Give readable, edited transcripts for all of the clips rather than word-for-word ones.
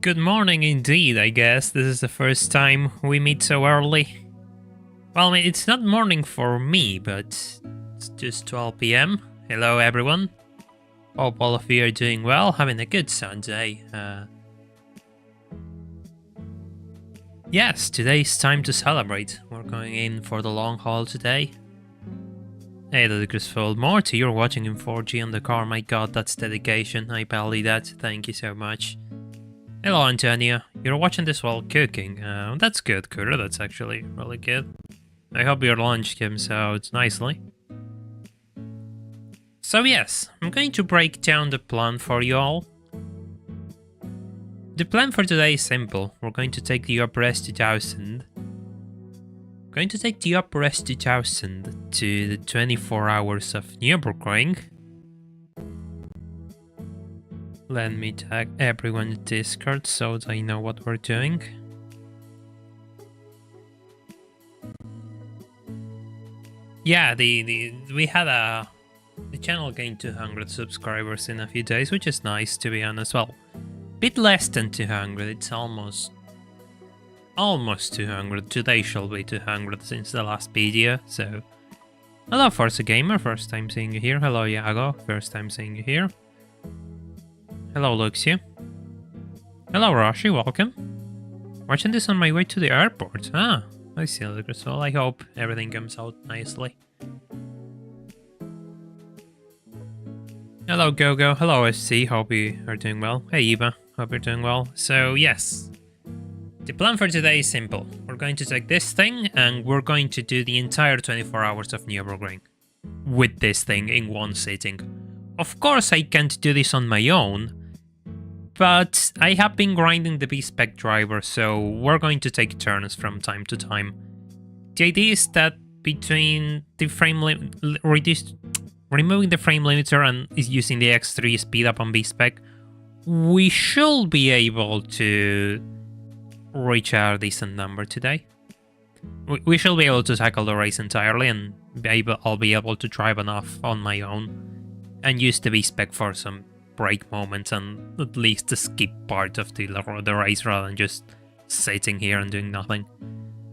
Good morning indeed, I guess. This is the first time we meet so early. Well, I mean, it's not morning for me, but it's just 12 PM. Hello, everyone. Hope all of you are doing well, having a good Sunday. Yes, today's time to celebrate. We're going in for the long haul today. Hey, the Grisfold Morty, you're watching in 4G on the car. My god, that's dedication. I value that. Thank you so much. Hello, Antonio. You're watching this while cooking. That's good, Kura. That's actually really good. I hope your lunch comes out nicely. So yes, I'm going to break down the plan for you all. The plan for today is simple. We're going to take the Upper S2000. We're going to take the Upper S2000 to the 24 hours of Nurburgring. Let me tag everyone in Discord so they know what we're doing. Yeah, we had the channel gained 200 subscribers in a few days, which is nice to be honest. Well, bit less than 200. It's almost 200. Today shall be 200 since the last video. So, hello, Forza Gamer. First time seeing you here. Hello, Iago. First time seeing you here. Hello, Luxia. Hello, Rashi. Welcome. Watching this on my way to the airport. Ah, I see, so I hope everything comes out nicely. Hello, Gogo. Hello, SC. Hope you are doing well. Hey, Eva. Hope you're doing well. So, yes. The plan for today is simple. We're going to take this thing and we're going to do the entire 24 hours of Nurburgring with this thing in one sitting. Of course, I can't do this on my own, but I have been grinding the B-spec driver, so we're going to take turns from time to time. The idea is that between the removing the frame limiter and using the X3 speed up on B-spec, we should be able to reach a decent number today. We should be able to tackle the race entirely, and I'll be able to drive enough on my own and use the B-spec for some break moments and at least the skip part of the race rather than just sitting here and doing nothing.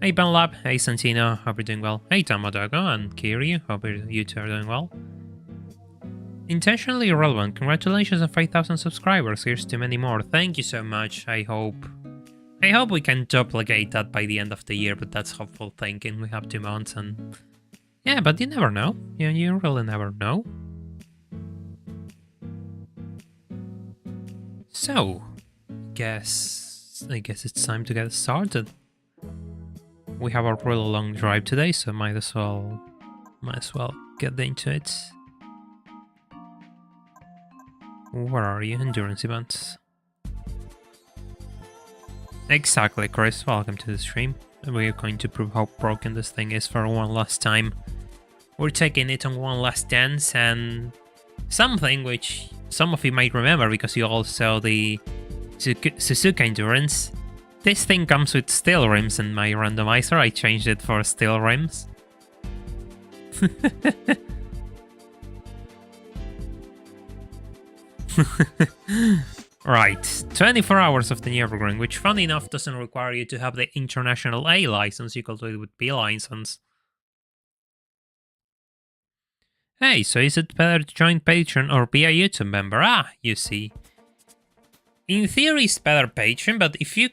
Hey Benlab, hey Santino, hope you're doing well. Hey Tomodago and Kiryu, hope you two are doing well. Intentionally irrelevant, congratulations on 5,000 subscribers, here's to many more. Thank you so much, I hope we can duplicate that by the end of the year, but that's hopeful thinking. We have 2 months and... yeah, but you never know. You really never know. So, I guess it's time to get started. We have a really long drive today, so might as well get into it. Where are you? Endurance events. Exactly, Chris. Welcome to the stream. We're going to prove how broken this thing is for one last time. We're taking it on one last dance, and something which some of you might remember because you all saw the Suzuka Endurance. This thing comes with steel rims in my randomizer. I changed it for steel rims. Right, 24 hours of the Nurburgring, which funny enough doesn't require you to have the international A license. You can do it with B license. Hey, so is it better to join Patreon or be a YouTube member? Ah, you see. In theory, it's better Patreon, but if you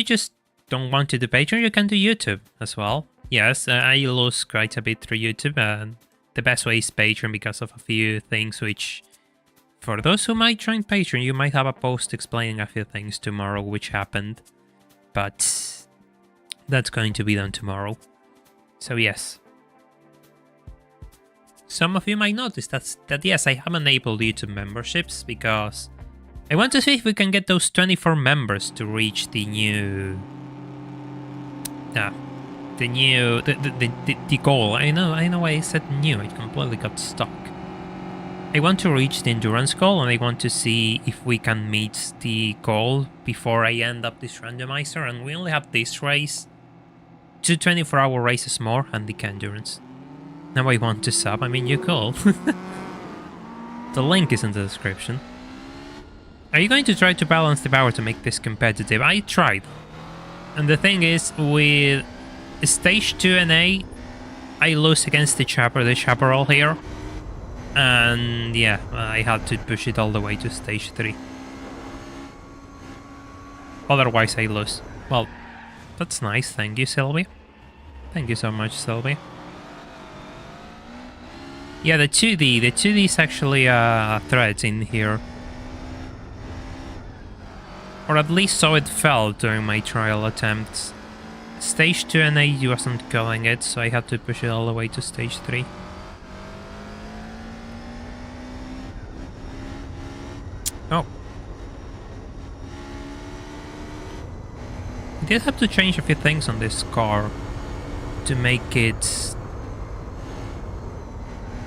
just don't want to do Patreon, you can do YouTube as well. Yes, I lose quite a bit through YouTube, and the best way is Patreon because of a few things which... for those who might join Patreon, you might have a post explaining a few things tomorrow which happened, but that's going to be done tomorrow. So yes. Some of you might notice that yes, I have enabled YouTube memberships because I want to see if we can get those 24 members to reach the new... the goal. I know I said new, I completely got stuck. I want to reach the endurance goal and I want to see if we can meet the goal before I end up this randomizer, and we only have this race, 2 24-hour races more and the endurance. Now I want to sub, I mean you cool. The link is in the description. Are you going to try to balance the power to make this competitive? I tried. And the thing is, with Stage 2 and A, I lose against the chaparral here. And yeah, I had to push it all the way to Stage 3. Otherwise I lose. Well, that's nice. Thank you, Sylvia. Thank you so much, Sylvia. Yeah, the 2D is actually threads in here. Or at least so it felt during my trial attempts. Stage 2 and A wasn't going it, so I had to push it all the way to Stage 3. Oh. I did have to change a few things on this car to make it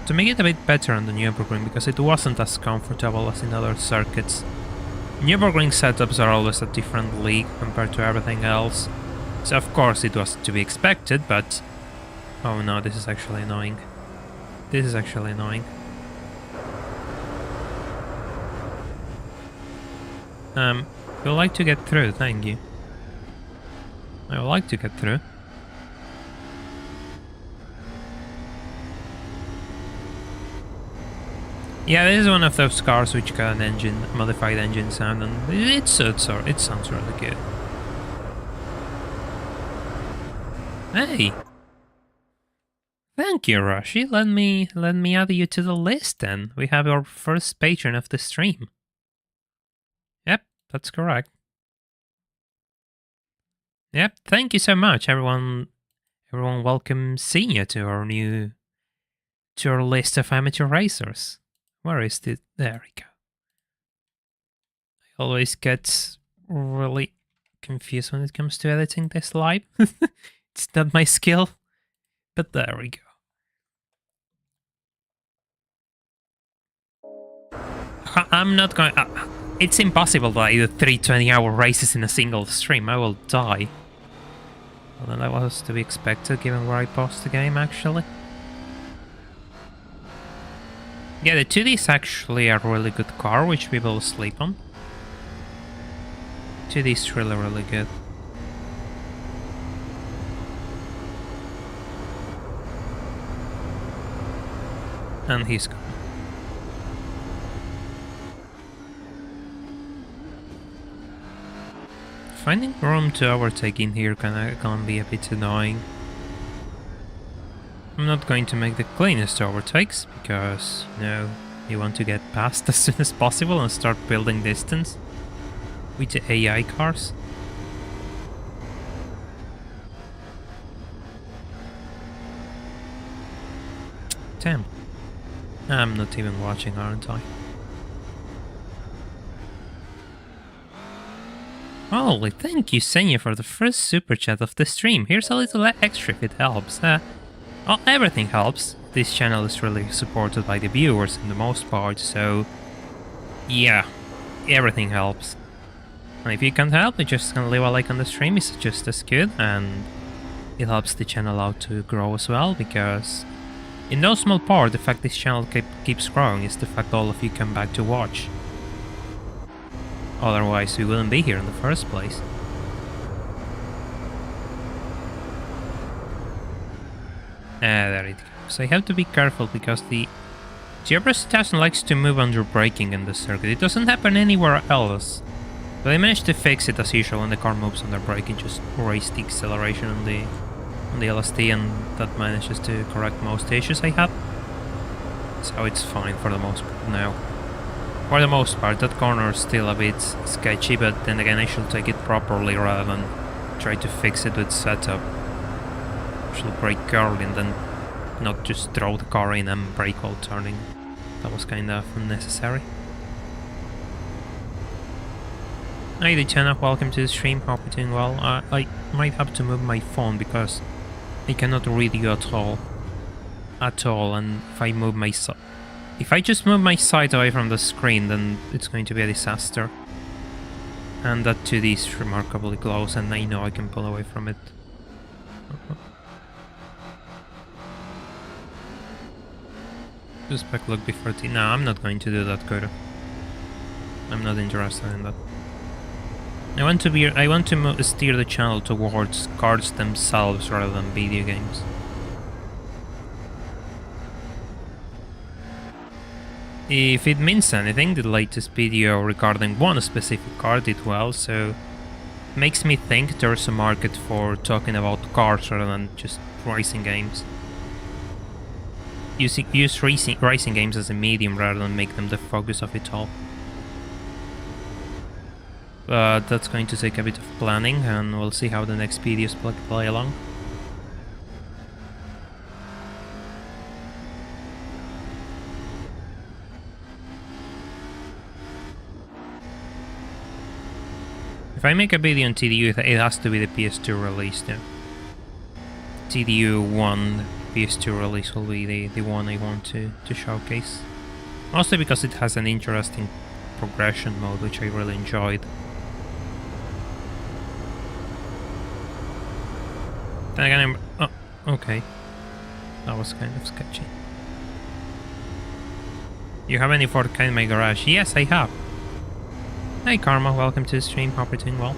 a bit better on the Nurburgring, because it wasn't as comfortable as in other circuits. Nurburgring setups are always a different league compared to everything else, so of course it was to be expected, but... Oh no, this is actually annoying. This is actually annoying. You'd like to get through, thank you. I would like to get through. Yeah, this is one of those cars which got an modified engine sound, and it sounds really good. Hey! Thank you, Rashi. Let me add you to the list then. We have our first patron of the stream. Yep, that's correct. Yep, thank you so much, everyone. Everyone, welcome Senior to our list of amateur racers. Where is it? There we go. I always get really confused when it comes to editing this live. It's not my skill, but there we go. I'm not going... it's impossible that I do 3 20-hour races in a single stream. I will die. Well, that was to be expected, given where I paused the game, actually. Yeah, the 2D is actually a really good car, which we will sleep on. 2D is really, really good. And he's gone. Finding room to overtake in here can be a bit annoying. I'm not going to make the cleanest overtakes, because, you know, you want to get past as soon as possible and start building distance with the AI cars. Damn. I'm not even watching, aren't I? Holy, thank you, Senya, for the first super chat of the stream. Here's a little extra if it helps. Well, everything helps. This channel is really supported by the viewers in the most part, so yeah, everything helps. And if you can't help, you just can leave a like on the stream, it's just as good, and it helps the channel out to grow as well, because in no small part, the fact this channel keeps growing is the fact all of you come back to watch. Otherwise, we wouldn't be here in the first place. There it goes. I have to be careful because the Zebra likes to move under braking in the circuit. It doesn't happen anywhere else. But I managed to fix it as usual when the car moves under braking, just raise the acceleration on the LSD, and that manages to correct most issues I had. So it's fine for the most part now. For the most part, that corner is still a bit sketchy, but then again I should take it properly rather than try to fix it with setup. Should brake early and then not just throw the car in and brake while turning. That was kind of unnecessary. Hi Dichana, welcome to the stream, hope you're doing well. I might have to move my phone because I cannot read you at all. And if I just move my side away from the screen, then it's going to be a disaster. And that 2D is remarkably close, and I know I can pull away from it. B-spec look before T. No, I'm not going to do that, Koda. I'm not interested in that. I want to steer the channel towards cards themselves rather than video games. If it means anything, the latest video regarding one specific card did well, so it makes me think there's a market for talking about cards rather than just racing games. Use racing games as a medium rather than make them the focus of it all. But that's going to take a bit of planning, and we'll see how the next videos play along. If I make a video on TDU, it has to be the PS2 release though. TDU 1 PS2 release will be the one I want to showcase. Mostly because it has an interesting progression mode, which I really enjoyed. Then again, oh, okay. That was kind of sketchy. You have any 4K in my garage? Yes, I have. Hey Karma, welcome to the stream. Hope you're doing well.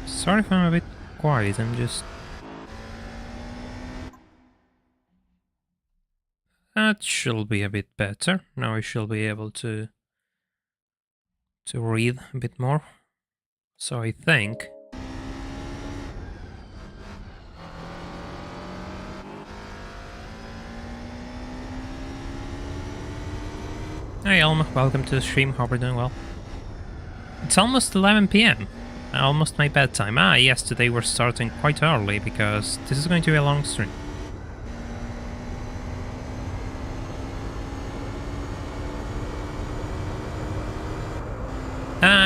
Sorry if I'm a bit quiet, I'm just... That should be a bit better. Now I shall be able to read a bit more. So I think... Hey Alma, welcome to the stream. Hope you're doing well. It's almost 11 PM. Almost my bedtime. Ah, yes, today we're starting quite early because this is going to be a long stream.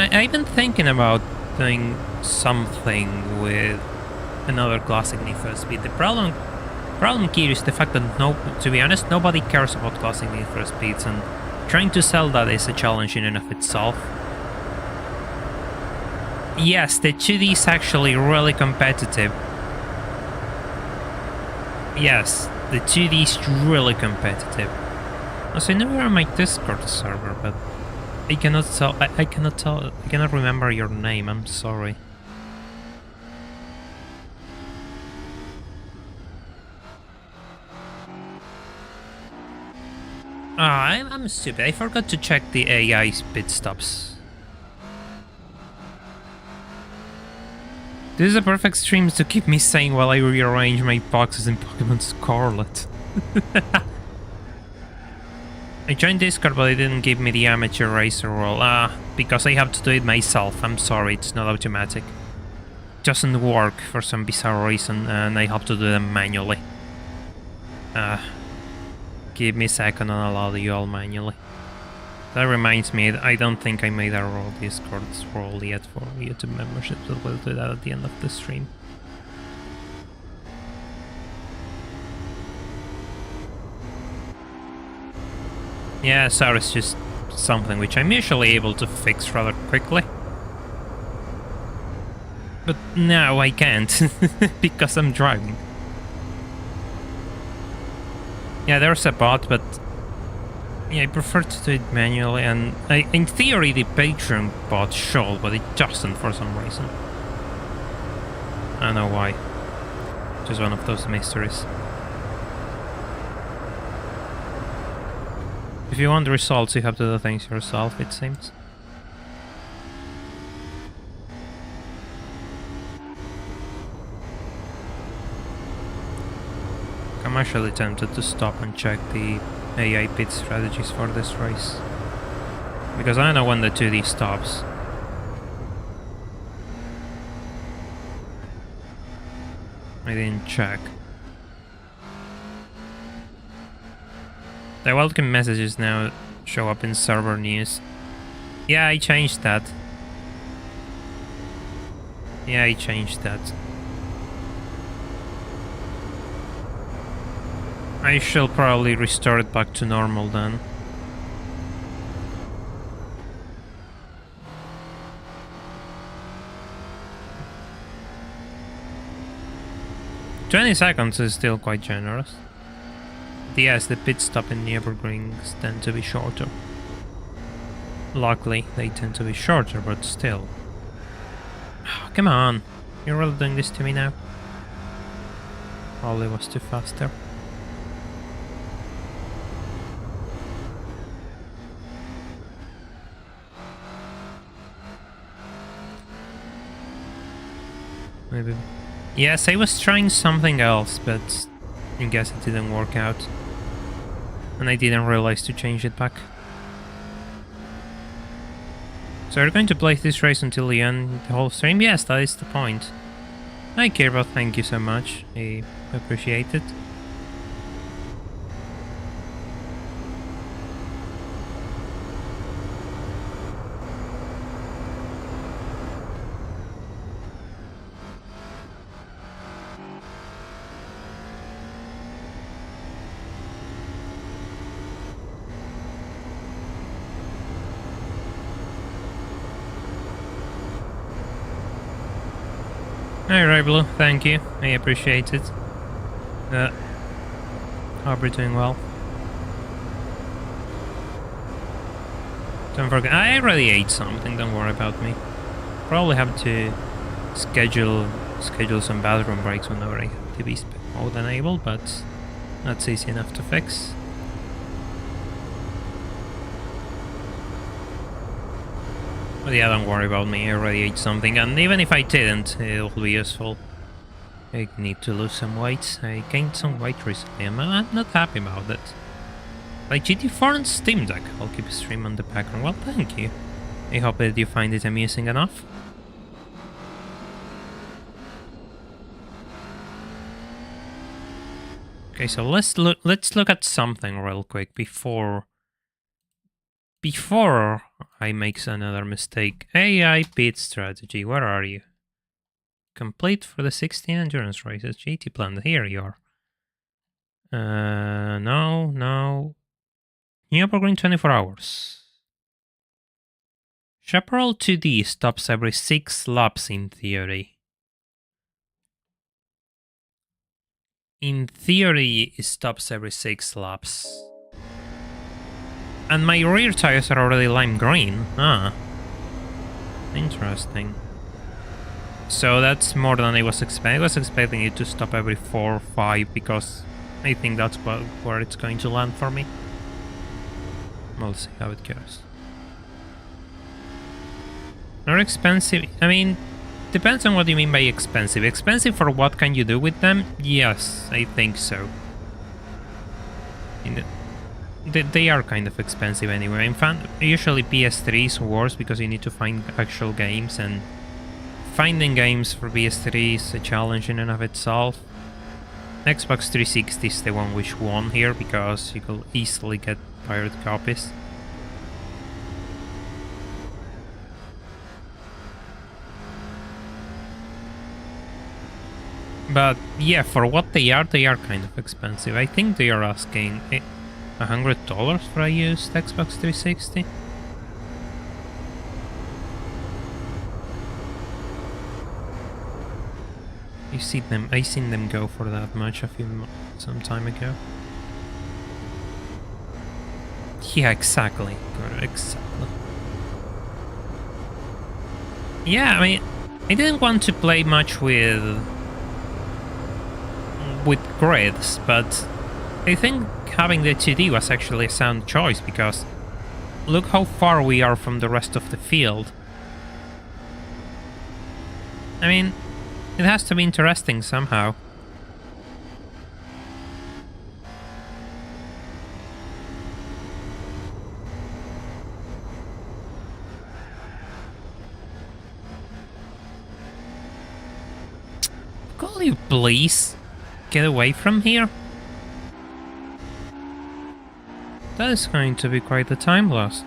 I've been thinking about doing something with another classic Need for Speed. The problem here is the fact that to be honest, nobody cares about classic Need for Speeds, and trying to sell that is a challenge in and of itself. Yes, the 2D is actually really competitive. Yes, the 2D is really competitive. Also, I never on my Discord server, but I cannot remember your name. I'm sorry. Ah, I'm stupid. I forgot to check the AI pit stops. This is a perfect stream to keep me sane while I rearrange my boxes in Pokemon Scarlet. I joined Discord, but it didn't give me the amateur racer role. Because I have to do it myself. I'm sorry, it's not automatic. It doesn't work for some bizarre reason, and I have to do them manually. Give me a second and I'll allow you all manually. That reminds me, I don't think I made our Discord's role yet for YouTube membership, so we'll do that at the end of the stream. Yeah, sorry, it's just something which I'm usually able to fix rather quickly. But now I can't, because I'm driving. Yeah, there's a bot, but yeah, I prefer to do it manually, and in theory the Patreon bot should, but it doesn't for some reason. I don't know why. Just one of those mysteries. If you want results, you have to do things yourself, it seems. I'm actually tempted to stop and check the AI pit strategies for this race, because I don't know when the 2D stops. I didn't check. The welcome messages now show up in server news. Yeah, I changed that. Yeah, I changed that. I shall probably restore it back to normal then. 20 seconds is still quite generous. Yes, the pit stop in Nurburgring tend to be shorter. Luckily, they tend to be shorter, but still. Oh, come on. You're really doing this to me now? Probably was too fast there. Maybe. Yes, I was trying something else, but I guess it didn't work out. And I didn't realize to change it back. So we're going to play this race until the end, the whole stream? Yes, that is the point. Hi Kirby, thank you so much. I appreciate it. Alright, Blue, thank you. I appreciate it. Hope you're doing well. Don't forget, I already ate something, don't worry about me. Probably have to schedule some bathroom breaks whenever I have the B-spec mode enabled, but that's easy enough to fix. But yeah, don't worry about me, I already ate something, and even if I didn't, it will be useful. I need to lose some weight. I gained some weight recently, and I'm not happy about it. Like GT4 and Steam Deck, I'll keep a stream on the background. Well, thank you. I hope that you find it amusing enough. Okay, so let's look at something real quick before I make another mistake. AI pit strategy, where are you? Complete for the 16 endurance races. GT plan, here you are. No. Nurburgring 24 hours. Chaparral 2D stops every 6 laps in theory. In theory, it stops every 6 laps. And my rear tires are already lime green. Ah. Interesting. So that's more than I was expecting. I was expecting it to stop every 4 or 5 because I think that's where it's going to land for me. We'll see how it goes. Not expensive. I mean, depends on what you mean by expensive. Expensive for what can you do with them? Yes, I think so. They are kind of expensive anyway. In fact, usually PS3 is worse because you need to find actual games, and finding games for PS3 is a challenge in and of itself. Xbox 360 is the one which won here because you could easily get pirate copies. But yeah, for what they are kind of expensive. I think they are asking $100 for a used Xbox 360. I seen them go for that much some time ago. Yeah, exactly. Exactly. Yeah, I mean, I didn't want to play much with grids, but I think having the 2D was actually a sound choice because look how far we are from the rest of the field. I mean, it has to be interesting somehow. Could you please get away from here? That is going to be quite the time loss.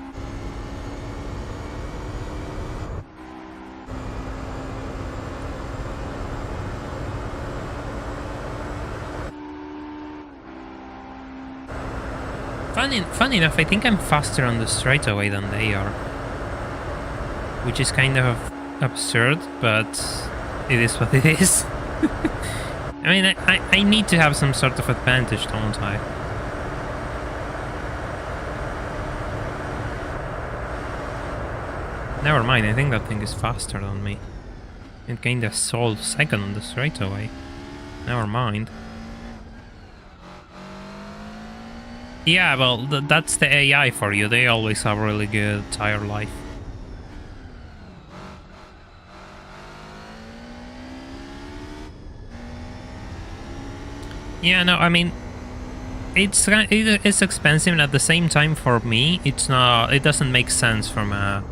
Funny enough, I think I'm faster on the straightaway than they are. Which is kind of absurd, but it is what it is. I mean, I need to have some sort of advantage, don't I? Never mind, I think that thing is faster than me. It gained a sole second on the straightaway. Never mind. Yeah, well, that's the AI for you. They always have really good tire life. Yeah, no, I mean, it's expensive, and at the same time, for me, it's not. It doesn't make sense from a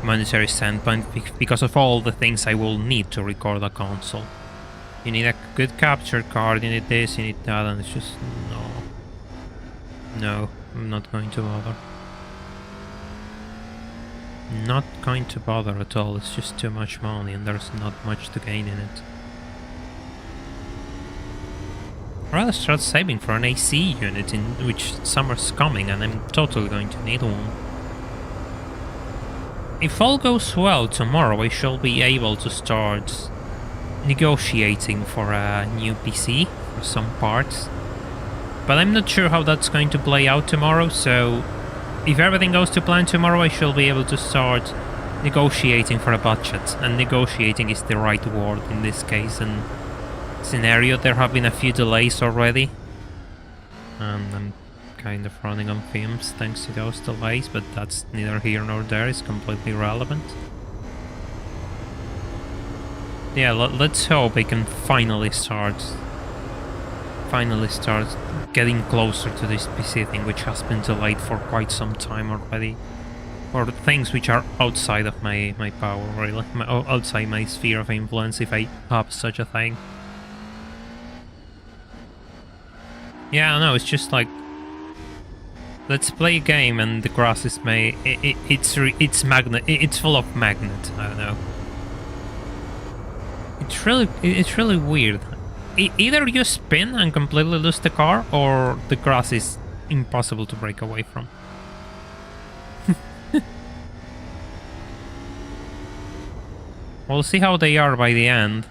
monetary standpoint because of all the things I will need to record a console. You need a good capture card. You need this. You need that, and it's just no. I'm not going to bother. Not going to bother at all. It's just too much money, and there's not much to gain in it. I'd rather start saving for an AC unit in which summer's coming, and I'm totally going to need one. If all goes well tomorrow, I shall be able to start negotiating for a new PC for some parts. But I'm not sure how that's going to play out tomorrow, so if everything goes to plan tomorrow, I shall be able to start negotiating for a budget. And negotiating is the right word in this case, and scenario. There have been a few delays already, and I'm kind of running on fumes thanks to those delays, but that's neither here nor there. It's completely irrelevant. Yeah, let's hope I can finally start getting closer to this PC thing, which has been delayed for quite some time already, or things which are outside of my power, really, outside my sphere of influence, if I have such a thing. Yeah, no, it's just like, let's play a game and the grass is made. It's magnet. It's full of magnet. I don't know. It's really weird. Either you spin and completely lose the car, or the grass is impossible to break away from. We'll see how they are by the end.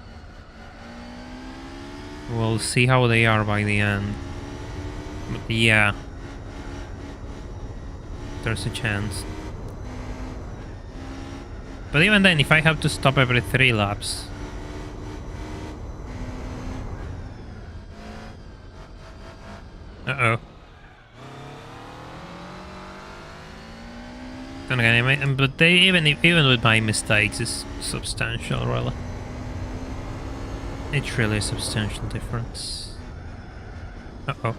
We'll see how they are by the end. But yeah, there's a chance. But even then, if I have to stop every 3 laps... Uh-oh. Then again, but they even with my mistakes, it's substantial, really. It's really a substantial difference. Uh-oh.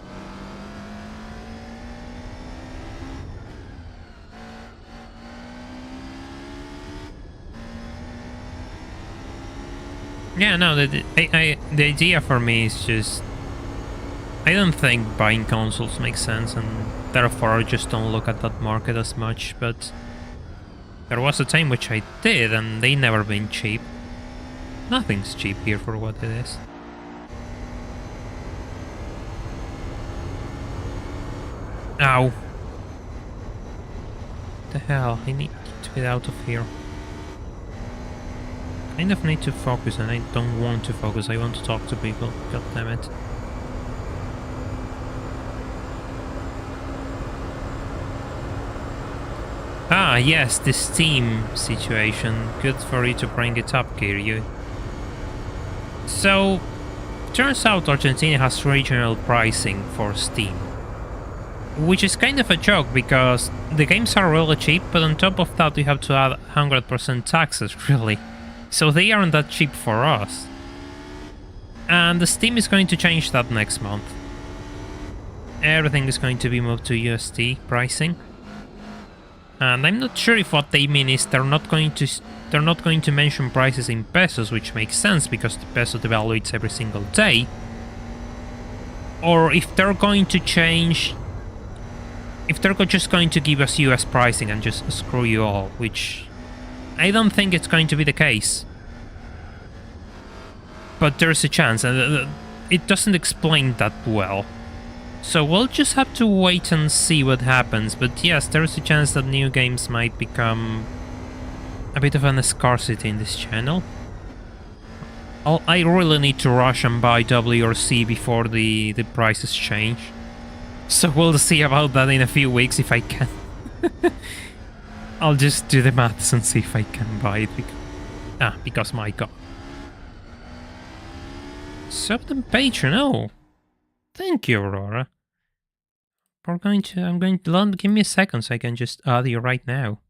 Yeah, no, the idea for me is just... I don't think buying consoles makes sense, and therefore I just don't look at that market as much, but... There was a time which I did, and they never been cheap. Nothing's cheap here for what it is. Ow! What the hell? I need to get out of here. Kind of need to focus, and I don't want to focus. I want to talk to people. God damn it. Ah, yes, the Steam situation. Good for you to bring it up, Kiryu. So, turns out Argentina has regional pricing for Steam. Which is kind of a joke, because the games are really cheap, but on top of that you have to add 100% taxes, really. So they aren't that cheap for us. And the Steam is going to change that next month. Everything is going to be moved to USD pricing. And I'm not sure if what they mean is they're not going to mention prices in pesos, which makes sense because the peso devaluates every single day. Or if they're going to change, if they're just going to give us US pricing and just screw you all, which I don't think it's going to be the case. But there's a chance, and it doesn't explain that well. So we'll just have to wait and see what happens. But yes, there's a chance that new games might become a bit of a scarcity in this channel. I really need to rush and buy WRC before the prices change. So we'll see about that in a few weeks if I can. I'll just do the maths and see if I can buy it. Because my god. Sub the patron, oh. Thank you, Aurora. I'm going to give me a second so I can just add you right now.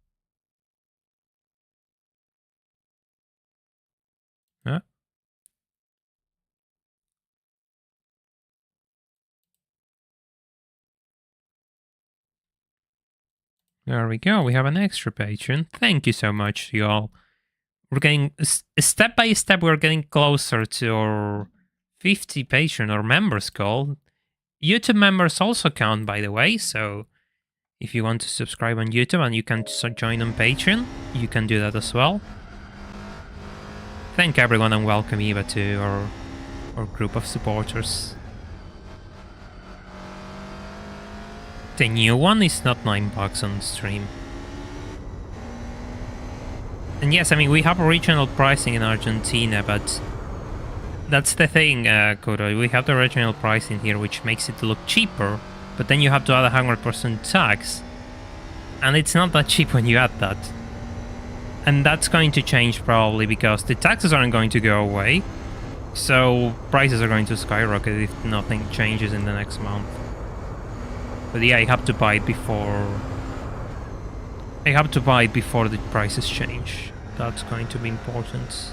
Huh? There we go, we have an extra patron. Thank you so much, y'all. We're getting, step by step, we're getting closer to our 50 patron or members goal. YouTube members also count, by the way, so if you want to subscribe on YouTube and you can join on Patreon, you can do that as well. Thank everyone and welcome Eva to our group of supporters. The new one is not $9 on stream. And yes, I mean, we have original pricing in Argentina, but that's the thing, Kodo. We have the original pricing here, which makes it look cheaper, but then you have to add 100% tax. And it's not that cheap when you add that. And that's going to change probably because the taxes aren't going to go away. So prices are going to skyrocket if nothing changes in the next month. But yeah, I have to buy it before... I have to buy it before the prices change. That's going to be important.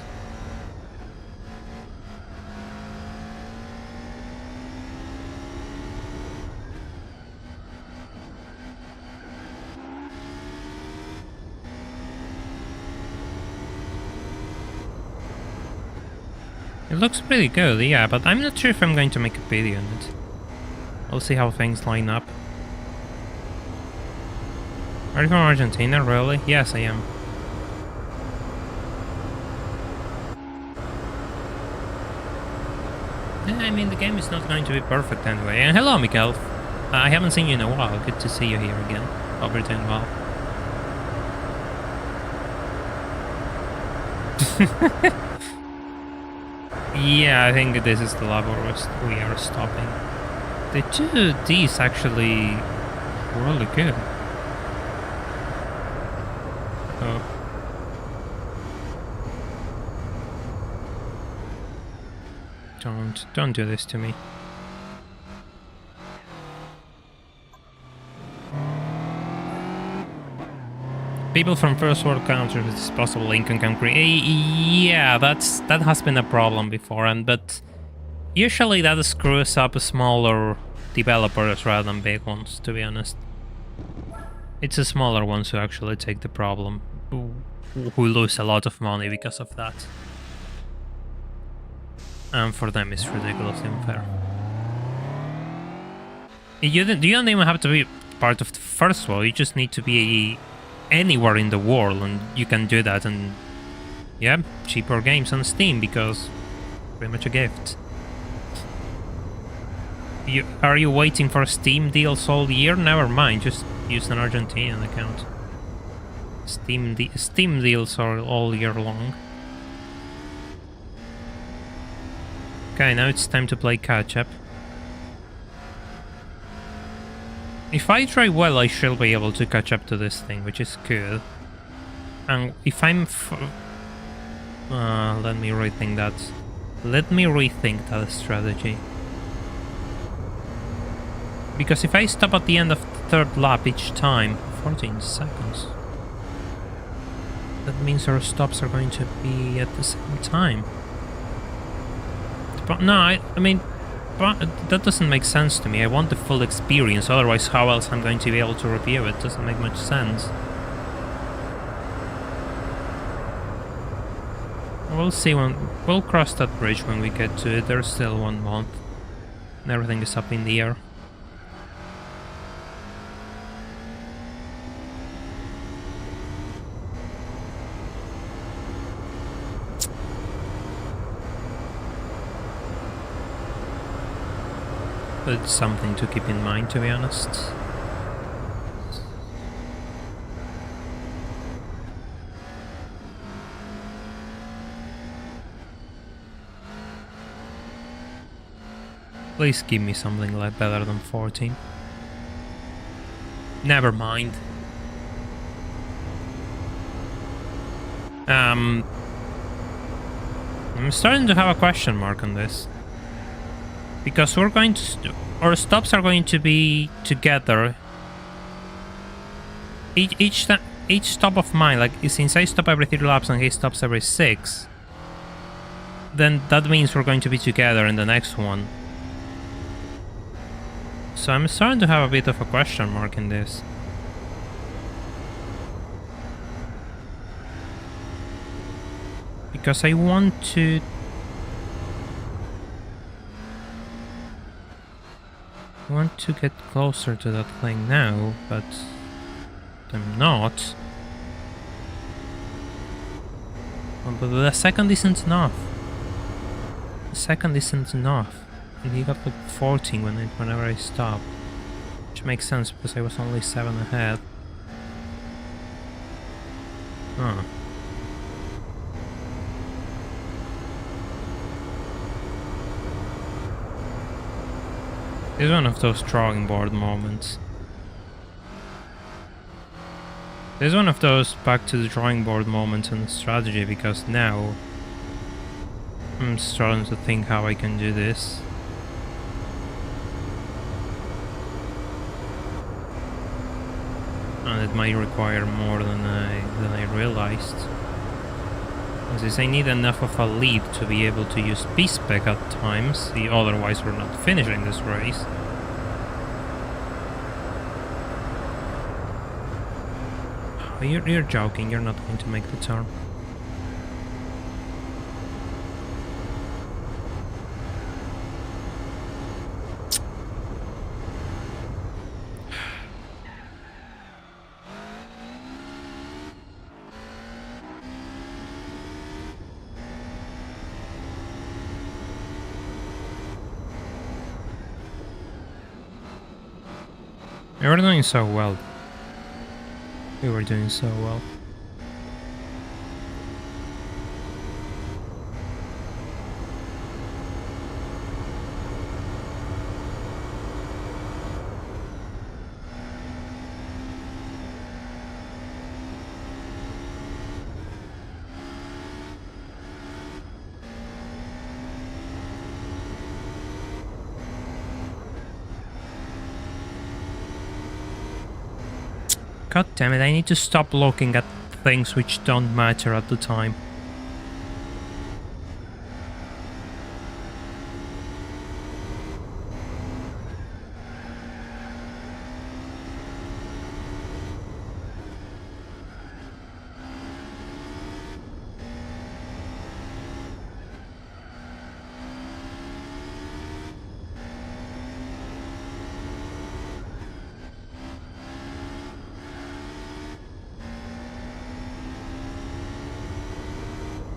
It looks pretty good, yeah, but I'm not sure if I'm going to make a video on it. We'll see how things line up. Are you from Argentina, really? Yes, I am. Yeah, I mean, the game is not going to be perfect anyway. And hello, Mikael. I haven't seen you in a while. Good to see you here again. Hope you're doing well. Yeah, I think this is the level we are stopping. The 2D is actually really good. Oh. Don't do this to me. People from first world countries with disposable income can create. Yeah, that has been a problem before, but usually that screws up smaller developers rather than big ones, to be honest. It's the smaller ones who actually take the problem, who lose a lot of money because of that. And for them it's ridiculously unfair. You don't even have to be part of the first world, you just need to be anywhere in the world and you can do that, and yeah, cheaper games on Steam because pretty much a gift. Are you waiting for Steam deals all year? Never mind, just use an Argentinian account. Steam deals are all year long. Okay, now it's time to play catch-up. If I try well, I shall be able to catch up to this thing, which is good. And if I'm... let me rethink that. Let me rethink that strategy. Because if I stop at the end of the third lap each time... 14 seconds. That means our stops are going to be at the same time. But no, I mean... But that doesn't make sense to me. I want the full experience, otherwise how else I'm going to be able to review it? Doesn't make much sense. We'll see when... We'll cross that bridge when we get to it. There's still 1 month. And everything is up in the air. But it's something to keep in mind, to be honest. Please give me something like better than 14. Never mind. I'm starting to have a question mark on this. Because we're going to... our stops are going to be together. Each stop of mine, like, since I stop every 3 laps and he stops every 6, then that means we're going to be together in the next one. So I'm starting to have a bit of a question mark in this. Because I want to... get closer to that thing now, but I'm not. But the second isn't enough. The second isn't enough. And he got like 14 whenever I stop. Which makes sense because I was only 7 ahead. Huh. It's one of those drawing board moments. There's one of those back to the drawing board moments in strategy, because now I'm starting to think how I can do this. And it might require more than I realized. Since I need enough of a lead to be able to use B-spec at times, otherwise we're not finishing this race. Oh, you're joking, you're not going to make the turn. We were doing so well. We were doing so well. God damn it, I need to stop looking at things which don't matter at the time.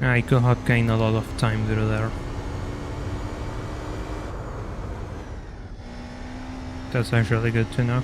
I could have gained a lot of time through there. That's actually good to know.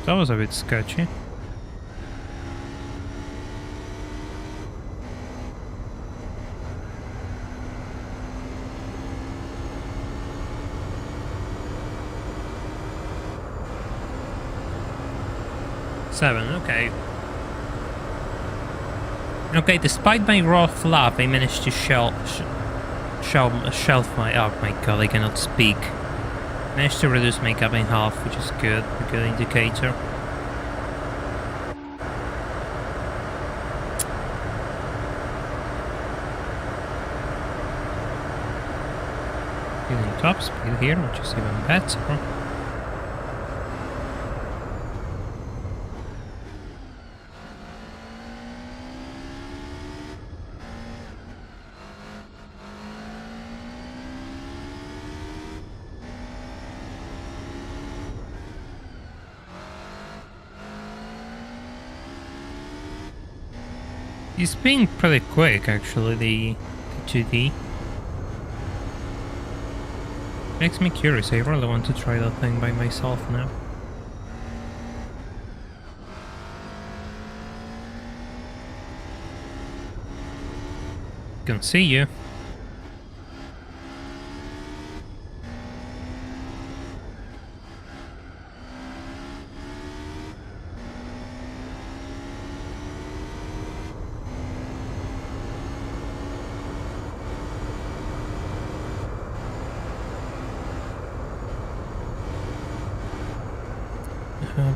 That was a bit sketchy. Seven, okay. Okay, despite my rough lap, I managed to shelf my... oh my god, I cannot speak. Managed to reduce my gap in half, which is good, a good indicator. Getting top speed here, which is even better. It's being pretty quick, actually, the 2D. Makes me curious. I really want to try that thing by myself now. Can see you.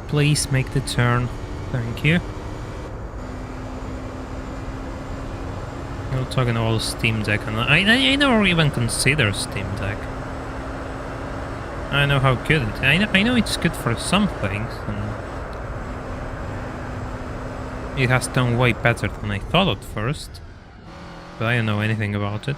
Please make the turn. Thank you. You're talking about Steam Deck, and I never even consider Steam Deck. I know how good it is. I know it's good for some things, and it has done way better than I thought at first, but I don't know anything about it.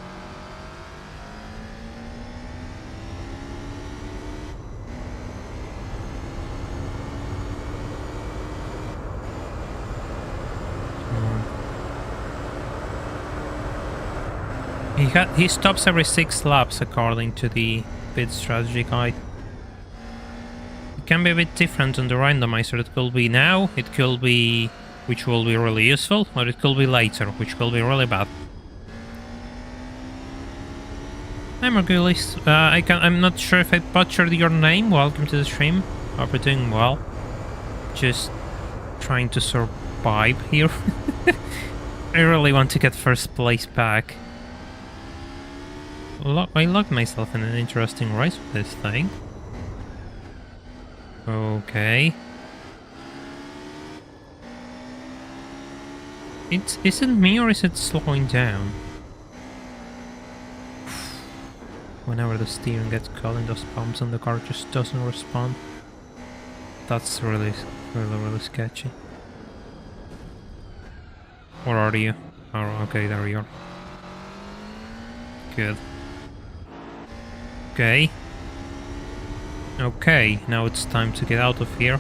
He stops every 6 laps according to the pit strategy guide. It can be a bit different on the randomizer. It could be now, it could be, which will be really useful, or it could be later, which could be really bad. Hi Margulis, I'm not sure if I butchered your name. Welcome to the stream. Hope you're doing well. Just trying to survive here. I really want to get first place back. I locked myself in an interesting race with this thing. Okay. Is it me or is it slowing down? Whenever the steering gets caught in those bumps and the car just doesn't respond. That's really sketchy. Where are you? Oh, okay, there you are. Good. Okay. Okay, now it's time to get out of here.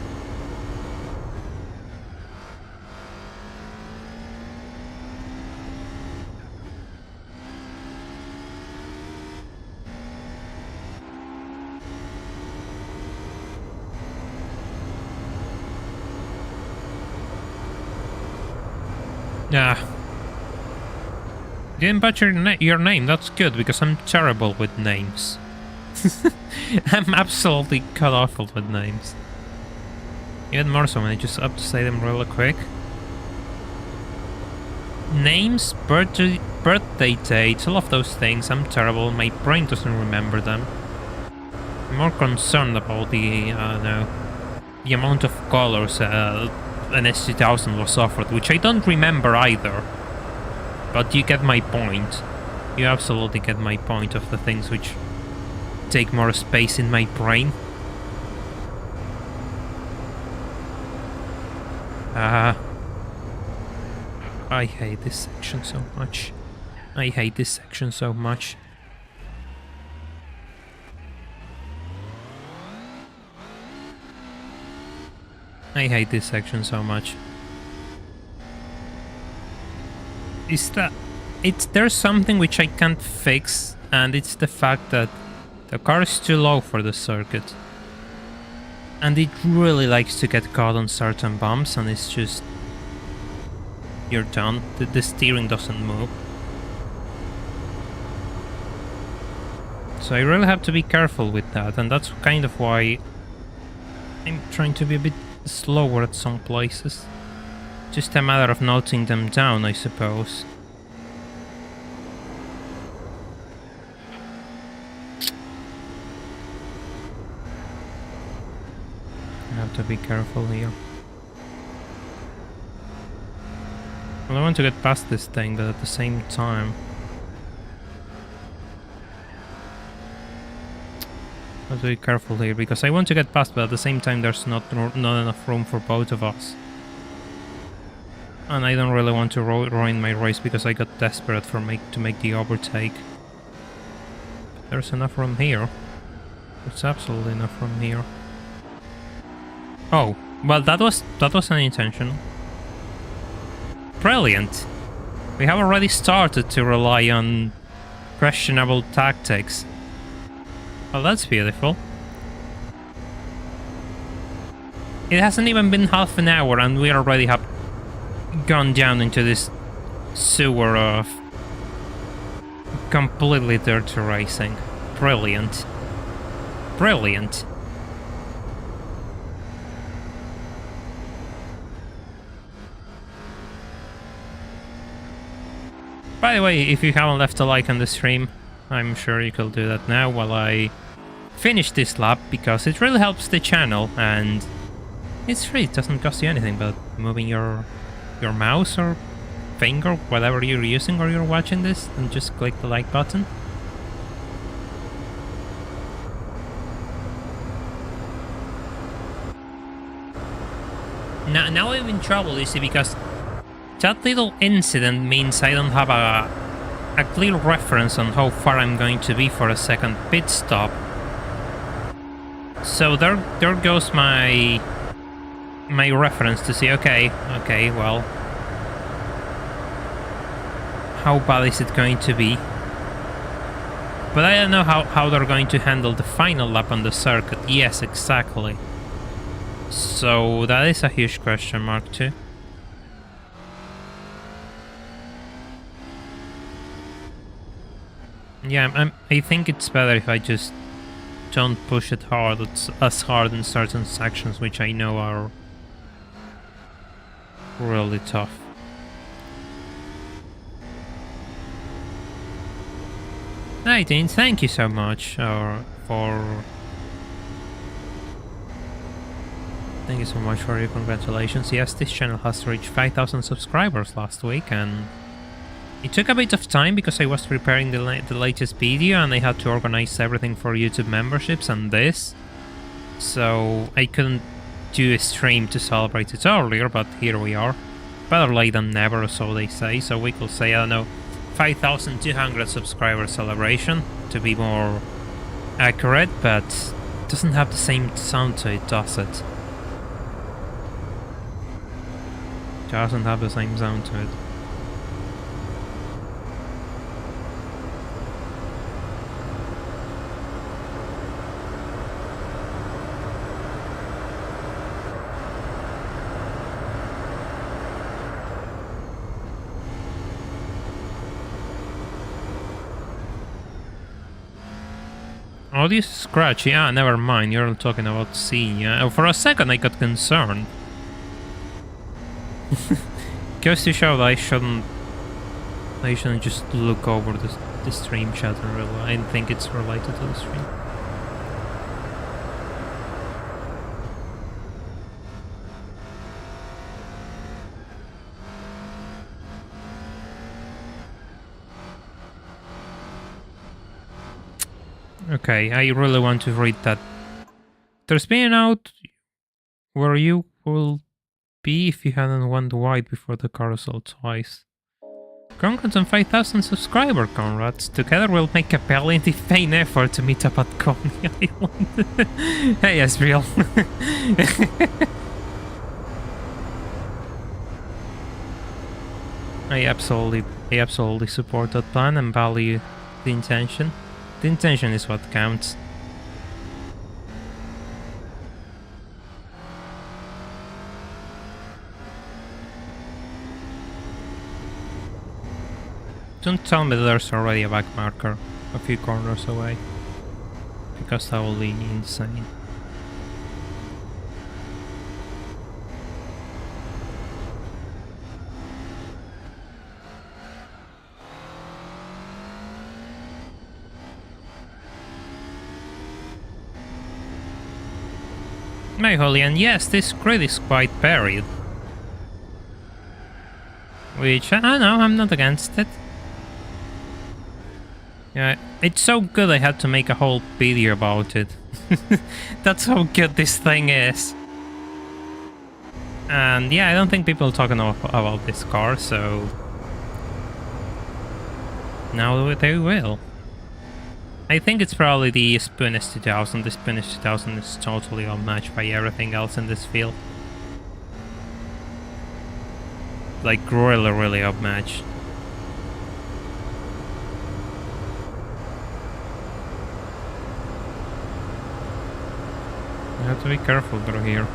Didn't butcher your name, that's good, because I'm terrible with names. I'm absolutely cut off with names. Even more so when I just have to say them really quick. Names, birthday dates, all of those things, I'm terrible, my brain doesn't remember them. I'm more concerned about the, the amount of colors an S2000 was offered, which I don't remember either. But you get my point. You absolutely get my point of the things which take more space in my brain. I hate this section so much. I hate this section so much. I hate this section so much. There's something which I can't fix, and it's the fact that the car is too low for the circuit. And it really likes to get caught on certain bumps, and it's just... you're done. The steering doesn't move. So I really have to be careful with that, and that's kind of why I'm trying to be a bit slower at some places. Just a matter of noting them down, I suppose. I have to be careful here. Well, I want to get past this thing, but at the same time... I have to be careful here, because I want to get past, but at the same time there's not enough room for both of us. And I don't really want to ruin my race, because I got desperate to make the overtake. There's enough room here. There's absolutely enough room here. Oh, well that was unintentional. Brilliant. We have already started to rely on questionable tactics. Well, that's beautiful. It hasn't even been half an hour and we already have gone down into this sewer of completely dirty racing. Brilliant. Brilliant. By the way, if you haven't left a like on the stream, I'm sure you could do that now while I finish this lap, because it really helps the channel and it's free. It doesn't cost you anything but moving your mouse or finger, whatever you're using or you're watching this, and just click the like button. Now I'm in trouble, you see, because that little incident means I don't have a clear reference on how far I'm going to be for a second pit stop. So there goes my reference to see, okay, well, how bad is it going to be? But I don't know how they're going to handle the final lap on the circuit. Yes, exactly. So that is a huge question mark too. Yeah, I think it's better if I just don't push it hard. It's as hard in certain sections, which I know are really tough. Dean, thank you so much Thank you so much for your congratulations. Yes, this channel has reached 5,000 subscribers last week, and it took a bit of time because I was preparing the latest video and I had to organize everything for YouTube memberships and this. So I couldn't do a stream to celebrate it earlier, but here we are. Better late than never, so they say. So we could say, I don't know, 5,200 subscriber celebration to be more accurate, but it doesn't have the same sound to it, does it? Doesn't have the same sound to it. Audio scratch, yeah, never mind, you're talking about scene, yeah. For a second I got concerned. Goes to show that I shouldn't just look over the stream chat and realize I think it's related to the stream. Okay, I really want to read that. There's been out where you will be if you hadn't went wide before the carousel twice. Congrats on 5,000 subscriber, Conrads. Together we'll make a valiant vain effort to meet up at Coney Island. Hey, Asriel. I absolutely support that plan and value the intention. The intention is what counts. Don't tell me there's already a back marker a few corners away, because that will be insane. My holy, and yes, this grid is quite buried. Which, I don't know, I'm not against it. Yeah, it's so good I had to make a whole video about it. That's how good this thing is. And yeah, I don't think people talk enough about this car, so now they will. I think it's probably the Spoonis 2000. The Spoonis 2000 is totally unmatched by everything else in this field. Like really, really unmatched. I have to be careful through here.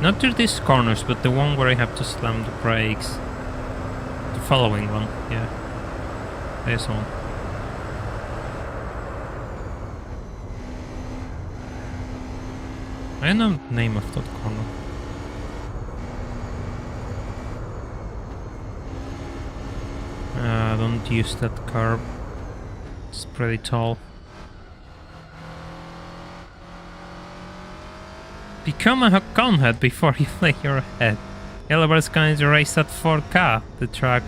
Not through these corners, but the one where I have to slam the brakes. The following one, yeah. This one. I don't know the name of that corner. Don't use that curb. It's pretty tall. Become a conhead before you play your head. Yellowbird's going to race at 4K, the track.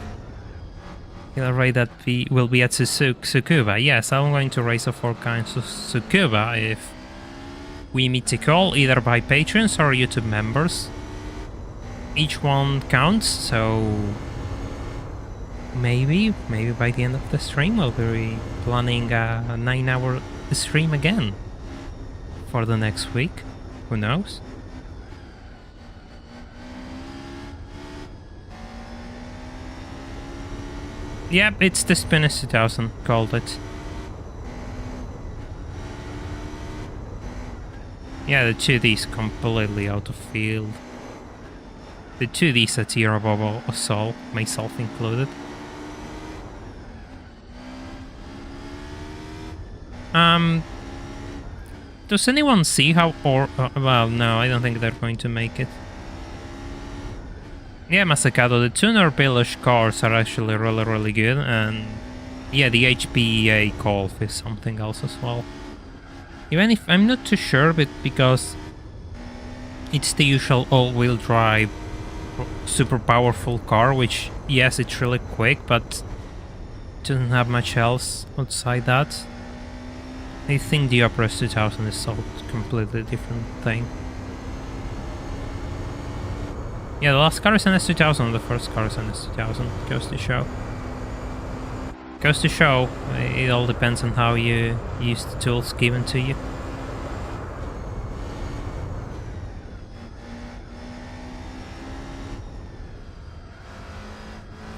He'll rate that will be at Tsukuba. Yes, I'm going to race a 4K in Tsukuba if we meet a call, either by patrons or YouTube members. Each one counts, so maybe by the end of the stream we'll be planning a 9-hour stream again for the next week. Who knows? Yep, it's the Spinners 2000, called it. Yeah, the 2D's completely out of field. The 2D's a tier above us all, myself included. Does anyone see how well, no, I don't think they're going to make it. Yeah, Masakado, the tuner Billish cars are actually really good, and yeah, the HPEA Golf is something else as well. Even if I'm not too sure, but because it's the usual all-wheel drive, super powerful car, which, yes, it's really quick, but doesn't have much else outside that. I think the Opera 2000 is a completely different thing. Yeah, the last car is an S2000, the first car is an S2000, goes to show. Goes to show, it all depends on how you use the tools given to you.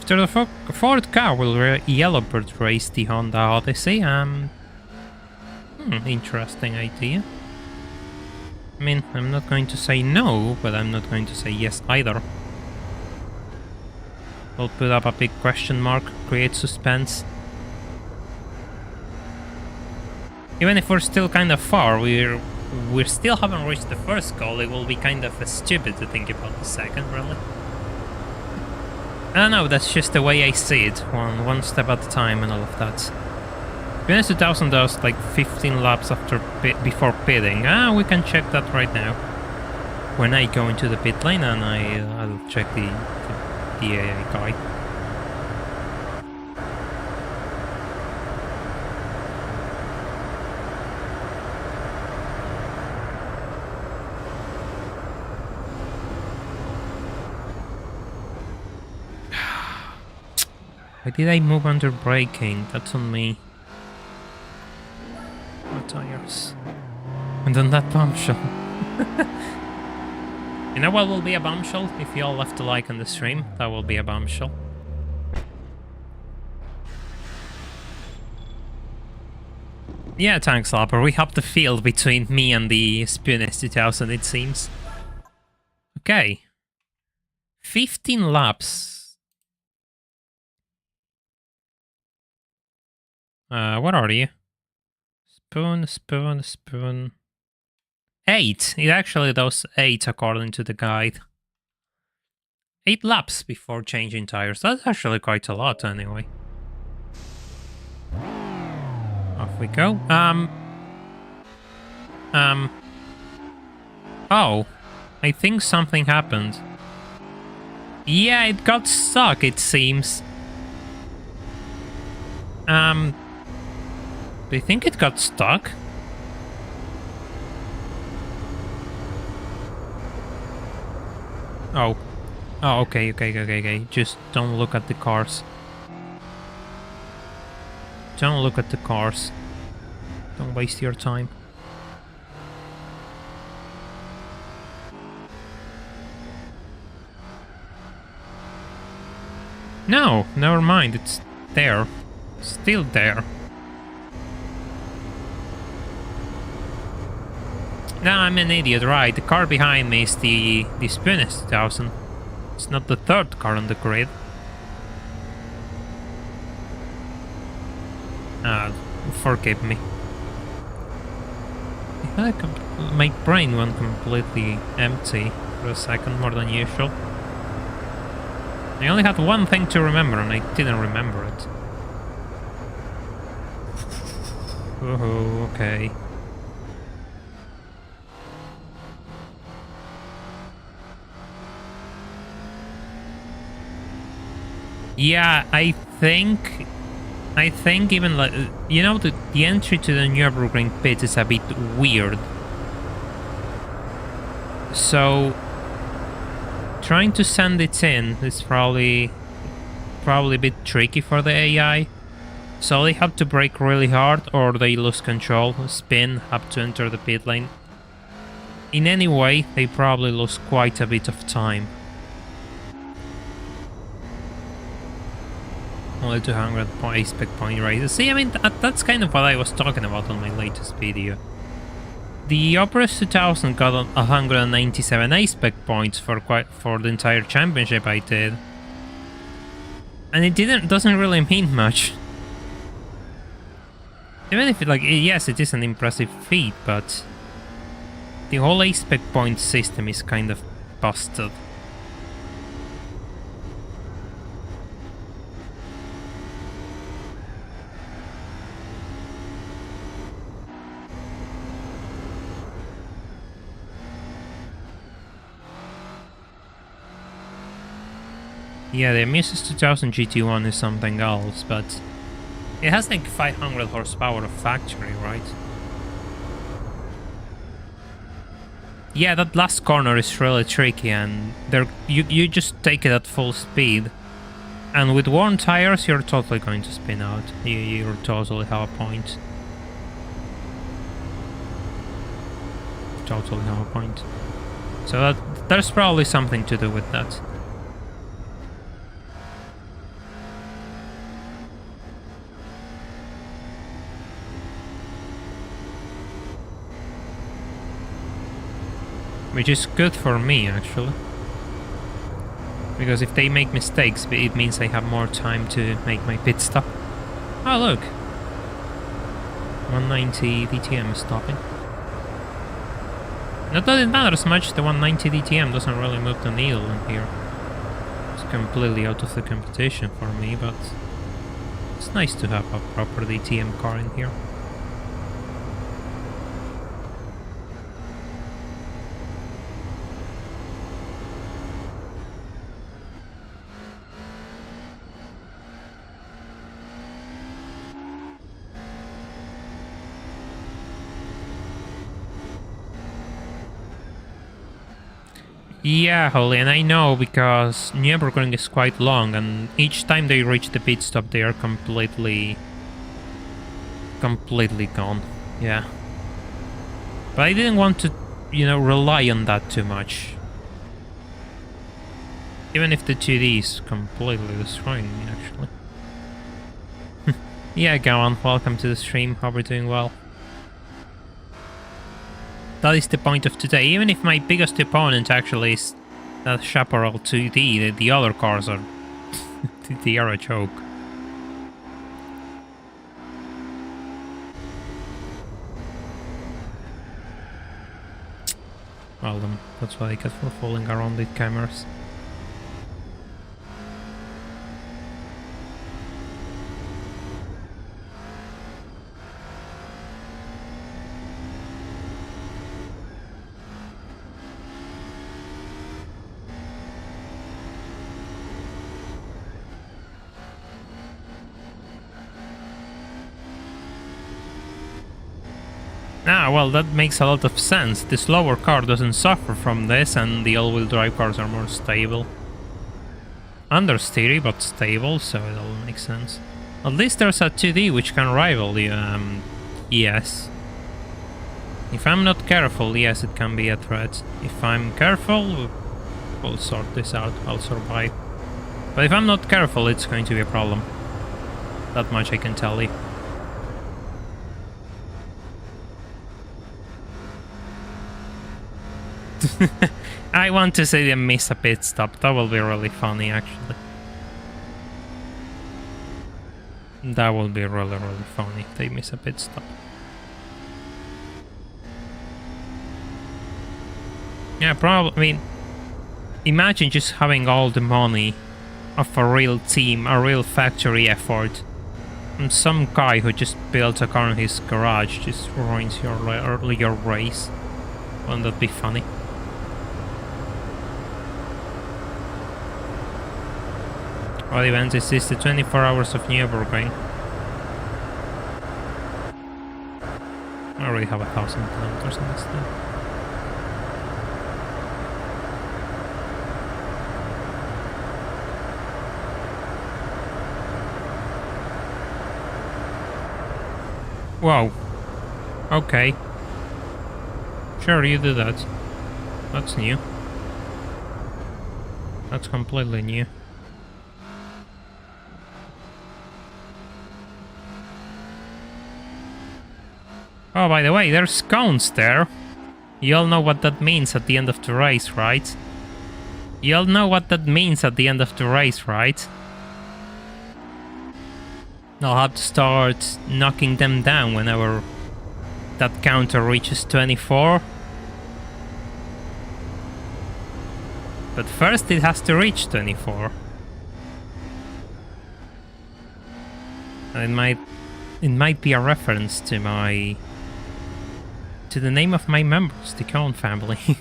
After the fourth car will Yellowbird race the Honda Odyssey. Interesting idea. I mean, I'm not going to say no, but I'm not going to say yes either. We'll put up a big question mark, create suspense. Even if we're still kind of far, we still haven't reached the first goal. It will be kind of stupid to think about the second, really. I don't know, that's just the way I see it, one step at a time and all of that. Venus 2000 does like 15 laps before pitting. We can check that right now. When I go into the pit lane and I'll check the AI guide. Why did I move under braking? That's on me. My tires. And then that bombshell. You know what will be a bombshell? If you all left a like on the stream, that will be a bombshell. Yeah, Tank Slapper, we have the field between me and the Spinners 2000, it seems. Okay. 15 laps. What are you? Spoon. 8. It actually does 8 according to the guide. 8 laps before changing tires. That's actually quite a lot anyway. Off we go. Oh. I think something happened. Yeah, it got stuck, it seems. Do you think it got stuck? Oh. Oh, okay. Just don't look at the cars. Don't look at the cars. Don't waste your time. No, never mind. It's there. Still there. No, I'm an idiot, right? The car behind me is the Spinnis 2000. It's not the third car on the grid. Forgive me. My brain went completely empty for a second, more than usual. I only had one thing to remember and I didn't remember it. Oh, okay. Yeah, I think even like, you know, the entry to the Nurburgring pit is a bit weird. So trying to send it in is probably a bit tricky for the AI. So they have to brake really hard or they lose control, spin, have to enter the pit lane. In any way, they probably lose quite a bit of time. Only 200 A-spec point raises. See, I mean, that's kind of what I was talking about on my latest video. The Opus 2000 got 197 A-spec points for the entire championship I did. And it doesn't really mean much. Even if yes, it is an impressive feat, but the whole A-spec point system is kind of busted. Yeah, the Muses 2000 GT1 is something else, but it has like 500 horsepower of factory, right? Yeah, that last corner is really tricky, and you just take it at full speed, and with worn tires, you're totally going to spin out. You totally have a point. Totally have a point. So there's probably something to do with that. Which is good for me, actually. Because if they make mistakes, it means I have more time to make my pit stop. Oh, look! 190 DTM is stopping. Not that it matters much, the 190 DTM doesn't really move the needle in here. It's completely out of the competition for me, but it's nice to have a proper DTM car in here. Yeah, Holly, and I know because Nurburgring is quite long, and each time they reach the pit stop, they are completely gone. Yeah. But I didn't want to, you know, rely on that too much. Even if the 2D is completely destroying me, actually. Yeah, go on. Welcome to the stream. Hope you're doing well. That is the point of today. Even if my biggest opponent actually is that Chaparral 2D, the other cars are... they are a joke. Well then, that's what I get for fooling around with cameras. Ah, well, that makes a lot of sense. The slower car doesn't suffer from this, and the all-wheel drive cars are more stable. Understeery, but stable, so it all makes sense. At least there's a 2D which can rival the ES. If I'm not careful, yes, it can be a threat. If I'm careful, we'll sort this out. I'll survive. But if I'm not careful, it's going to be a problem. That much I can tell you. I want to see them miss a pit stop. That will be really funny, actually. That will be really, really funny if they miss a pit stop. Yeah, probably. I mean, imagine just having all the money of a real team, a real factory effort, and some guy who just built a car in his garage just ruins your race. Wouldn't that be funny? What event is this? The 24 hours of Nurburgring. I already have 1,000 kilometers on this thing. Whoa. Okay. Sure, you do that. That's new. That's completely new. Oh, by the way, there's cones there. You all know what that means at the end of the race, right? You all know what that means at the end of the race, right? I'll have to start knocking them down whenever that counter reaches 24. But first it has to reach 24. And it might be a reference to the name of my members, the Cone family.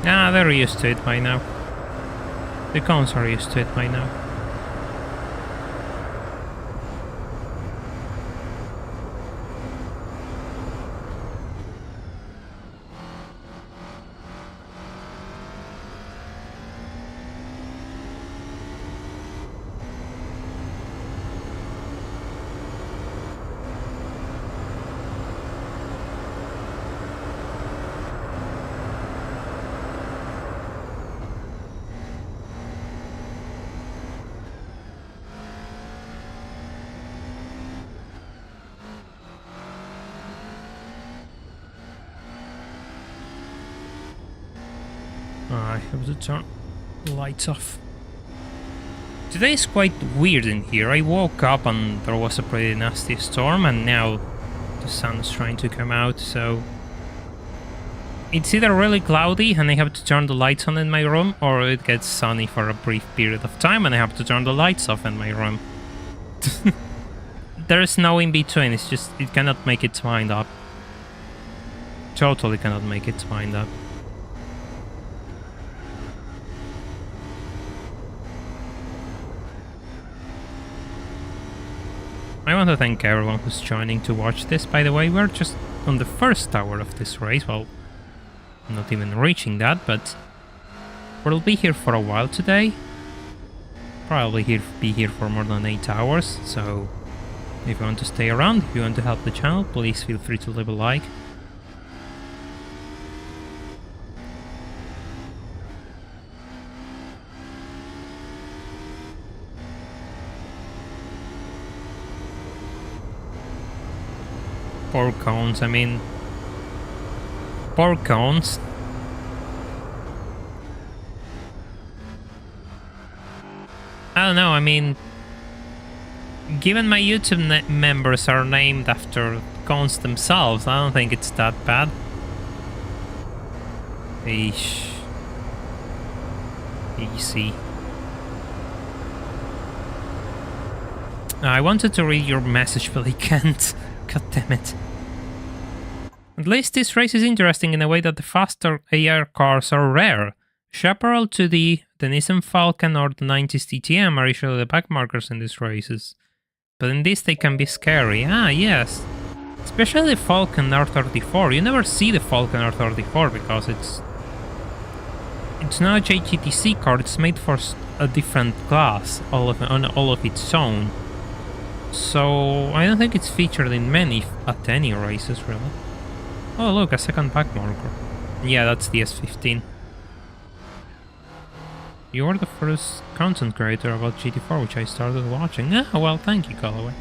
Ah, they're used to it by now. The cones are used to it by now. I have to turn the lights off. Today is quite weird in here. I woke up and there was a pretty nasty storm, and now the sun's trying to come out, so it's either really cloudy and I have to turn the lights on in my room, or it gets sunny for a brief period of time and I have to turn the lights off in my room. There's no in between. It's just, it cannot make its mind up. Totally cannot make its mind up. I want to thank everyone who's joining to watch this. By the way, we're just on the first hour of this race. Well, not even reaching that, but we'll be here for a while today. Probably be here for more than 8 hours, so if you want to stay around, if you want to help the channel, please feel free to leave a like. Poor cones, I mean... Poor cones. I don't know, I mean... Given my YouTube members are named after cones themselves, I don't think it's that bad. Eesh. Easy. I wanted to read your message, but I can't. God damn it. At least this race is interesting in a way that the faster AR cars are rare. Chaparral to the Nissan Falcon or the 90s DTM are usually the backmarkers in these races. But in this they can be scary. Ah, yes. Especially the Falcon R34. You never see the Falcon R34 because it's not a JGTC card. It's made for a different class, on all of its own. So I don't think it's featured in many at any races really. Oh look, a second back marker. Yeah, that's the S15. You were the first content creator about GT4 which I started watching. Ah, well, thank you, Callaway.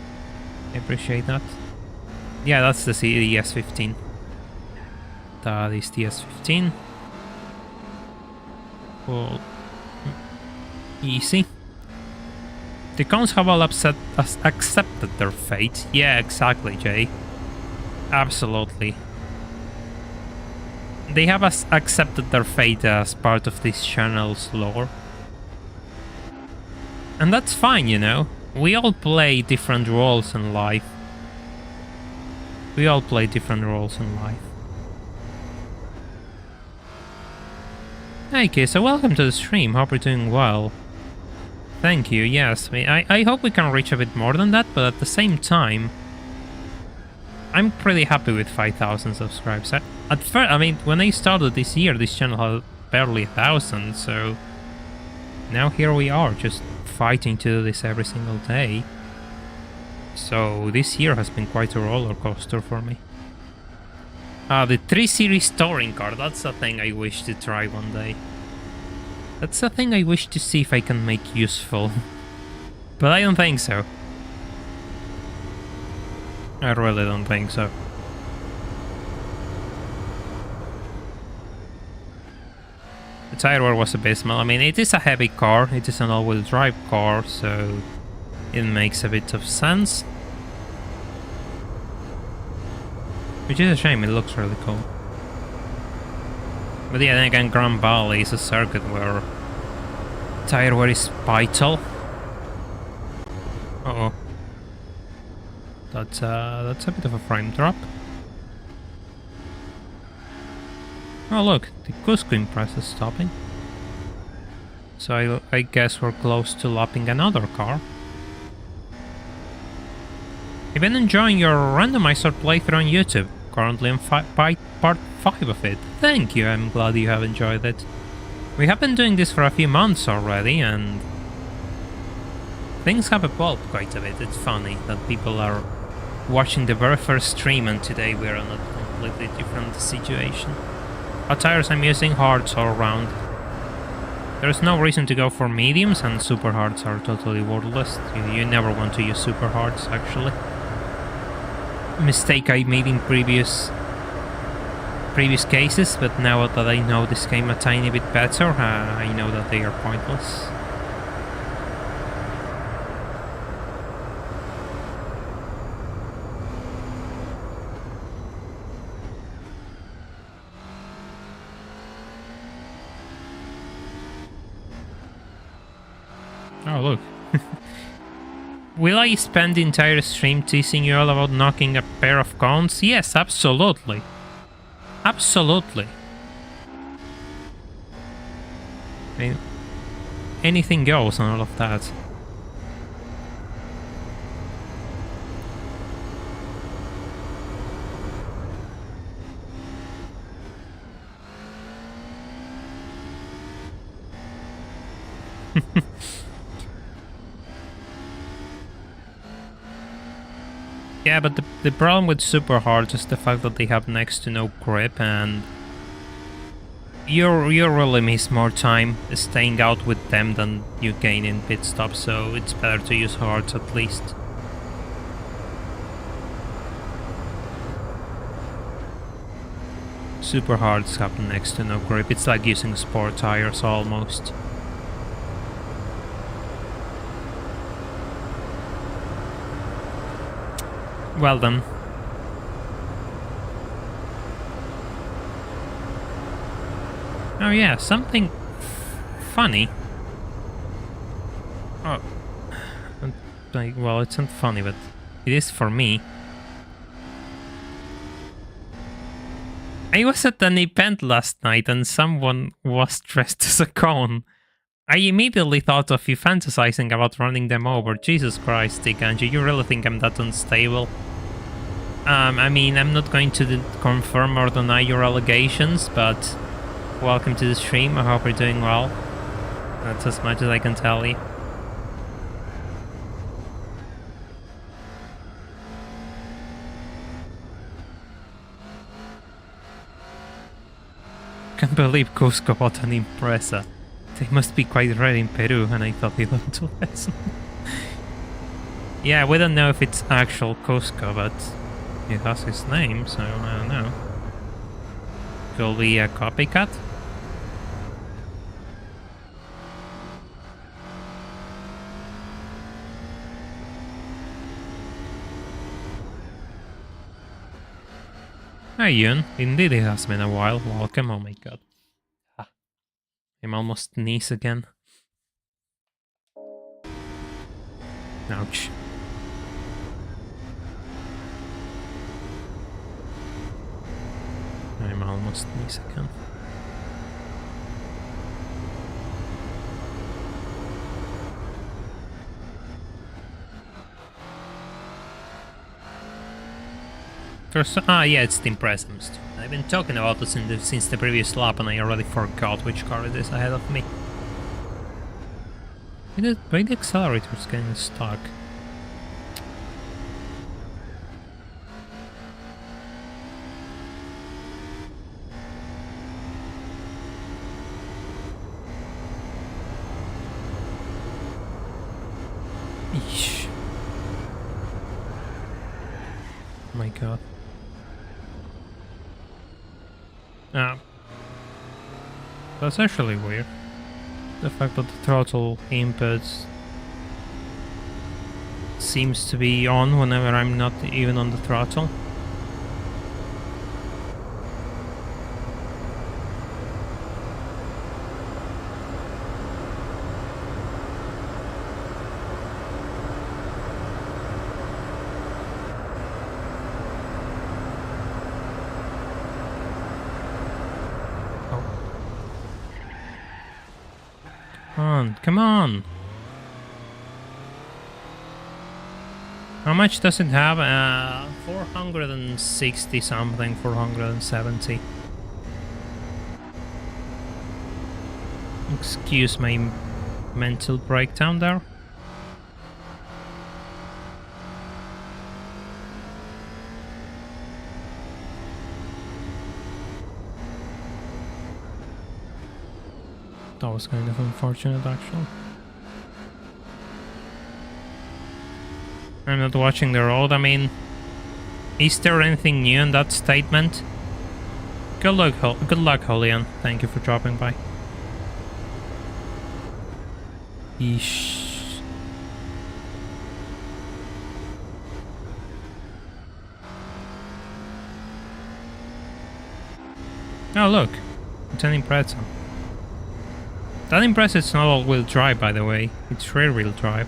I appreciate that. Yeah, that's the S15. That is the S15. Well, easy. The cons have all accepted their fate. Yeah, exactly, Jay. Absolutely. They have accepted their fate as part of this channel's lore. And that's fine, you know. We all play different roles in life. We all play different roles in life. Okay, so welcome to the stream. Hope you're doing well. Thank you, yes. I hope we can reach a bit more than that, but at the same time, I'm pretty happy with 5,000 subscribers. At first, I mean, when I started this year, this channel had barely 1,000, so now here we are, just fighting to do this every single day. So this year has been quite a roller coaster for me. The 3 Series touring car, that's a thing I wish to try one day. That's a thing I wish to see if I can make useful. But I don't think so. I really don't think so. The tire wear was abysmal. I mean, it is a heavy car, it is an all-wheel drive car, so it makes a bit of sense. Which is a shame, it looks really cool. But yeah, then again, Grand Valley is a circuit where tire wear is vital. Uh-oh. That's a bit of a frame drop. Oh look, the Cusco Impress is stopping. So I guess we're close to lapping another car. I've been enjoying your Randomizer playthrough on YouTube. Currently on part 5 of it. Thank you, I'm glad you have enjoyed it. We have been doing this for a few months already, and things have evolved quite a bit. It's funny that people are watching the very first stream, and today we're in a completely different situation. What tires I'm using? Hards all around. There's no reason to go for mediums, and super hards are totally worthless. You never want to use super hards, actually. Mistake I made in previous cases, but now that I know this game a tiny bit better, I know that they are pointless. Oh, look. Will I spend the entire stream teasing you all about knocking a pair of cones? Yes, absolutely. Absolutely. I mean, anything goes on all of that. Yeah, but the problem with super hard is the fact that they have next to no grip, and you really miss more time staying out with them than you gain in pit stop, so it's better to use hards at least. Super hards have next to no grip. It's like using sport tires almost. Well done. Oh yeah, something funny. Oh, like, well, it's not funny, but it is for me. I was at an event last night and someone was dressed as a cone. I immediately thought of you fantasizing about running them over. Jesus Christ, Dikanji, you really think I'm that unstable? I mean, I'm not going to confirm or deny your allegations, but welcome to the stream. I hope you're doing well. That's as much as I can tell you. Can't believe Cusco bought an Impreza. They must be quite rare in Peru, and I thought they learned a lesson. Yeah, we don't know if it's actual Cusco, but it has his name, so I don't know. Could be a copycat? Hi Yun, indeed it has been a while. Welcome, oh my god. Ah, I'm almost sneeze again. Ouch. I'm almost sneeze again. Yeah, it's the Impreza. I've been talking about this since the previous lap, and I already forgot which car it is ahead of me. Why the accelerator's getting stuck? Eesh. Oh my god. That's actually weird. The fact that the throttle input seems to be on whenever I'm not even on the throttle. Come on! How much does it have? 460 something, 470. Excuse my mental breakdown there. That was kind of unfortunate, actually. I'm not watching the road. I mean, is there anything new in that statement? Good luck, Holian. Thank you for dropping by. Yeesh. Oh, look. It's an Impreza. That Impreza is not all-wheel drive, by the way. It's rear-wheel drive.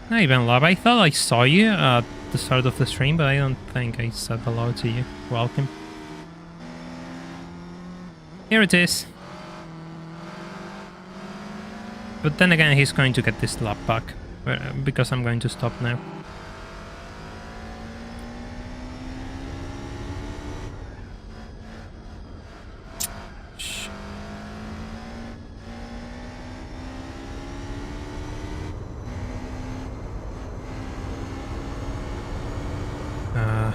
Hey, Ben Lab, I thought I saw you at the start of the stream, but I don't think I said hello to you. Welcome. Here it is. But then again, he's going to get this lap back, because I'm going to stop now. Uh,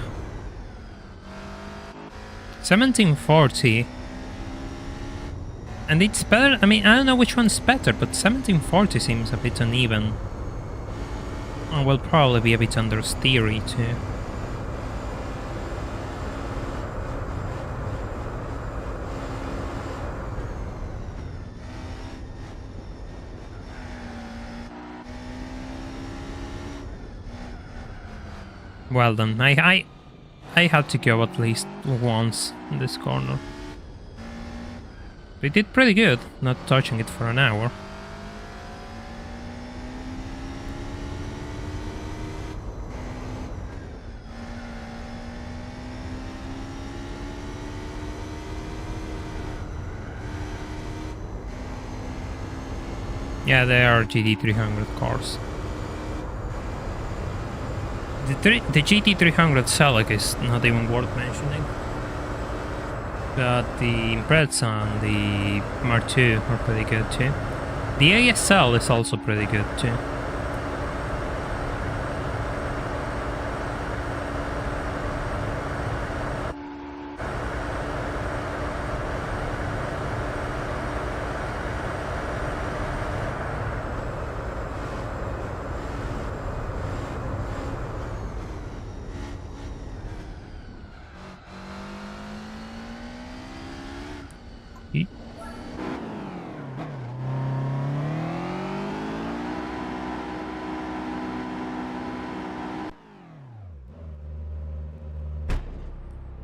1740. And it's better, I mean, I don't know which one's better, but 1740 seems a bit uneven. Oh, will probably be a bit understeery too. Well done. I had to go at least once in this corner. We did pretty good, not touching it for an hour. Yeah, they are GT300 cars. The GT300 Celic is not even worth mentioning. But the Impreza and the Mark II are pretty good too. The ASL is also pretty good too.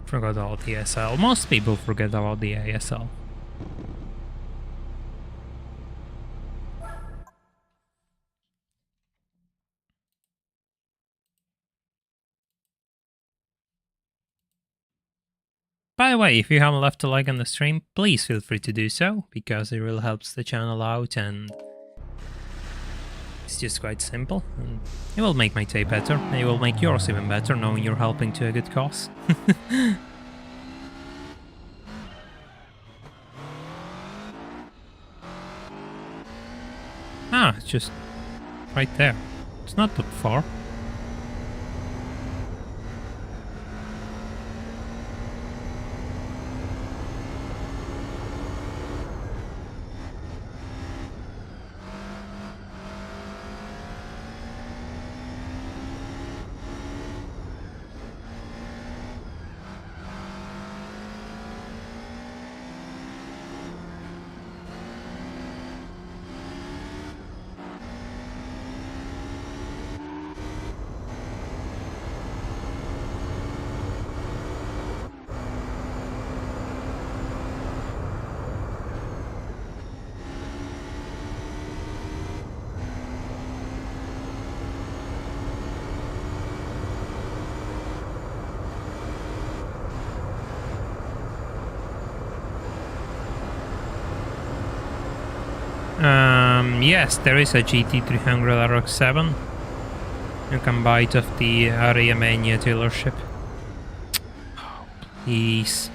Forgot about the ASL. Most people forget about the ASL. By the way, if you haven't left a like on the stream, please feel free to do so, because it really helps the channel out and it's just quite simple. And it will make my day better, and it will make yours even better, knowing you're helping to a good cause. Ah, it's just right there. It's not that far. Yes, there is a GT300 RX-7. You can buy it off the Area Mania dealership. Oh, please.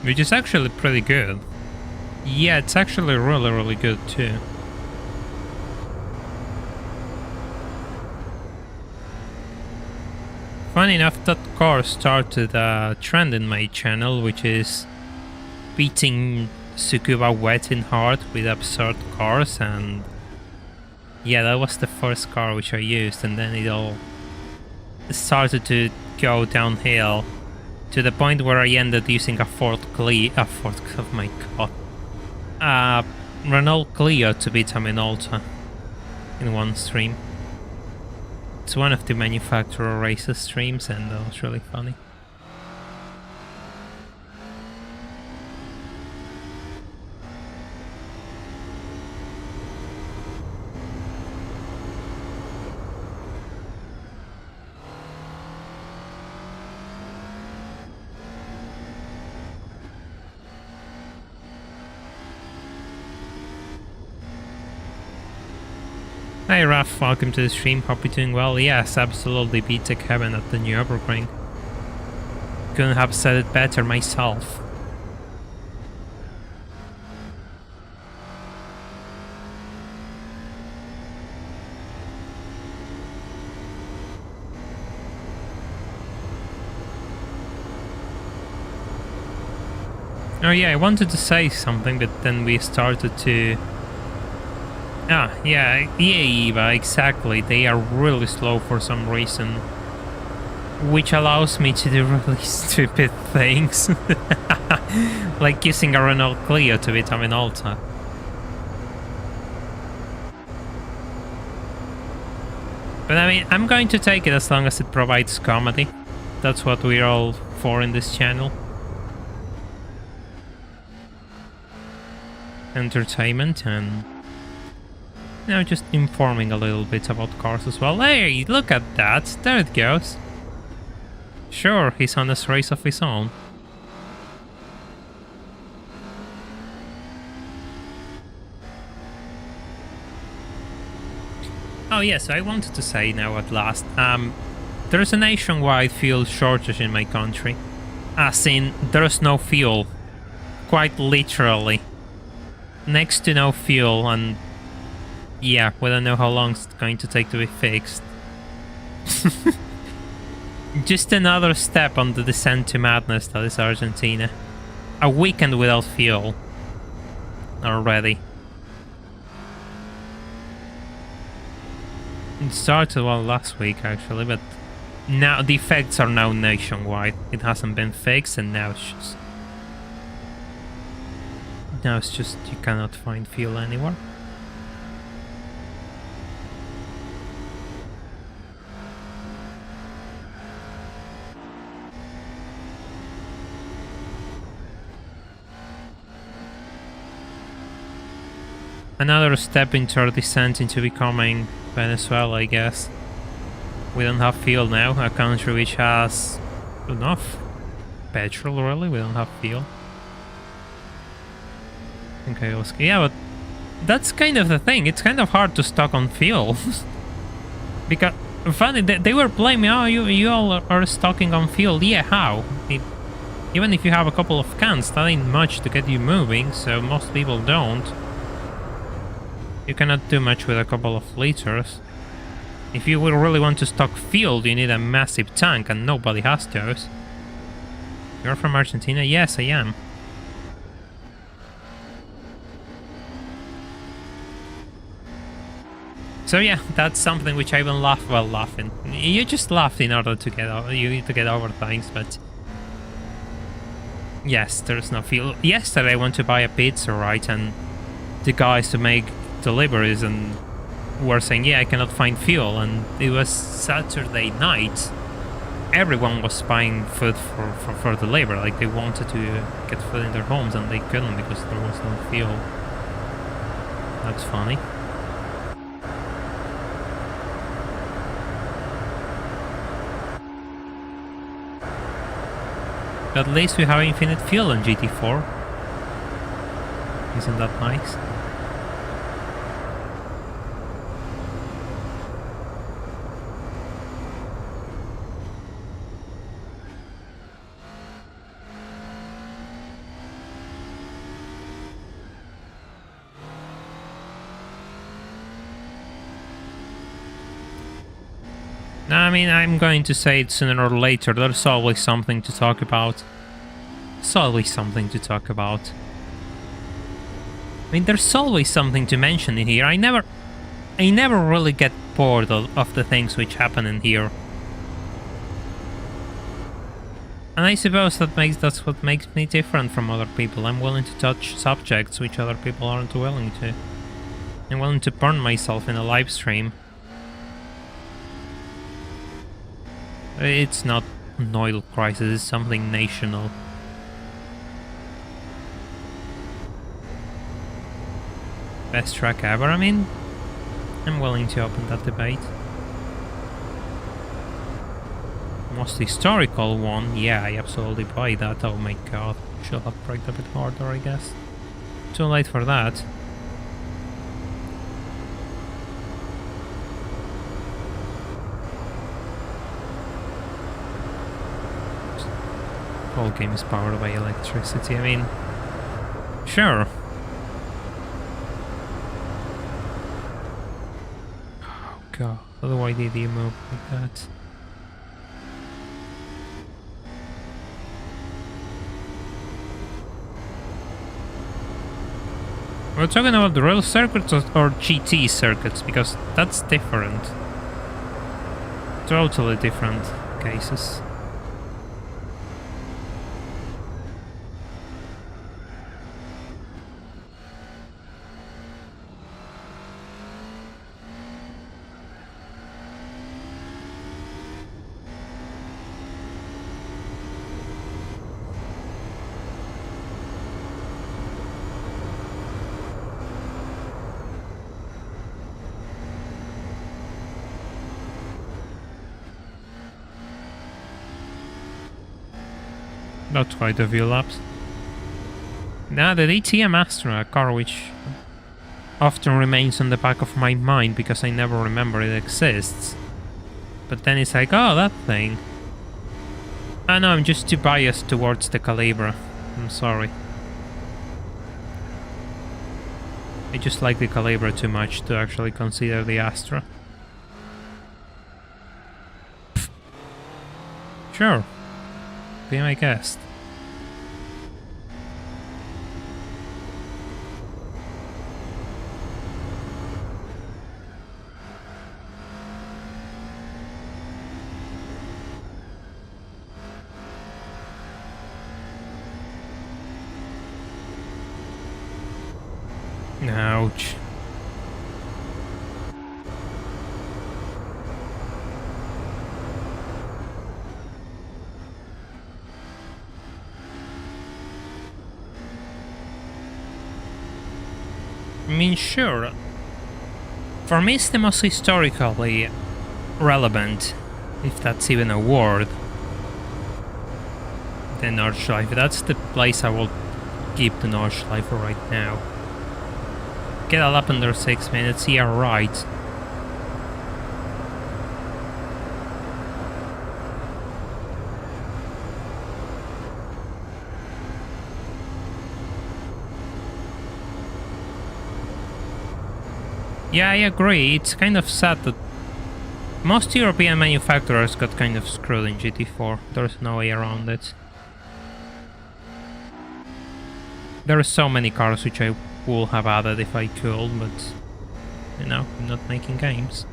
Which is actually pretty good. Yeah, it's actually really good too. Funny enough, that car started a trend in my channel, which is beating Tsukuba wet and hard with absurd cars, and yeah, that was the first car which I used, and then it all started to go downhill. To the point where I ended using a Renault Clio to beat a Minolta in one stream. It's one of the manufacturer races streams, and that was really funny. Hi Raf, welcome to the stream, hope you're doing well. Yes, absolutely, B-tech heaven at the Nurburgring. Couldn't have said it better myself. Oh yeah, I wanted to say something, but then we started to... Ah, yeah, EA, exactly. They are really slow for some reason. Which allows me to do really stupid things. Like using a Renault Clio to beat a Minolta. But I mean, I'm going to take it as long as it provides comedy. That's what we're all for in this channel. Entertainment and, you know, just informing a little bit about cars as well. Hey, look at that. There it goes. Sure, he's on this race of his own. Oh yes, I wanted to say now at last, there's a nationwide fuel shortage in my country. As in, there's no fuel. Quite literally. Next to no fuel, and yeah, we don't know how long it's going to take to be fixed. Just another step on the descent to madness that is Argentina. A weekend without fuel. Already. It started well last week actually, but now the effects are now nationwide. It hasn't been fixed, and now it's just you cannot find fuel anywhere. Another step into our descent into becoming Venezuela, I guess. We don't have fuel now, a country which has enough petrol, really. We don't have fuel. Okay, yeah, but that's kind of the thing. It's kind of hard to stock on fuel. Because, funny, they were blaming, oh, you all are stocking on fuel. Yeah, how? Even if you have a couple of cans, that ain't much to get you moving, so most people don't. You cannot do much with a couple of liters. If you will really want to stock fuel, you need a massive tank, and nobody has those. You're from Argentina? Yes, I am. So yeah, that's something which I will laugh while laughing. You just laugh in order to get over things, but yes, there's no fuel. Yesterday I went to buy a pizza, right, and the guys who make deliveries and were saying, yeah, I cannot find fuel, and it was Saturday night. Everyone was buying food for delivery, like they wanted to get food in their homes and they couldn't because there was no fuel. That's funny. But at least we have infinite fuel in GT4. Isn't that nice? I mean, I'm going to say it sooner or later. There's always something to talk about. There's always something to talk about. I mean, there's always something to mention in here. I never really get bored of the things which happen in here. And I suppose that's what makes me different from other people. I'm willing to touch subjects which other people aren't willing to. I'm willing to burn myself in a live stream. It's not an oil crisis, it's something national. Best track ever, I mean, I'm willing to open that debate. Most historical one, yeah, I absolutely buy that. Oh my god, should have braked a bit harder, I guess. Too late for that. The whole game is powered by electricity, I mean, sure. Oh god, why did you move like that? We're talking about the real circuits or GT circuits, because that's different. Totally different cases. That's quite a few laps. Now the DTM Astra, a car which often remains on the back of my mind because I never remember it exists. But then it's like, oh, that thing. I know, I'm just too biased towards the Calibra. I'm sorry. I just like the Calibra too much to actually consider the Astra. Pfft. Sure. Be my guest. Ouch. I mean, sure. For me, it's the most historically relevant, if that's even a word, the Nordschleife. That's the place I will keep the Nordschleife right now. Get a lap under 6 minutes, yeah, right. Yeah, I agree. It's kind of sad that most European manufacturers got kind of screwed in GT4. There's no way around it. There are so many cars which I would have added if I could, but you know, I'm not making games.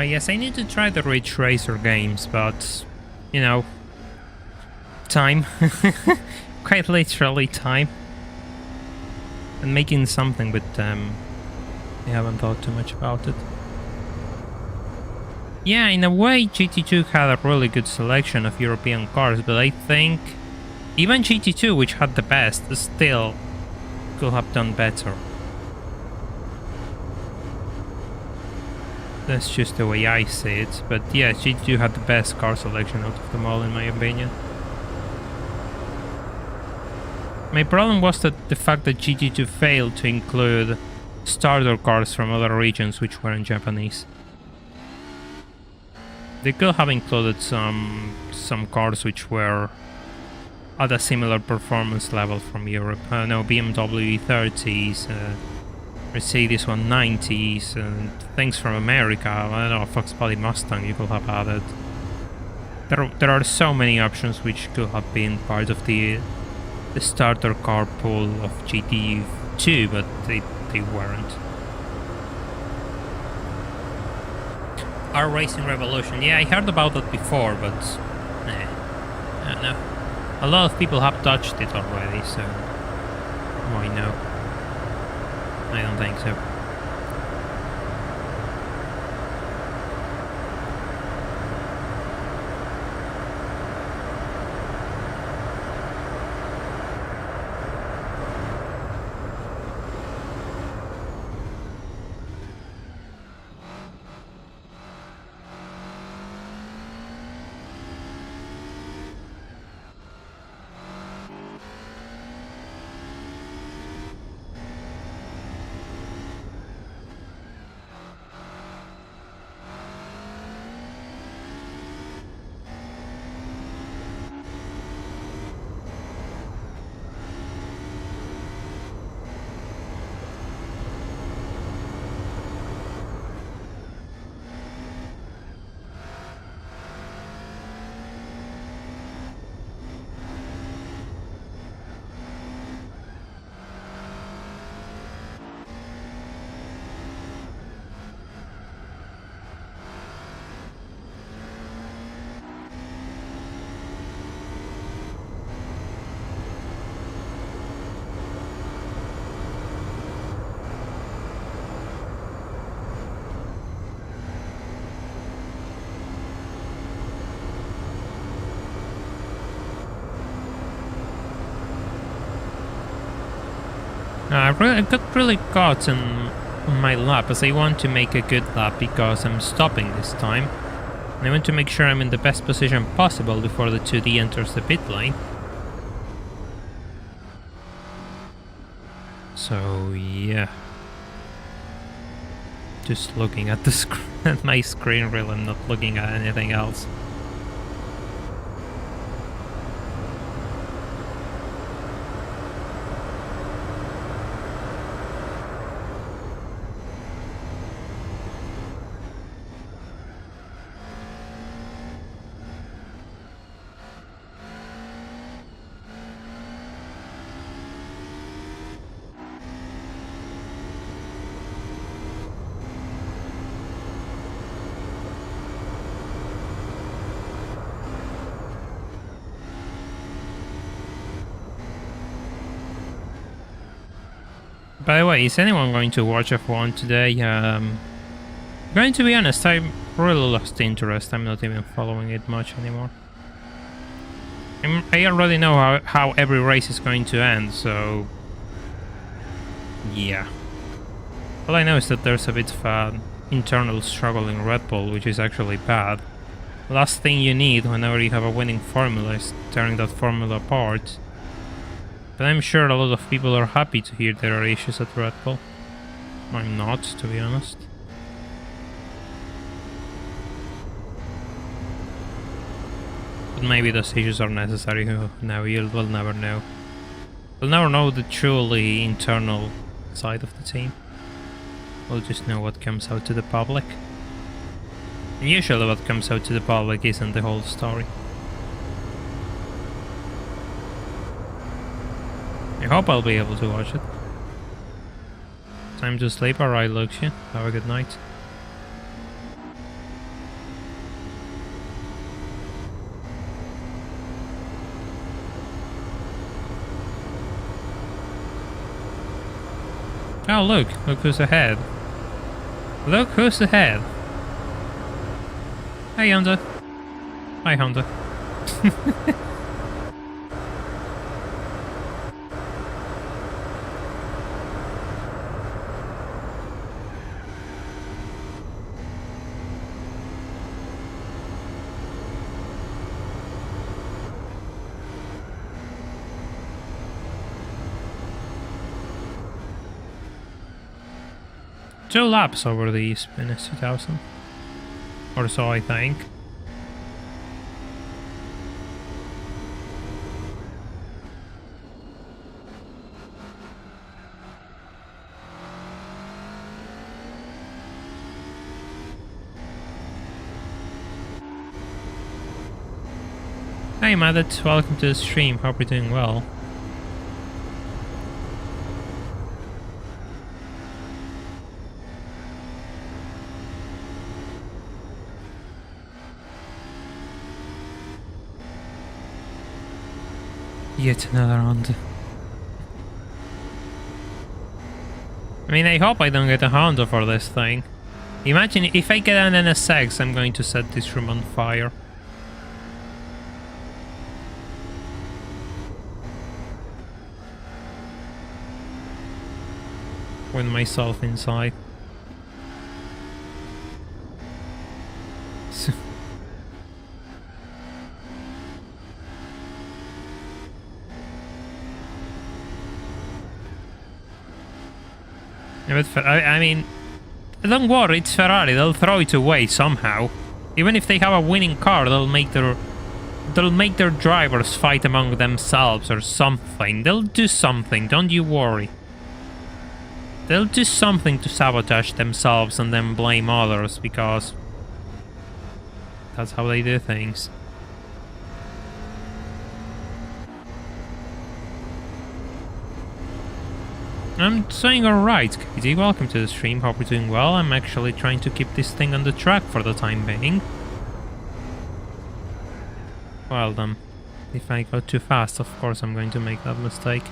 Yes, I need to try the Ridge Racer games, but, you know, time. Quite literally time. And making something, but I haven't thought too much about it. Yeah, in a way, GT2 had a really good selection of European cars, but I think even GT2, which had the best, still could have done better. That's just the way I see it, but yeah, GT2 had the best car selection out of them all, in my opinion. My problem was that the fact that GT2 failed to include starter cars from other regions which weren't Japanese. They could have included some cars which were at a similar performance level from Europe. No, BMW E30s, Mercedes 190s, and things from America. I don't know, Fox Body Mustang you could have added. There are so many options which could have been part of the starter car pool of GT2, but they weren't. Our Racing Revolution. Yeah, I heard about that before, but I don't know. A lot of people have touched it already, so why no? I don't think so. I got really caught in my lap as I want to make a good lap because I'm stopping this time. And I want to make sure I'm in the best position possible before the 2D enters the pit lane. So yeah. Just looking at the at my screen reel and not looking at anything else. By the way, is anyone going to watch F1 today? Going to be honest, I really lost interest. I'm not even following it much anymore. I already know how every race is going to end, so... yeah. All I know is that there's a bit of an internal struggle in Red Bull, which is actually bad. Last thing you need whenever you have a winning formula is tearing that formula apart. But I'm sure a lot of people are happy to hear there are issues at Red Bull. I'm not, to be honest. But maybe those issues are necessary. Now you will never know. We'll never know the truly internal side of the team. We'll just know what comes out to the public. And usually what comes out to the public isn't the whole story. I hope I'll be able to watch it. Time to sleep, alright, Luxia. Have a good night. Oh, look who's ahead. Look who's ahead. Hey, Honda. Hi, Honda. Two laps over the minus 2000 or so, I think. Hey Madet, welcome to the stream. Hope you're doing well. Yet another Honda. I mean, I hope I don't get a Honda for this thing. Imagine if I get an NSX, I'm going to set this room on fire. With myself inside. But I mean, don't worry, it's Ferrari. They'll throw it away somehow. Even if they have a winning car, they'll make their drivers fight among themselves or something. They'll do something. Don't you worry. They'll do something to sabotage themselves and then blame others because that's how they do things. I'm doing alright, Katie. Welcome to the stream. Hope you're doing well. I'm actually trying to keep this thing on the track for the time being. Well then, if I go too fast, of course I'm going to make that mistake.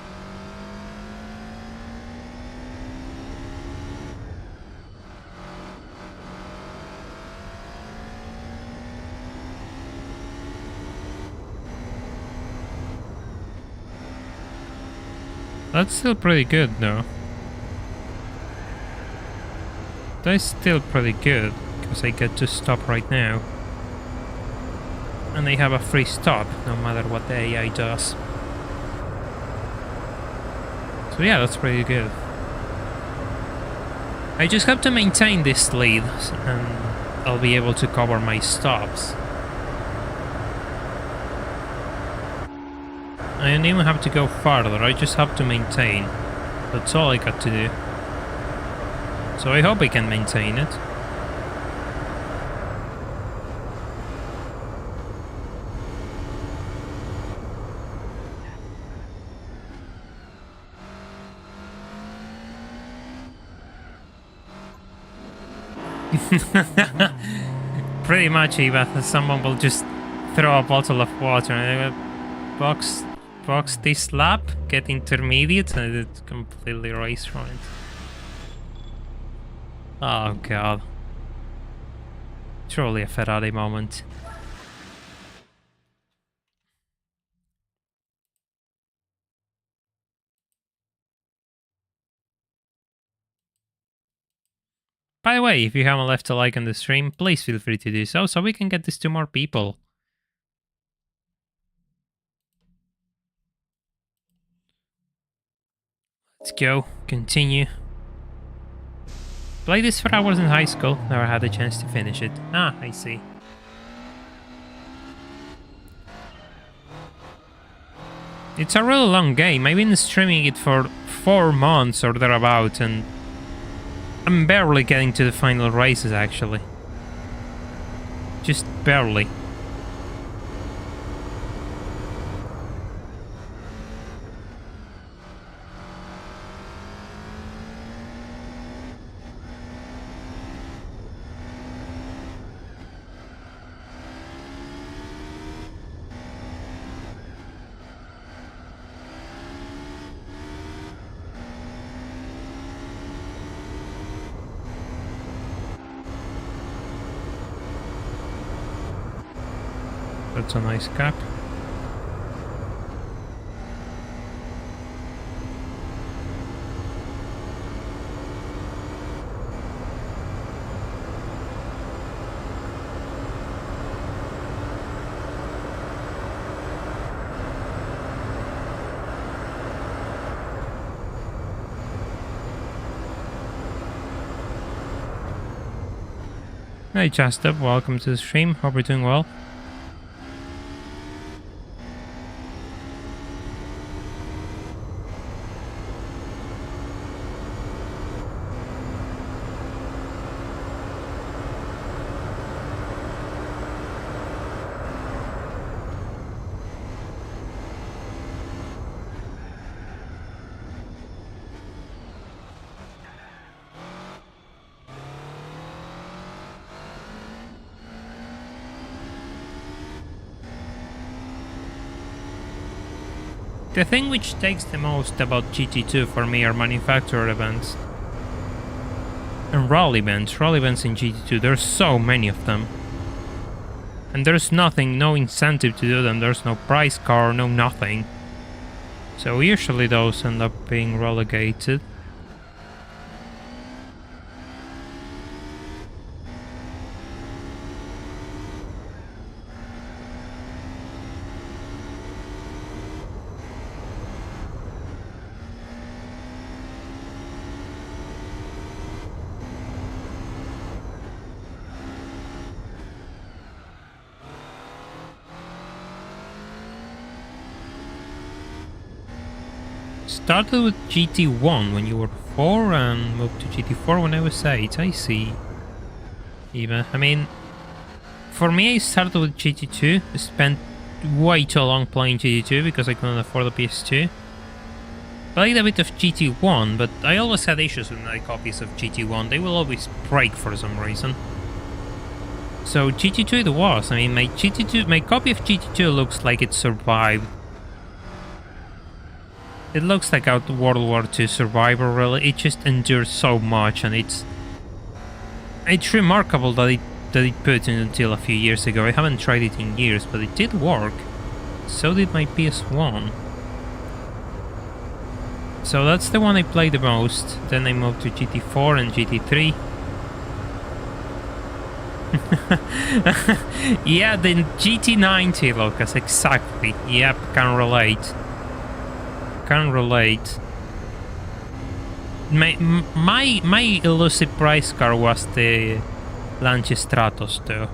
That's still pretty good, though. That's still pretty good, because I get to stop right now. And they have a free stop, no matter what the AI does. So yeah, that's pretty good. I just have to maintain this lead, and I'll be able to cover my stops. I don't even have to go farther, I just have to maintain. That's all I got to do. So I hope I can maintain it. Pretty much, Eva. Someone will just throw a bottle of water and box this lap, get intermediate, and it completely race from it. Oh god. Truly a Ferrari moment. By the way, if you haven't left a like on the stream, please feel free to do so we can get this to more people. Let's go, continue. Played this for hours in high school, never had a chance to finish it. Ah, I see. It's a really long game. I've been streaming it for 4 months or thereabout, and I'm barely getting to the final races, actually. Just barely. That's a nice cap. Hey Chastub, welcome to the stream. Hope you're doing well. The thing which takes the most about GT2 for me are manufacturer events. And rally events. Rally events in GT2, there's so many of them. And there's nothing, no incentive to do them, there's no prize car, no nothing. So usually those end up being relegated. Started with GT1 when you were 4 and moved to GT4 when I was 8, I see. Even, I mean, for me I started with GT2, spent way too long playing GT2 because I couldn't afford the PS2. Played a bit of GT1, but I always had issues with my copies of GT1, they will always break for some reason. So GT2 it was, I mean my copy of GT2 looks like it survived. It looks like a World War II survivor, really. It just endures so much, and it's remarkable that it put in until a few years ago. I haven't tried it in years, but it did work. So did my PS1. So that's the one I play the most. Then I moved to GT4 and GT3. Yeah, the GT90, Lucas, exactly. Yep, can relate. Can relate. My elusive prize car was the Lancia Stratos too.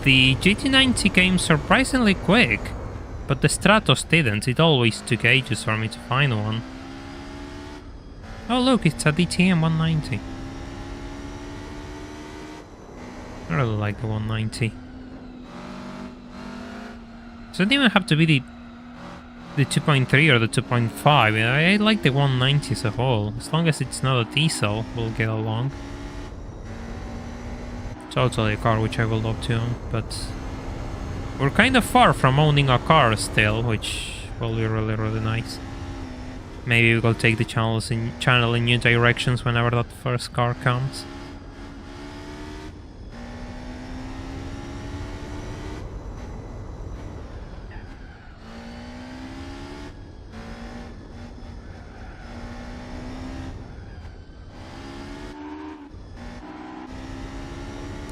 The GT90 came surprisingly quick, but the Stratos didn't. It always took ages for me to find one. Oh look, it's a DTM 190. I really like the 190. So it didn't even have to be the 2.3 or the 2.5. I like the 190 as a whole. As long as it's not a diesel, we'll get along. Totally a car which I will love to own, but we're kind of far from owning a car still, which will be really, really nice. Maybe we'll take the channel in new directions whenever that first car comes.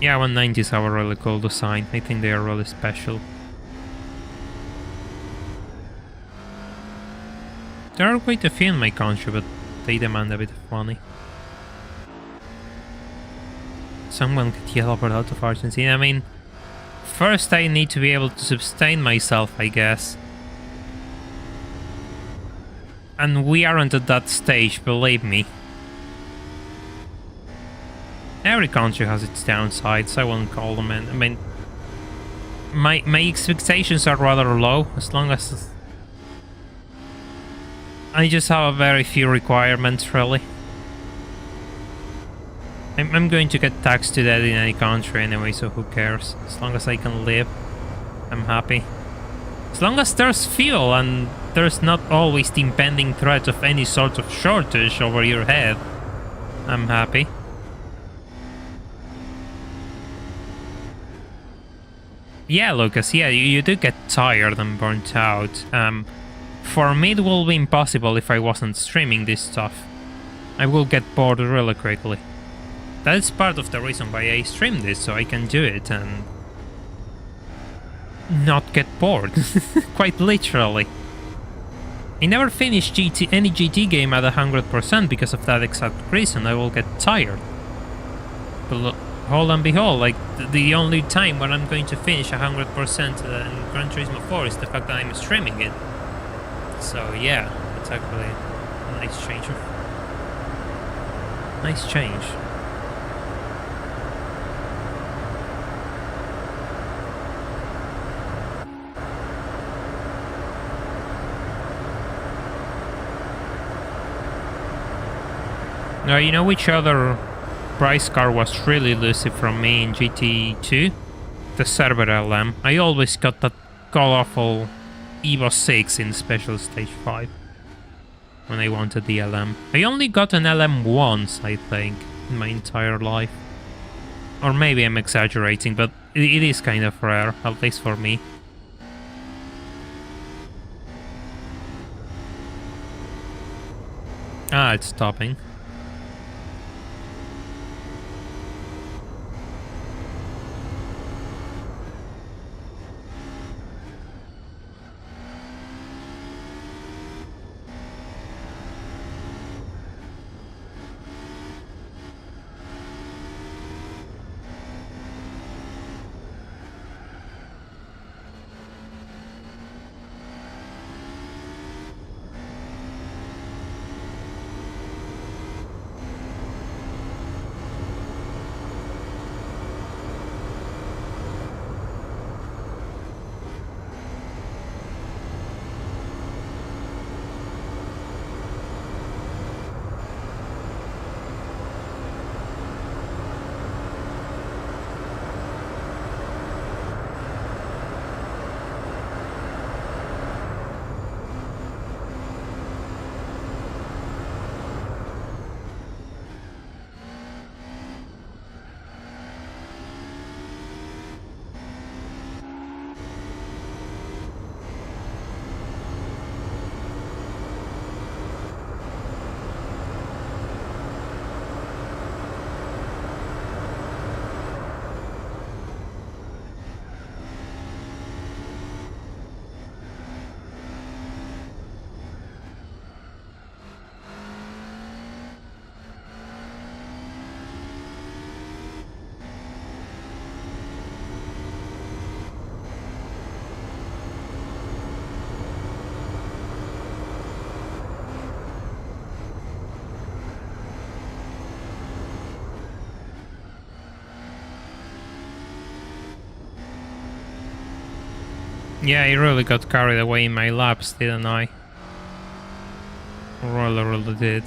Yeah, 190s have a really cool design. I think they are really special. There are quite a few in my country, but they demand a bit of money. Someone get Yellowbird out of Argentina. I mean, first I need to be able to sustain myself, I guess. And we aren't at that stage, believe me. Every country has its downsides, I won't call them in. I mean, my expectations are rather low, as long as I just have a very few requirements, really. I'm going to get taxed to death in any country anyway, so who cares? As long as I can live, I'm happy. As long as there's fuel and there's not always the impending threat of any sort of shortage over your head, I'm happy. Yeah, Lucas, yeah, you do get tired and burnt out. For me it will be impossible if I wasn't streaming this stuff. I will get bored really quickly. That is part of the reason why I stream this, so I can do it and not get bored. Quite literally. I never finish any GT game at 100% because of that exact reason. I will get tired. But hold and behold, like the only time when I'm going to finish 100% in Gran Turismo 4 is the fact that I'm streaming it. So yeah, it's actually a nice change. Nice change. Now, you know which other price car was really elusive from me in GT2? The Server LM. I always got that god-awful Evo 6 in Special Stage 5 when I wanted the LM. I only got an LM once, I think, in my entire life. Or maybe I'm exaggerating, but it is kind of rare, at least for me. Ah, it's stopping. Yeah, I really got carried away in my laps, didn't I? Really did.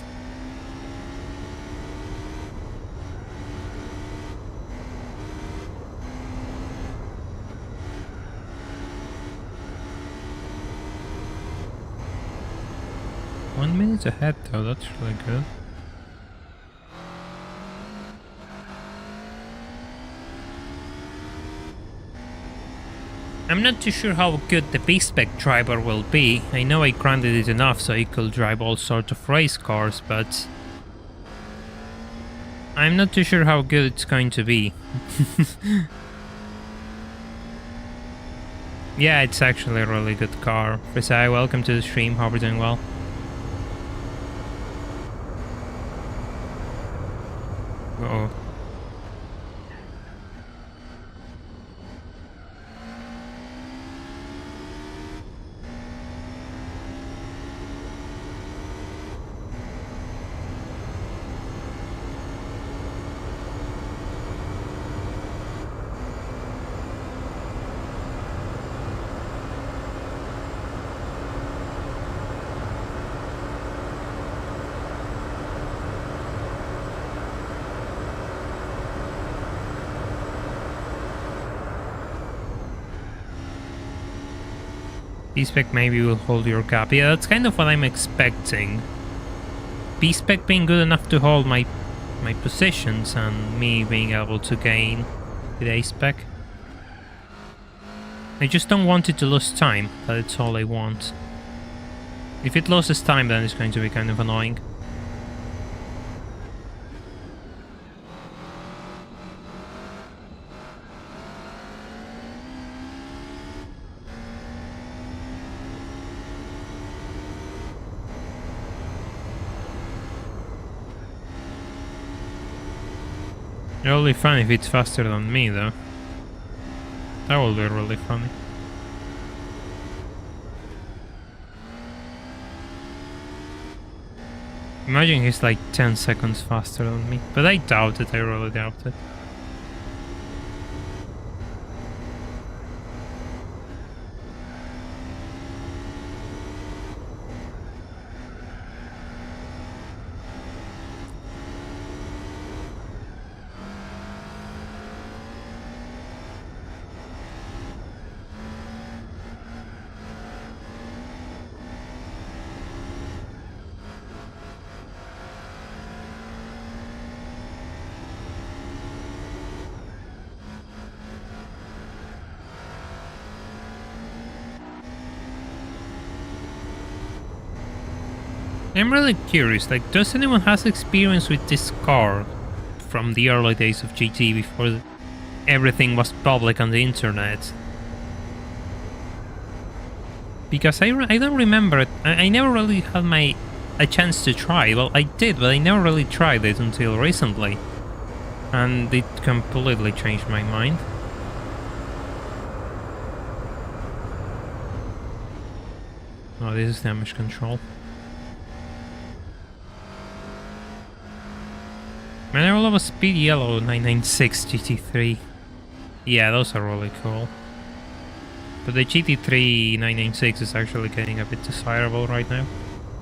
One minute ahead though, that's really good. I'm not too sure how good the B-spec driver will be. I know I granted it enough so he could drive all sorts of race cars, but I'm not too sure how good it's going to be. Yeah, it's actually a really good car. Prisai, welcome to the stream. Hope you're doing well. Uh-oh. B-spec maybe will hold your gap. Yeah, that's kind of what I'm expecting. B-spec being good enough to hold my positions and me being able to gain with A-spec. I just don't want it to lose time. That's all I want. If it loses time, then it's going to be kind of annoying. It'll be fun if it's faster than me, though. That will be really funny. Imagine he's like 10 seconds faster than me. But I doubt it, I really doubt it. I'm really curious, like, does anyone has experience with this car from the early days of GT before everything was public on the internet? Because I don't remember it. I never really had a chance to try. Well, I did, but I never really tried it until recently. And it completely changed my mind. Oh, this is damage control. Man, I love a speed yellow 996 GT3. Yeah, those are really cool. But the GT3 996 is actually getting a bit desirable right now.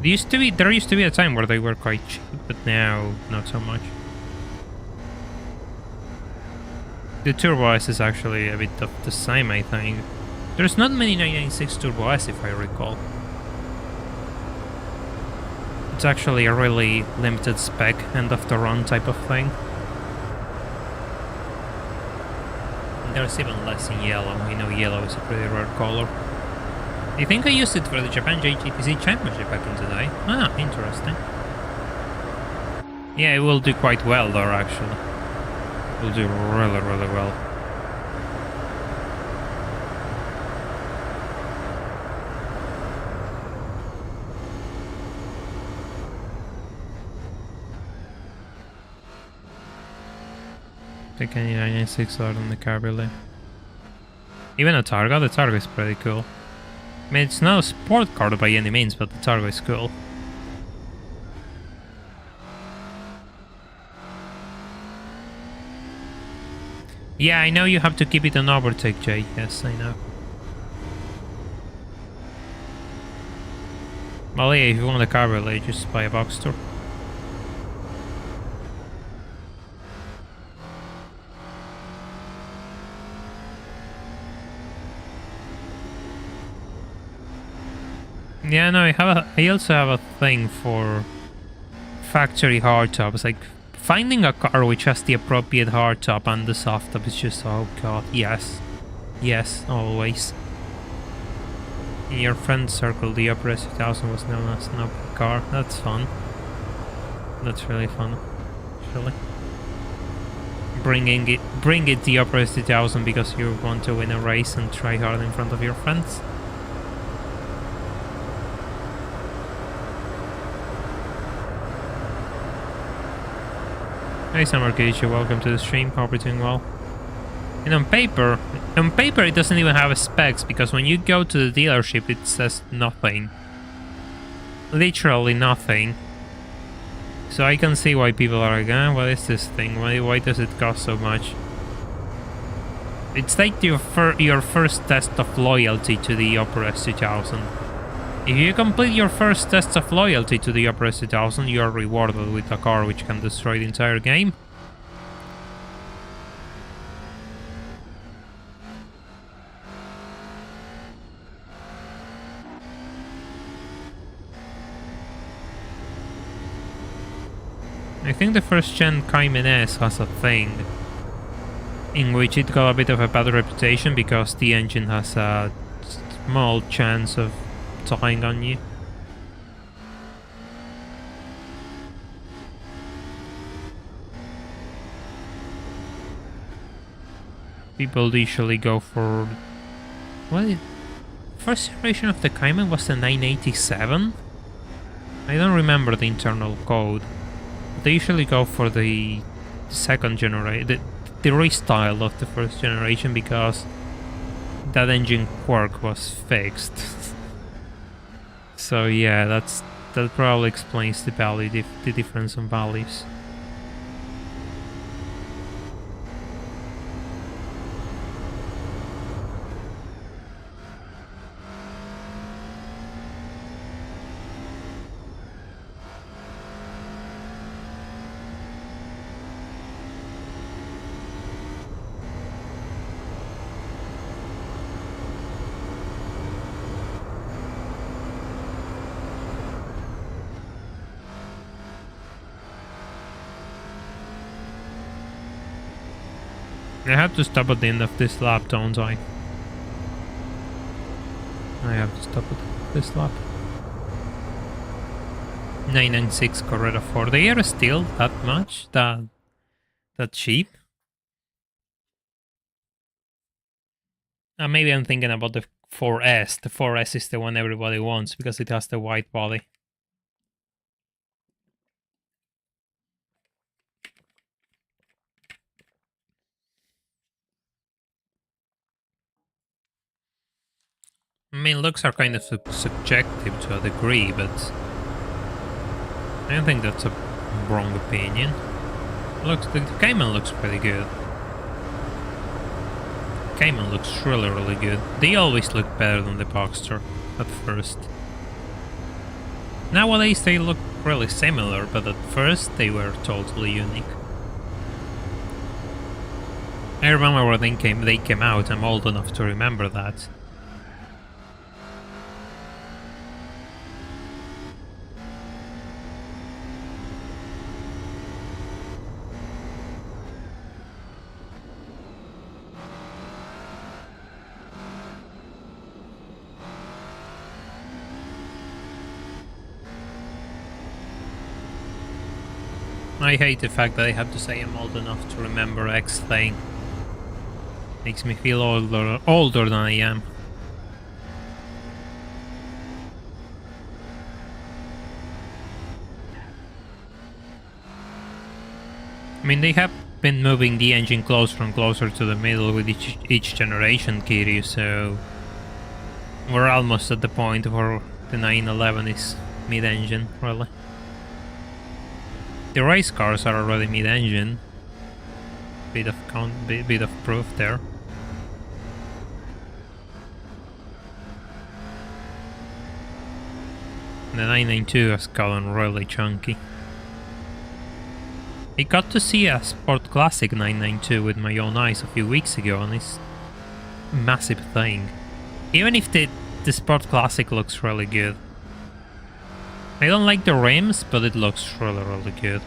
There used to be a time where they were quite cheap, but now not so much. The Turbo S is actually a bit of the same, I think. There's not many 996 Turbo S if I recall. It's actually a really limited spec, end of the run type of thing. And there's even less in yellow. I know yellow is a pretty rare color. I think I used it for the Japan JGTC Championship back in the day. Ah, interesting. Yeah, it will do quite well though, actually. It will do really well. Take any 996 out on the Cabriolet. Even a Targa, the Targa is pretty cool. I mean, it's not a sport car by any means, but the Targa is cool. Yeah, I know you have to keep it on overtake, Jay. Yes, I know. Well, yeah, if you want a cabriolet, just buy a Boxster. Yeah, no, I also have a thing for factory hardtops. Like, finding a car which has the appropriate hardtop and the soft top is just, oh god, yes. Yes, always. In your friend circle, the Opera 2000 was known as an Opera car. That's fun. That's really fun, actually. Bring it the Opera 2000 because you want to win a race and try hard in front of your friends. Hey Summer Kichi, welcome to the stream. Hope you're doing well. And on paper it doesn't even have specs, because when you go to the dealership it says nothing. Literally nothing. So I can see why people are like, what is this thing? Why does it cost so much? It's like your first test of loyalty to the Opera S2000. If you complete your first test of loyalty to the Opera S2000, you are rewarded with a car which can destroy the entire game. I think the first gen Cayman S has a thing in which it got a bit of a bad reputation because the engine has a small chance of dying on you. People usually go for... First generation of the Cayman was the 987? I don't remember the internal code. They usually go for the second generation, the restyle of the first generation, because that engine quirk was fixed. So yeah, that probably explains the value, the difference in values. I have to stop at the end of this lap, don't I? I have to stop at this lap. 996 Correda 4. They are still that much? That cheap? Maybe I'm thinking about the 4S. The 4S is the one everybody wants because it has the white body. I mean, looks are kind of subjective to a degree, but I don't think that's a wrong opinion. The Cayman looks pretty good. Cayman looks really good. They always look better than the Boxster at first. Nowadays they look really similar, but at first they were totally unique. I remember when they came out. I'm old enough to remember that. I hate the fact that I have to say I'm old enough to remember X thing. Makes me feel older than I am. I mean, they have been moving the engine closer and closer to the middle with each generation, Kiryu, so we're almost at the point where the 911 is mid-engine, really. The race cars are already mid-engine. Bit of proof there. The 992 has gotten really chunky. I got to see a Sport Classic 992 with my own eyes a few weeks ago, and it's a massive thing. Even if the Sport Classic looks really good. I don't like the rims, but it looks really, really good.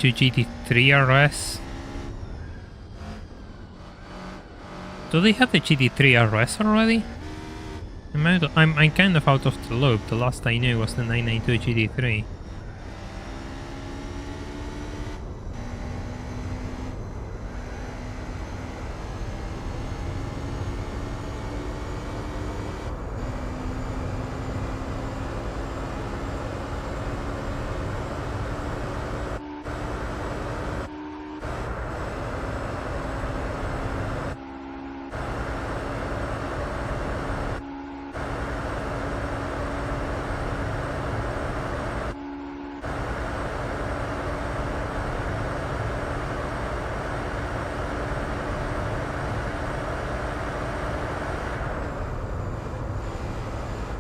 GT3 RS. Do they have the GT3 RS already? I'm kind of out of the loop. The last I knew was the 992 GT3.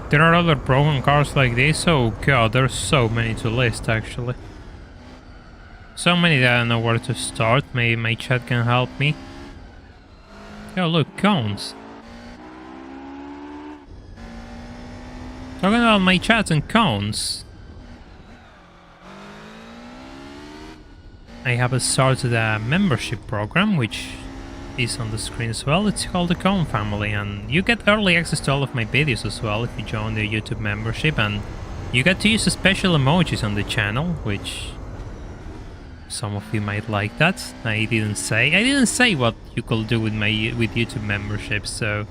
There are other broken cars like this. Oh god, there's so many to list actually. So many that I don't know where to start. Maybe my chat can help me. Oh look, cones. Talking about my chats and cones. I have started a membership program which is on the screen as well. It's called the Cone Family, and you get early access to all of my videos as well if you join the YouTube membership, and you get to use the special emojis on the channel, which some of you might like that. I didn't say what you could do with YouTube membership, so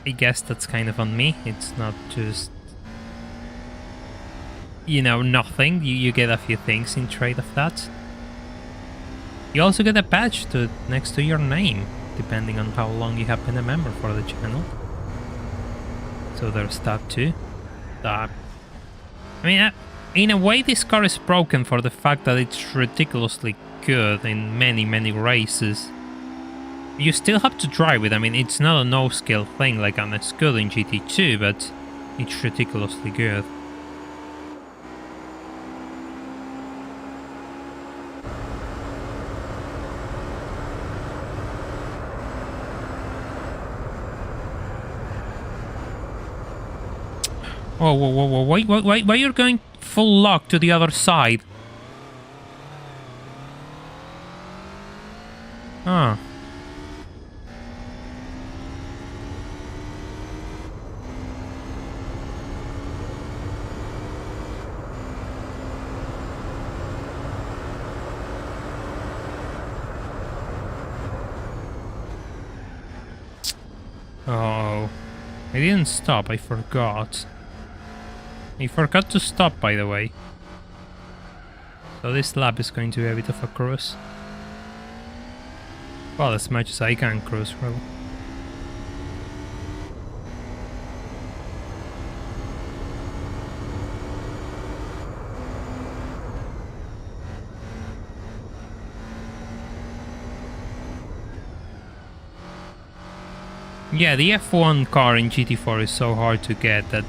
I guess that's kind of on me. It's not just, you know, nothing. You get a few things in trade of that. You also get a badge next to your name, depending on how long you have been a member for the channel. So there's that too. I mean, in a way this car is broken for the fact that it's ridiculously good in many, many races. You still have to drive it. I mean, it's not a no-skill thing like on a Scud in GT2, but it's ridiculously good. Whoa, whoa, whoa, whoa, why you're going full lock to the other side? Ah. Oh. I didn't stop, I forgot. I forgot to stop, by the way. So this lap is going to be a bit of a cruise. Well, as much as I can cruise, really. Yeah, the F1 car in GT4 is so hard to get that...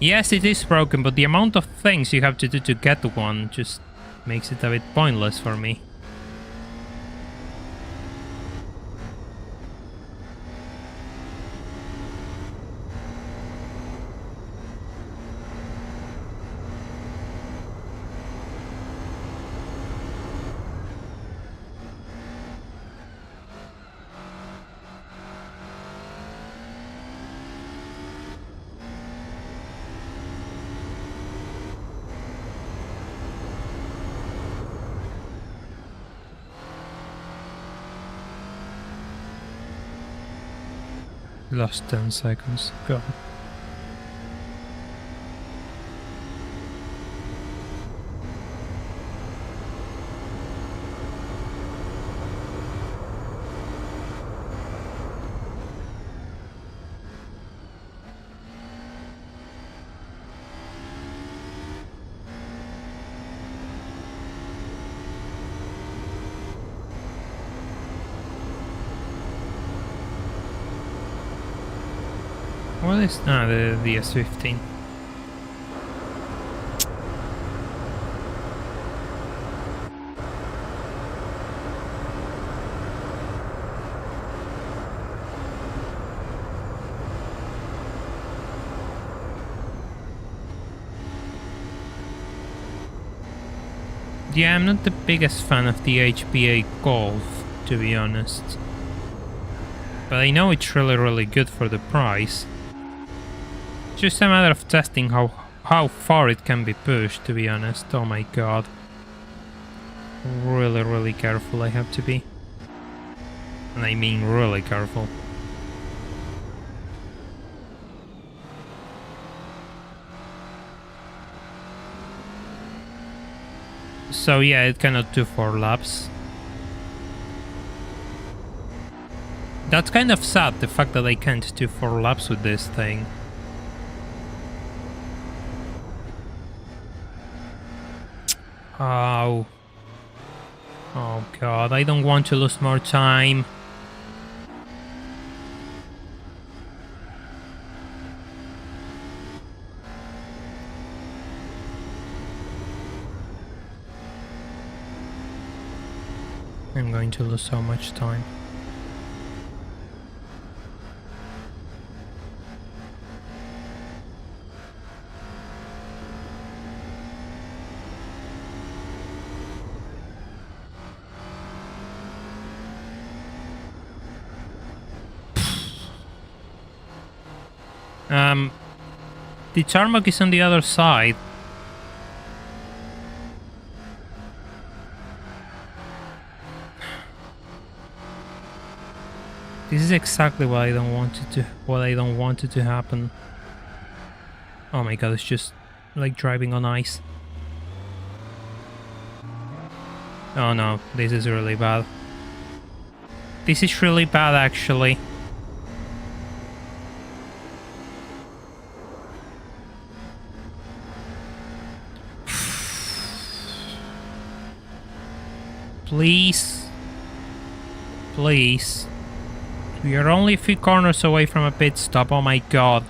Yes, it is broken, but the amount of things you have to do to get one just makes it a bit pointless for me. Lost 10 seconds. God. What is the S15? Yeah, I'm not the biggest fan of the HPA Golf, to be honest. But I know it's really good for the price. Just a matter of testing how far it can be pushed, to be honest. Oh my god. Really careful I have to be. And I mean really careful. So yeah, it cannot do 4 laps. That's kind of sad, the fact that I can't do 4 laps with this thing. Oh. Oh god, I don't want to lose more time. I'm going to lose so much time. The tarmac is on the other side. This is exactly what I don't want it to happen. Oh my god, it's just like driving on ice. Oh no, this is really bad. This is really bad actually. Please. Please. We are only a few corners away from a pit stop, oh my god.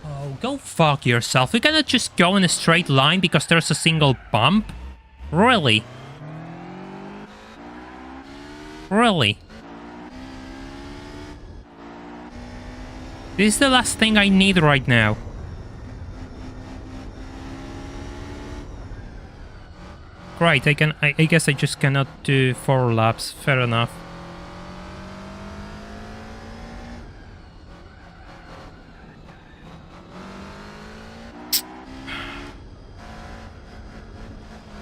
Oh, go fuck yourself. We cannot just go in a straight line because there's a single bump? Really? Really? This is the last thing I need right now. Right, I guess I just cannot do 4 laps. Fair enough.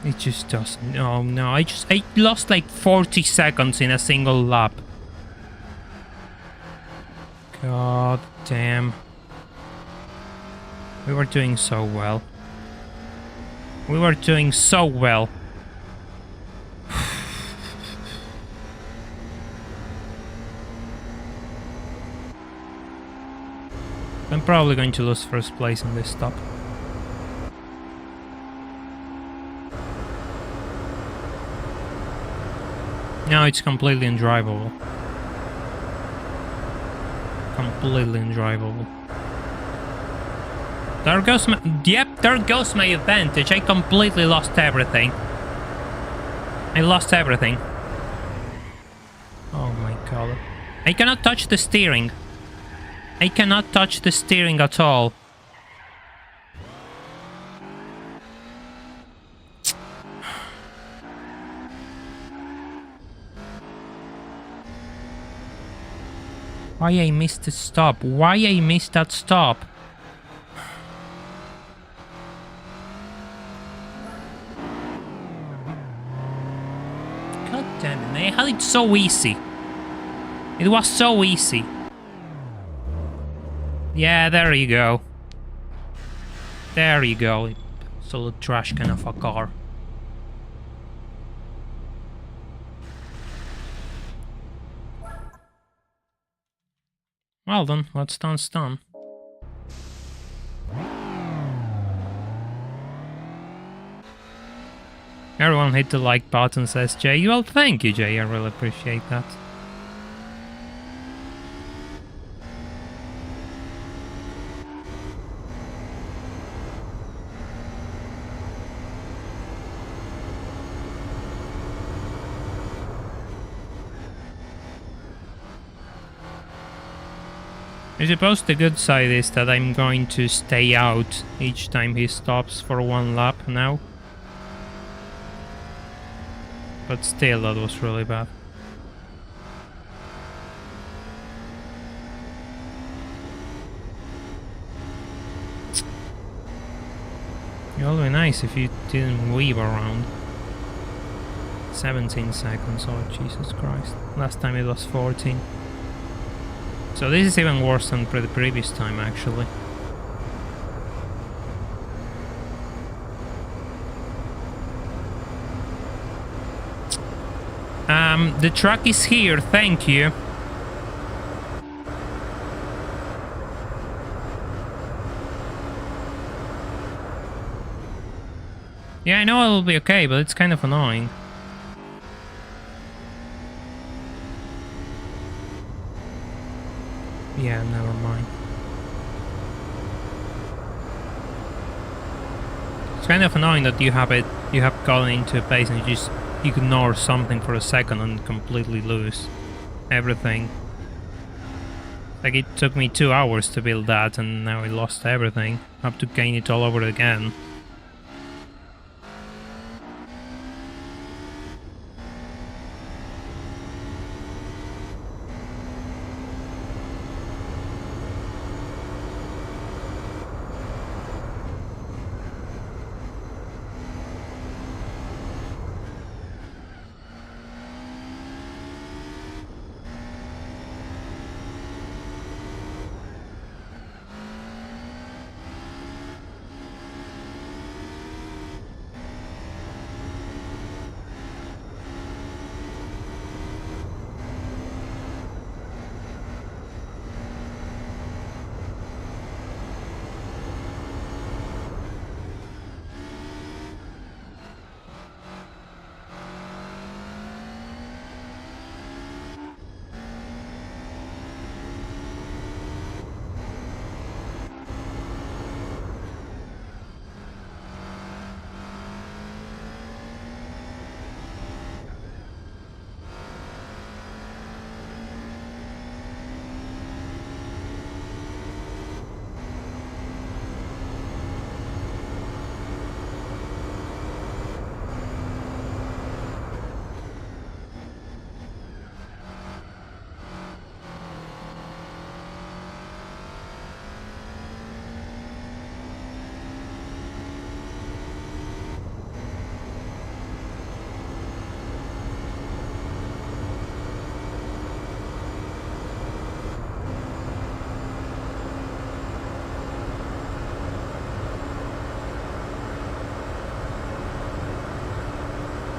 It just doesn't. Oh no, I lost like 40 seconds in a single lap. God damn. We were doing so well. We were doing so well. I'm probably going to lose first place in this stop. No, it's completely undrivable. Completely undrivable. There goes my... Yep, there goes my advantage. I completely lost everything. I lost everything. Oh my god. I cannot touch the steering. I cannot touch the steering at all. Why I missed the stop? Why I missed that stop? Damn it, they had it so easy. It was so easy. Yeah, there you go. There you go. Absolute trash can of a car. Well done, what's done's done. Everyone hit the like button, says Jay. Well, thank you, Jay. I really appreciate that. I suppose the good side is that I'm going to stay out each time he stops for one lap now. But still, that was really bad. It would be nice if you didn't weave around. 17 seconds, oh Jesus Christ. Last time it was 14. So this is even worse than the previous time, actually. The truck is here, thank you. Yeah, I know it'll be okay, but it's kind of annoying. Yeah, never mind. It's kind of annoying that you have gotten into a place and you just ignore something for a second and completely lose everything. Like, it took me 2 hours to build that and now I lost everything. I have to gain it all over again.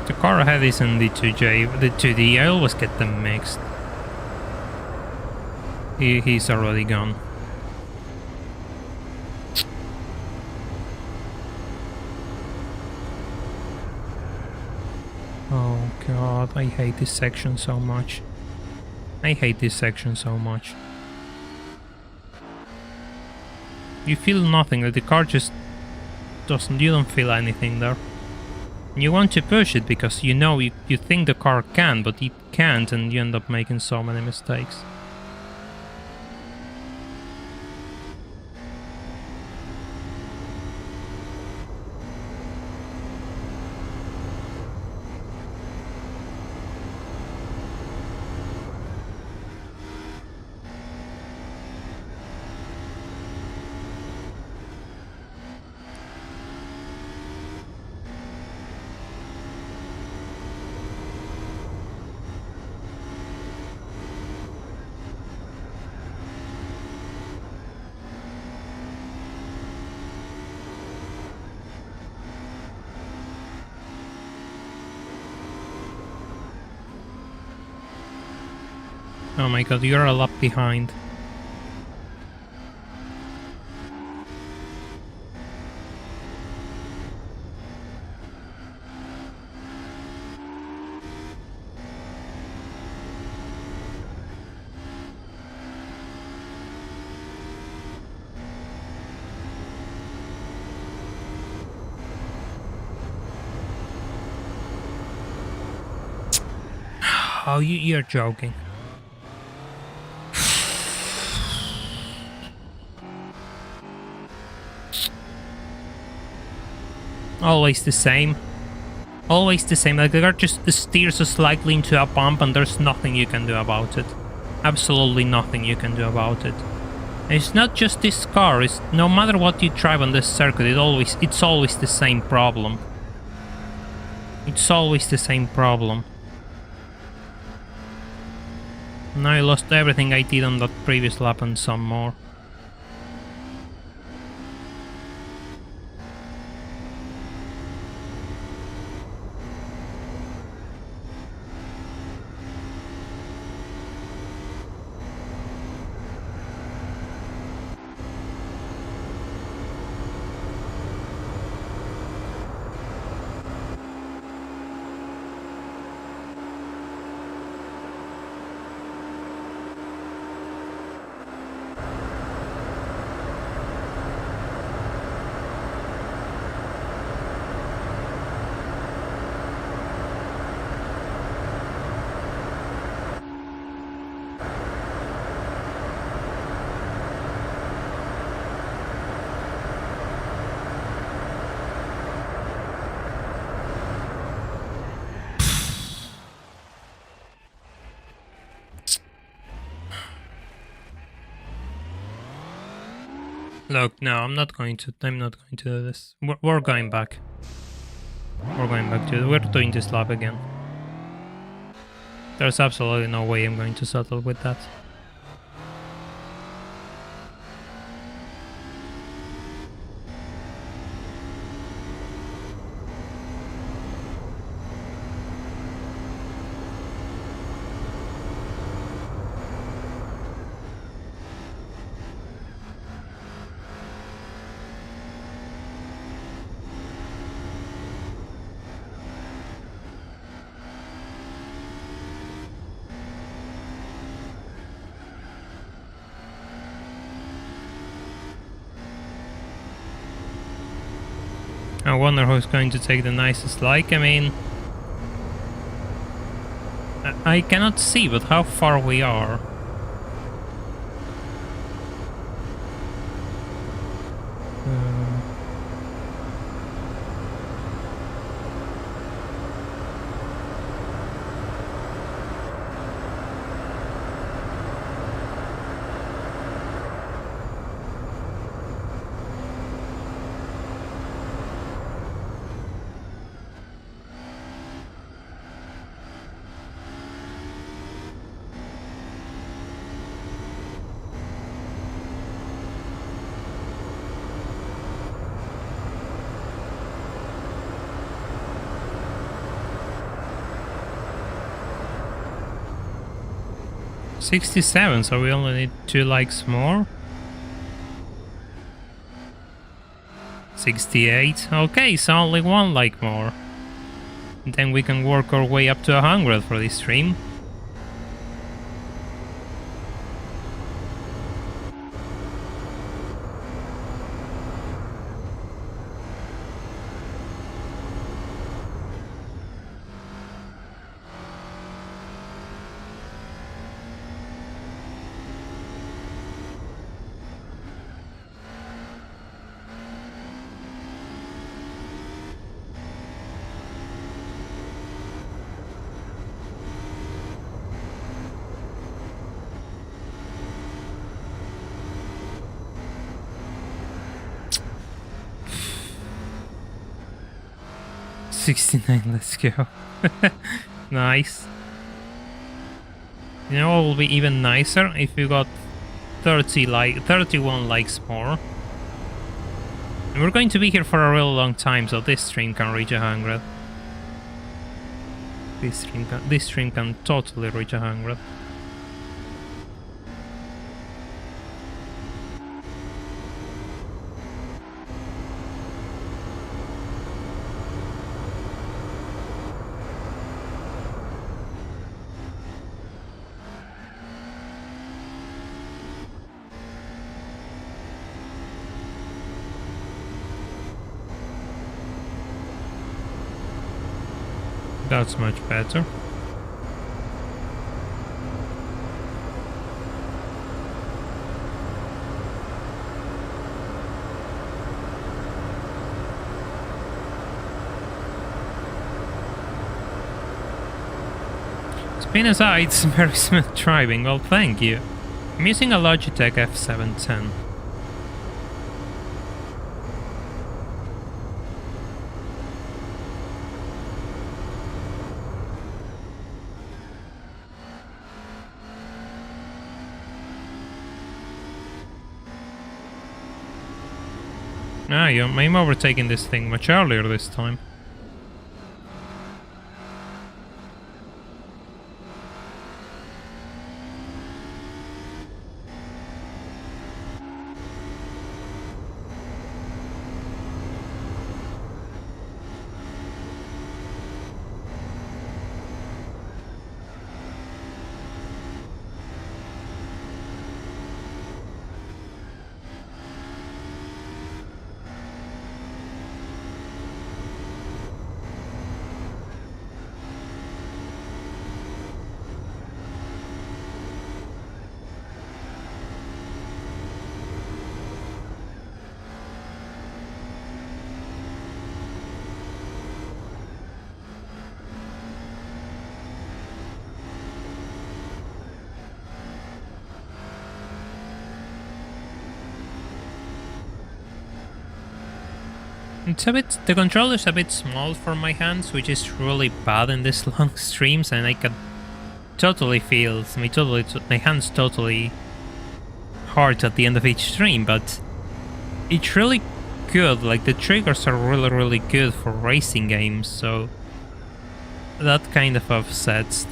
The car ahead is in the 2J, the 2D, I always get them mixed. He's already gone. Oh god, I hate this section so much. I hate this section so much. You feel nothing, the car just doesn't, you don't feel anything there. You want to push it because you know you think the car can, but it can't, and you end up making so many mistakes. Oh my god, you're a lap behind. Oh, you're joking. Always the same. Always the same. Like the car just steers slightly into a bump and there's nothing you can do about it. Absolutely nothing you can do about it. And it's not just this car, it's no matter what you drive on this circuit, it's always the same problem. It's always the same problem. Now I lost everything I did on that previous lap and some more. Look, no, I'm not going to do this. We're going back. We're doing this lap again. There's absolutely no way I'm going to settle with that. I wonder who's going to take the nicest like. I mean, I cannot see, but how far we are. $67, so we only need 2 likes more. 68. Okay, so only 1 like more. Then we can work our way up to 100 for this stream. $69, let's go. Nice. You know what will be even nicer? If you got 31 likes more. And we're going to be here for a real long time, so this stream can reach 100. This stream can totally reach 100. That's much better. Spin aside, it's very smooth driving. Well, thank you. I'm using a Logitech F710. Ah, I'm overtaking this thing much earlier this time. The controller's a bit small for my hands, which is really bad in these long streams, and I can totally feel my hands totally hard at the end of each stream, but it's really good. Like, the triggers are really good for racing games, so that kind of offsets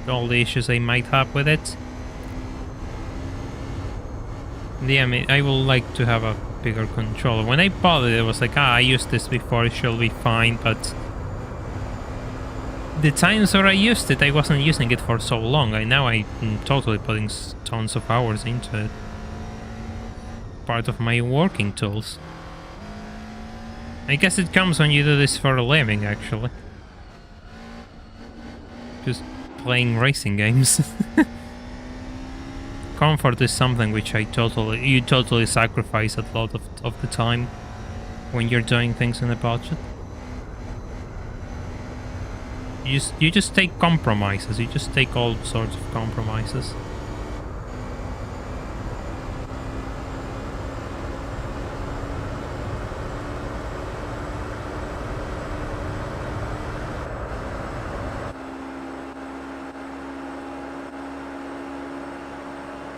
all the issues I might have with it. Yeah, I mean, I would like to have a bigger controller. When I bought it, it was like, I used this before, it should be fine, but the times where I used it, I wasn't using it for so long. Now I'm totally putting tons of hours into it. Part of my working tools. I guess it comes when you do this for a living, actually. Just playing racing games. Comfort is something which you totally sacrifice a lot of the time when you're doing things in a budget. You just take compromises. You just take all sorts of compromises.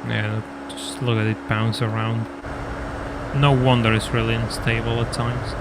Yeah, just look at it bounce around. No wonder it's really unstable at times.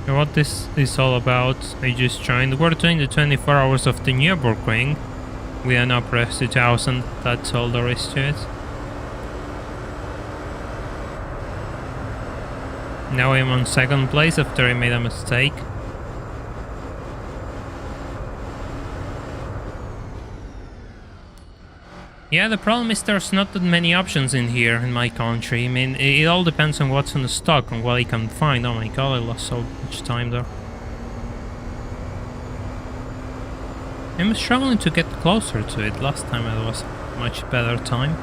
And what this is all about, I just joined. We're doing the 24 hours of the Nurburgring with an Opera 2000. That's all there is to it. Now I'm on second place after I made a mistake. Yeah, the problem is there's not that many options in here in my country. I mean, it all depends on what's in the stock and what I can find. Oh my god, I lost so much time there. I'm struggling to get closer to it. Last time it was much better time.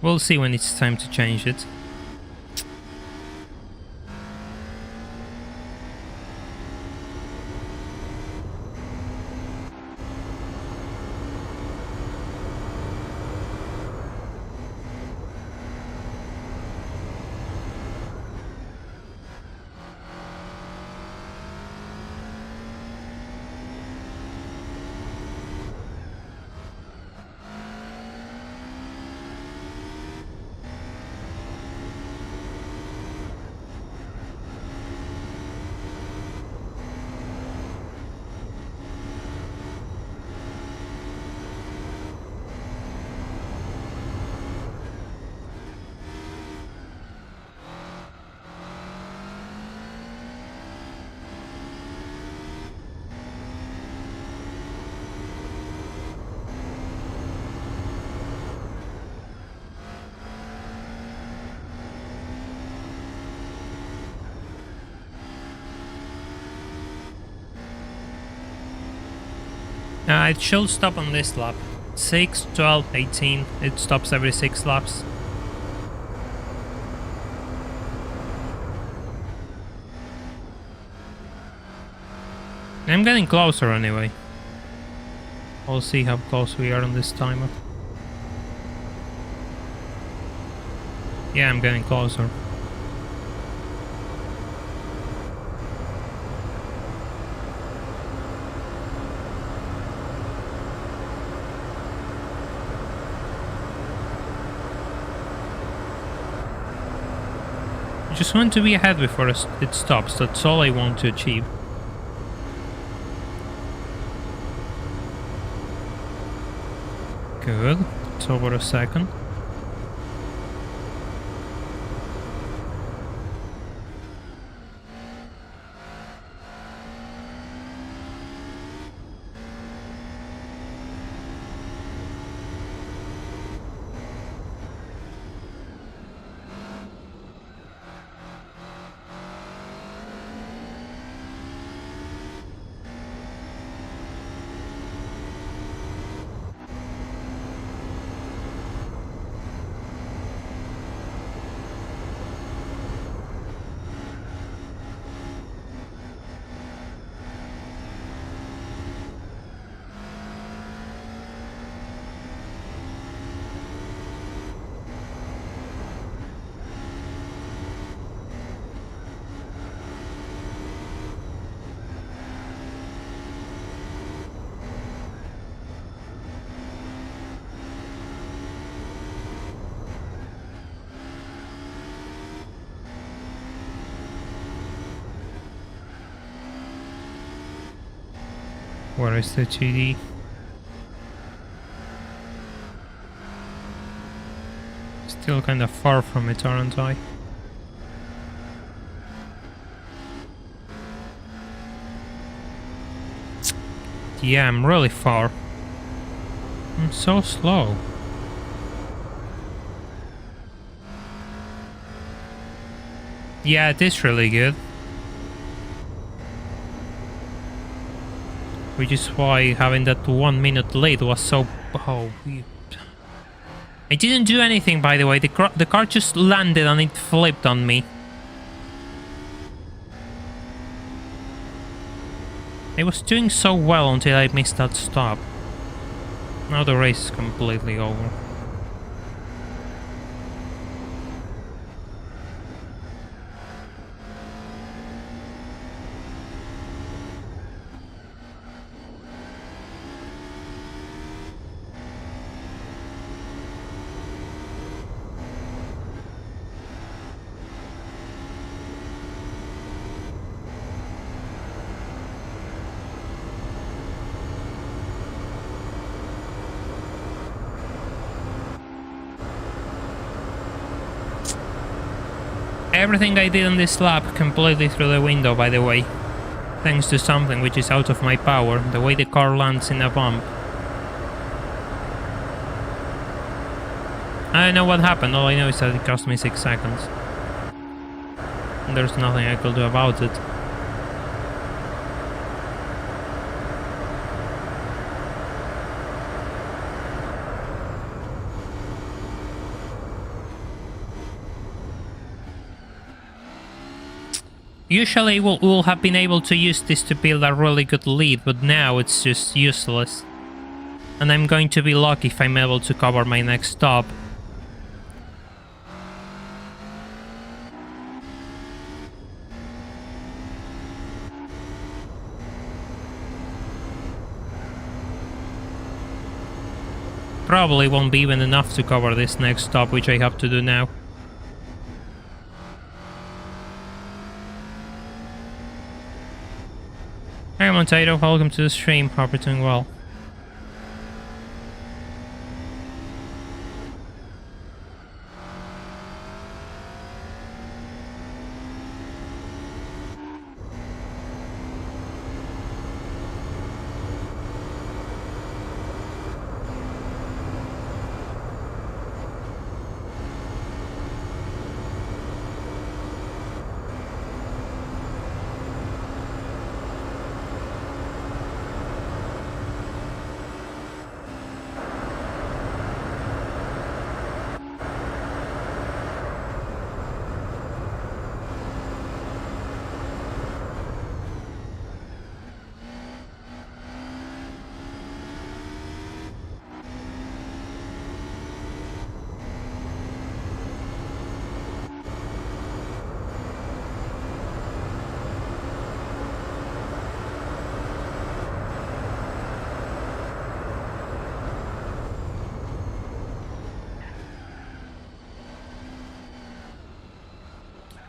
We'll see when it's time to change it. It should stop on this lap. 6, 12, 18. It stops every 6 laps. I'm getting closer anyway. We'll see how close we are on this timer. Yeah, I'm getting closer. Just want to be ahead before it stops. That's all I want to achieve. Good. It's over a second. Where is the GD? Still kind of far from it, aren't I? Yeah, I'm really far. I'm so slow. Yeah, it is really good. Which is why having that 1 minute late was so... Oh, I didn't do anything, by the way. The car just landed and it flipped on me. I was doing so well until I missed that stop. Now the race is completely over. Everything I did on this lap completely through the window, by the way. Thanks to something which is out of my power, the way the car lands in a bump. I don't know what happened, all I know is that it cost me 6 seconds. And there's nothing I could do about it. Usually we'll have been able to use this to build a really good lead, but now it's just useless. And I'm going to be lucky if I'm able to cover my next stop. Probably won't be even enough to cover this next stop, which I have to do now. Hey Montato, welcome to the stream, hope you're doing well.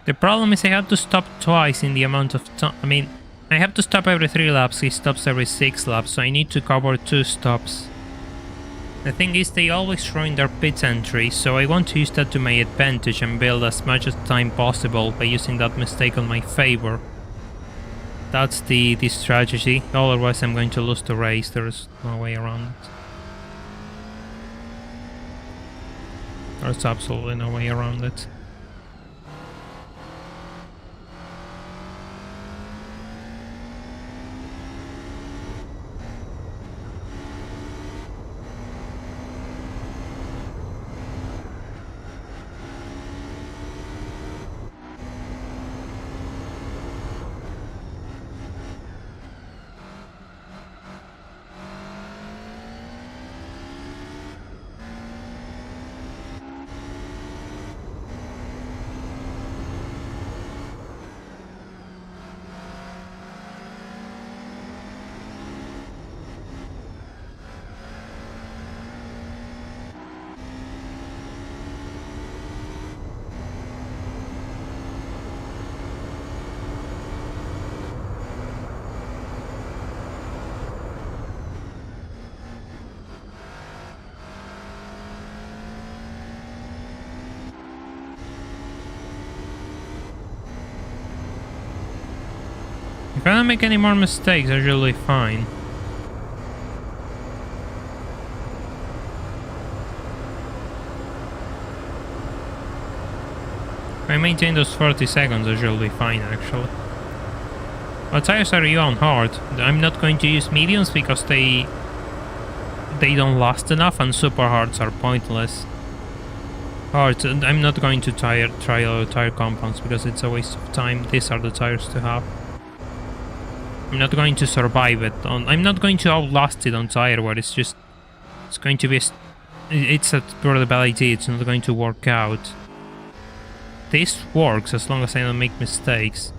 The problem is I have to stop twice in the amount of time. I mean, I have to stop every 3 laps, he stops every 6 laps, so I need to cover 2 stops. The thing is, they always ruin their pit entry, so I want to use that to my advantage and build as much as time possible by using that mistake on my favor. That's the strategy, otherwise I'm going to lose the race, there's no way around it. There's absolutely no way around it. If I don't make any more mistakes, I should be fine. If I maintain those 40 seconds, I should be fine actually. What tires are you on? Hard. I'm not going to use mediums because they don't last enough, and super hards are pointless. Hard. I'm not going to try tire compounds because it's a waste of time. These are the tires to have. I'm not going to survive it on. I'm not going to outlast it on tire wear. It's going to be. It's a probability. It's not going to work out. This works as long as I don't make mistakes.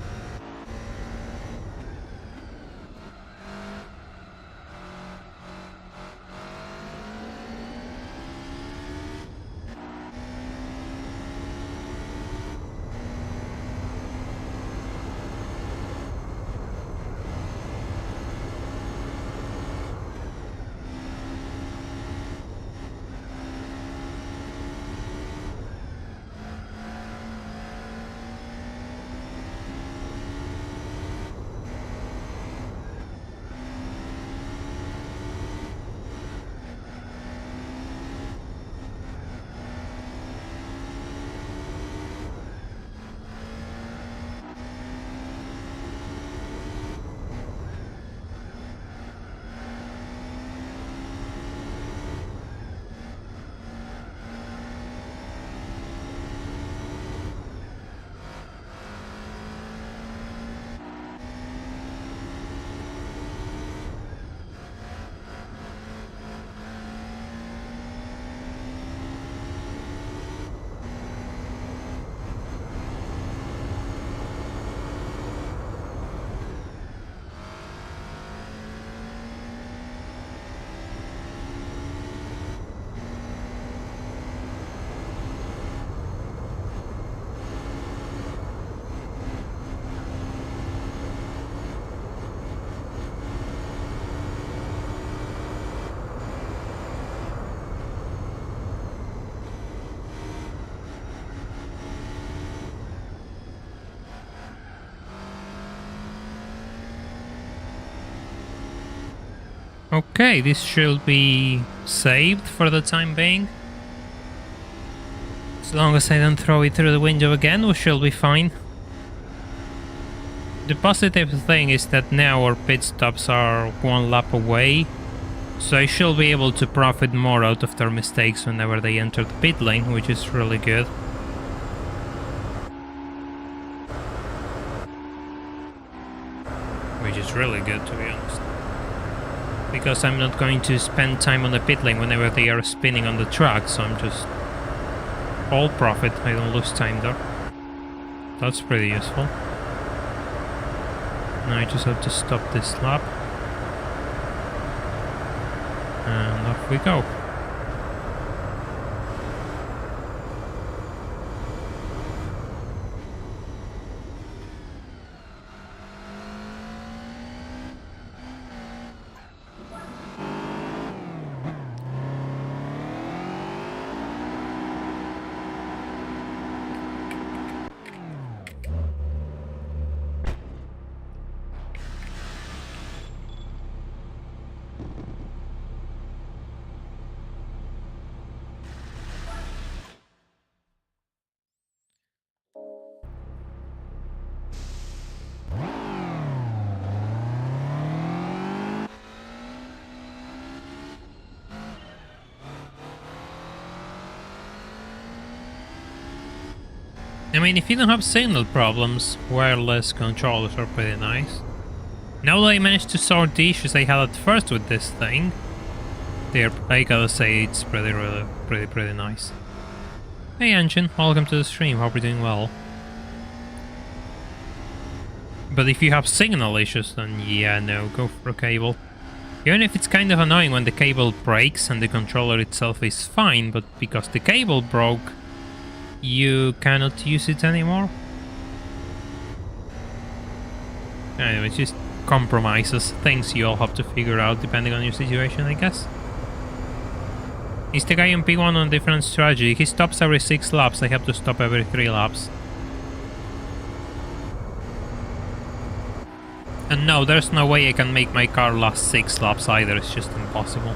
Okay, this should be saved for the time being. As long as I don't throw it through the window again, we shall be fine. The positive thing is that now our pit stops are 1 lap away, so I shall be able to profit more out of their mistakes whenever they enter the pit lane, which is really good. Which is really good, to be honest. Because I'm not going to spend time on the pit lane whenever they are spinning on the track, so I'm just all profit, I don't lose time there. That's pretty useful. Now I just have to stop this lap. And off we go. I mean, if you don't have signal problems, wireless controllers are pretty nice. Now that I managed to sort the issues I had at first with this thing, I gotta say it's pretty nice. Hey Engine, welcome to the stream, hope you're doing well. But if you have signal issues, then yeah, no, go for a cable. Even if it's kind of annoying when the cable breaks and the controller itself is fine, but because the cable broke, you cannot use it anymore. Anyway, just compromises, things you all have to figure out depending on your situation, I guess. Is the guy in P1 on a different strategy? He stops every 6 laps, I have to stop every 3 laps. And no, there's no way I can make my car last 6 laps either, it's just impossible.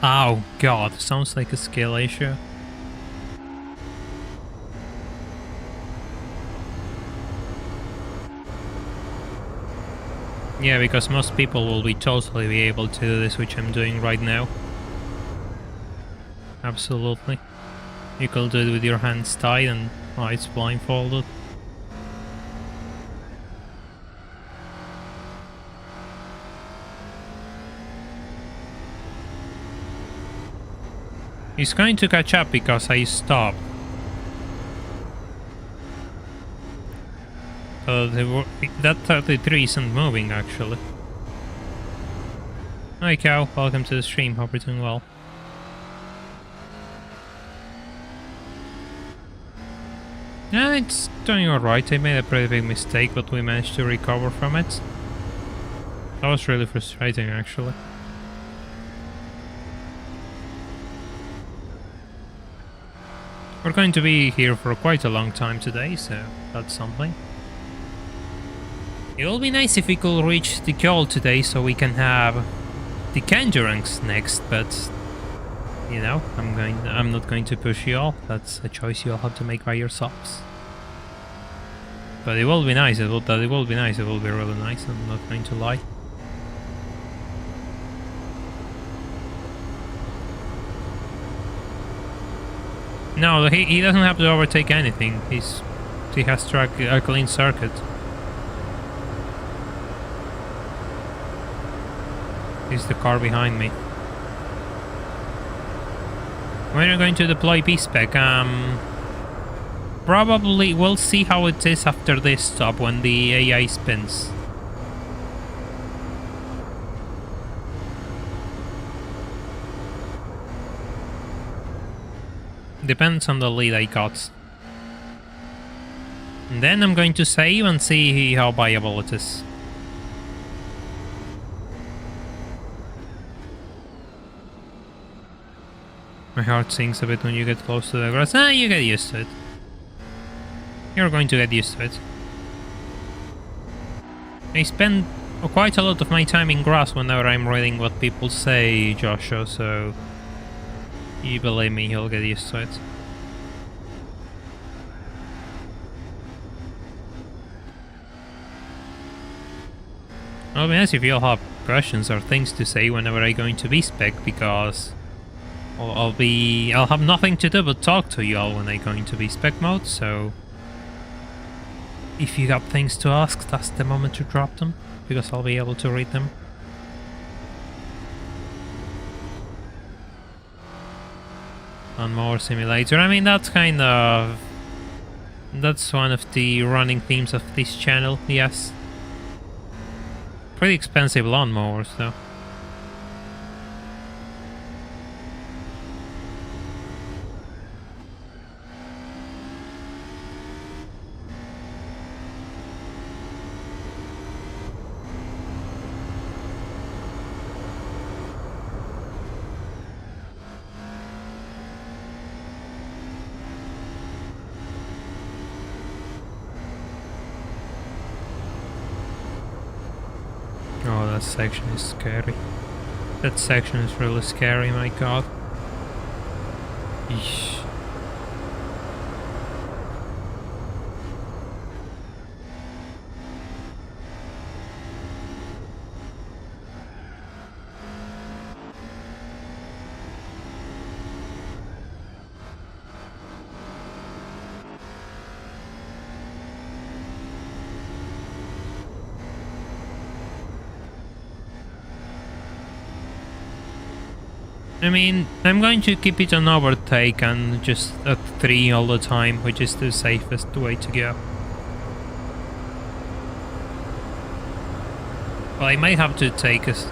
Oh god, sounds like a skill issue. Yeah, because most people will be totally be able to do this, which I'm doing right now. Absolutely. You can do it with your hands tied and eyes blindfolded. He's going to catch up because I stopped. That 33 isn't moving, actually. Hi Cow, welcome to the stream, hope you're doing well. Yeah, it's doing alright. I made a pretty big mistake, but we managed to recover from it. That was really frustrating, actually. We're going to be here for quite a long time today, so that's something. It will be nice if we could reach the goal today so we can have the Endurance next, but you know, I'm not going to push you all. That's a choice you all have to make by yourselves. But it will be nice, it will be really nice, I'm not going to lie. No, he doesn't have to overtake anything. He has track a clean circuit. He's the car behind me. When are you going to deploy B-spec? Probably we'll see how it is after this stop when the AI spins. Depends on the lead I got. And then I'm going to save and see how viable it is. My heart sinks a bit when you get close to the grass. You get used to it. You're going to get used to it. I spend quite a lot of my time in grass whenever I'm reading what people say, Joshua, so you believe me, you'll get used to it. I'll be honest if you'll have questions or things to say whenever I go into B-spec, because I'll have nothing to do but talk to you all when I go into B-spec mode, so if you got things to ask, that's the moment to drop them, because I'll be able to read them. On more simulator, I mean that's one of the running themes of this channel, yes. Pretty expensive lawnmowers though. Oh, that section is scary. That section is really scary, my god. Eesh. I mean, I'm going to keep it on overtake and just at 3 all the time, which is the safest way to go. Well, I might have to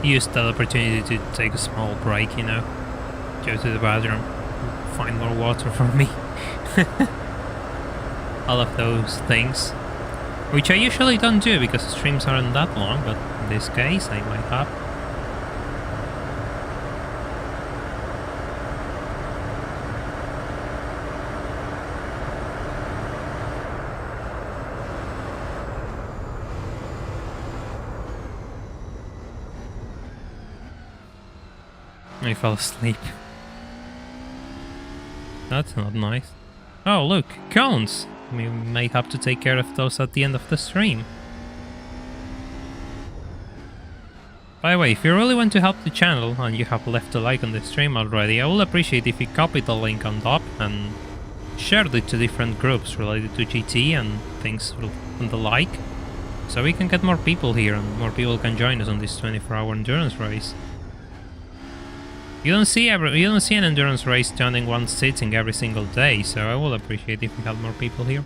use that opportunity to take a small break, you know. Go to the bathroom, find more water for me. All of those things. Which I usually don't do because the streams aren't that long, but in this case I might have. I fell asleep. That's not nice. Oh look, cones! We may have to take care of those at the end of the stream. By the way, if you really want to help the channel and you have left a like on the stream already, I will appreciate if you copy the link on top and shared it to different groups related to GT and things and the like, so we can get more people here and more people can join us on this 24-hour endurance race. You don't see an endurance race turning one sitting every single day, so I will appreciate if we have more people here.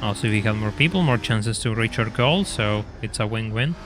Also, if we have more people, more chances to reach our goal, so it's a win-win.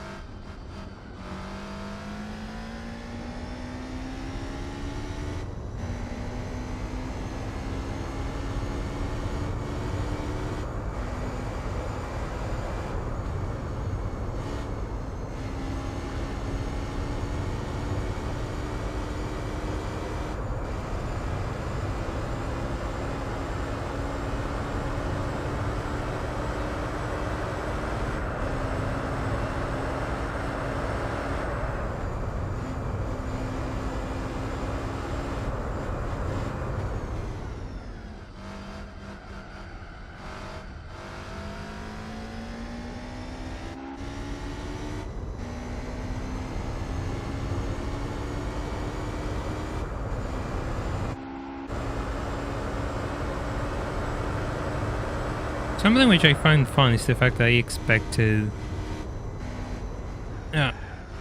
Something which I find fun is the fact that I expect to...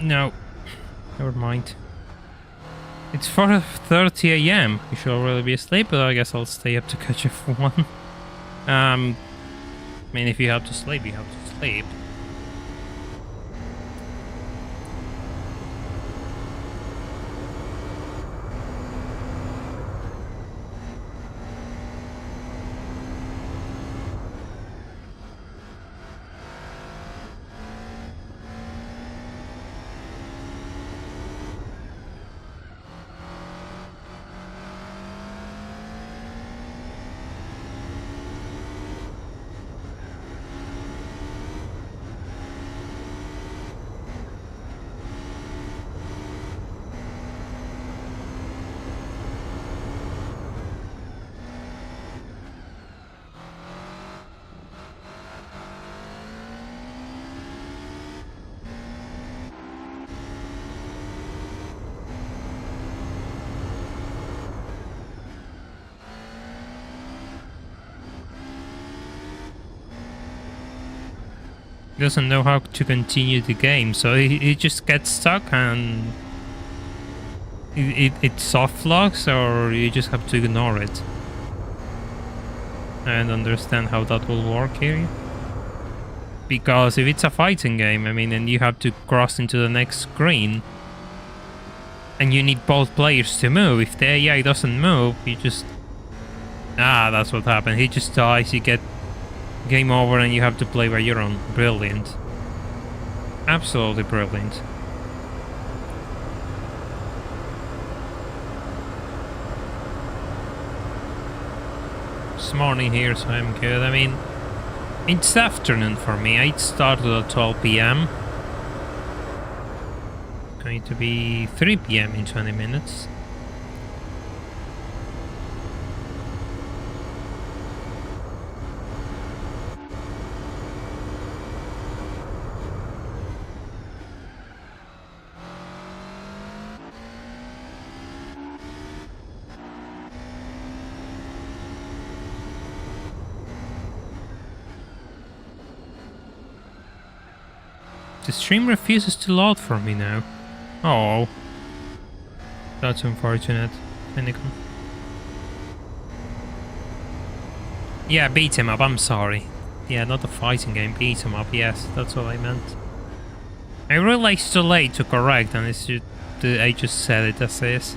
no. Never mind. It's 4:30 a.m. You should already be asleep, but I guess I'll stay up to catch F1. I mean, if you have to sleep, you have to sleep. He doesn't know how to continue the game, so he just gets stuck and it soft locks, or you just have to ignore it. And understand how that will work here. Because if it's a fighting game, I mean, and you have to cross into the next screen, and you need both players to move. If the AI doesn't move, you just... that's what happened. He just dies, you get game over, and you have to play by your own. Brilliant. Absolutely brilliant. It's morning here, so I'm good. I mean, it's afternoon for me. I started at 12 p.m. Going to be 3 p.m. in 20 minutes. The stream refuses to load for me now. Oh. That's unfortunate. Finican. Yeah, beat him up, I'm sorry. Yeah, not a fighting game, beat him up, yes, that's what I meant. I realized too late to correct, and it's just, I just said it as is.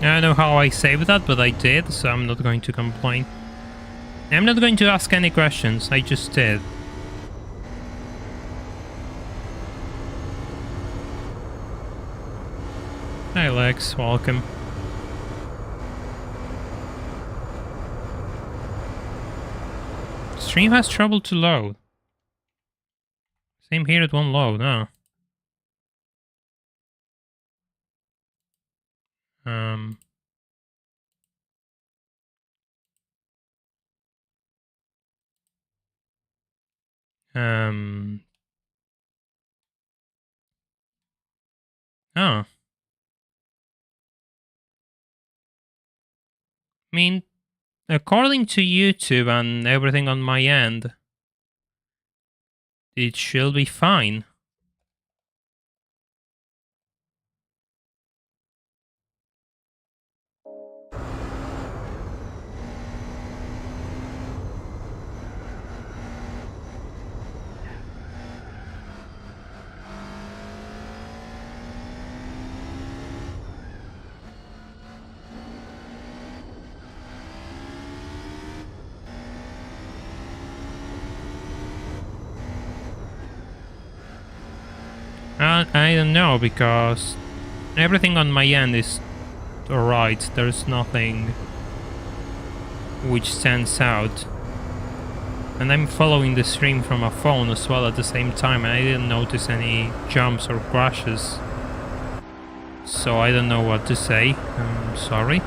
I don't know how I saved that, but I did, so I'm not going to complain. I'm not going to ask any questions, I just did. Hi Lex, welcome. Stream has trouble to load. Same here, it won't load, no. Oh. I mean, according to YouTube and everything on my end, it should be fine. I don't know, because everything on my end is alright. There's nothing which stands out. And I'm following the stream from a phone as well at the same time, and I didn't notice any jumps or crashes. So I don't know what to say. I'm sorry.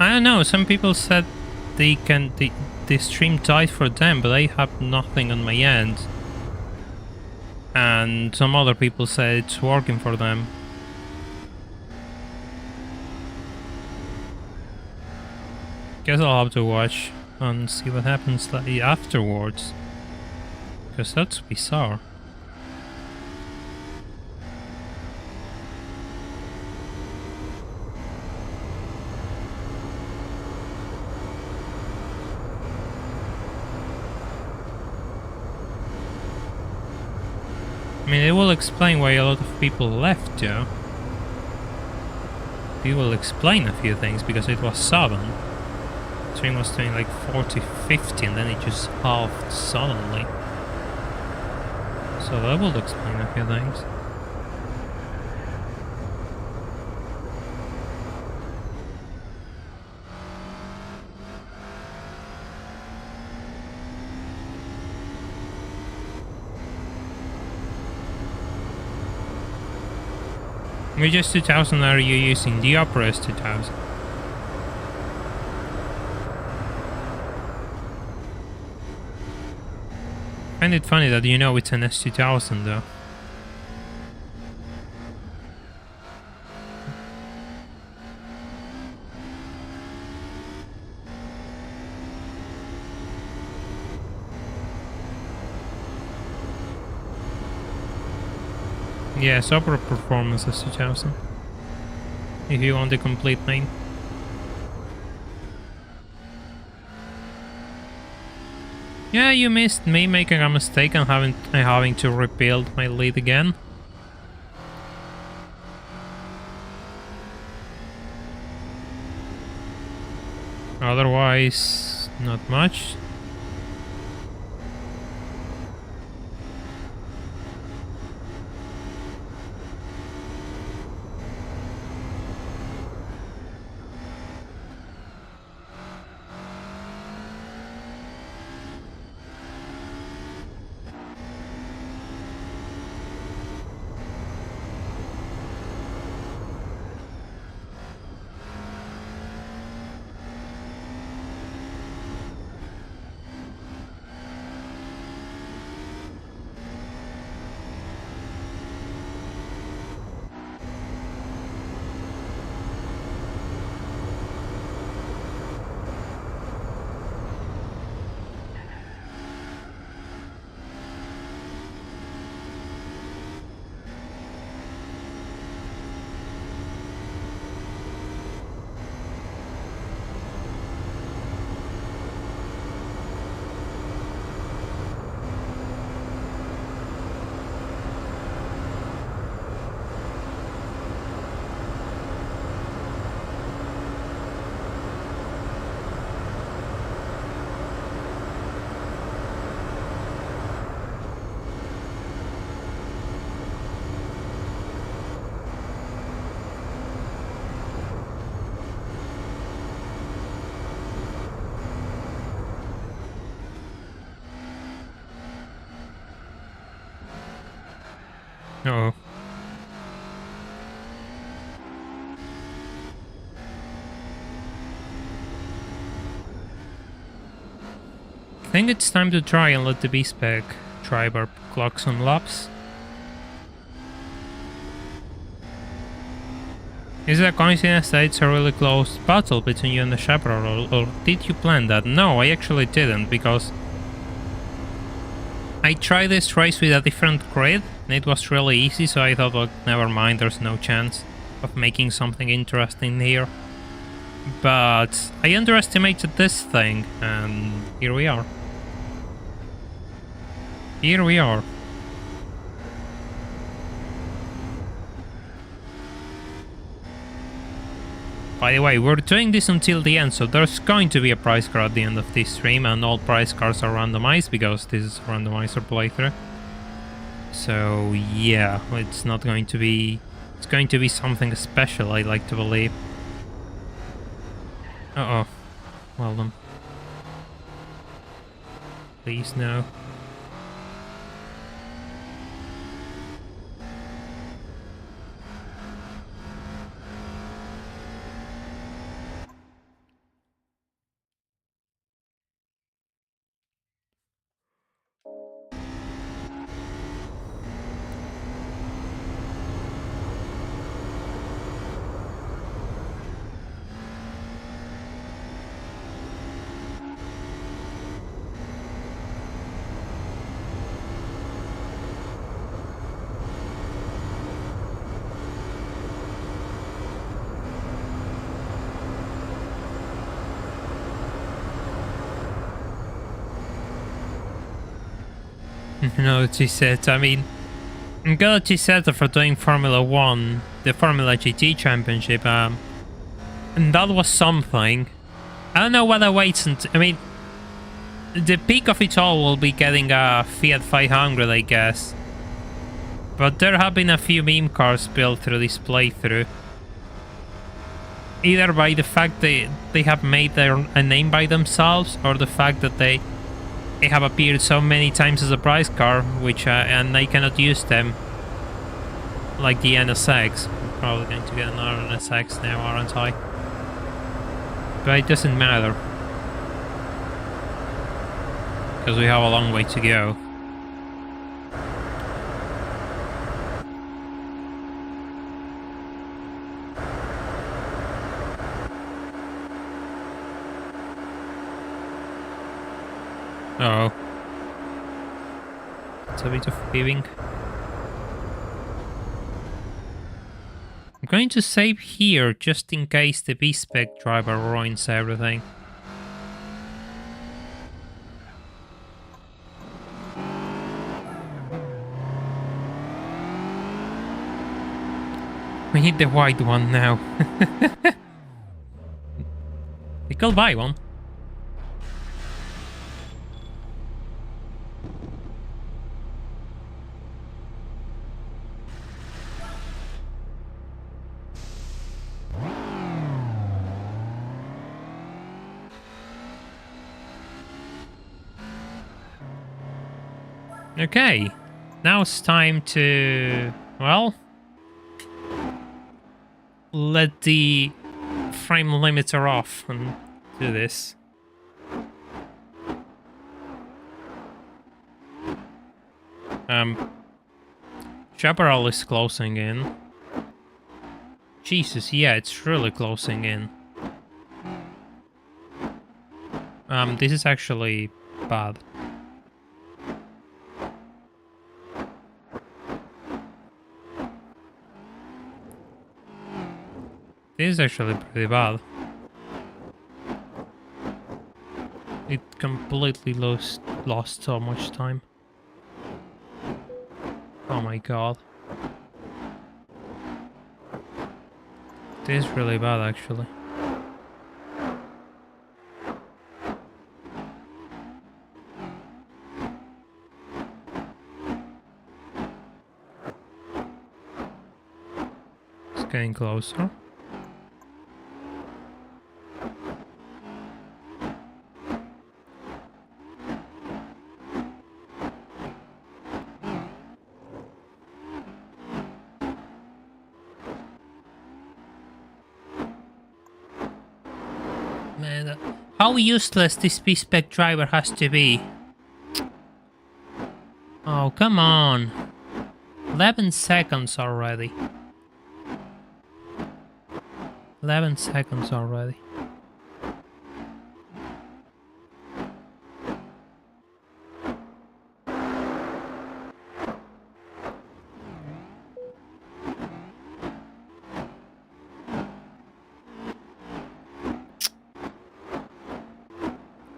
I don't know, some people said the stream died for them, but I have nothing on my end. And some other people say it's working for them. Guess I'll have to watch and see what happens afterwards. Because that's bizarre. I mean, it will explain why a lot of people left, yeah. It will explain a few things, because it was sudden. The stream was doing like 40, 50, and then it just halved suddenly. So that will explain a few things. Which S2000 are you using? The Opera S2000. I find it funny that you know it's an S2000 though. Yes, Opera Performance S2000. If you want the complete name. Yeah, you missed me making a mistake and having to rebuild my lead again. Otherwise, not much. Uh-oh. I think it's time to try and let the B-spec driver clock some laps. Is it a coincidence that it's a really close battle between you and the Shepherd, or did you plan that? No, I actually didn't, because I tried this race with a different grid, and it was really easy, so I thought, well, never mind, there's no chance of making something interesting here. But I underestimated this thing, and here we are. Here we are. By the way, we're doing this until the end, so there's going to be a prize car at the end of this stream, and all prize cars are randomized because this is a randomizer playthrough. So yeah, it's not going to be... It's going to be something special, I like to believe. Uh-oh. Well done. Please, no. No, she said, I mean, good she said for doing Formula 1, the Formula GT Championship, and that was something. I don't know what awaits, I mean, the peak of it all will be getting a Fiat 500, I guess. But there have been a few meme cars built through this playthrough. Either by the fact they have made a name by themselves, or the fact that they have appeared so many times as a prize car, which and I cannot use them, like the NSX. I'm probably going to get another NSX now, aren't I? But it doesn't matter, because we have a long way to go. Oh. It's a bit of weaving. I'm going to save here just in case the B-spec driver ruins everything. We need the white one now. We could buy one. Okay, now it's time to, well, let the frame limiter off and do this. Chaparral is closing in. Jesus, yeah, it's really closing in. This is actually bad. This is actually pretty bad. It completely lost so much time. Oh my god. This is really bad actually. It's getting closer. Man, how useless this B-spec driver has to be. Oh, come on. 11 seconds already. 11 seconds already.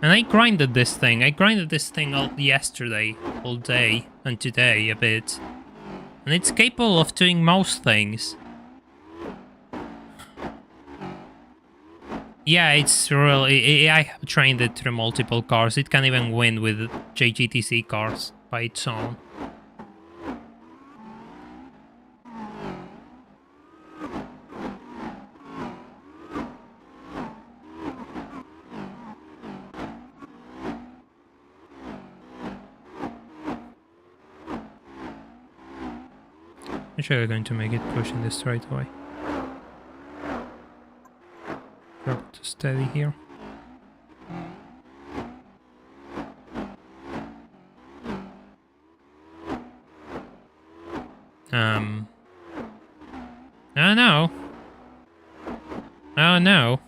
And I grinded this thing. I grinded this thing all yesterday, all day, and today a bit. And it's capable of doing most things. Yeah, it's really... I have trained it through multiple cars. It can even win with JGTC cars by its own. I'm sure we're going to make it pushing this right away. Drop to steady here. Oh no. Oh no.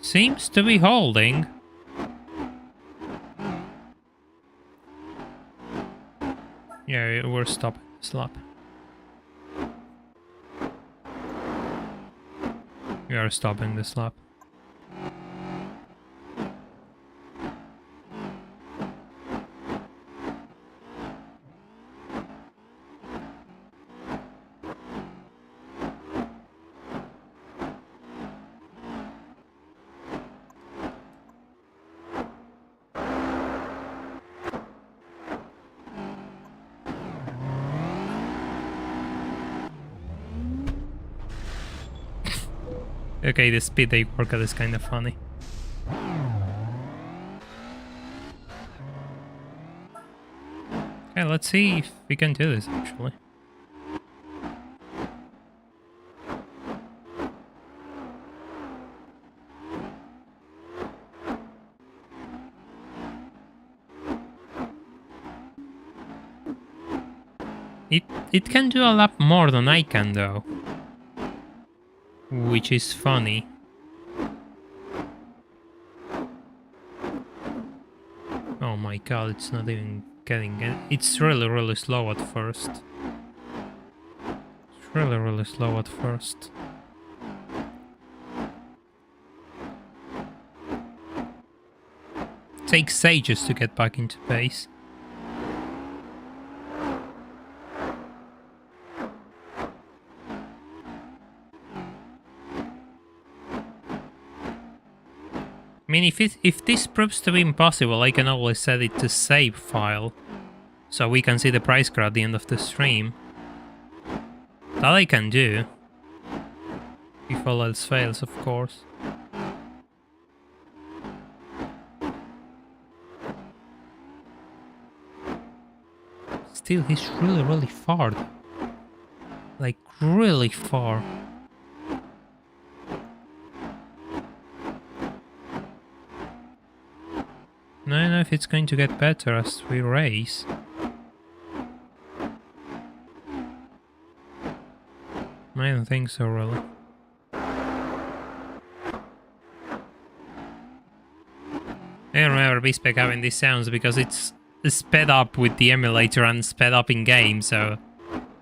Seems to be holding. Yeah, we're stopping this lap. We are stopping this lap. Okay, the speed they work at is kind of funny. Okay, let's see if we can do this actually. It can do a lot more than I can though. Which is funny. Oh my god, it's not even getting it. It's really slow at first. It's really slow at first. It takes ages to get back into pace. I mean, if this proves to be impossible, I can always set it to save file, so we can see the price card at the end of the stream. That I can do. If all else fails, of course. Still, he's really far. Like, really far. I don't know if it's going to get better as we race. I don't think so, really. I don't remember B-spec having these sounds because it's sped up with the emulator and sped up in game, so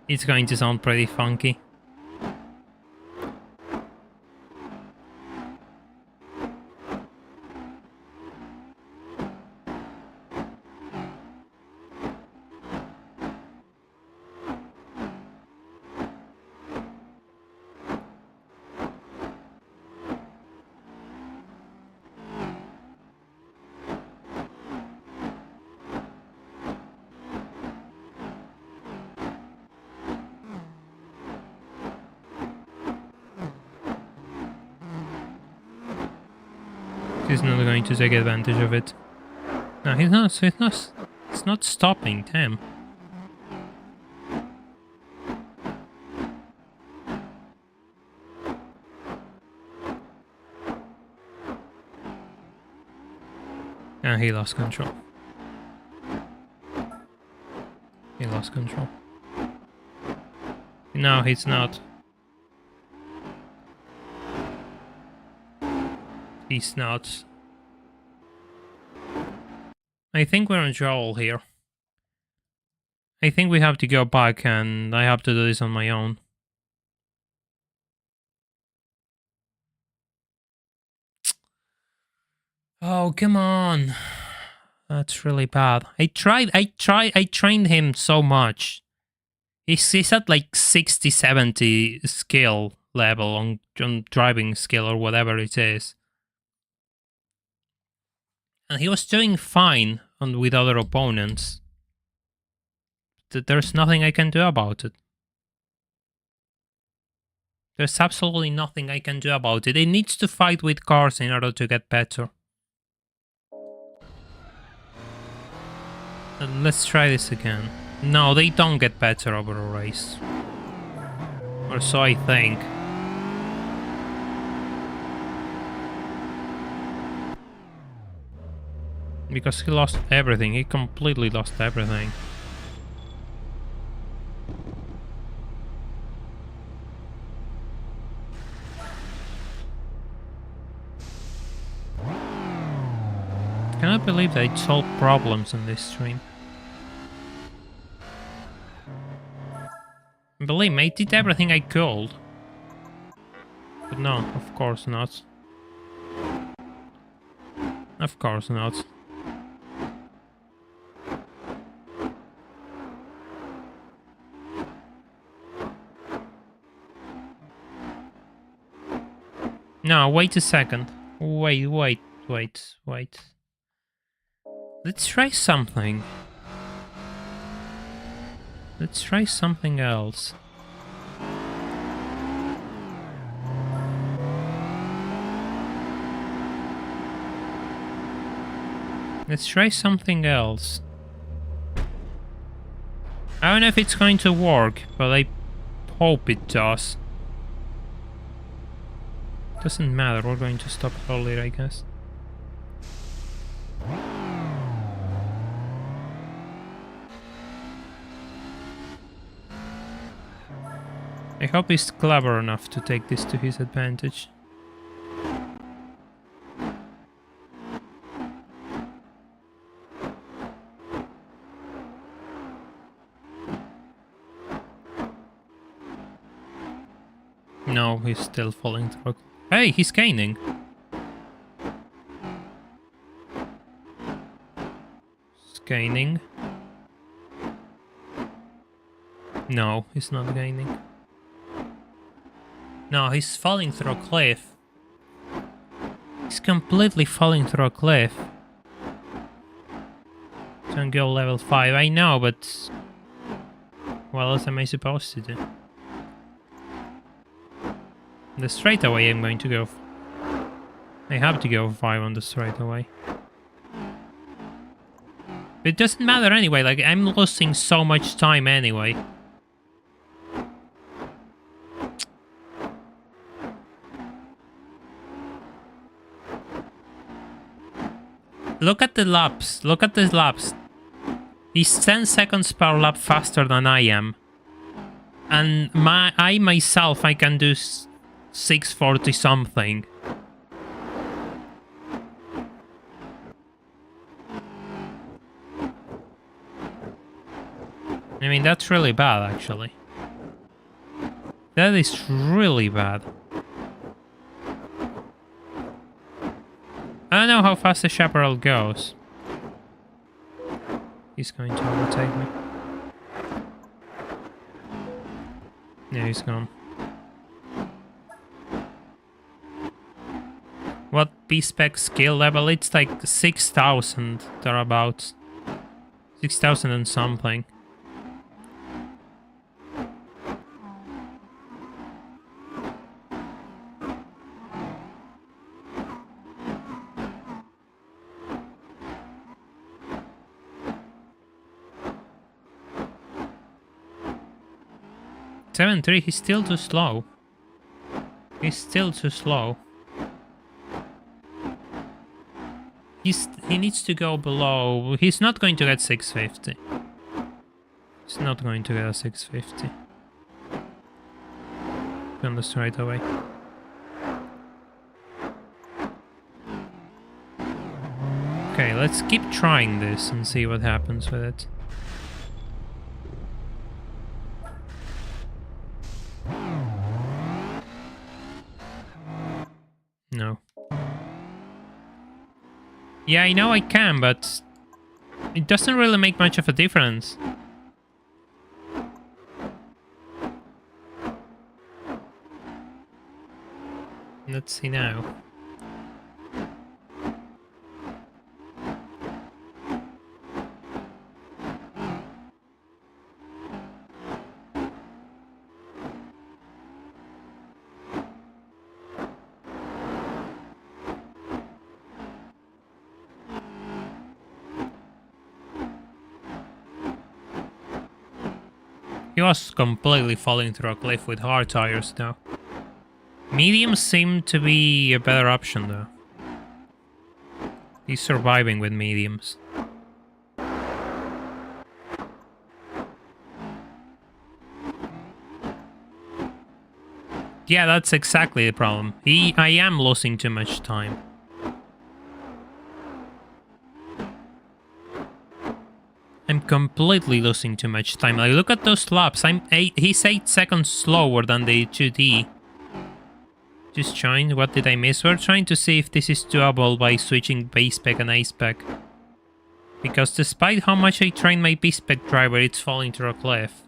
it's going to sound pretty funky. He's not going to take advantage of it. No, he's not. It's not stopping. Damn. And he lost control. He lost control. No, he's not. He's not. I think we're on Joel here. I think we have to go back and I have to do this on my own. Oh, come on. That's really bad. I trained him so much. He's at like 60, 70 skill level on driving skill or whatever it is. And he was doing fine with other opponents. There's nothing I can do about it. There's absolutely nothing I can do about it. He needs to fight with cars in order to get better. Let's try this again. No, they don't get better over a race. Or so I think. Because he lost everything. He completely lost everything. I cannot believe that it solved problems in this stream. Believe me, I did everything I could. But no, of course not. Of course not. No, wait a second. Wait. Let's try something. Let's try something else. Let's try something else. I don't know if it's going to work, but I hope it does. Doesn't matter, we're going to stop earlier, I guess. I hope he's clever enough to take this to his advantage. No, he's still falling through. Hey, he's gaining. He's gaining. No, he's not gaining. No, he's falling through a cliff. He's completely falling through a cliff. Don't go level 5. I know, but what else am I supposed to do? The straightaway I'm going to go. I have to go 5 on the straightaway. It doesn't matter anyway, like I'm losing so much time anyway. Look at the laps. Look at the laps. He's 10 seconds per lap faster than I am. And I myself, I can do 640 something. I mean, that's really bad, actually. That is really bad. I don't know how fast the chaparral goes. He's going to overtake me. Yeah, he's gone. What B-spec skill level? It's like 6,000 thereabouts. 6,000 and something. .73, he's still too slow. He's still too slow. He needs to go below. He's not going to get 650. He's not going to get a 650. On the straightaway. Okay, let's keep trying this and see what happens with it. No. Yeah, I know I can, but it doesn't really make much of a difference. Let's see now. He was completely falling through a cliff with hard tires now. Mediums seem to be a better option though. He's surviving with mediums. Yeah, that's exactly the problem. I am losing too much time. I'm completely losing too much time. Like, look at those laps. He's 8 seconds slower than the 2D. Just trying. What did I miss? We're trying to see if this is doable by switching B-spec and A-spec. Because despite how much I train my B-spec driver, it's falling through a cliff.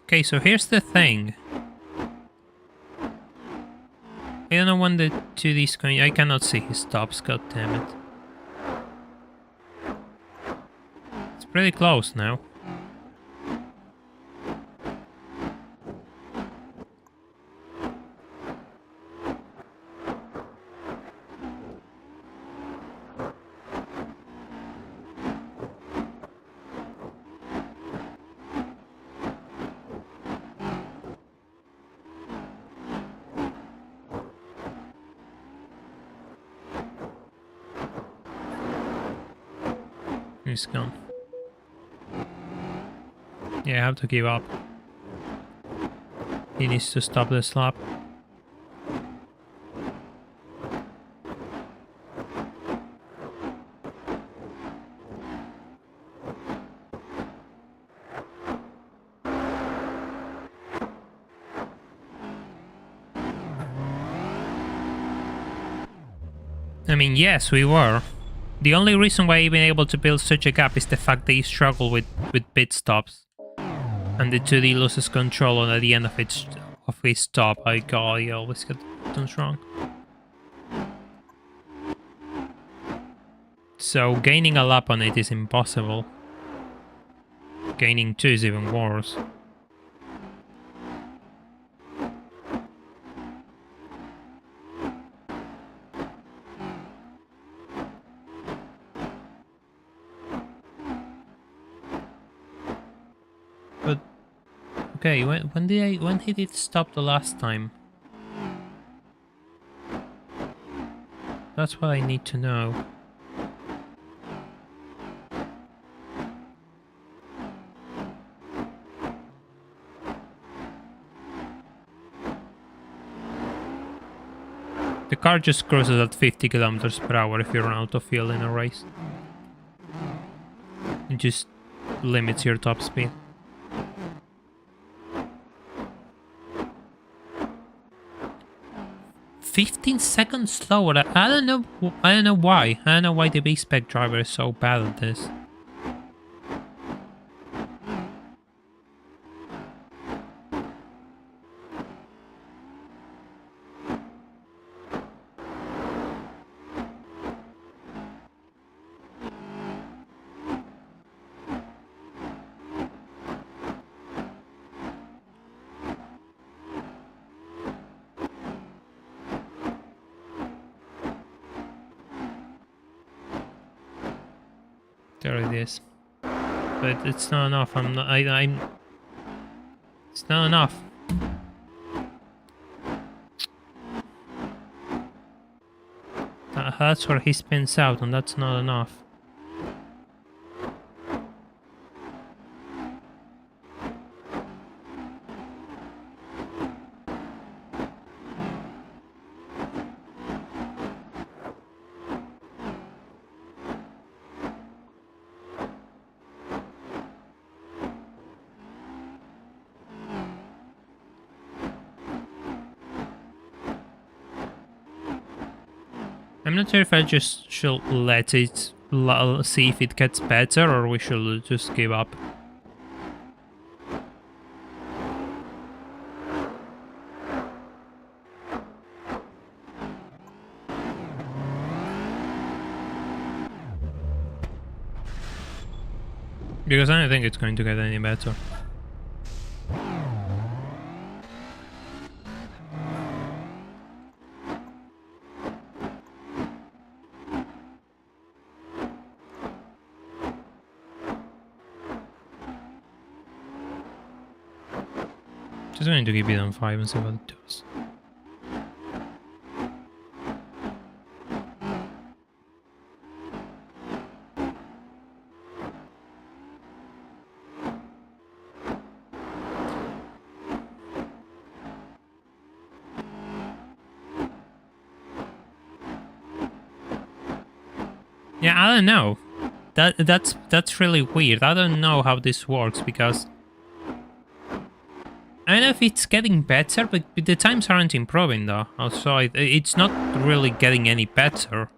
Okay, so here's the thing. I don't know when the 2D is going. I cannot see his stops, god damn it. It's pretty close now. He's gone. Yeah, I have to give up. He needs to stop this lap. I mean, yes, we were. The only reason why I've been able to build such a gap is the fact that you struggle with pit stops. And the 2D loses control at the end of his stop. I always get things wrong. So gaining a lap on it is impossible. Gaining 2 is even worse. Okay, when did it stop the last time? That's what I need to know. The car just cruises at 50 kilometers per hour if you run out of fuel in a race. It just limits your top speed. "15 seconds slower." I don't know why. I don't know why the B-spec driver is so bad at this. There it is. But it's not enough. It's not enough. That's where he spins out, and that's not enough. I'm not sure if I just should let it see if it gets better, or we should just give up. Because I don't think it's going to get any better. Just going to keep it on 5 and see what it does. Yeah, I don't know. That's really weird. I don't know how this works because I don't know if it's getting better, but the times aren't improving though. Also, it's not really getting any better.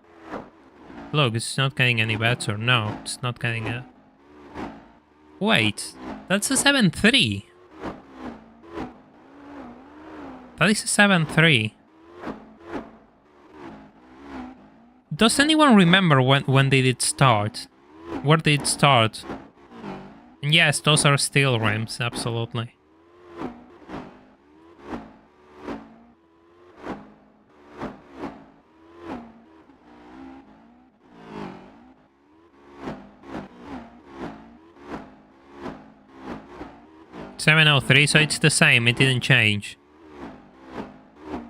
Look, it's not getting any better. No, it's not getting a... Wait, that's a 7.3. That is a 7.3. Does anyone remember when did it start? Where did it start? And yes, those are steel rims, absolutely. $703, so it's the same, it didn't change.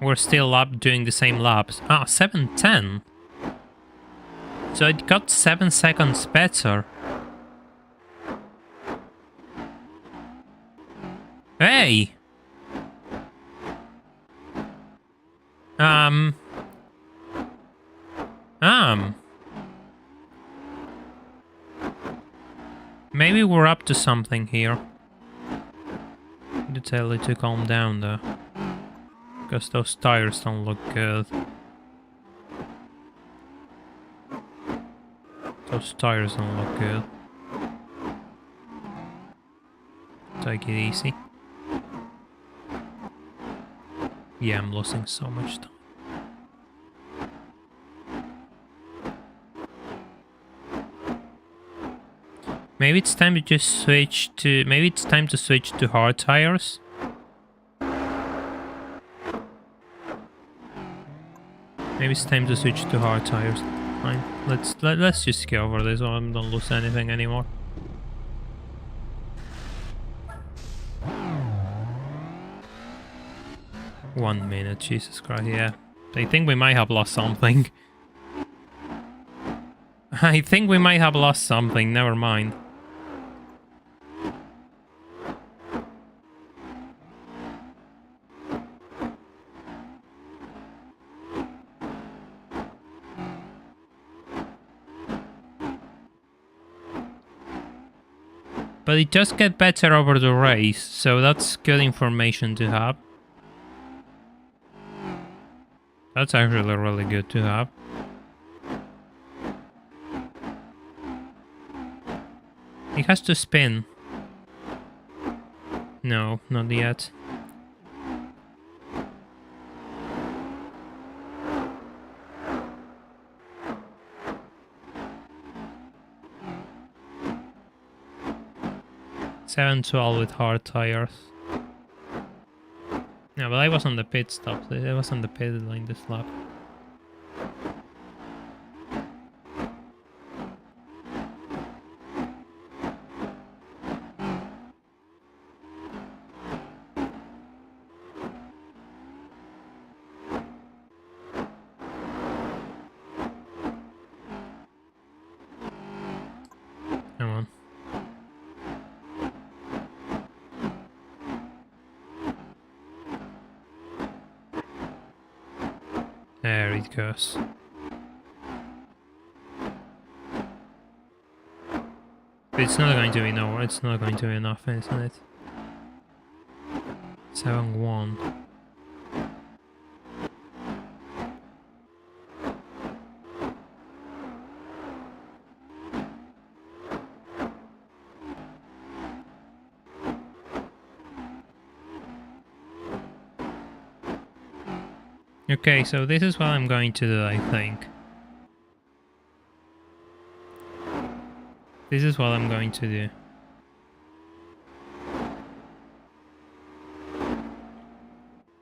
We're still up doing the same laps. Ah, 710. So it got 7 seconds better. Hey! Maybe we're up to something here. Need to tell it to calm down though. Because those tires don't look good. Those tires don't look good. Take it easy. Yeah, I'm losing so much time. Maybe it's time to just switch to... Maybe it's time to switch to hard tires. Maybe it's time to switch to hard tires. Fine. Let's just go over this one. Don't lose anything anymore. One minute, Jesus Christ, yeah. I think we might have lost something. I think we might have lost something, never mind. But it does get better over the race, so that's good information to have. That's actually really good to have. It has to spin. No, not yet. $712 with hard tires. Yeah, but I was on the pit stop. I was on the pit lane this lap. Come on. There it goes. But it's not going to be no, it's not going to be enough, isn't it? 7-1. Okay, so this is what I'm going to do, I think. This is what I'm going to do.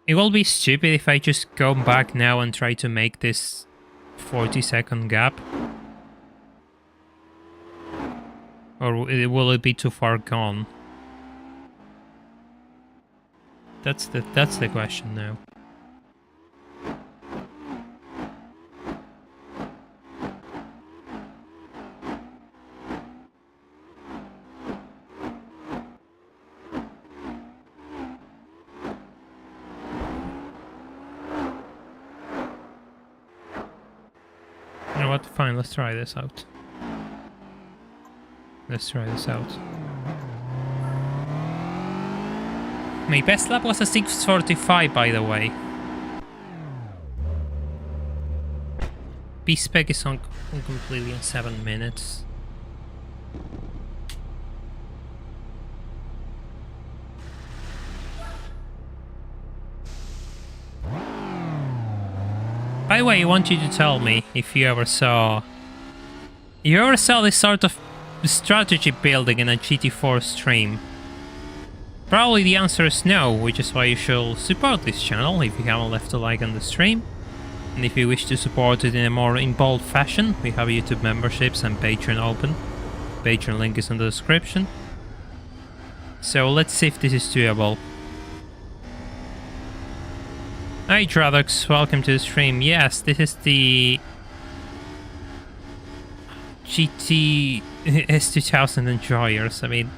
It will be stupid if I just go back now and try to make this 40-second gap. Or will it be too far gone? That's the question now. You know what? Fine, let's try this out. Let's try this out. My best lap was a 6:45, by the way. B-spec is on completely in 7 minutes. By the way, I want you to tell me if you ever saw this sort of strategy building in a GT4 stream. Probably the answer is no, which is why you should support this channel if you haven't left a like on the stream. And if you wish to support it in a more involved fashion, we have YouTube memberships and Patreon open. Patreon link is in the description. So let's see if this is doable. Hi Dradox, welcome to the stream. Yes, this is the GT S2000 enjoyers. I mean,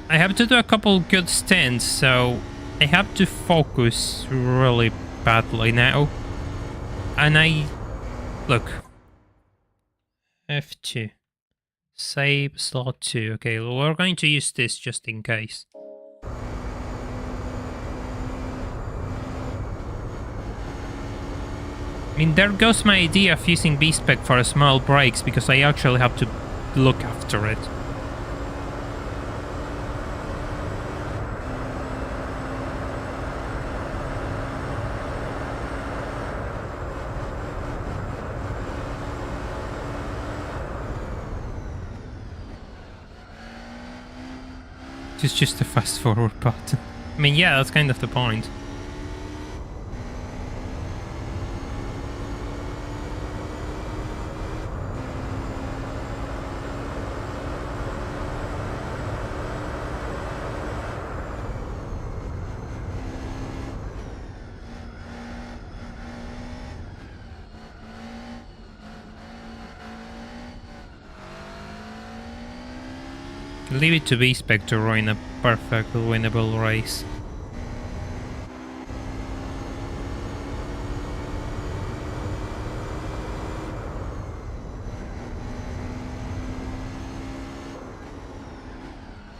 I have to do a couple good stints, so I have to focus really badly now. And look, F2, save slot 2. Okay, we're going to use this just in case. I mean, there goes my idea of using B-spec for small breaks, because I actually have to look after it. It's just a fast forward button. I mean, yeah, that's kind of the point. Leave it to B-spec to ruin a perfect winnable race.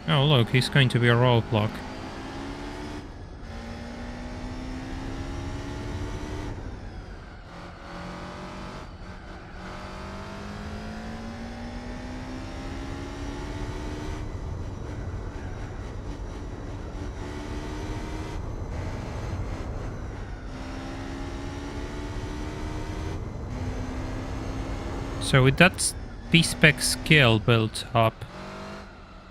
Oh look, he's going to be a roadblock. So with that B-spec skill built up,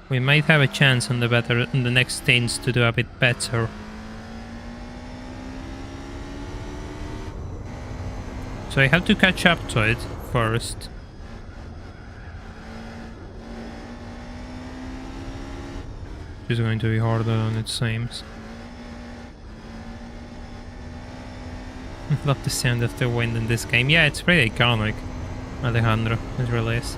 we might have a chance on the next stints to do a bit better. So I have to catch up to it first. It's going to be harder than it seems. I love the sound of the wind in this game. Yeah, it's pretty iconic. Alejandro, it really is.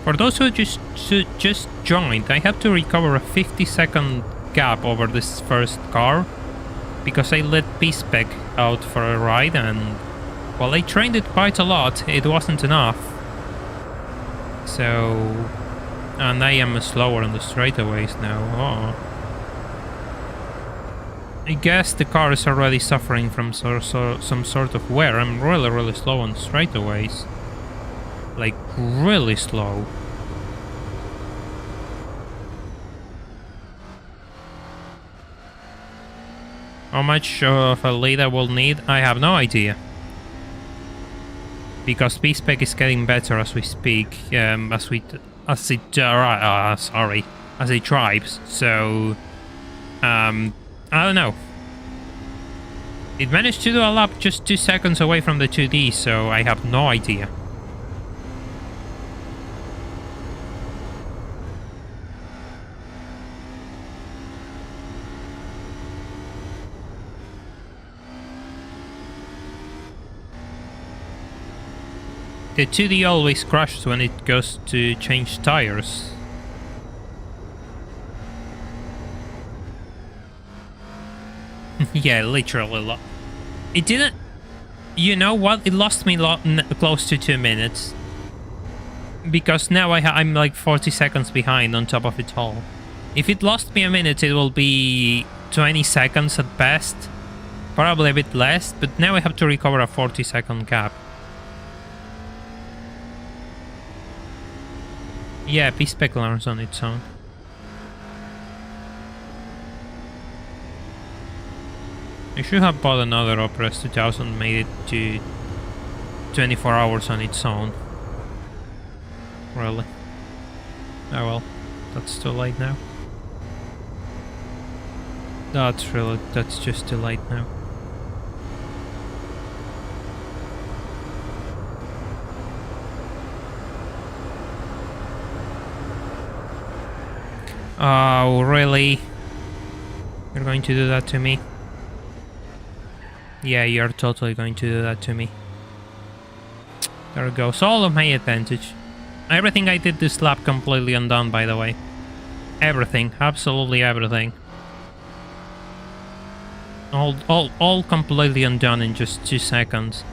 For those who just joined, I have to recover a 50-second gap over this first car because I let B-spec out for a ride, and while I trained it quite a lot, it wasn't enough. So, and I am slower on the straightaways now. Oh. I guess the car is already suffering from some sort of wear. I'm really slow on straightaways. Like, really slow. How much of a lead I will need? I have no idea. Because B-spec is getting better as we speak, as it drives. So, I don't know. It managed to do a lap just 2 seconds away from the 2D, so I have no idea. The 2D always crashes when it goes to change tires. Yeah, literally. It didn't... You know what? It lost me close to 2 minutes. Because now I'm like 40 seconds behind on top of it all. If it lost me a minute, it will be 20 seconds at best. Probably a bit less, but now I have to recover a 40-second gap. Yeah, B-spec learns on its own. I should have bought another Opera 2000, made it to 24 hours on its own. Really. Oh well, that's too late now. That's just too late now. Oh, really? You're going to do that to me? Yeah, you're totally going to do that to me. There goes all of my advantage. Everything I did this lap completely undone, by the way. Everything. Absolutely everything. All completely undone in just 2 seconds.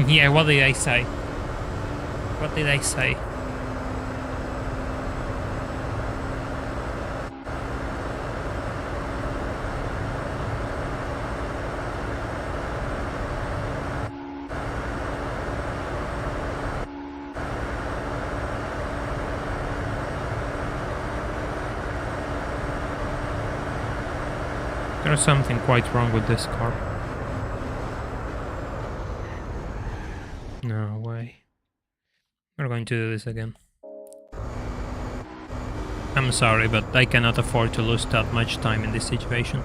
Yeah, what did I say? What did I say? There's something quite wrong with this car. No way. We're going to do this again. I'm sorry, but I cannot afford to lose that much time in this situation.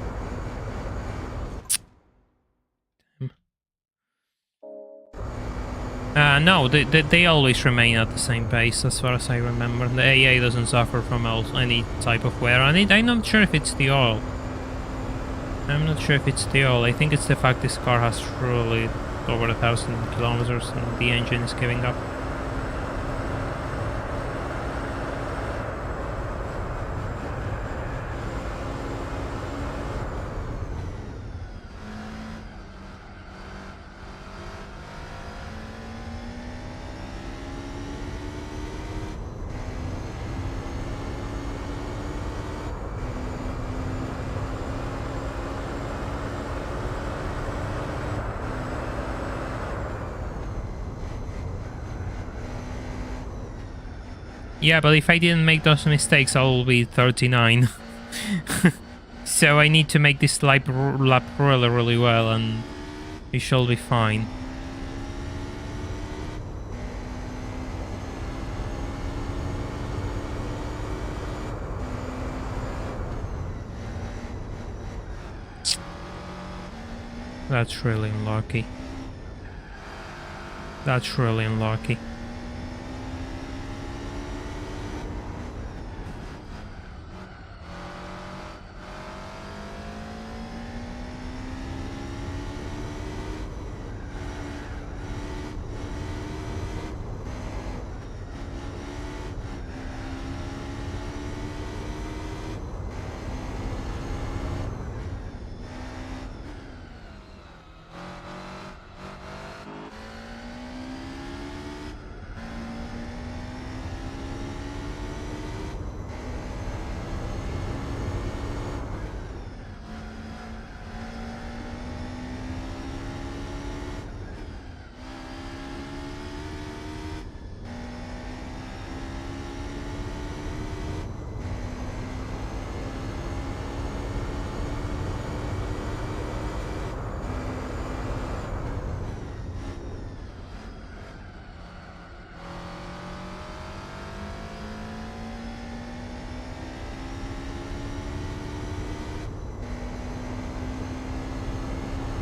No, they always remain at the same pace, as far as I remember. The AA doesn't suffer from any type of wear on it. I'm not sure if it's the oil. I think it's the fact this car has really over 1,000 kilometers and the engine is giving up. Yeah, but if I didn't make those mistakes, I will be 39. So I need to make this lap really well, and we shall be fine. That's really unlucky. That's really unlucky.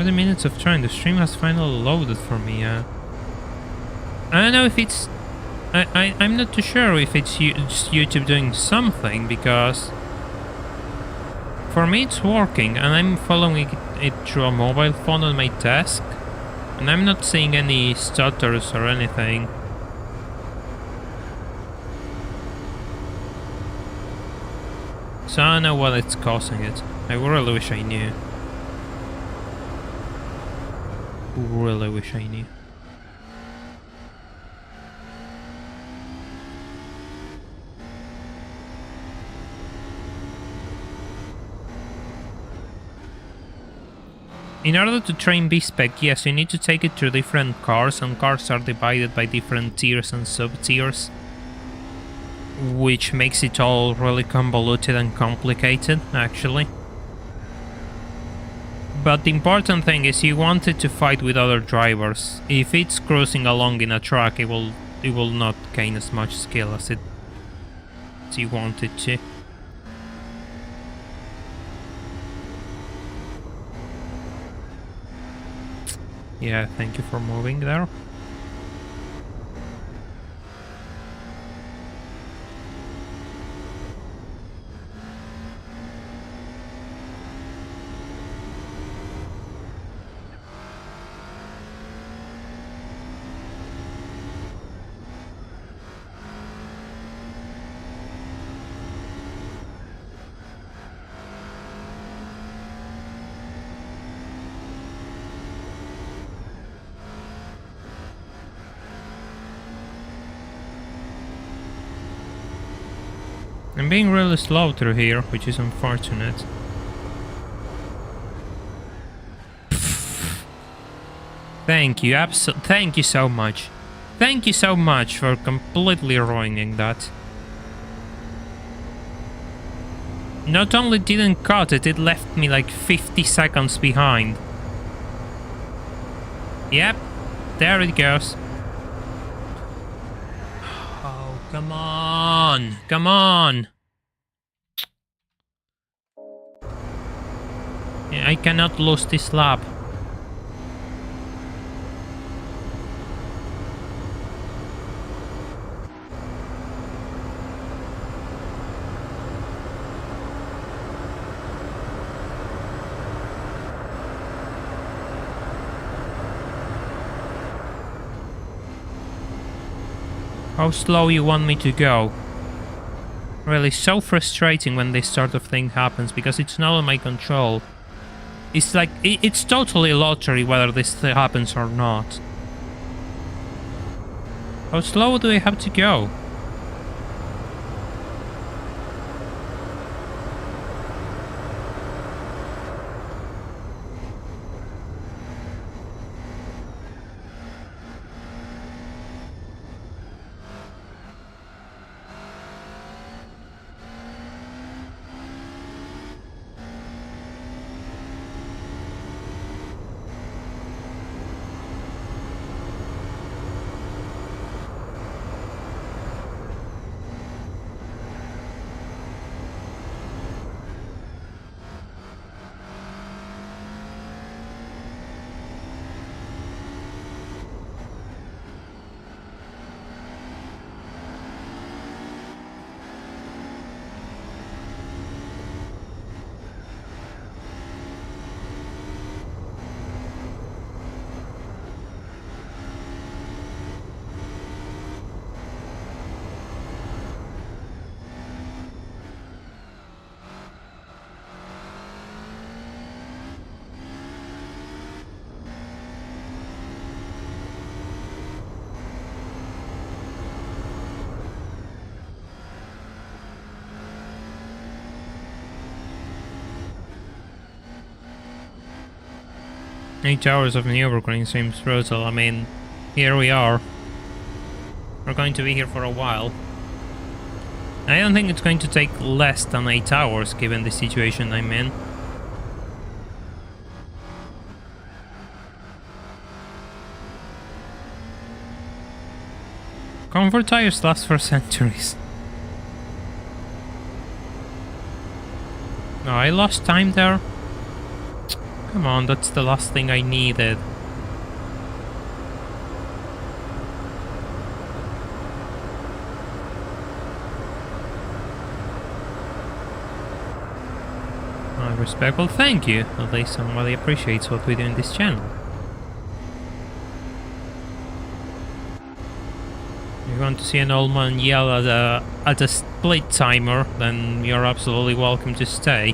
20 minutes of trying. The stream has finally loaded for me. I don't know if it's... I'm not too sure if it's just YouTube doing something, because... For me it's working, and I'm following it through a mobile phone on my desk. And I'm not seeing any stutters or anything. So I don't know what it's causing it. I really wish I knew. Really wish I knew. In order to train B-spec, yes, you need to take it through different cars, and cars are divided by different tiers and sub-tiers, which makes it all really convoluted and complicated, actually. But the important thing is you want it to fight with other drivers. If it's cruising along in a track, it will not gain as much skill as you want it to. Yeah, thank you for moving there. I'm being really slow through here, which is unfortunate. Thank you, thank you so much. Thank you so much for completely ruining that. Not only didn't cut it, it left me like 50 seconds behind. Yep, there it goes. Oh, come on, come on. I cannot lose this lap. How slow you want me to go? Really, so frustrating when this sort of thing happens, because it's not on my control. It's like, it's totally lottery whether this happens or not. How slow do I have to go? Eight hours of Nurburgring seems brutal. I mean, here we are. We're going to be here for a while. I don't think it's going to take less than 8 hours, given the situation I'm in. Comfort tires last for centuries. No, I lost time there. Come on, that's the last thing I needed. Respect. Well, thank you. At least somebody appreciates what we do in this channel. If you want to see an old man yell at a split timer, then you're absolutely welcome to stay.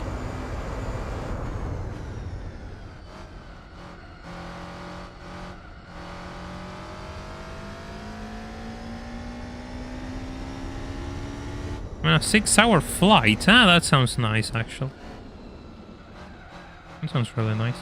A 6-hour flight. Ah, that sounds nice, actually. That sounds really nice.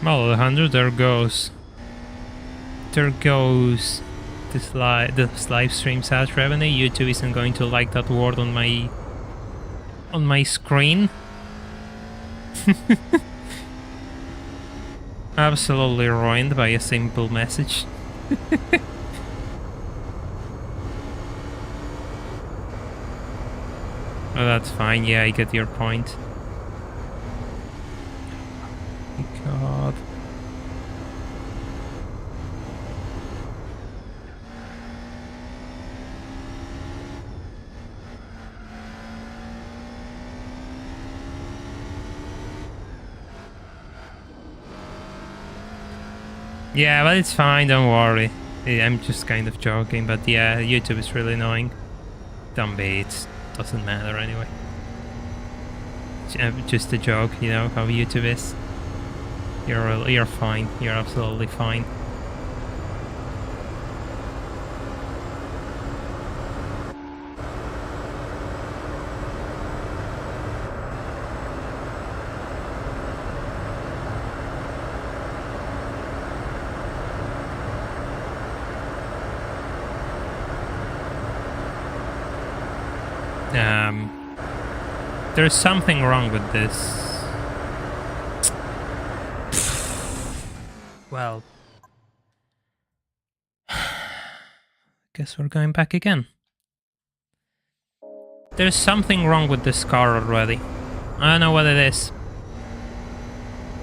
Well, Alejandro, there goes this live stream's ad revenue. YouTube isn't going to like that word on my screen. Absolutely ruined by a simple message. Oh, that's fine. Yeah, I get your point. God. Yeah, but it's fine, don't worry. I'm just kind of joking, but yeah, YouTube is really annoying. Don't be, it doesn't matter anyway. Just a joke, you know how YouTube is. You're fine. You're absolutely fine. There's something wrong with this. Well, guess we're going back again. There's something wrong with this car already. I don't know what it is,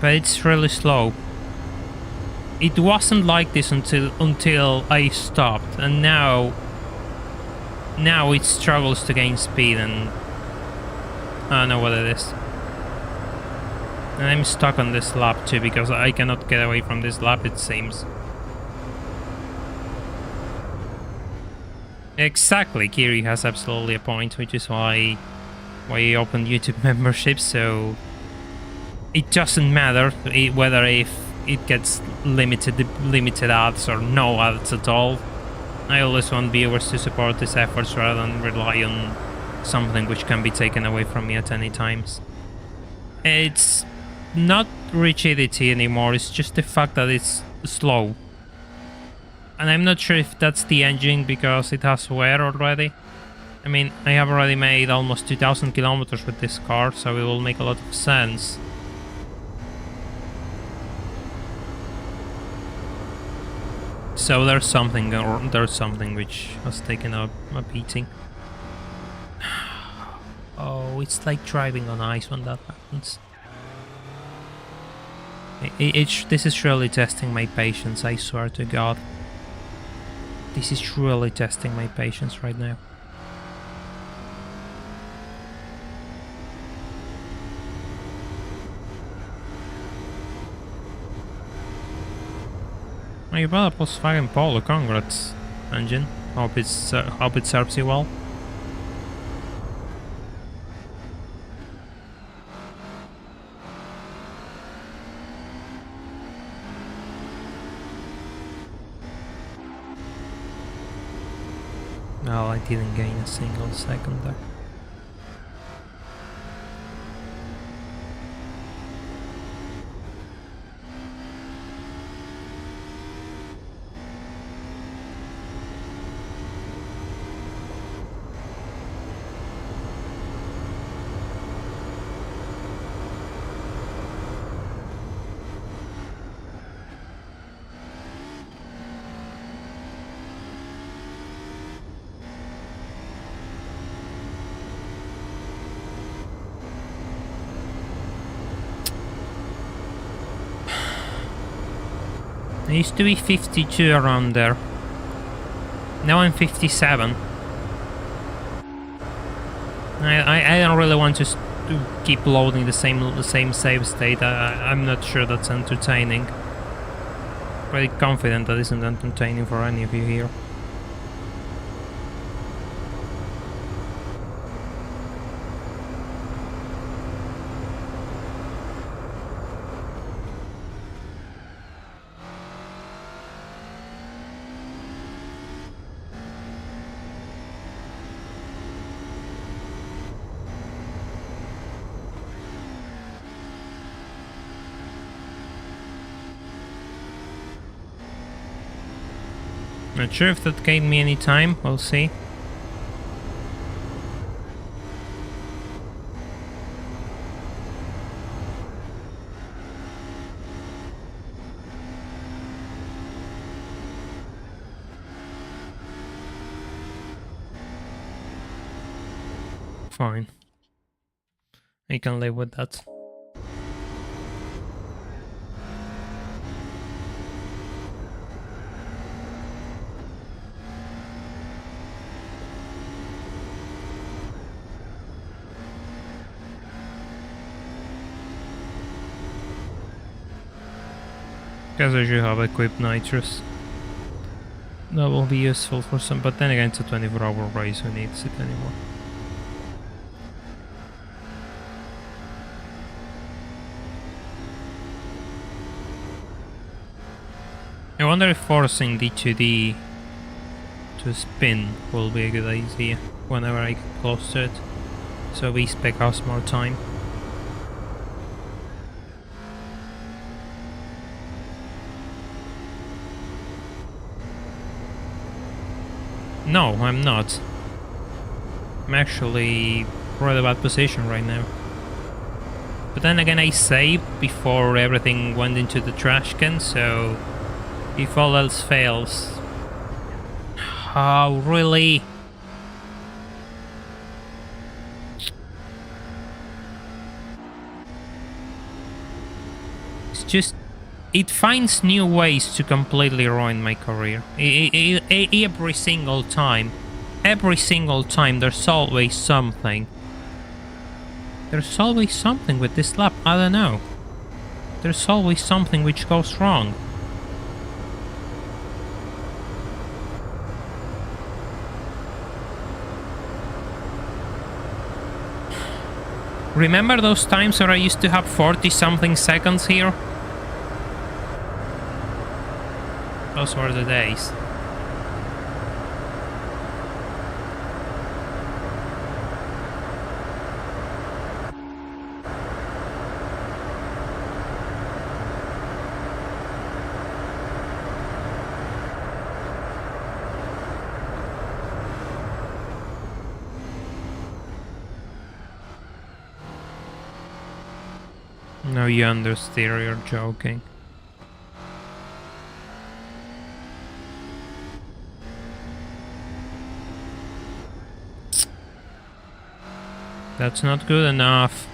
but it's really slow. It wasn't like this until I stopped, and now it struggles to gain speed, and I don't know what it is. And I'm stuck on this lap too, because I cannot get away from this lap, it seems. Exactly, Kiri has absolutely a point, which is why I opened YouTube membership, so it doesn't matter whether if it gets limited ads or no ads at all. I always want viewers to support these efforts rather than rely on something which can be taken away from me at any times. It's not rigidity anymore, it's just the fact that it's slow. And I'm not sure if that's the engine because it has wear already. I mean, I have already made almost 2,000 kilometers with this car, so it will make a lot of sense. So there's something which has taken a beating. Oh, it's like driving on ice when that happens. This is really testing my patience, I swear to God. This is really testing my patience right now. Oh, you bought a Volkswagen Polo. Congrats, engine. Hope it serves you well. No, I didn't gain a single second there. I used to be 52 around there. Now I'm 57. I don't really want to keep loading the same save state. I'm not sure that's entertaining. Pretty confident that isn't entertaining for any of you here. Not sure if that gained me any time, we'll see. Fine. I can live with that. Guess I should have equipped nitrous. That will be useful for some, but then again it's a 24-hour race, who needs it anymore? I wonder if forcing D2D to spin will be a good idea whenever I get close to it, so B-spec has more time. No, I'm not. I'm actually really bad position right now. But then again, I saved before everything went into the trash can, so if all else fails... Oh, really? It's just... It finds new ways to completely ruin my career. Every single time. Every single time there's always something. There's always something with this lap, I don't know. There's always something which goes wrong. Remember those times where I used to have 40-something seconds here? Those were the days. No, you understeer, you're joking. That's not good enough.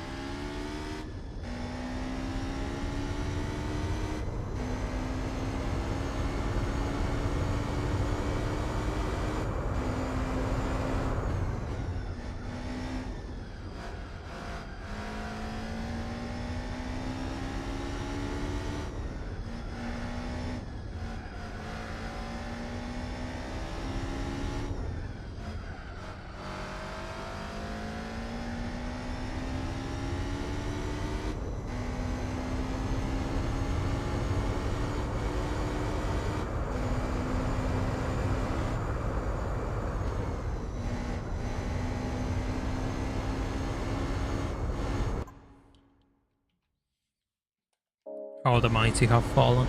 Oh, the mighty have fallen.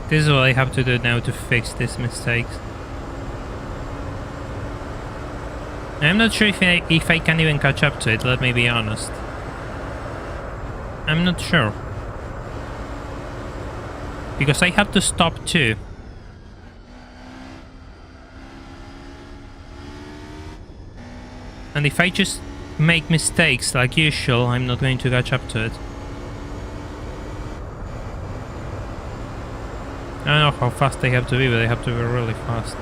This is what I have to do now to fix these mistakes. I'm not sure if I can even catch up to it, let me be honest. I'm not sure. Because I have to stop too. And if I just make mistakes like usual, I'm not going to catch up to it. I don't know how fast they have to be, but they have to be really fast.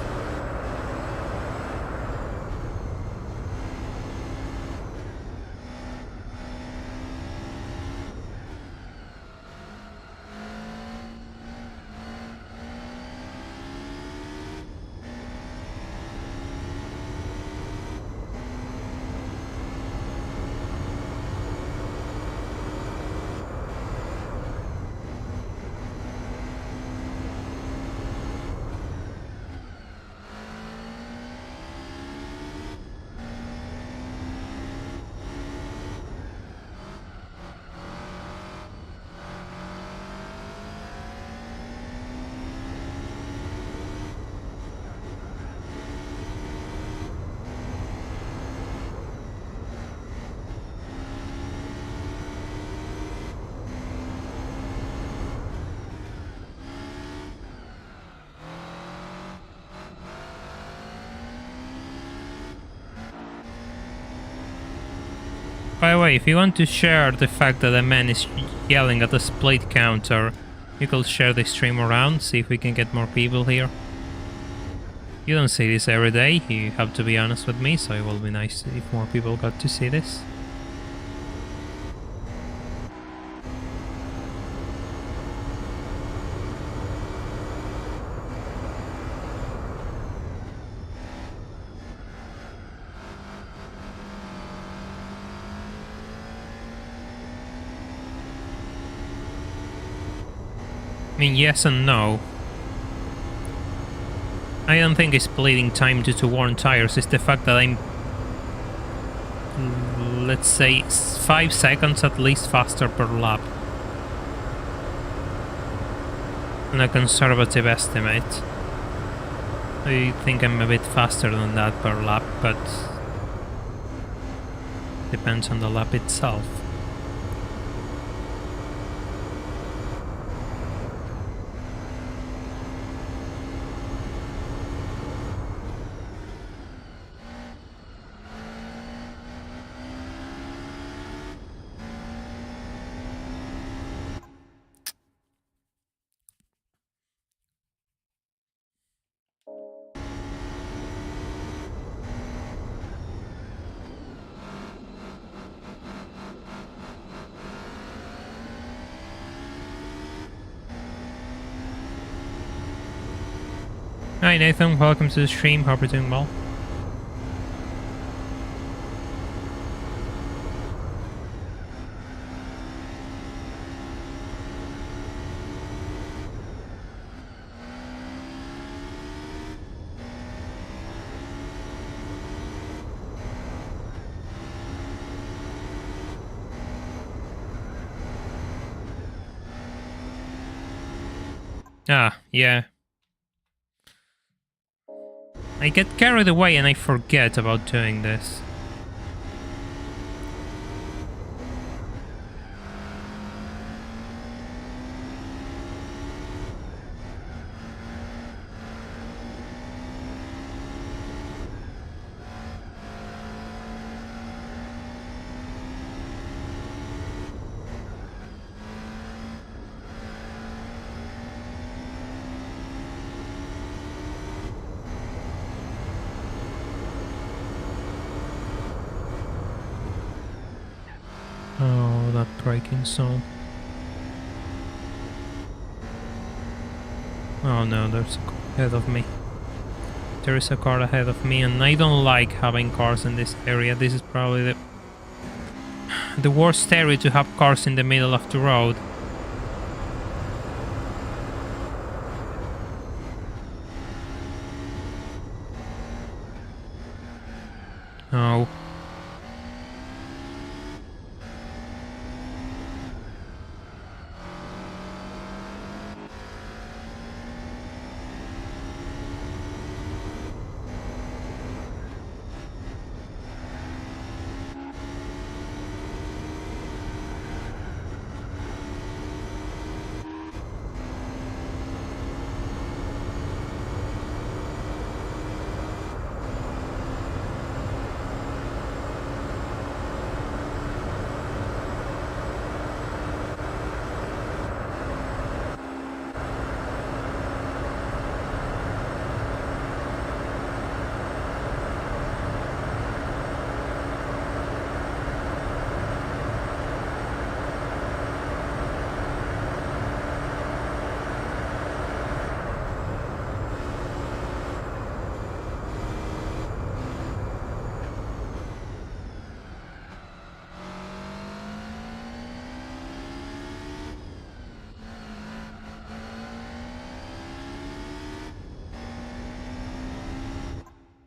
By the way, if you want to share the fact that a man is yelling at the split counter, you could share the stream around, see if we can get more people here. You don't see this every day, you have to be honest with me, so it will be nice if more people got to see this. I mean, yes and no. I don't think it's bleeding time due to worn tires, it's the fact that I'm, let's say, 5 seconds at least faster per lap. On a conservative estimate. I think I'm a bit faster than that per lap, but depends on the lap itself. Hi Nathan, welcome to the stream, hope you're doing well. Ah, yeah. I get carried away and I forget about doing this. Oh, that braking zone. Oh no, there's a car ahead of me. There is a car ahead of me and I don't like having cars in this area. This is probably the worst area to have cars in the middle of the road. Oh.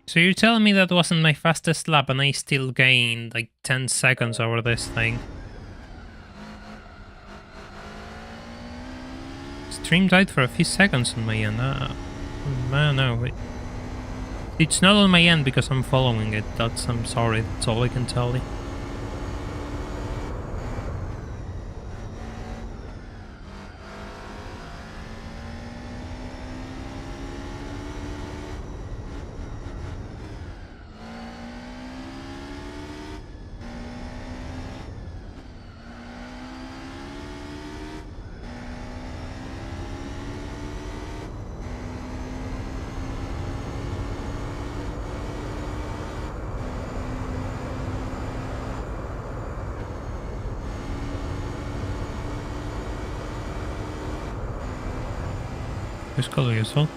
So you're telling me that wasn't my fastest lap and I still gained like 10 seconds over this thing? Stream died for a few seconds on my end. Man, no. It's not on my end because I'm following it. I'm sorry. That's all I can tell you. Whose color is all?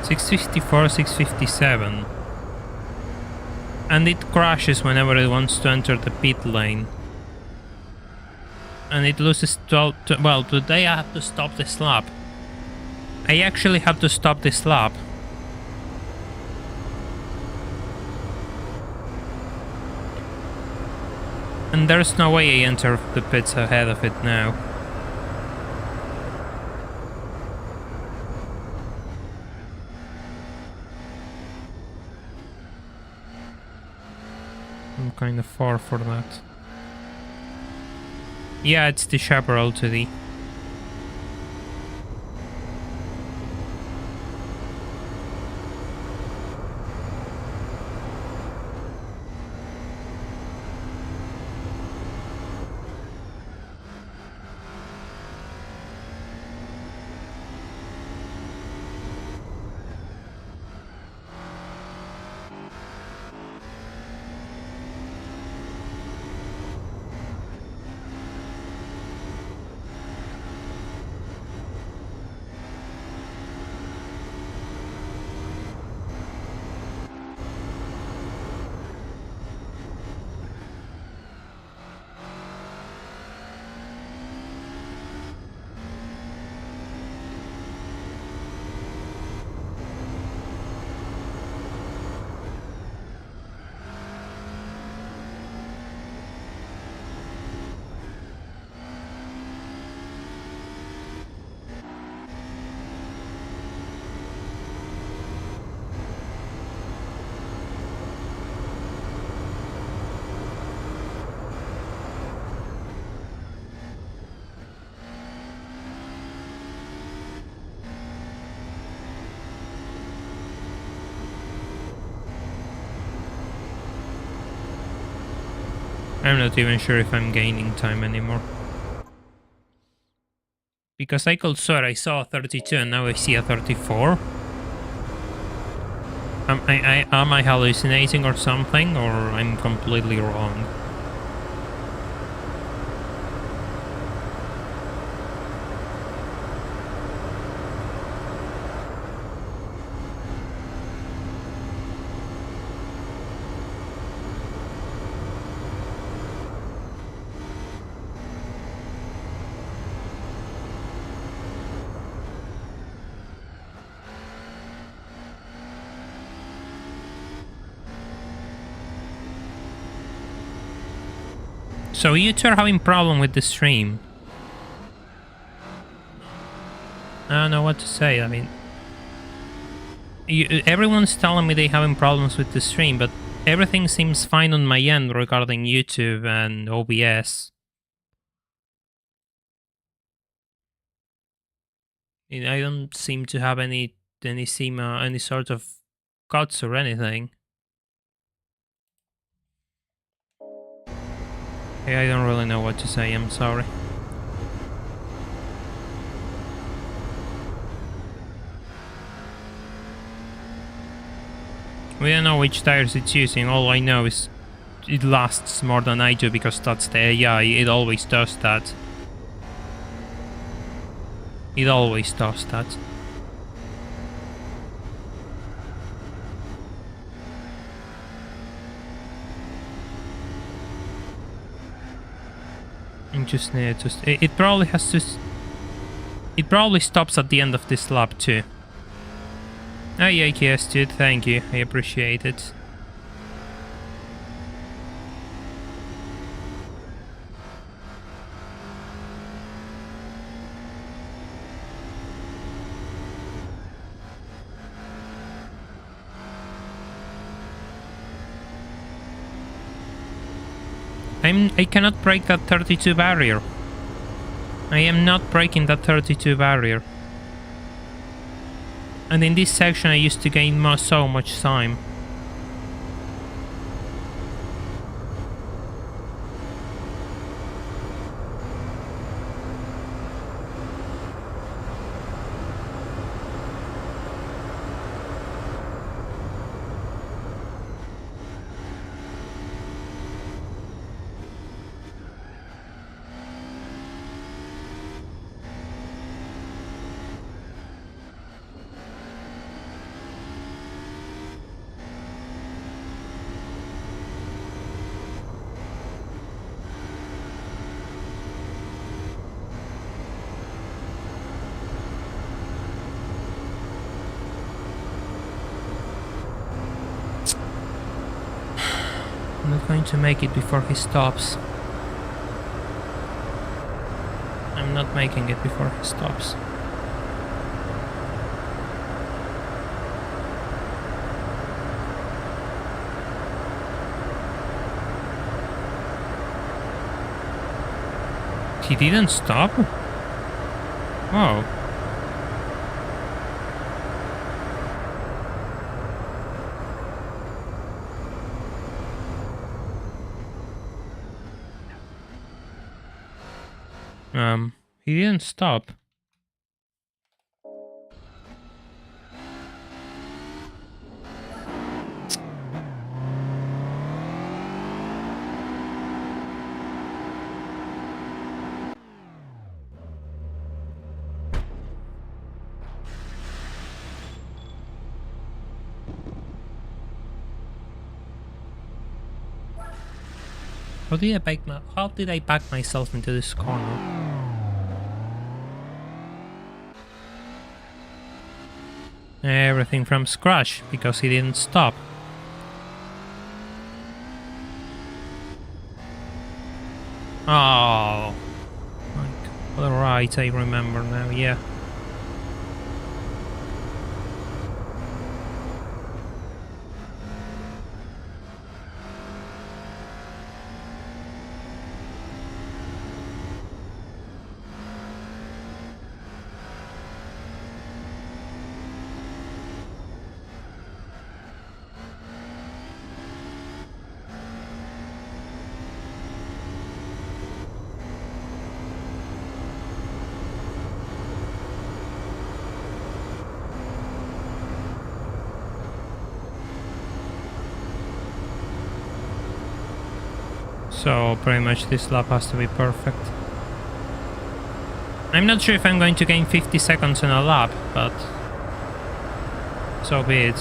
$654, $657. And it crashes whenever it wants to enter the pit lane. And it loses 12... Well, today I have to stop this lap. I actually have to stop this lap. And there's no way I enter the pits ahead of it now. I'm kind of far for that. Yeah, it's the chaparral to the... I'm not even sure if I'm gaining time anymore. Because I could swear I saw a 32 and now I see a 34. Am I hallucinating or something, or I'm completely wrong? So you two are having problem with the stream. I don't know what to say. I mean, everyone's telling me they're having problems with the stream, but everything seems fine on my end regarding YouTube and OBS. I don't seem to have any sort of cuts or anything. I don't really know what to say, I'm sorry. We don't know which tires it's using, all I know is it lasts more than I do because that's the AI, it always does that. It always does that. I just need to... It probably has to... It probably stops at the end of this lap too. Oh yeah, yes, dude, thank you. I appreciate it. I cannot break that 32 barrier. I am not breaking that 32 barrier. And in this section I used to gain so much time. I'm not going to make it before he stops. I'm not making it before he stops. He didn't stop? Oh. He didn't stop. How did I back myself into this corner? Everything from scratch, because he didn't stop. Oh. Alright, I remember now, yeah. So pretty much this lap has to be perfect. I'm not sure if I'm going to gain 50 seconds in a lap, but so be it.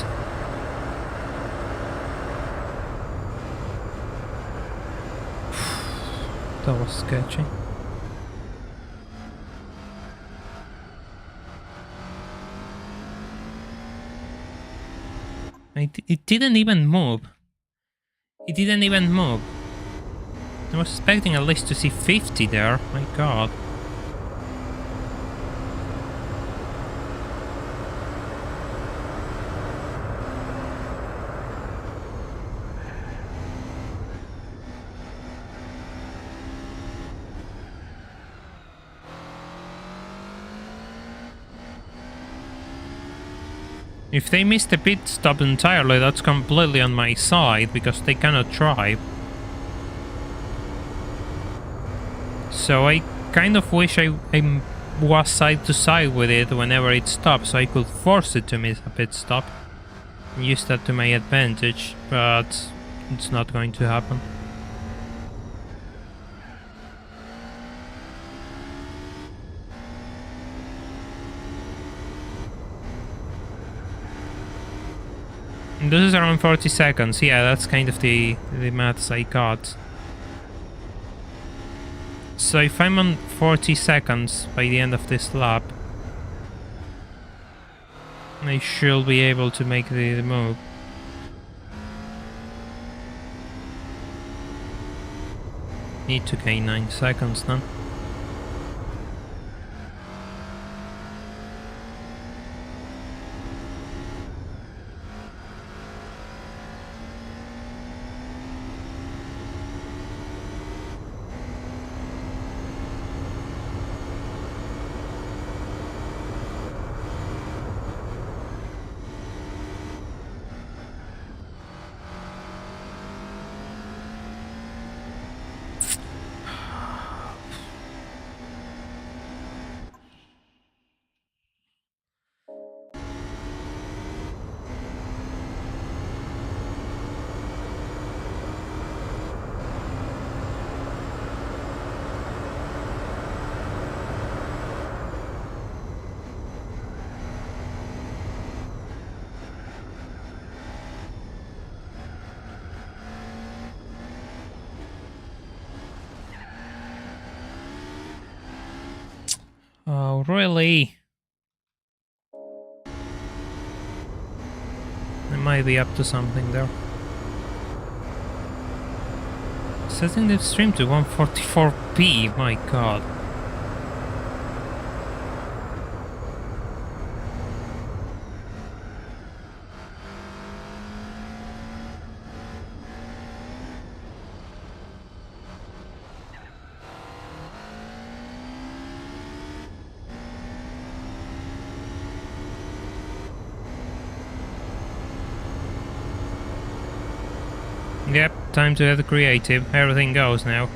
That was sketchy. It didn't even move. It didn't even move. I was expecting at least to see 50 there. My god. If they miss the pit stop entirely, that's completely on my side, because they cannot drive. So I kind of wish I was side to side with it whenever it stops, so I could force it to miss a pit stop and use that to my advantage, but it's not going to happen. And this is around 40 seconds, yeah, that's kind of the maths I got. So if I'm on 40 seconds by the end of this lap, I should be able to make the move. Need to gain 9 seconds then. Oh, really? I might be up to something there. Setting the stream to 144p, my god. Yep, time to get creative. Everything goes now.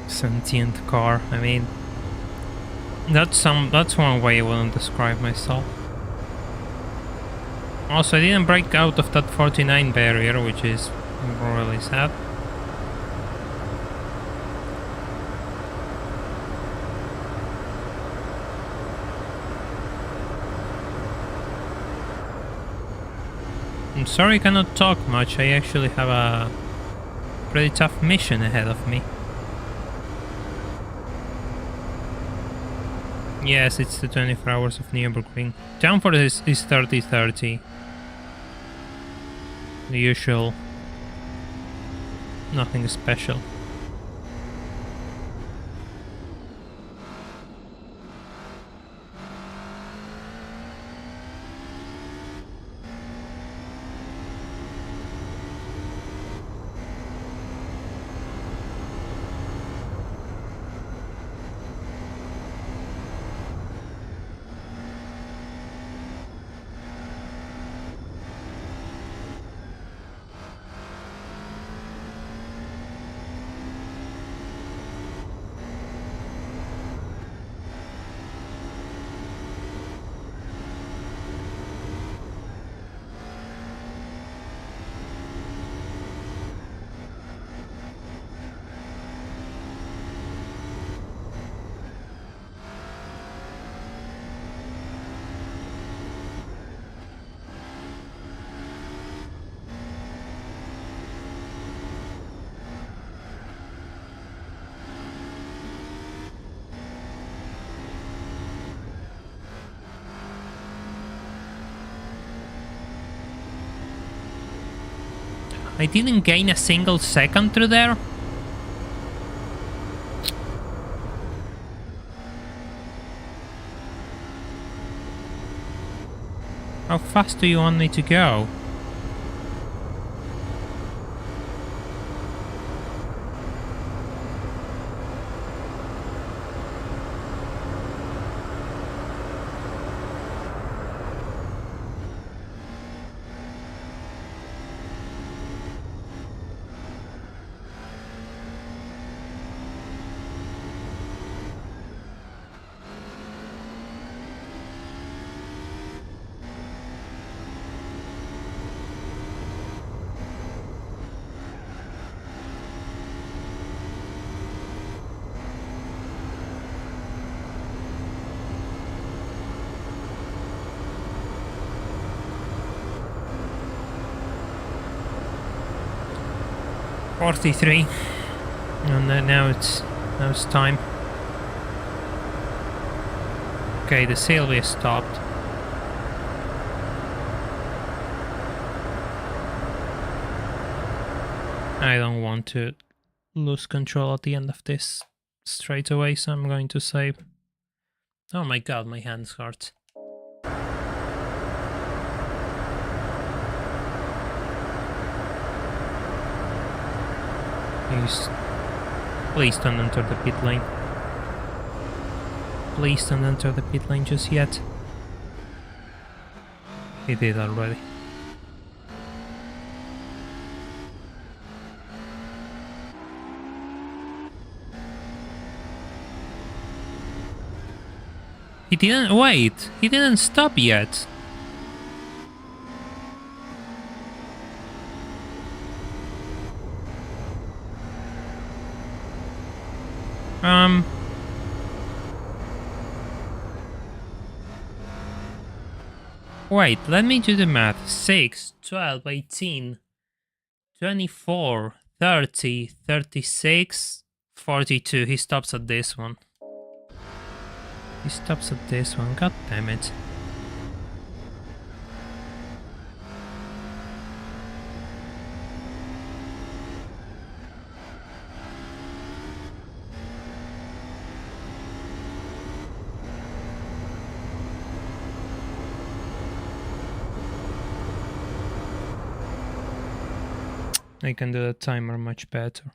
Sentient car. I mean, that's one way I wouldn't describe myself. Also, I didn't break out of that 49 barrier, which is really sad. I'm sorry I cannot talk much. I actually have a pretty tough mission ahead of me. Yes, it's the 24 hours of Nurburgring. Down for this is 30-30. The usual. Nothing special. I didn't gain a single second through there. How fast do you want me to go? .43, and then now it's time. Okay, the Sylvia stopped. I don't want to lose control at the end of this straight away, so I'm going to save. Oh my god, my hands hurt. Please don't enter the pit lane. Please don't enter the pit lane just yet. He did already. He didn't wait. He didn't stop yet. Wait, let me do the math. 6, 12, 18, 24, 30, 36, 42. He stops at this one. He stops at this one. God damn it. I can do the timer much better.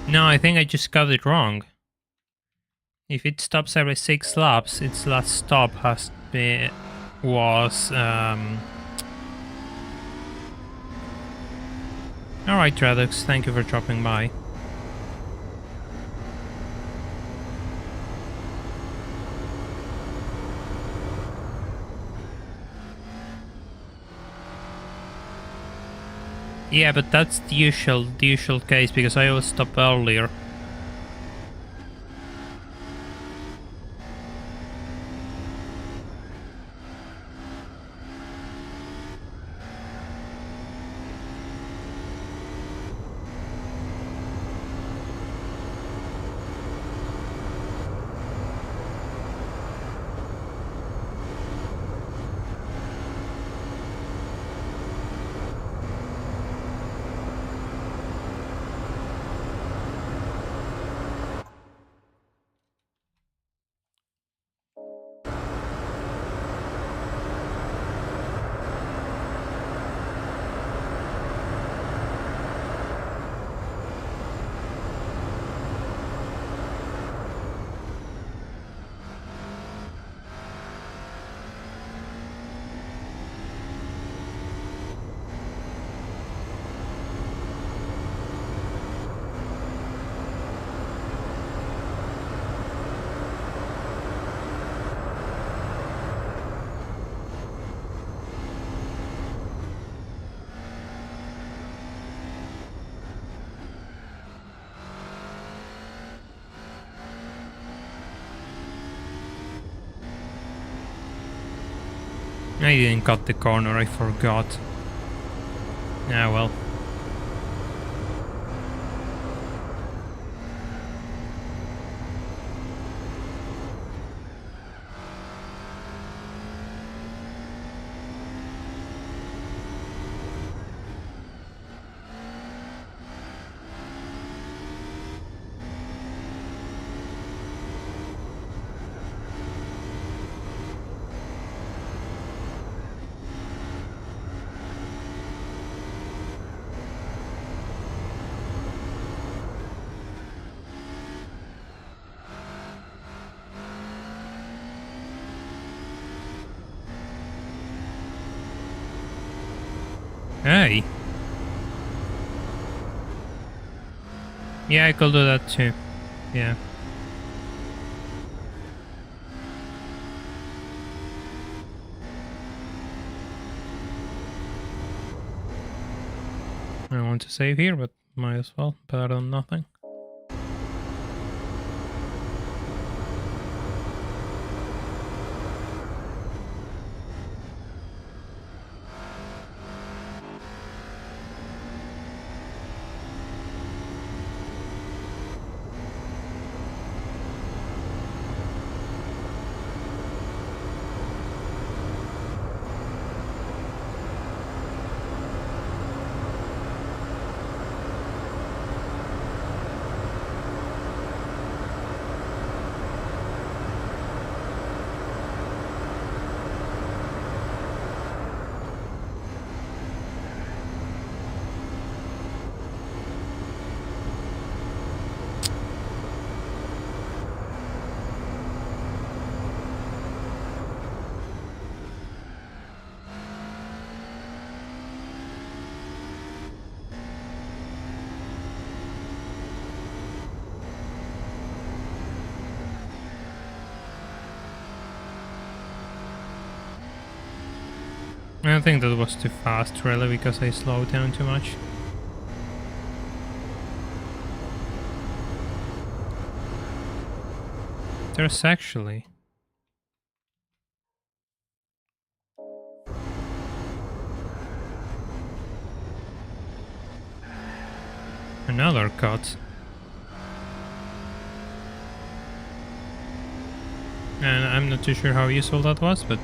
No, I think I just got it wrong. If it stops every 6 laps, its last stop was Alright, Radux, thank you for dropping by. Yeah, but that's the usual case, because I always stop earlier. I didn't cut the corner, I forgot. Ah well. Hey. Yeah, I could do that too. Yeah. I want to save here, but might as well. Better than nothing. I think that was too fast, really, because I slowed down too much. There's actually... another cut. And I'm not too sure how useful that was, but...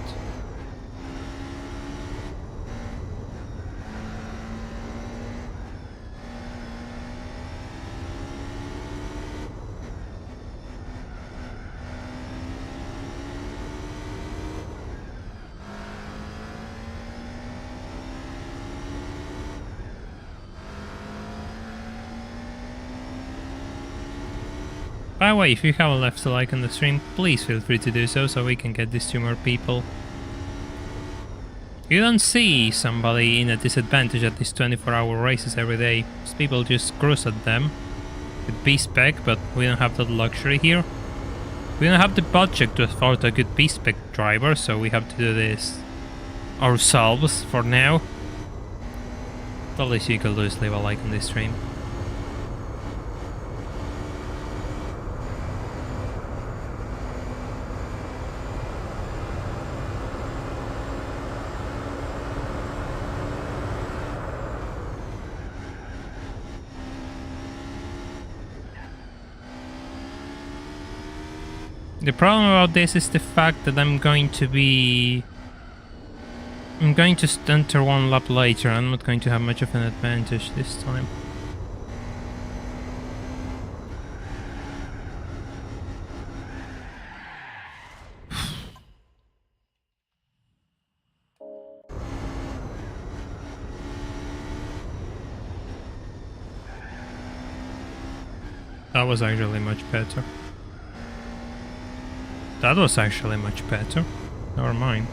by the way, if you haven't left a like on the stream, please feel free to do so we can get this to more people. You don't see somebody in a disadvantage at these 24-hour races every day. People just cruise at them with B-spec, but we don't have that luxury here. We don't have the budget to afford a good B-spec driver, so we have to do this ourselves for now. The least you can do is leave a like on this stream. The problem about this is the fact that I'm going to enter one lap later. I'm not going to have much of an advantage this time. That was actually much better. That was actually much better. Never mind.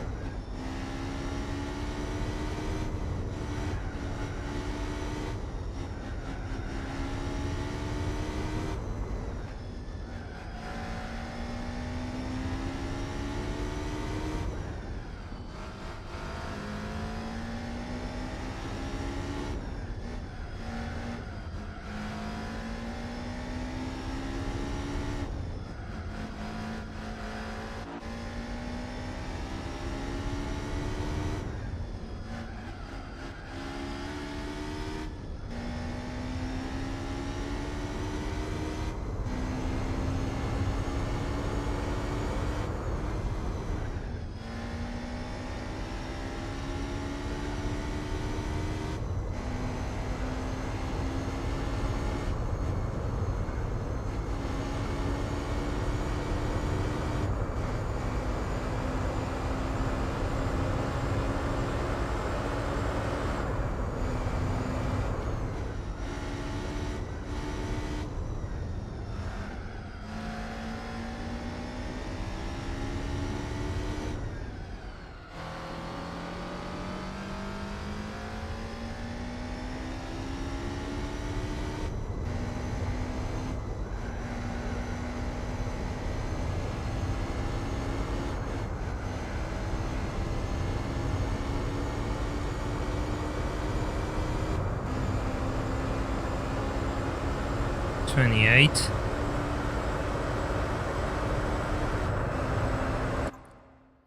28.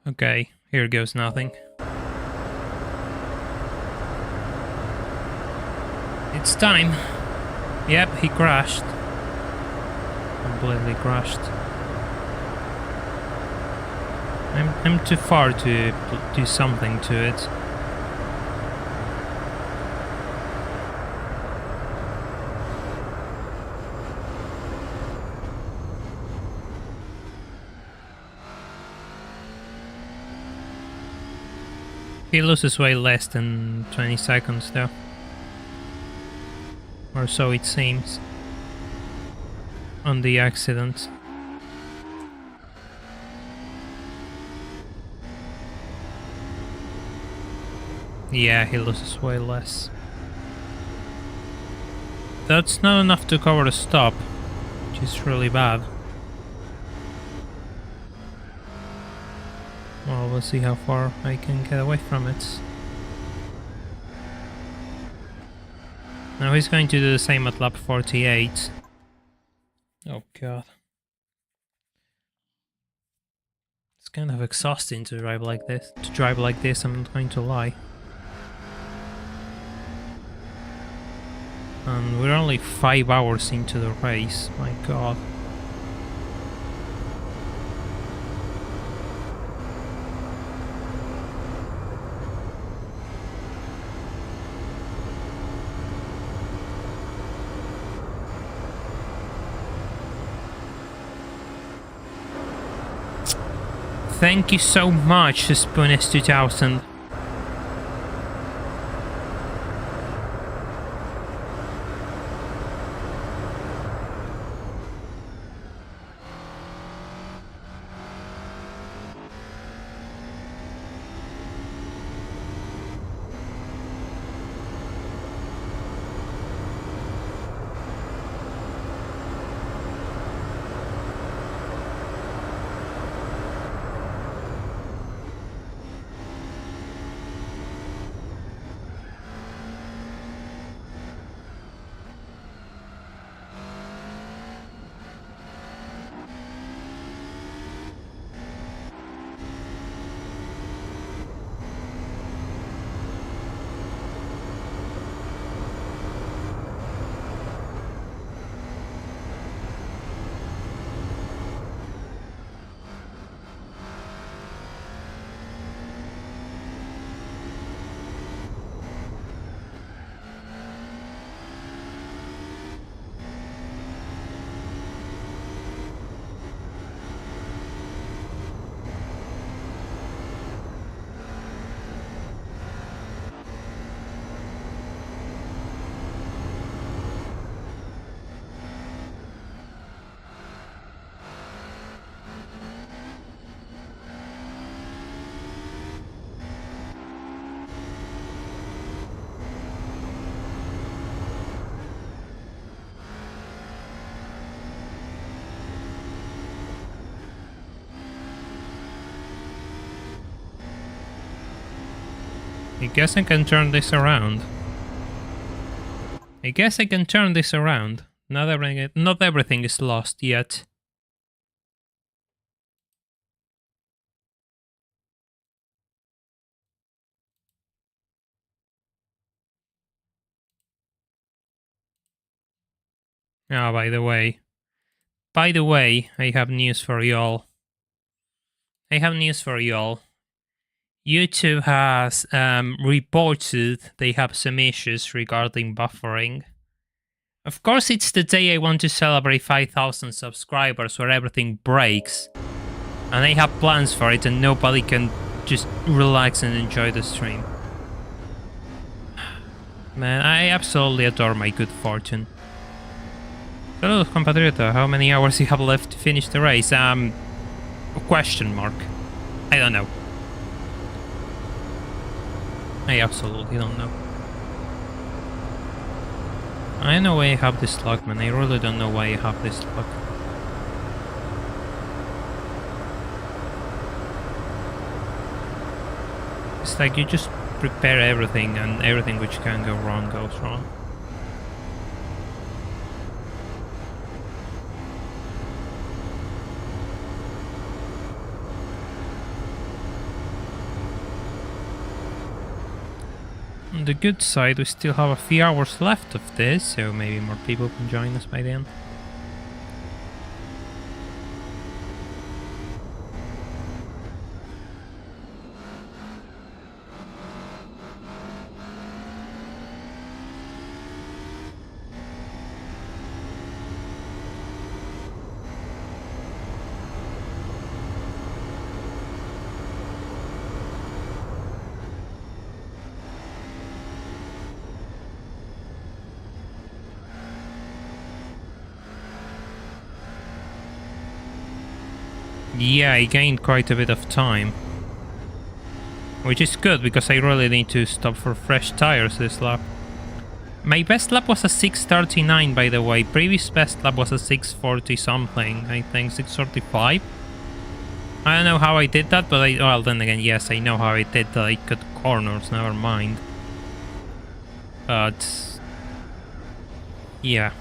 Okay, here goes nothing. It's time. Yep, he crashed. Completely crashed. I'm too far to do something to it. He loses way less than 20 seconds though. Or so it seems. On the accident. Yeah, he loses way less. That's not enough to cover the stop, which is really bad. Well, we'll see how far I can get away from it. Now he's going to do the same at lap 48. Oh god. It's kind of exhausting to drive like this. I'm not going to lie. And we're only 5 hours into the race, my god. Thank you so much, Spoonis 2000. I guess I can turn this around. Not everything is lost yet. Oh, by the way, I have news for y'all. YouTube has reported they have some issues regarding buffering. Of course, it's the day I want to celebrate 5,000 subscribers where everything breaks. And I have plans for it and nobody can just relax and enjoy the stream. Man, I absolutely adore my good fortune. Hello, compatriota, how many hours you have left to finish the race? Question mark. I don't know. I absolutely don't know. I don't know why I have this luck, man. I really don't know why I have this luck. It's like you just prepare everything and everything which can go wrong goes wrong. On the good side, we still have a few hours left of this, so maybe more people can join us by then. Yeah, I gained quite a bit of time. Which is good, because I really need to stop for fresh tires this lap. My best lap was a 6:39, by the way. Previous best lap was a 6:40 something, I think 6:45. I don't know how I did that, but well, then again, yes, I know how I did that. I cut corners, never mind. But yeah.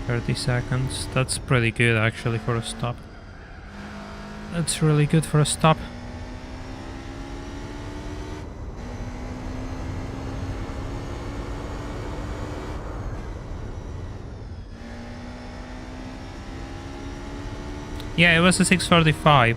"30 seconds. That's pretty good, actually, for a stop. That's really good for a stop. Yeah, it was a 6:45.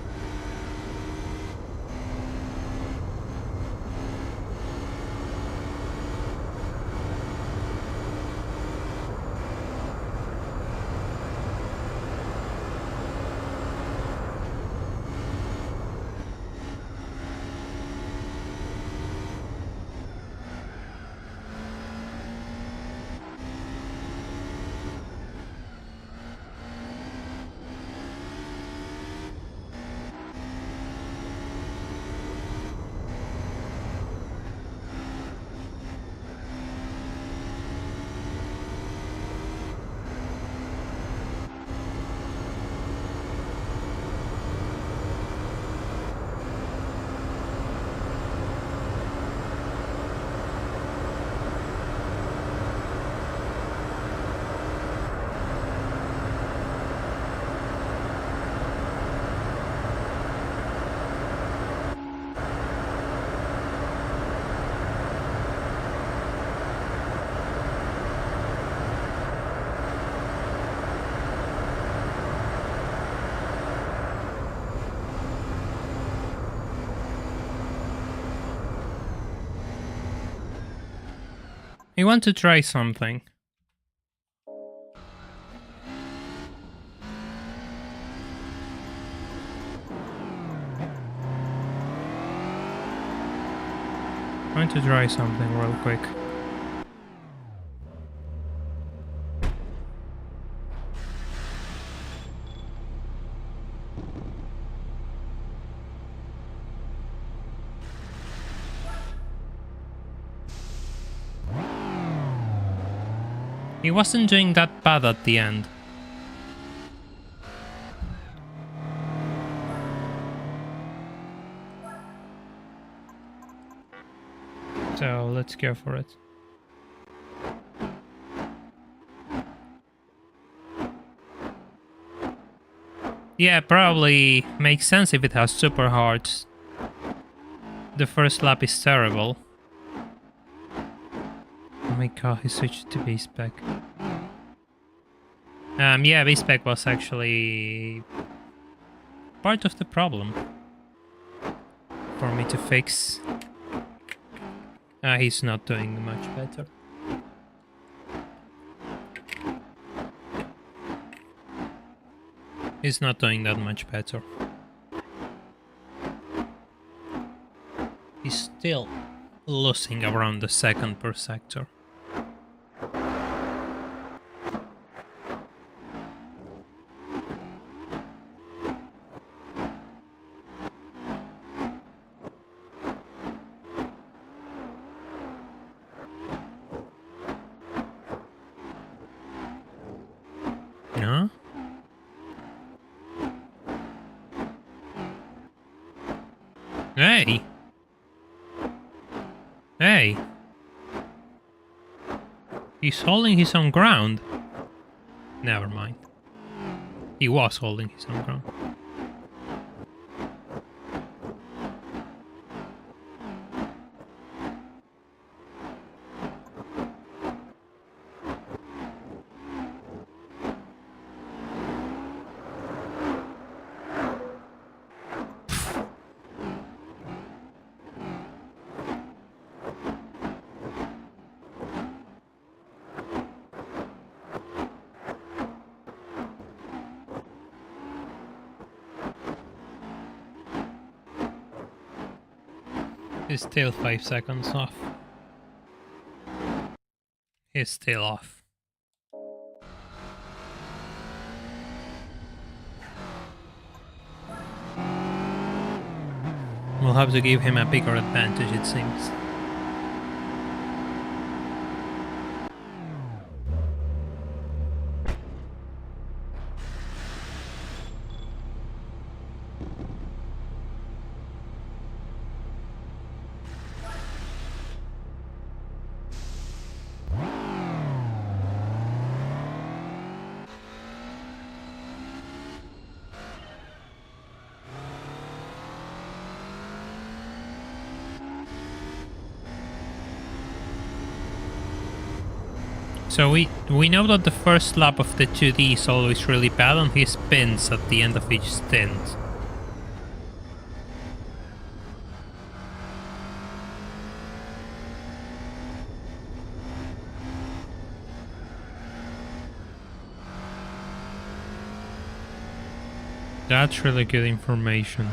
I want to try something. I want to try something real quick. He wasn't doing that bad at the end. So let's go for it. Yeah, probably makes sense if it has super hards. The first lap is terrible. Oh my god, he switched to B-spec. Yeah, B-spec was actually part of the problem for me to fix. He's not doing much better. He's not doing that much better. He's still losing around the second per sector. No? Hey! Hey! He's holding his own ground. Never mind. He was holding his own ground. He's still 5 seconds off. He's still off. We'll have to give him a bigger advantage, it seems. So we know that the first lap of the 2D is always really bad and he spins at the end of each stint. That's really good information.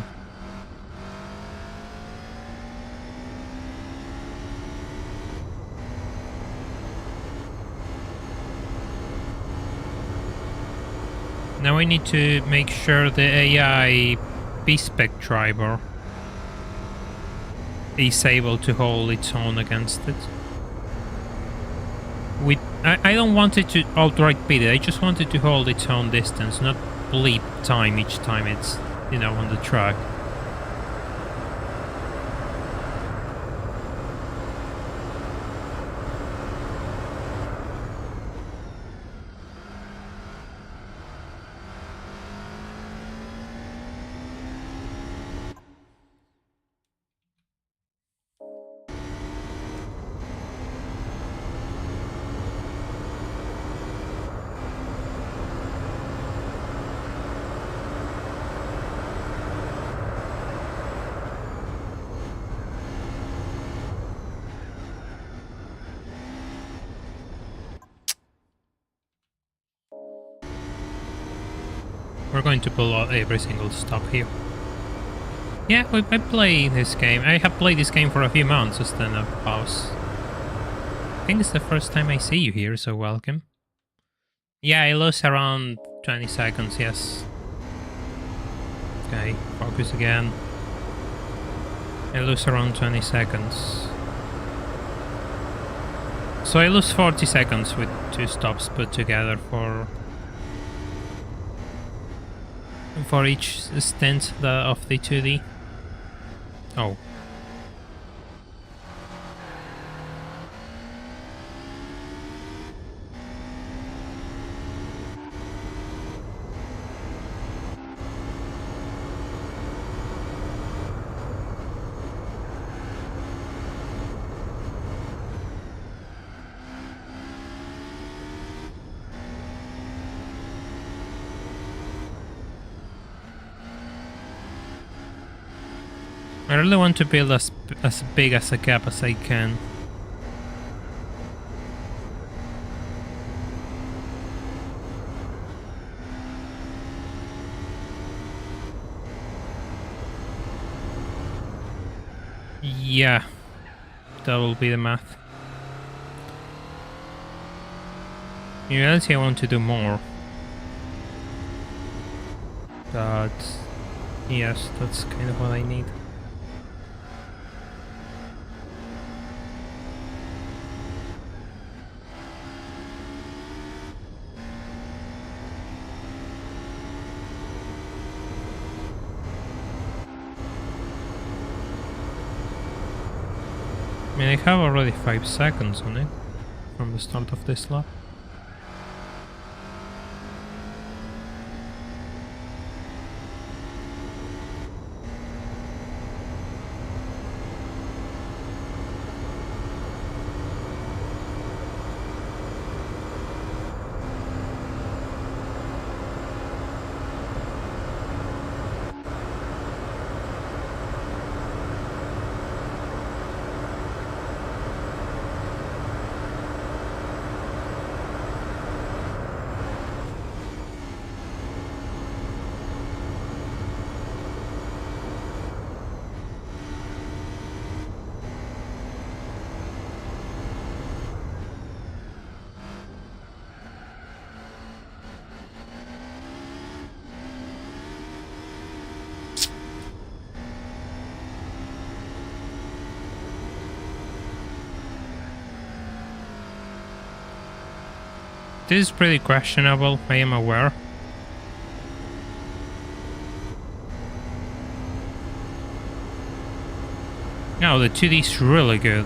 Now we need to make sure the AI B-spec driver is able to hold its own against it. I don't want it to outright beat it, I just want it to hold its own distance, not bleep time each time it's, you know, on the track. We're going to pull out every single stop here. Yeah, I play this game. I have played this game for a few months just in a pause. I think it's the first time I see you here, so welcome. Yeah, I lose around 20 seconds, yes. Okay, focus again. I lose around 20 seconds. So I lose 40 seconds with 2 stops put together for each stint of the 2D. Oh. I really want to build as big as a gap as I can. Yeah, that will be the math. In reality, I want to do more. But yes, that's kind of what I need. I mean, I have already 5 seconds on it from the start of this lap. This is pretty questionable, I am aware. No, the 2D is really good.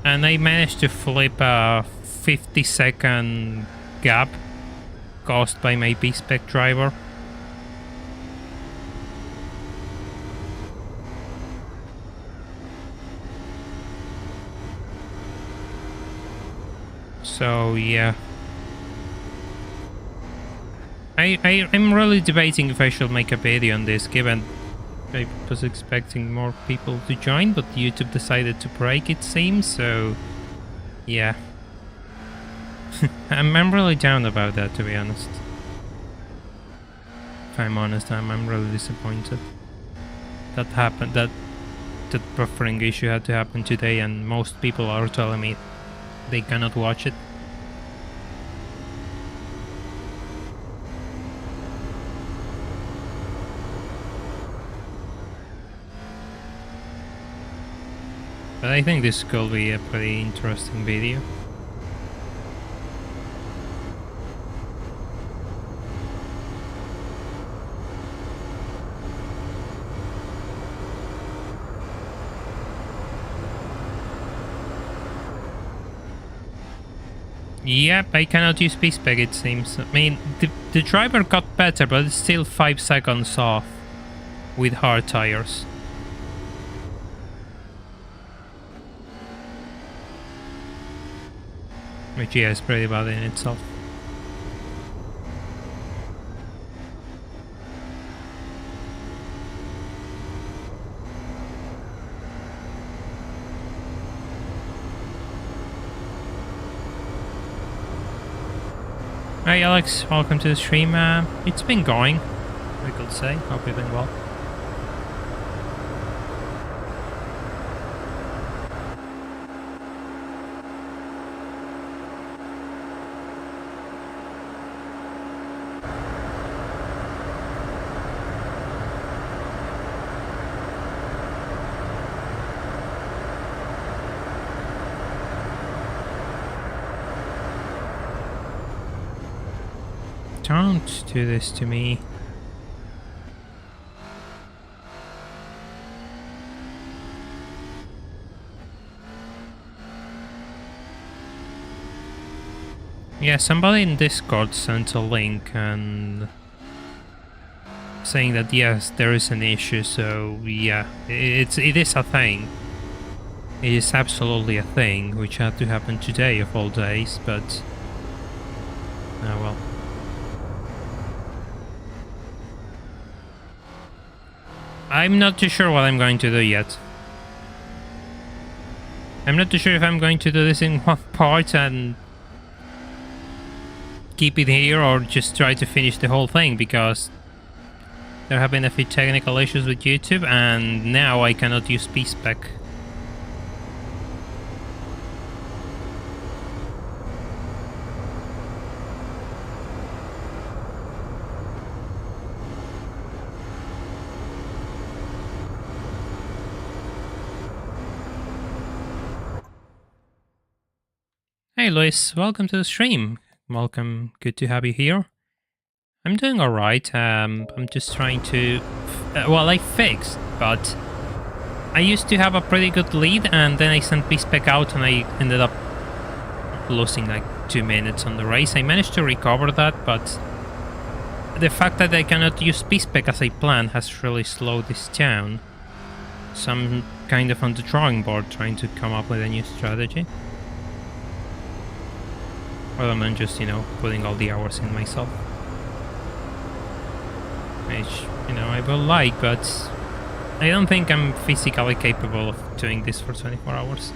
And I managed to flip a 50-second gap caused by my B-spec driver. So yeah, I'm really debating if I should make a video on this, given I was expecting more people to join, but YouTube decided to break, it seems. So yeah, I'm really down about that, to be honest. If I'm honest, I'm really disappointed that happened. That buffering issue had to happen today, and most people are telling me they cannot watch it. But I think this could be a pretty interesting video. Yep, I cannot use B-spec, it seems. I mean, the driver got better, but it's still 5 seconds off with hard tires. Which, yeah, is pretty bad in itself. Hey Alex, welcome to the stream. It's been going, we could say. Hope you're doing well. Don't do this to me. Yeah, somebody in Discord sent a link and saying that yes, there is an issue. So yeah, it is a thing. It is absolutely a thing, which had to happen today of all days. But oh well. I'm not too sure what I'm going to do yet. I'm not too sure if I'm going to do this in one part and keep it here, or just try to finish the whole thing, because there have been a few technical issues with YouTube and now I cannot use B-spec. Hey Luis, welcome to the stream. Welcome, good to have you here. I'm doing alright. I'm just trying to... well, I fixed, but I used to have a pretty good lead and then I sent B-spec out and I ended up losing like 2 minutes on the race. I managed to recover that, but the fact that I cannot use B-spec as I planned has really slowed this down. So I'm kind of on the drawing board trying to come up with a new strategy. Rather than just, you know, putting all the hours in myself. Which, you know, I will like, but I don't think I'm physically capable of doing this for 24 hours.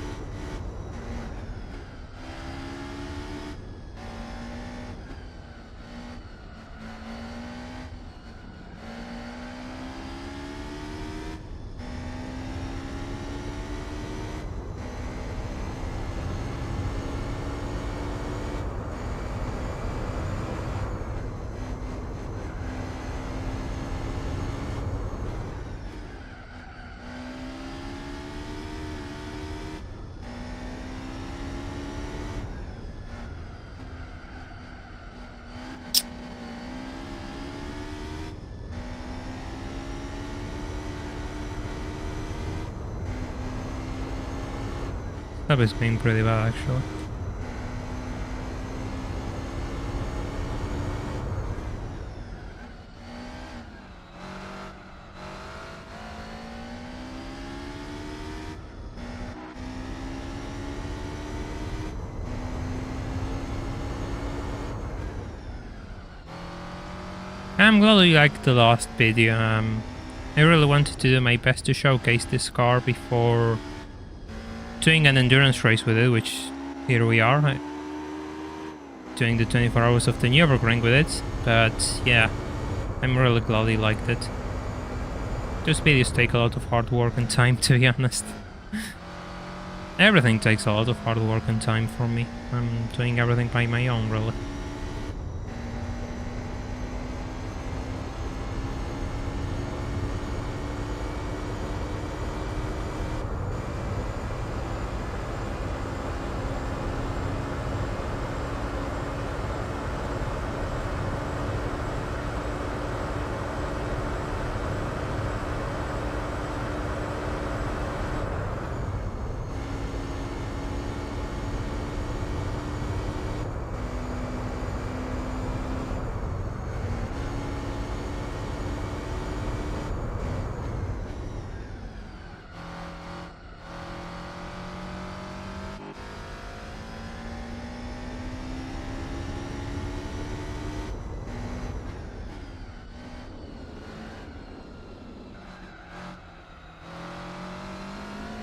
setup is going pretty well, actually. I'm glad you liked the last video. I really wanted to do my best to showcase this car before doing an endurance race with it, which here we are, doing the 24 hours of the Nurburgring with it. But yeah, I'm really glad you liked it. Those videos take a lot of hard work and time, to be honest. Everything takes a lot of hard work and time for me. I'm doing everything by my own, really.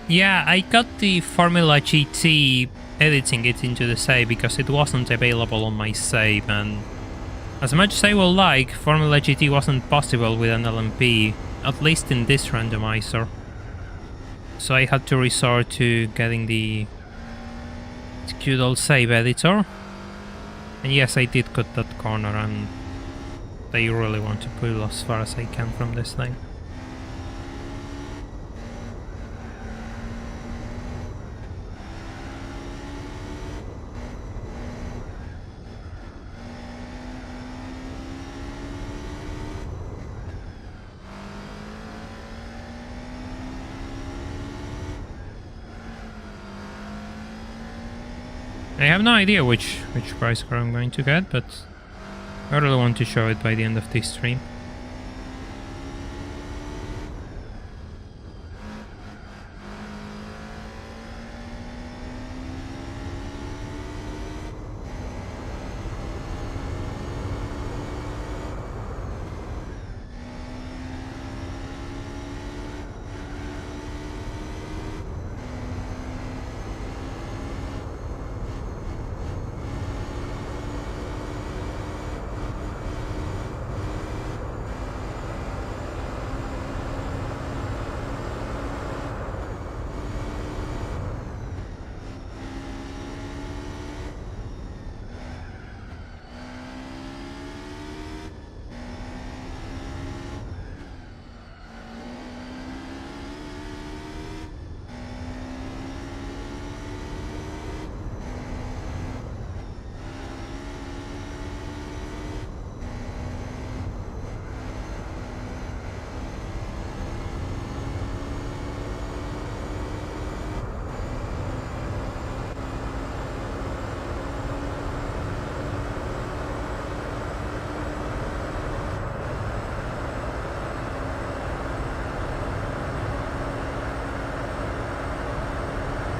Yeah, I got the Formula GT editing it into the save because it wasn't available on my save, and as much as I would like, Formula GT wasn't possible with an LMP, at least in this randomizer. So I had to resort to getting the good old save editor. And yes, I did cut that corner, and I really want to pull as far as I can from this thing. I have no idea which price car I'm going to get, but I really want to show it by the end of this stream.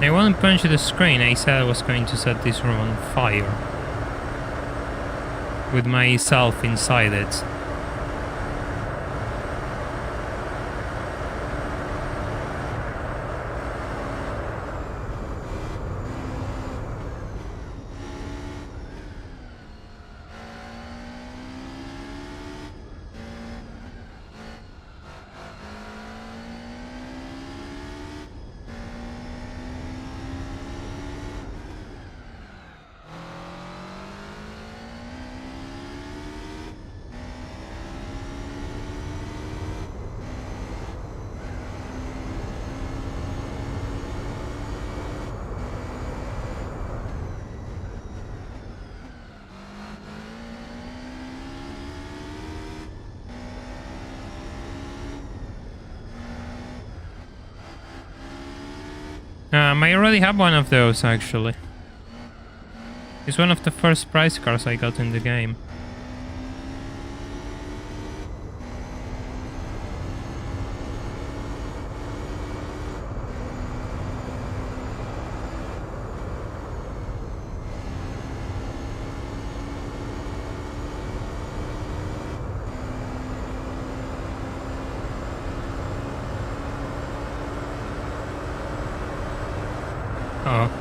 I won't punch the screen. I said I was going to set this room on fire with myself inside it. I already have one of those, actually. It's one of the first prize cars I got in the game. Oh.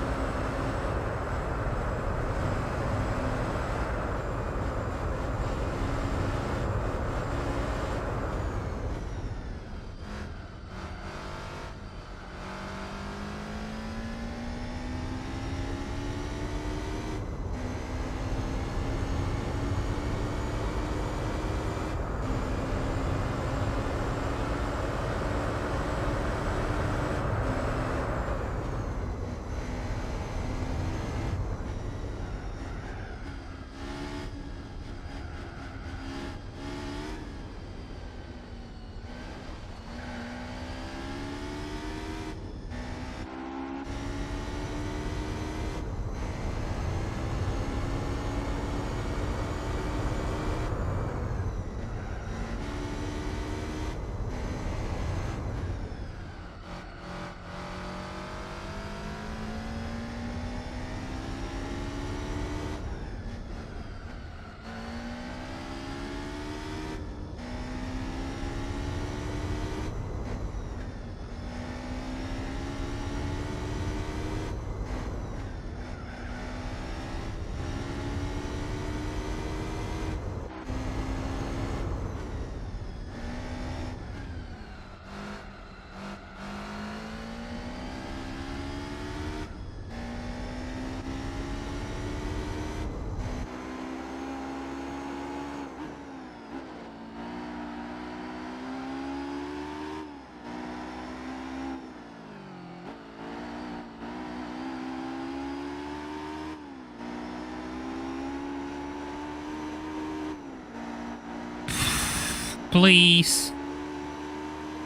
Please.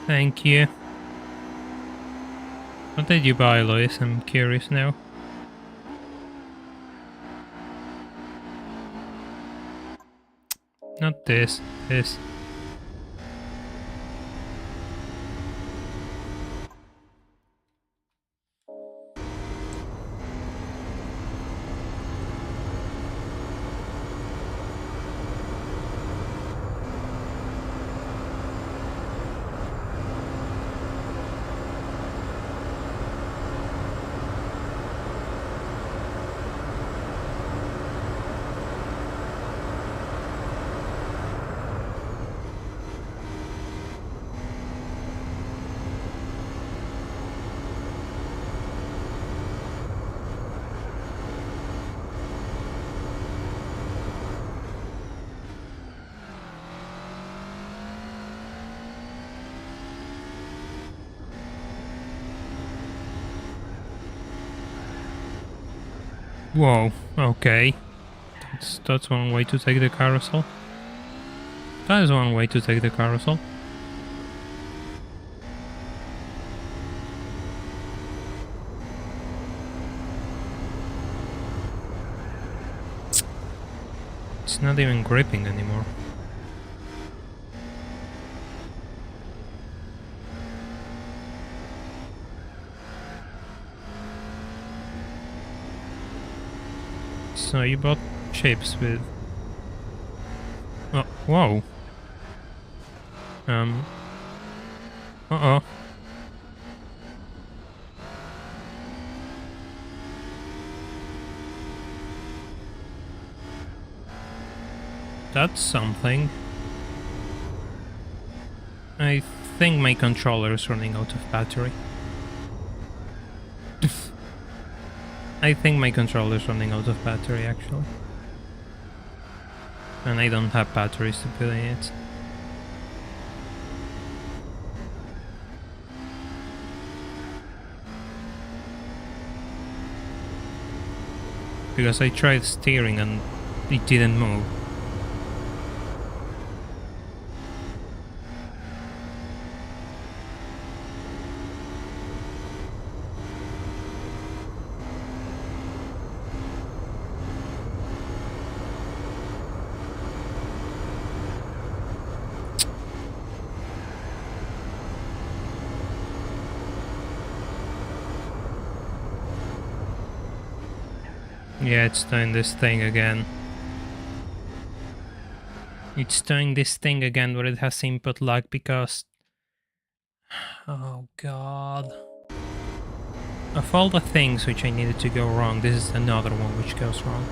Thank you. What did you buy, Lois? I'm curious now. Not this. This. Whoa, okay. That's one way to take the carousel. That is one way to take the carousel. It's not even gripping anymore. So you bought chips with... Oh, whoa. Uh-oh. That's something. I think my controller is running out of battery. I think my controller is running out of battery, actually. And I don't have batteries to put in it. Because I tried steering and it didn't move. Yeah, it's doing this thing again. It's doing this thing again where it has input lag because... Oh god. Of all the things which I needed to go wrong, this is another one which goes wrong.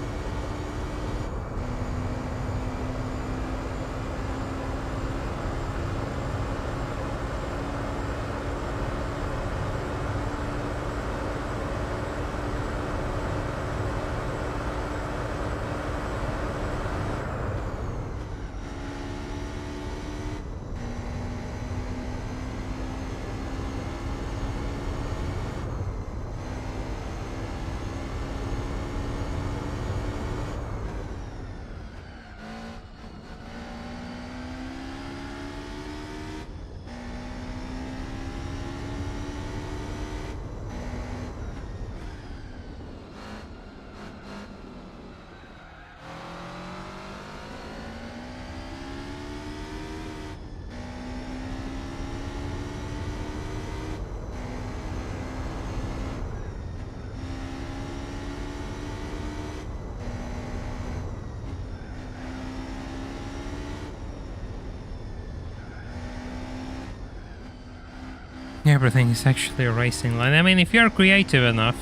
Everything is actually a racing line. I mean, if you're creative enough...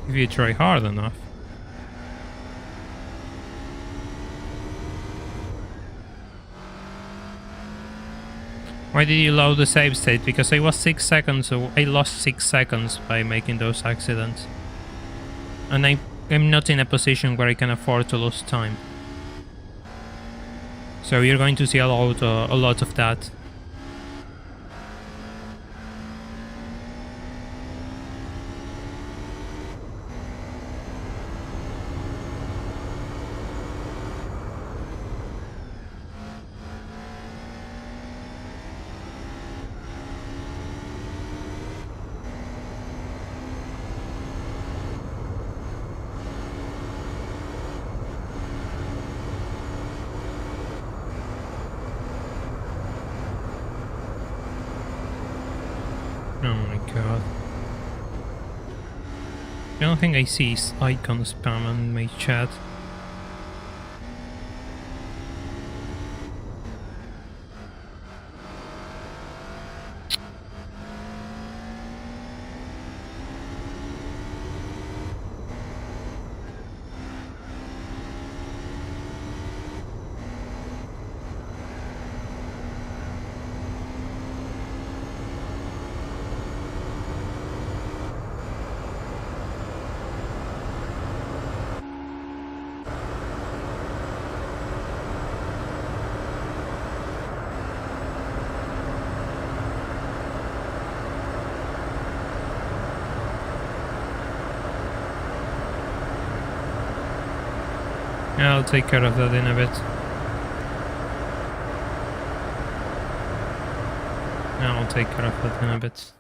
If you try hard enough... Why did you load the save state? Because I was 6 seconds, so I lost 6 seconds by making those accidents. And I'm not in a position where I can afford to lose time. So you're going to see a lot of that. Oh my god. The only thing I see is icon spam on my chat. I'll take care of that in a bit. I'll take care of that in a bit.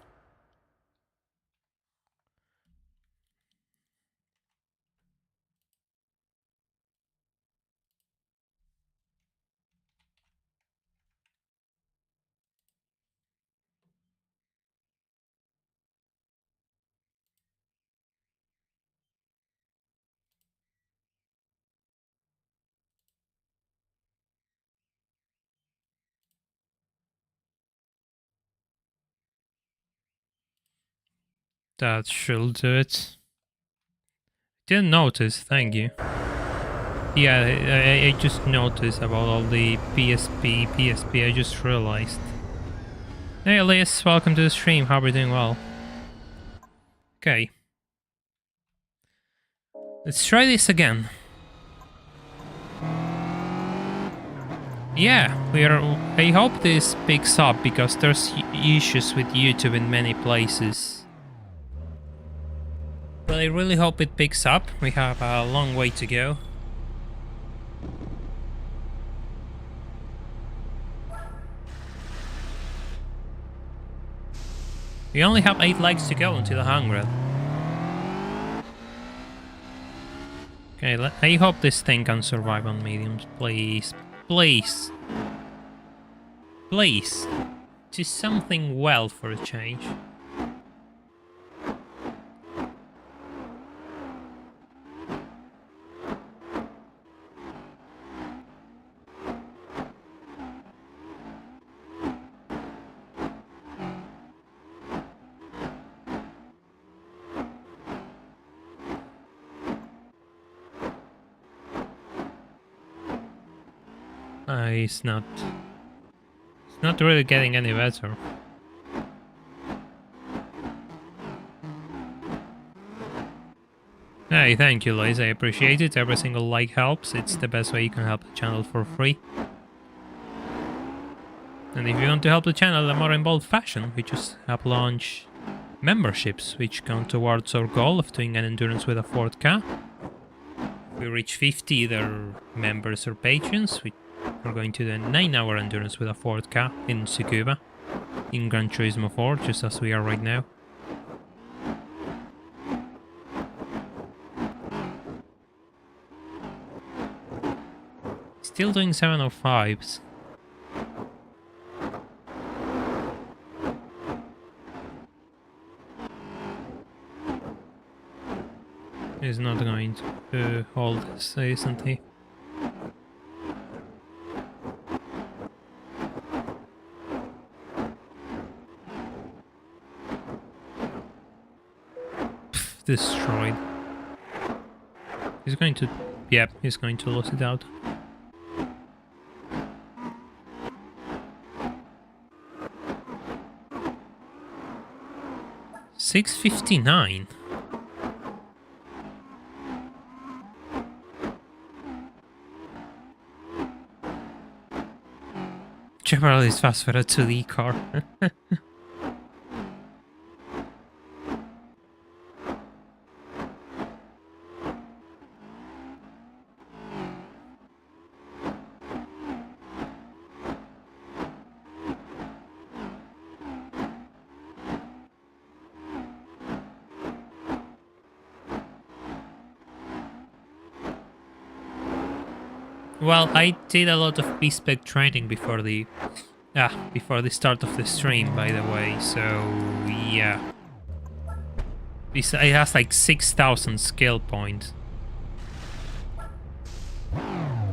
That should do it. Didn't notice, thank you. Yeah, I just noticed about all the PSP, I just realized. Hey Elias, welcome to the stream, how are you doing? Well. Okay. Let's try this again. Yeah, I hope this picks up because there's issues with YouTube in many places. But I really hope it picks up. We have a long way to go. We only have 8 likes to go until 100. Okay, I hope this thing can survive on mediums, please. Please. Please, do something well for a change. It's not really getting any better. Hey, thank you, Liz. I appreciate it. Every single like helps. It's the best way you can help the channel for free. And if you want to help the channel in a more involved fashion, we just have launched memberships, which count towards our goal of doing an endurance with a 4K. If we reach 50 either members or patrons, we're going to do a 9-hour endurance with a 4K in Tsukuba, in Gran Turismo 4, just as we are right now. Still doing 705s. He's not going to hold this, isn't he? Pff, destroyed. He's going to... Yep, he's going to lose it out. $6.59. Chevrolet is fast for a 2D car. Well, I did a lot of B-spec training before the start of the stream, by the way, so yeah. It has like 6,000 skill points.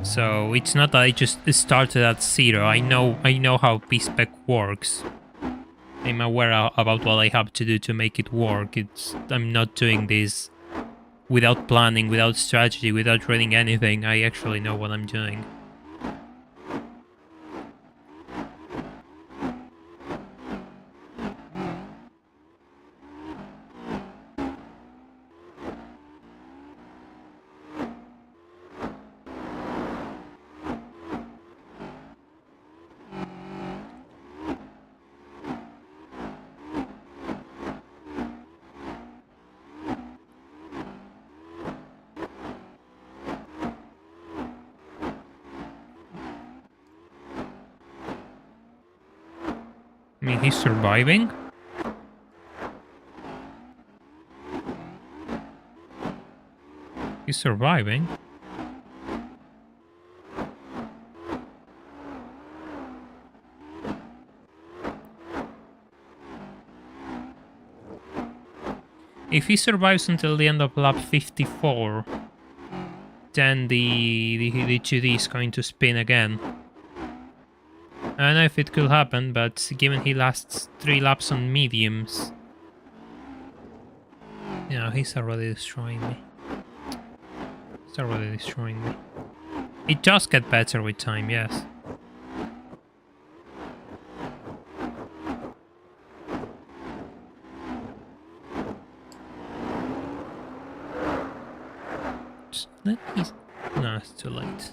So it's not that I just started at 0. I know how B-spec works. I'm aware about what I have to do to make it work. I'm not doing this without planning, without strategy, without reading anything. I actually know what I'm doing. I mean, he's surviving. He's surviving. If he survives until the end of lap 54, then the 2D is going to spin again. I don't know if it could happen, but given he lasts 3 laps on mediums... You know, he's already destroying me. He's already destroying me. It does get better with time, yes. Just let me... No, it's too late.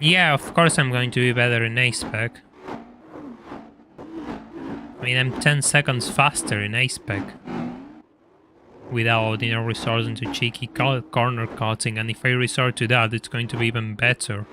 Yeah, of course I'm going to be better in A-spec. I mean, I'm 10 seconds faster in A-spec. Without, you know, resorting to cheeky corner cutting, and if I resort to that, it's going to be even better.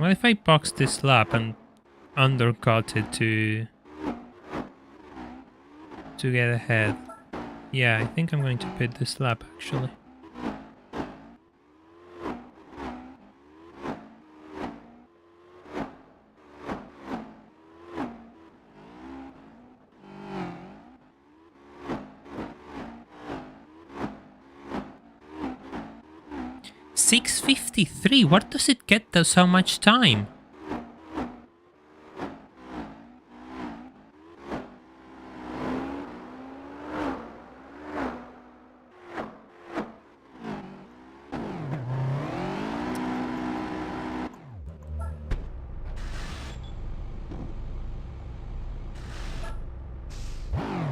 Well, if I box this lap and undercut it to get ahead. Yeah, I think I'm going to pit this lap actually. $6:53. Where does it get so much time?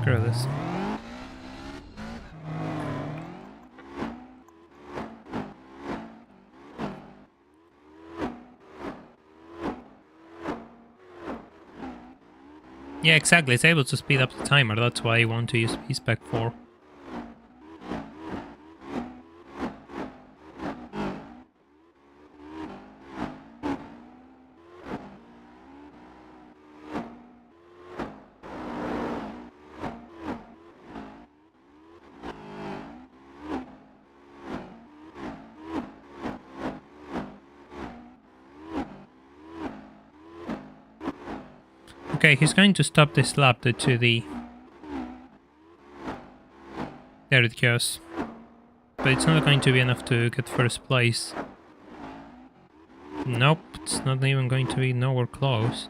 Screw this. Yeah, exactly. It's able to speed up the timer. That's why I want to use B-spec 4. Okay, he's going to stop this lap to the... There it goes. But it's not going to be enough to get first place. Nope, it's not even going to be nowhere close.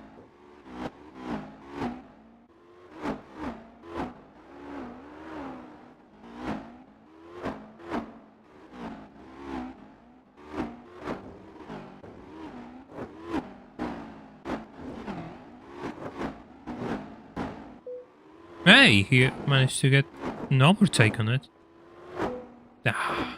Hey, he managed to get an overtake on it. Ah.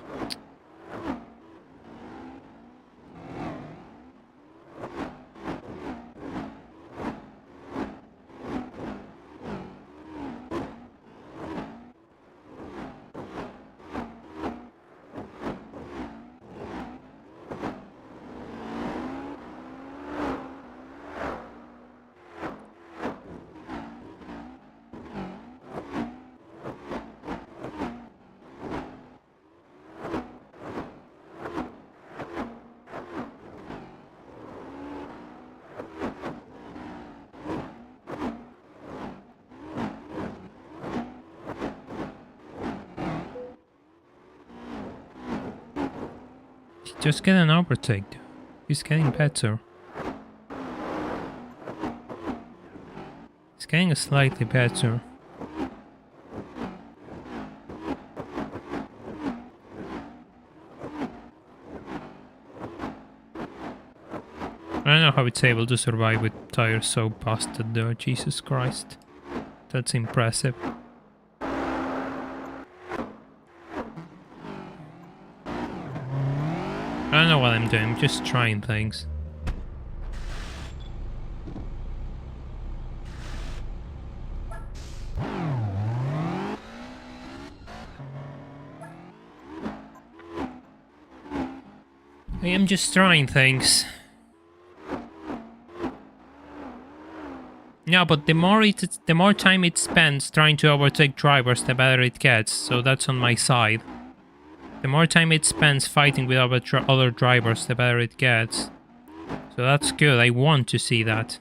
Just get an overtake. He's getting better. He's getting slightly better. I don't know how it's able to survive with tires so busted though, Jesus Christ. That's impressive. I don't know what I'm doing, I'm just trying things. I am just trying things. Yeah, but the more time it spends trying to overtake drivers, the better it gets, so that's on my side. The more time it spends fighting with other drivers, the better it gets. So that's good, I want to see that.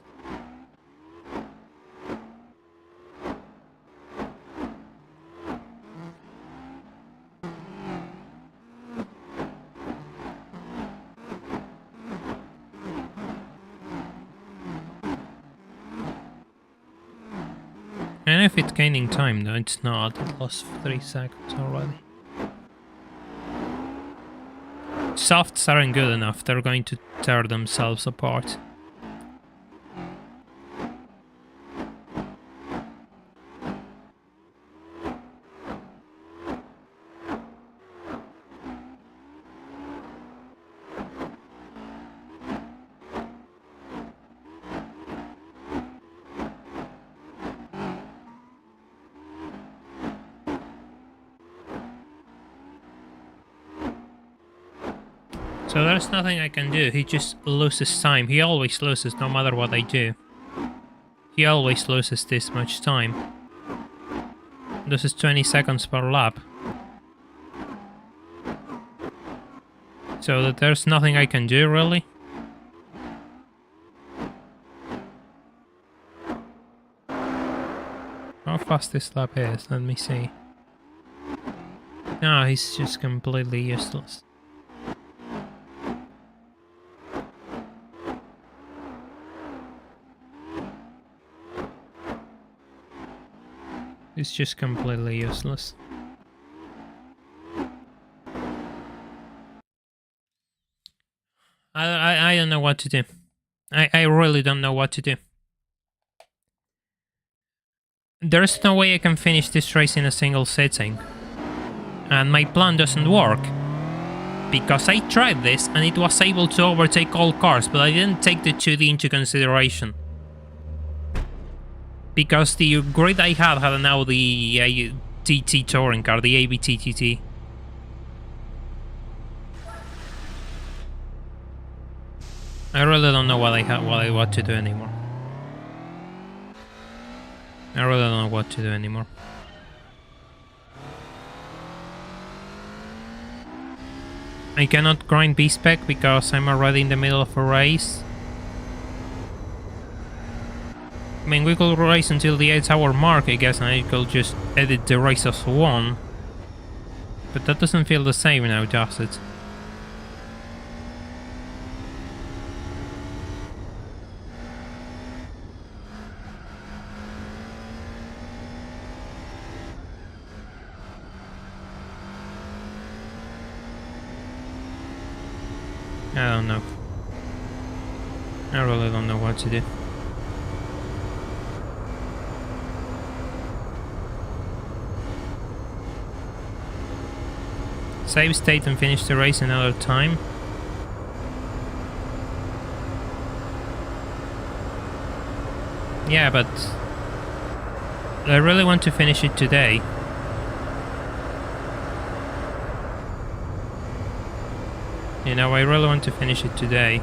And if it's gaining time, no, it's not. It lost 3 seconds already. Softs aren't good enough, they're going to tear themselves apart. So there's nothing I can do. He just loses time. He always loses no matter what I do. He always loses this much time. This is 20 seconds per lap. So that there's nothing I can do, really. How fast this lap is, let me see. No, he's just completely useless. He's just completely useless. I don't know what to do. I really don't know what to do. There's no way I can finish this race in a single sitting. And my plan doesn't work. Because I tried this and it was able to overtake all cars, but I didn't take the 2D into consideration. Because the grid I had now the TT touring car, the ABTTT. I really don't know what to do anymore. I really don't know what to do anymore. I cannot grind B-spec because I'm already in the middle of a race. I mean, we could race until the 8-hour mark, I guess, and I could just edit the race as one. But that doesn't feel the same now, does it? I don't know. I really don't know what to do. Save state and finish the race another time. Yeah, but I really want to finish it today. You know, I really want to finish it today.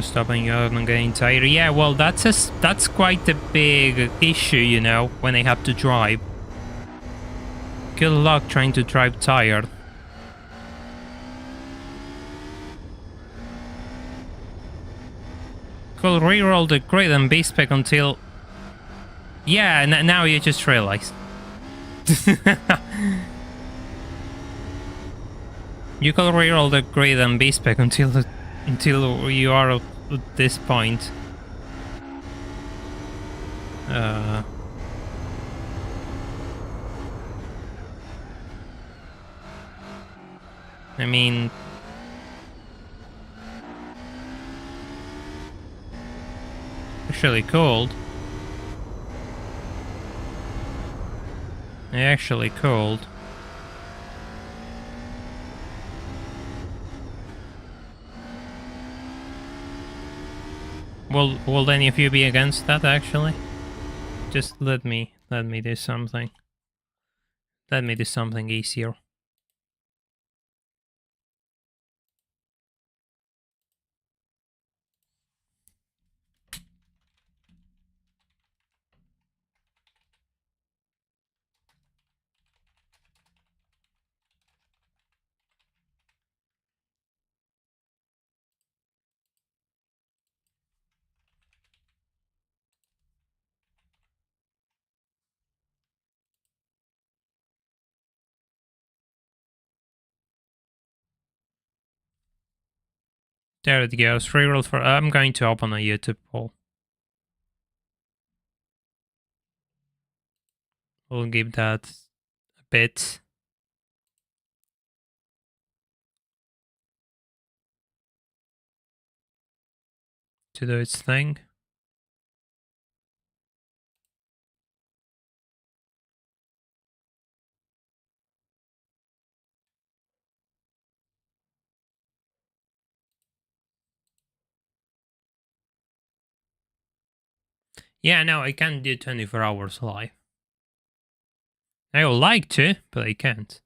Stopping out and getting tired. Yeah, well, that's quite a big issue, you know, when I have to drive. Good luck trying to drive tired. Could reroll the grid and B-spec until... Yeah, now you just realize. You could reroll the grid and B-spec until you are at this point. I mean... Actually cold. Actually cold. Will any of you be against that, actually? Just let me do something. Let me do something easier. There it goes. Reroll for... I'm going to open a YouTube poll. We'll give that a bit. To do its thing. Yeah, no, I can't do 24 hours live. I would like to, but I can't.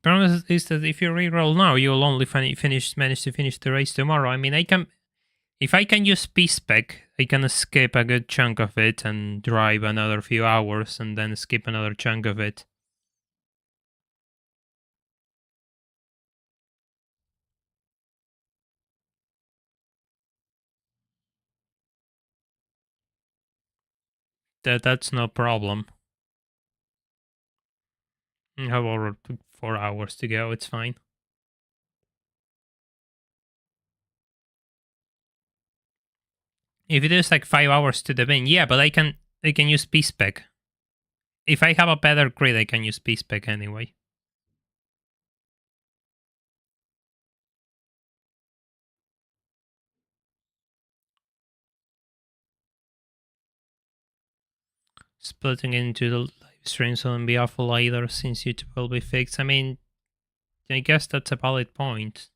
Problem is that if you reroll now, you'll only manage to finish the race tomorrow. I mean, if I can use B-spec, I can skip a good chunk of it and drive another few hours and then skip another chunk of it. That's no problem. However, 4 hours to go, it's fine. If it is like 5 hours to the win, yeah, but I can use B-spec. If I have a better grid, I can use B-spec anyway. Splitting into the live streams wouldn't be awful either, since YouTube will be fixed. I mean, I guess that's a valid point.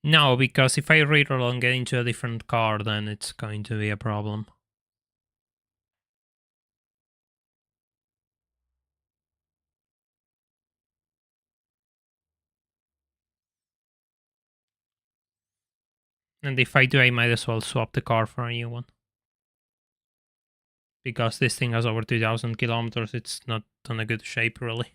No, because if I reroll and get into a different car, then it's going to be a problem. And if I do, I might as well swap the car for a new one. Because this thing has over 2,000 kilometers, it's not in a good shape, really.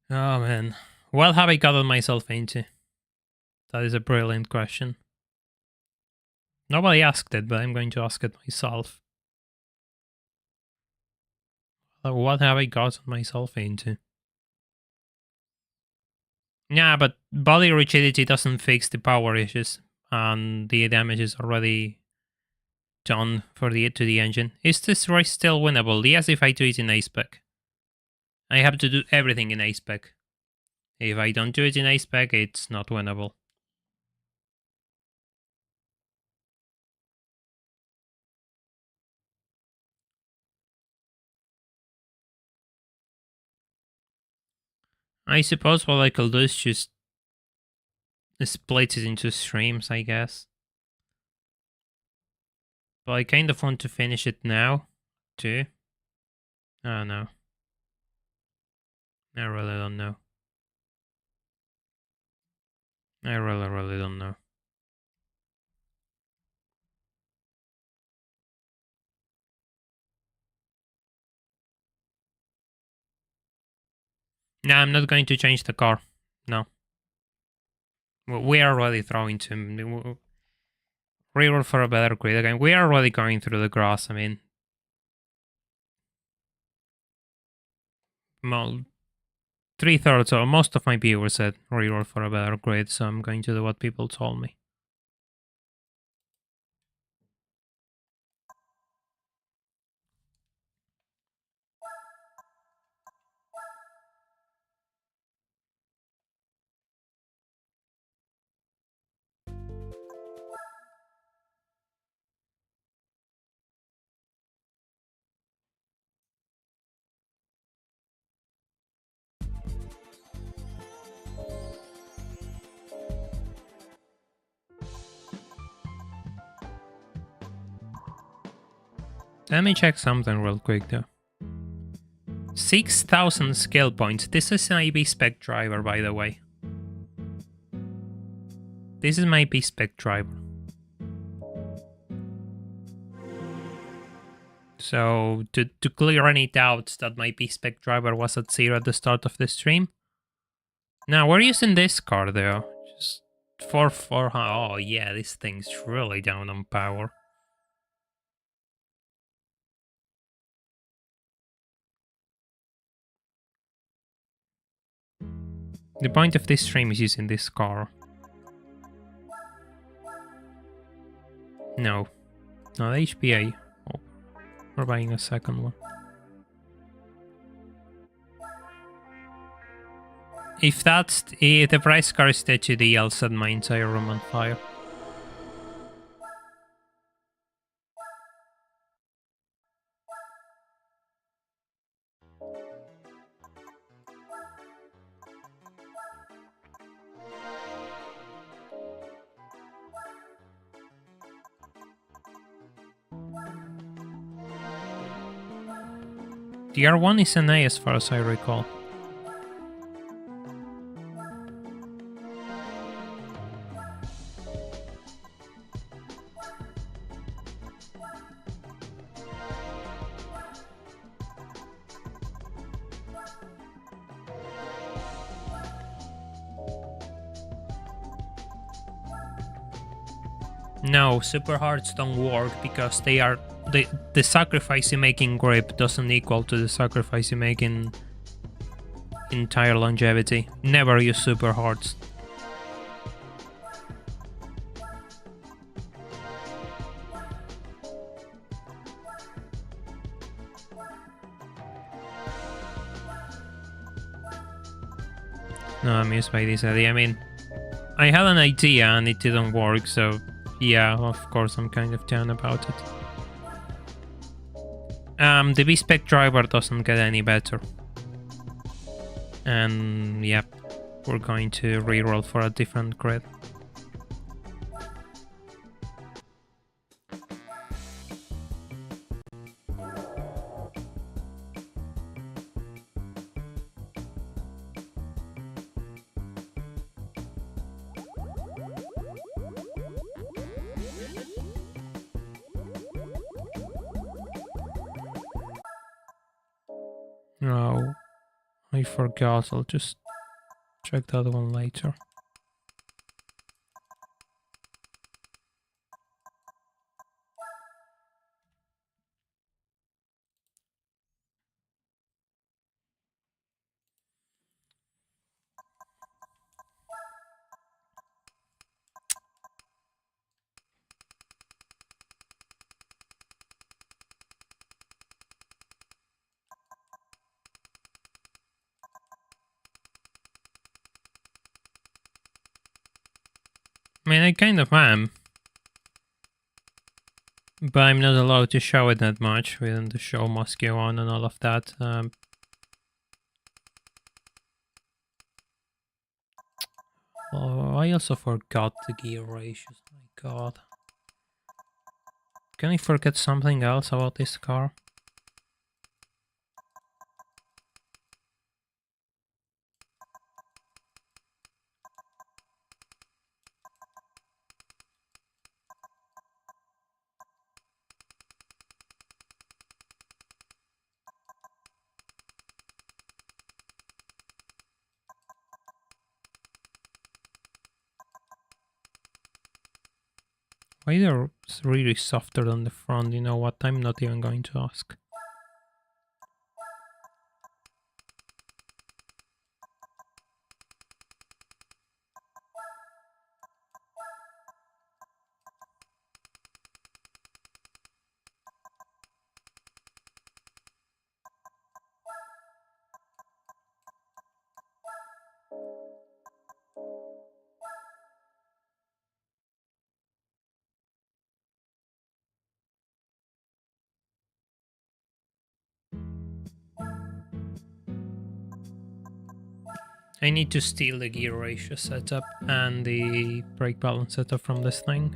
Oh man, what have I gotten myself into? That is a brilliant question. Nobody asked it, but I'm going to ask it myself. What have I gotten myself into? Yeah, but body rigidity doesn't fix the power issues, and the damage is already done for to the engine. Is this race still winnable? Yes, if I do it in A-spec. I have to do everything in A-spec. If I don't do it in A-spec, it's not winnable. I suppose what I could do is just split it into streams, I guess. But I kind of want to finish it now, too. Oh no. I really don't know. I really don't know. No, I'm not going to change the car. No. We are already throwing to reroll for a better grid again. We are already going through the grass. I mean, 3/3 or most of my viewers said reroll for a better grid, so I'm going to do what people told me. Let me check something real quick though. 6,000 skill points. This is my B-spec driver, by the way. This is my B-spec driver. So to clear any doubts that my B-spec driver was at 0 at the start of the stream. Now we're using this car though. Just for oh yeah, this thing's really down on power. The point of this stream is using this car. No. No, the HPA. Oh, we're buying a second one. If the price car is the 2D, I'll set my entire room on fire. The R1 is an A as far as I recall. No, super hards don't work because they are the sacrifice you make in grip doesn't equal to the sacrifice you make in entire longevity. Never use super hards. No, I'm amused by this idea. I mean, I had an idea and it didn't work, so yeah, of course I'm kind of down about it. The B-spec driver doesn't get any better. And yep, we're going to reroll for a different grid. No, I forgot. I'll just check the other one later. I mean, I kind of am. But I'm not allowed to show it that much within the show must go on and all of that. Oh, I also forgot the gear ratios. My god. Can I forget something else about this car? Why they're really softer than the front? You know what? I'm not even going to ask. I need to steal the gear ratio setup and the brake balance setup from this thing.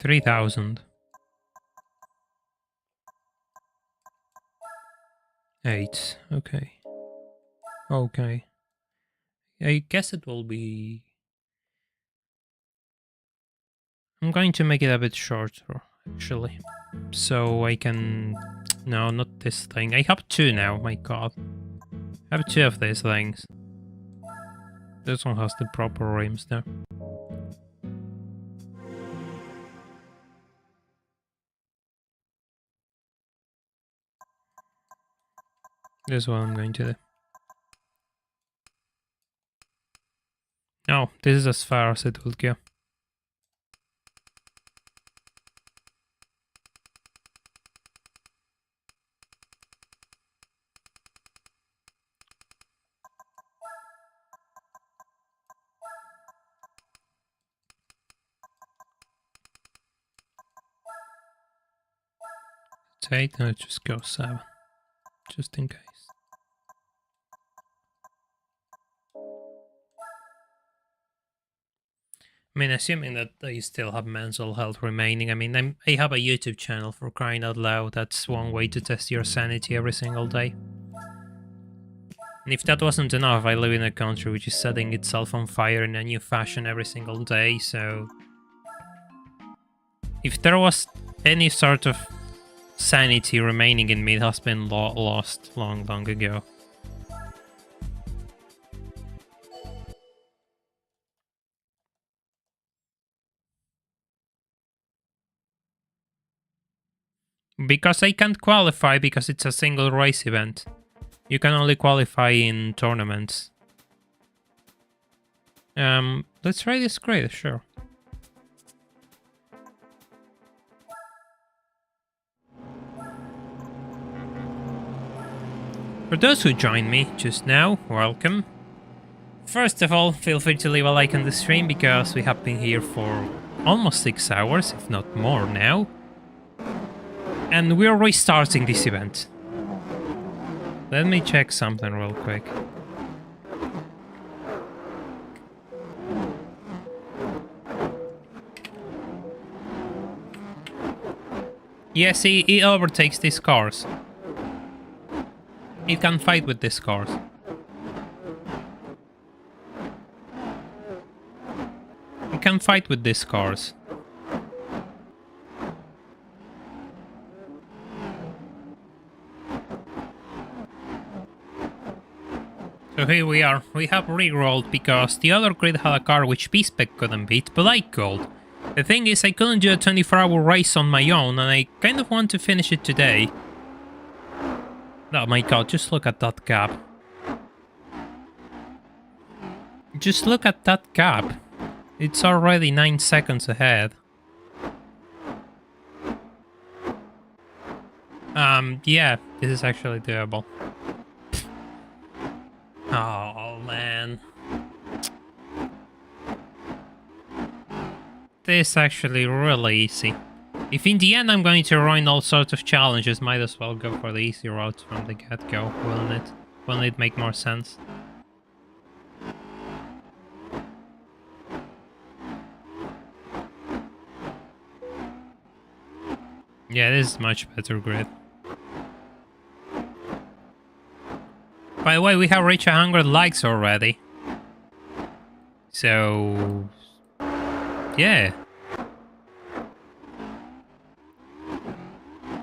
3,000. 8. Okay. Okay. I guess it will be... I'm going to make it a bit shorter, actually. So I can... No, not this thing. I have 2 now, my god. I have 2 of these things. This one has the proper rims now. This is what I'm going to do. No, this is as far as it will go. It's 8, no, just go 7. Just in case. I mean, assuming that I still have mental health remaining, I mean, I have a YouTube channel, for crying out loud. That's one way to test your sanity every single day. And if that wasn't enough, I live in a country which is setting itself on fire in a new fashion every single day, so... If there was any sort of sanity remaining in me, it has been lost long ago. Because I can't qualify because it's a single race event. You can only qualify in tournaments. Let's try this grid, sure. For those who joined me just now, welcome. First of all, feel free to leave a like on the stream because we have been here for almost 6 hours, if not more now. And we're restarting this event. Let me check something real quick. Yeah, see, it overtakes these cars. It can fight with these cars. It can fight with these cars. So here we are. We have re-rolled because the other grid had a car which B-spec couldn't beat, but I could. The thing is, I couldn't do a 24-hour race on my own, and I kind of want to finish it today. Oh my god, just look at that gap. Just look at that gap. It's already 9 seconds ahead. Yeah, this is actually doable. Oh, man. This is actually really easy. If in the end I'm going to run all sorts of challenges, might as well go for the easy route from the get-go, wouldn't it? Wouldn't it make more sense? Yeah, this is much better grid. By the way, we have reached 100 likes already. So... yeah.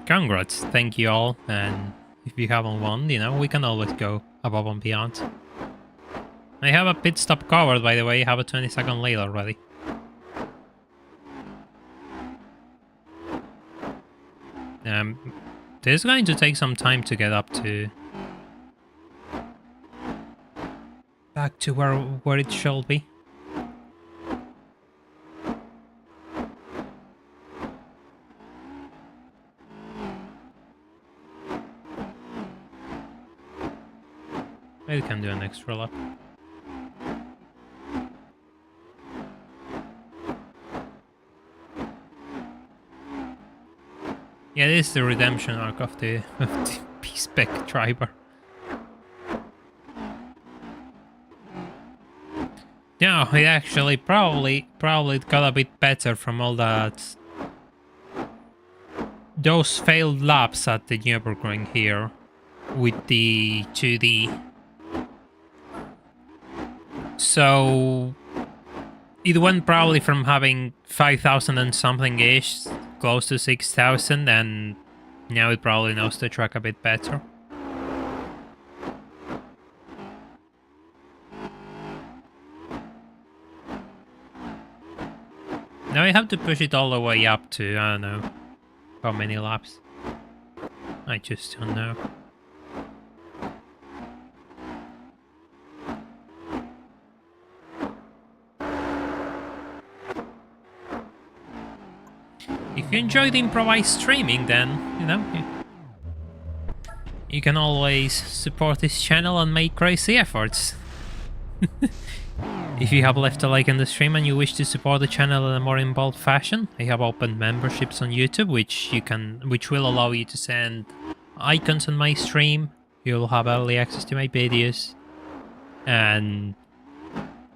Congrats, thank you all, and if you haven't won, you know, we can always go above and beyond. I have a pit stop covered, by the way, I have a 20-second lead already. This is going to take some time to get up to... back to where it should be. Maybe we can do an extra lap. Yeah, this is the redemption arc of the B-spec driver. Yeah, it actually probably got a bit better from all that those failed laps at the Nurburgring here with the 2D. So it went probably from having 5,000 and something-ish, close to 6,000, and now it probably knows the track a bit better. Now I have to push it all the way up to, I don't know, how many laps. I just don't know. If you enjoy the improvised streaming, then, you know, you can always support this channel and make crazy efforts. If you have left a like on the stream and you wish to support the channel in a more involved fashion, I have opened memberships on YouTube, which will allow you to send icons on my stream. You'll have early access to my videos, and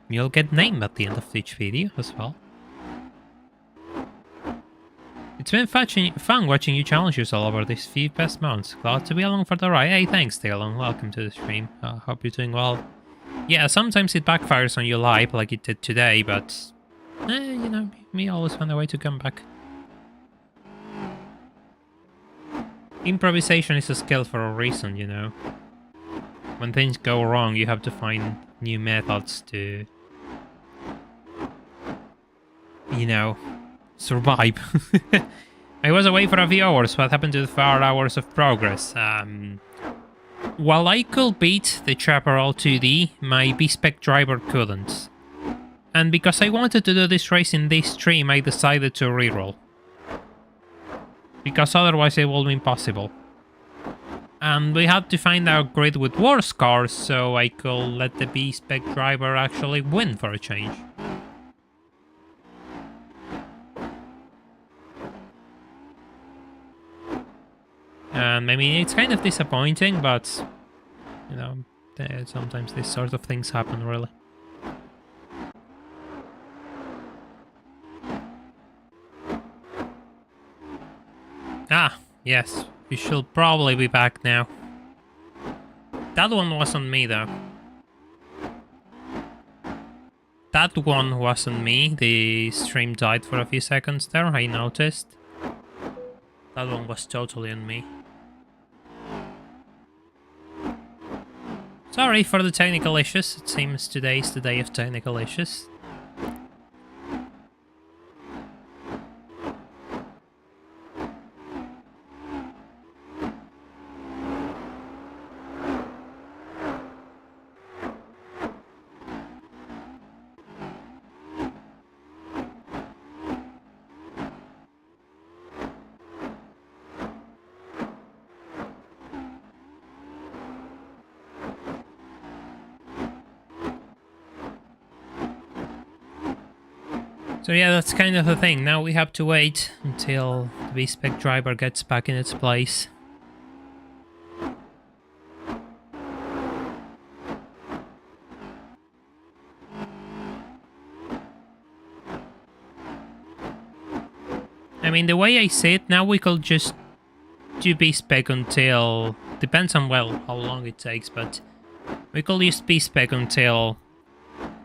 you'll get named at the end of each video as well. It's been fun watching you challenge yourself over these few past months. Glad to be along for the ride. Hey, thanks, Taylor. Welcome to the stream. Hope you're doing well. Yeah, sometimes it backfires on you live, like it did today, but... you know, me always find a way to come back. Improvisation is a skill for a reason, you know. When things go wrong, you have to find new methods to... you know... survive. I was away for a few hours. What happened to the 4 hours of progress? While I could beat the Chaparral 2D, my B-spec driver couldn't. And because I wanted to do this race in this stream, I decided to reroll. Because otherwise it would be impossible. And we had to find a grid with worse cars, so I could let the B-spec driver actually win for a change. I mean, it's kind of disappointing, but, you know, sometimes these sort of things happen, really. Ah, yes, we should probably be back now. That one wasn't me, though. That one wasn't me. The stream died for a few seconds there, I noticed. That one was totally on me. Sorry for the technical issues. It seems today is the day of technical issues. So yeah, that's kind of the thing. Now we have to wait until the B-spec driver gets back in its place. I mean, the way I see it, now we could just do B-spec until... depends on, well, how long it takes, but we could use B-spec until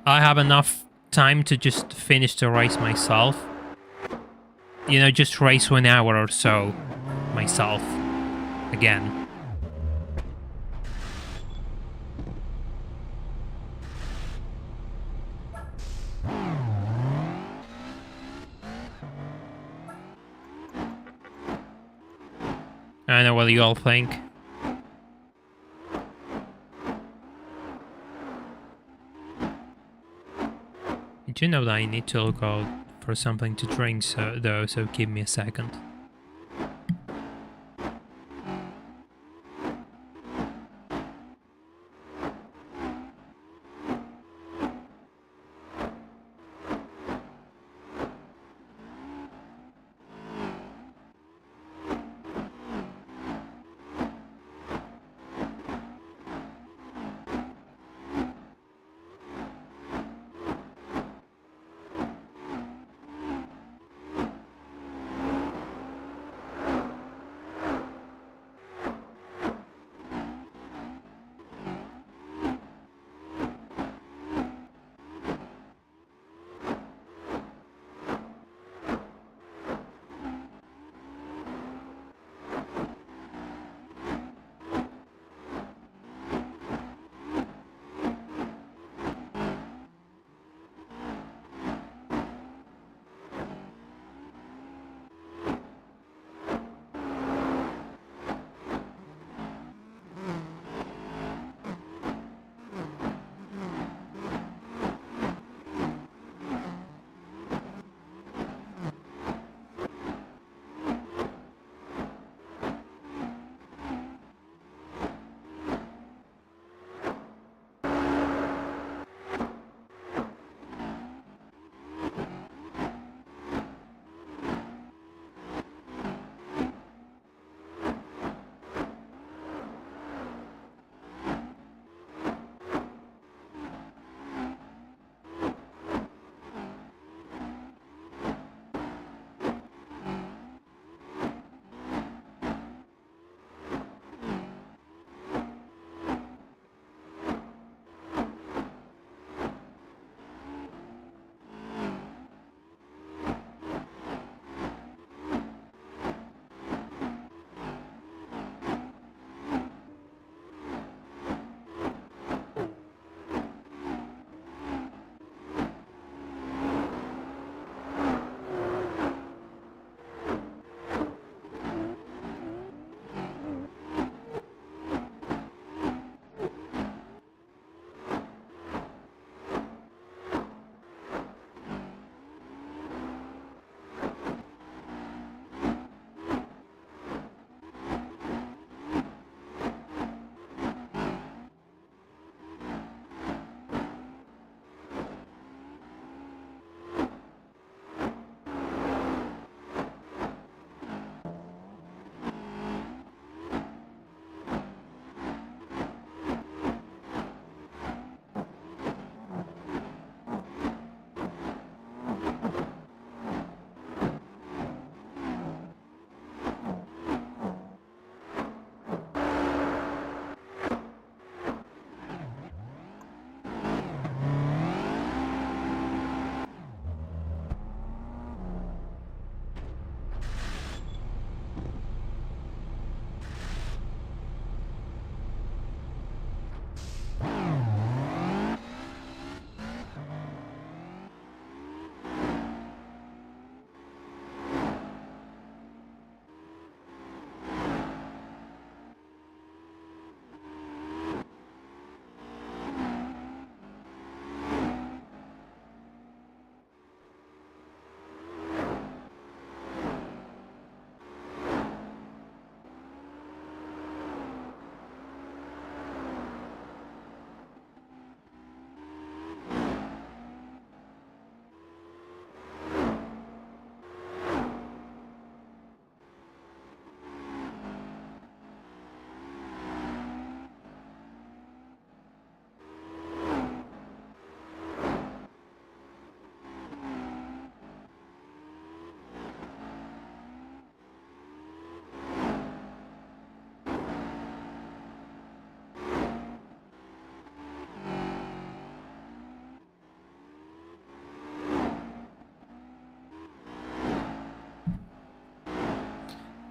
I have enough time to just finish the race myself. You know, just race 1 hour or so myself again. I don't know what you all think. Did you know that I need to look out for something to drink, so give me a second.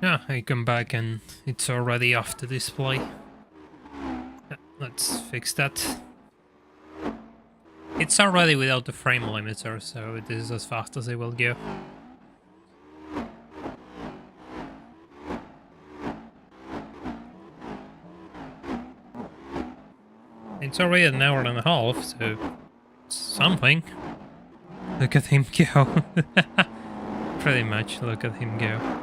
Ah, I come back and it's already off the display. Let's fix that. It's already without the frame limiter, so this is as fast as it will go. It's already an hour and a half, so something. Look at him go. Pretty much, look at him go.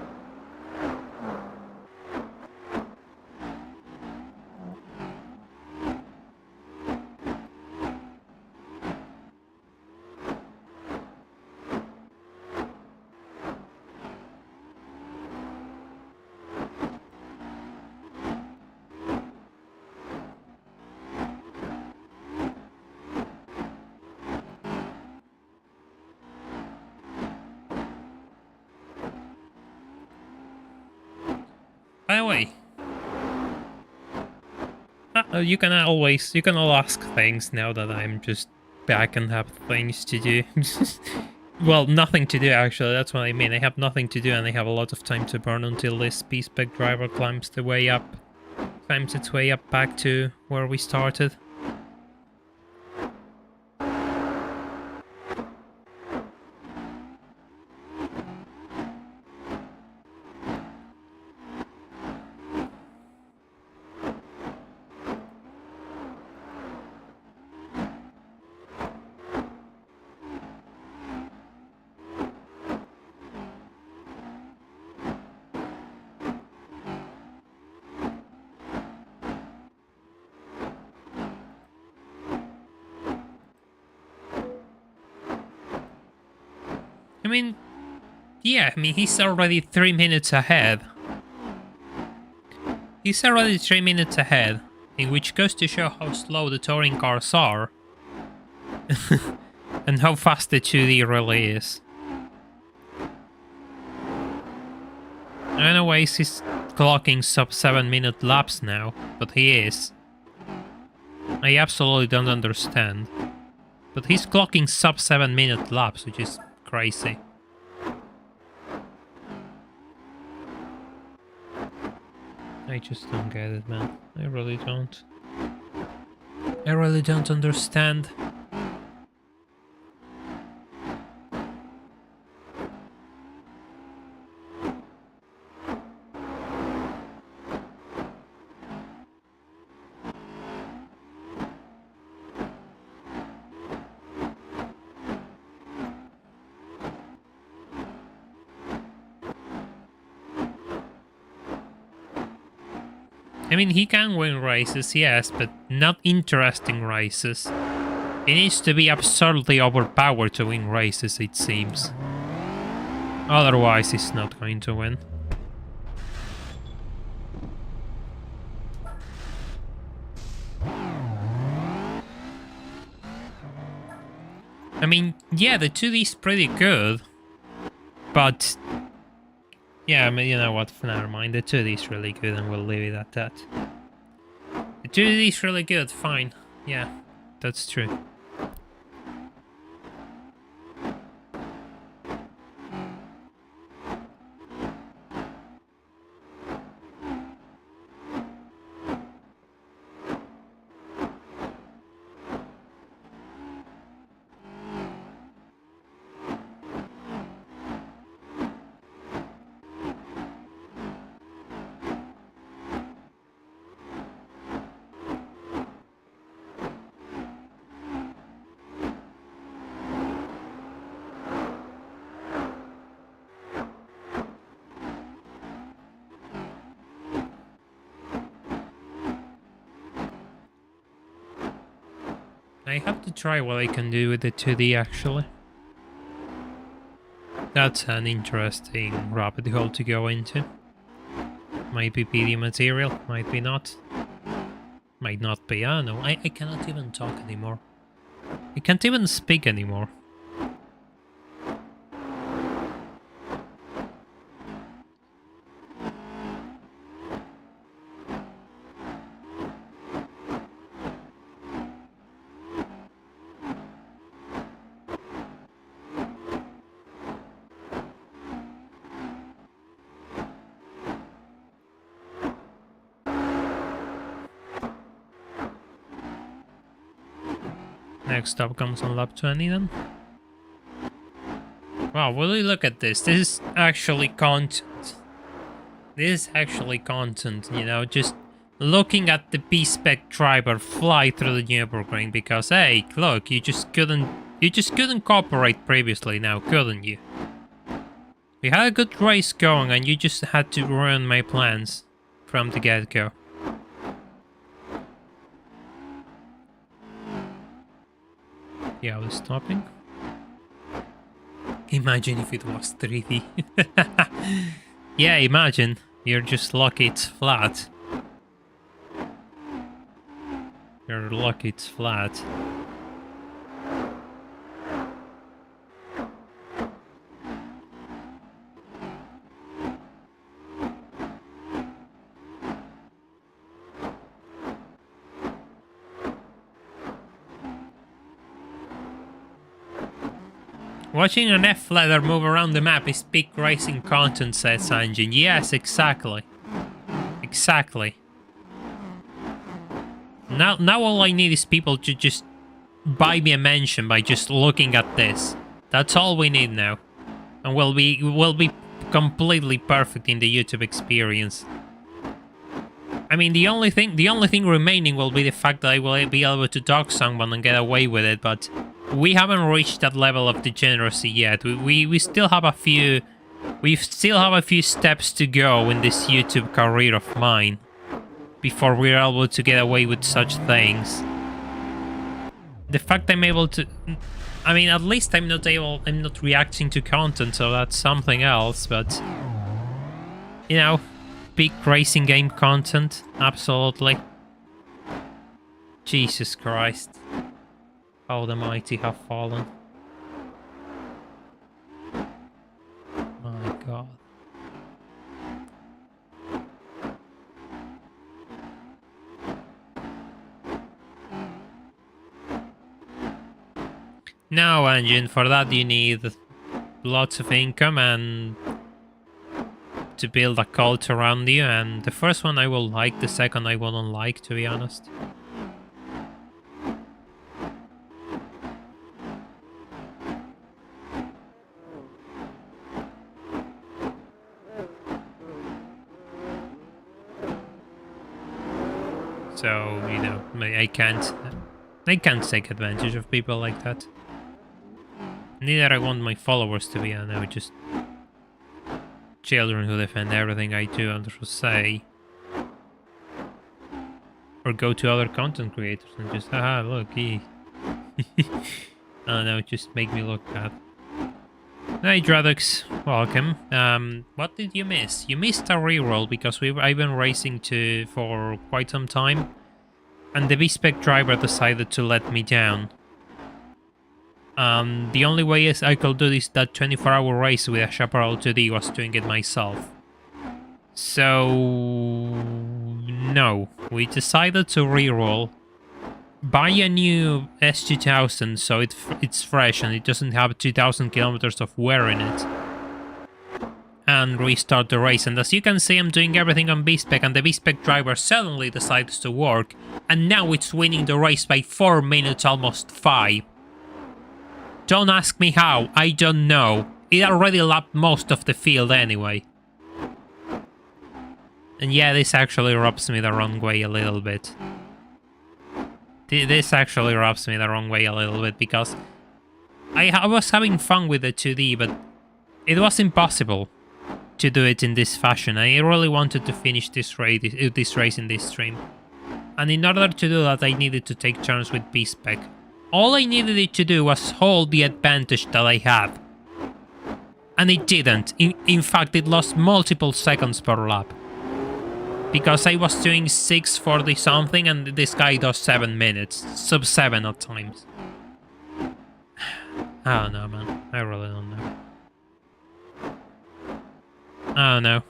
By the way, you can all ask things now that I'm just back and have things to do. Well, nothing to do actually, that's what I mean. I have nothing to do and I have a lot of time to burn until this B-spec driver climbs its way up back to where we started. I mean, yeah, I mean, he's already 3 minutes ahead. He's already 3 minutes ahead, in which goes to show how slow the touring cars are. And how fast the 2D really is. Anyways, he's clocking sub 7-minute laps now, but he is. I absolutely don't understand. But he's clocking sub 7-minute laps, which is crazy. I just don't get it, man. I really don't. I really don't understand. I mean, he can win races, yes, but not interesting races. He needs to be absurdly overpowered to win races, it seems. Otherwise, he's not going to win. I mean, yeah, the 2D is pretty good, but yeah, I mean, you know what, never mind, the 2D is really good and we'll leave it at that. The 2D is really good, fine, yeah, that's true. I have to try what I can do with the 2D actually. That's an interesting rabbit hole to go into. Might be PD material, might be not. Might not be, I don't know. I cannot even talk anymore. I can't even speak anymore. Next stop comes on lap 20 then. Wow, will you look at this? This is actually content. This is actually content, you know, just looking at the B-spec driver fly through the Nurburgring because, hey, look, you just couldn't cooperate previously now, couldn't you? We had a good race going and you just had to ruin my plans from the get-go. Yeah, I was stopping. Imagine if it was 3D. Yeah, imagine. You're just lucky it's flat. You're lucky it's flat. Watching an F ladder move around the map is peak racing content, says Sanjin. Yes, exactly. Exactly. Now all I need is people to just buy me a mention by just looking at this. That's all we need now. And we'll be completely perfect in the YouTube experience. I mean, the only thing remaining will be the fact that I will be able to dog someone and get away with it, but we haven't reached that level of degeneracy yet. We still have a few steps to go in this YouTube career of mine before we're able to get away with such things. The fact I'm able to, I mean, at least I'm not reacting to content, so that's something else, but you know, big racing game content, absolutely. Jesus Christ. How the mighty have fallen. My God. No, engine, for that you need lots of income and to build a cult around you, and the first one I will like, the second I wouldn't like, to be honest. So, you know, I can't take advantage of people like that. Neither I want my followers to be, I know, just children who defend everything I do and say. Or go to other content creators and just, haha, look, he... I don't know, just make me look bad. Hey, Dradux, welcome. What did you miss? You missed a reroll because I've been racing for quite some time, and the B-spec driver decided to let me down. The only way I could do that 24-hour race with a Chaparral 2D was doing it myself. So no, we decided to reroll. Buy a new S2000 so it's fresh and it doesn't have 2000 kilometers of wear in it. And restart the race. And as you can see, I'm doing everything on B-spec, and the B-spec driver suddenly decides to work. And now it's winning the race by 4 minutes, almost 5. Don't ask me how, I don't know. It already lapped most of the field anyway. And yeah, this actually rubs me the wrong way a little bit. This actually rubs me the wrong way a little bit, because I was having fun with the 2D, but it was impossible to do it in this fashion. I really wanted to finish this race in this stream. And in order to do that, I needed to take turns with B-spec. All I needed it to do was hold the advantage that I had. And it didn't. In fact, it lost multiple seconds per lap. Because I was doing 640 something and this guy does 7 minutes. Sub 7 at times. I don't know, man. I really don't know. I don't know.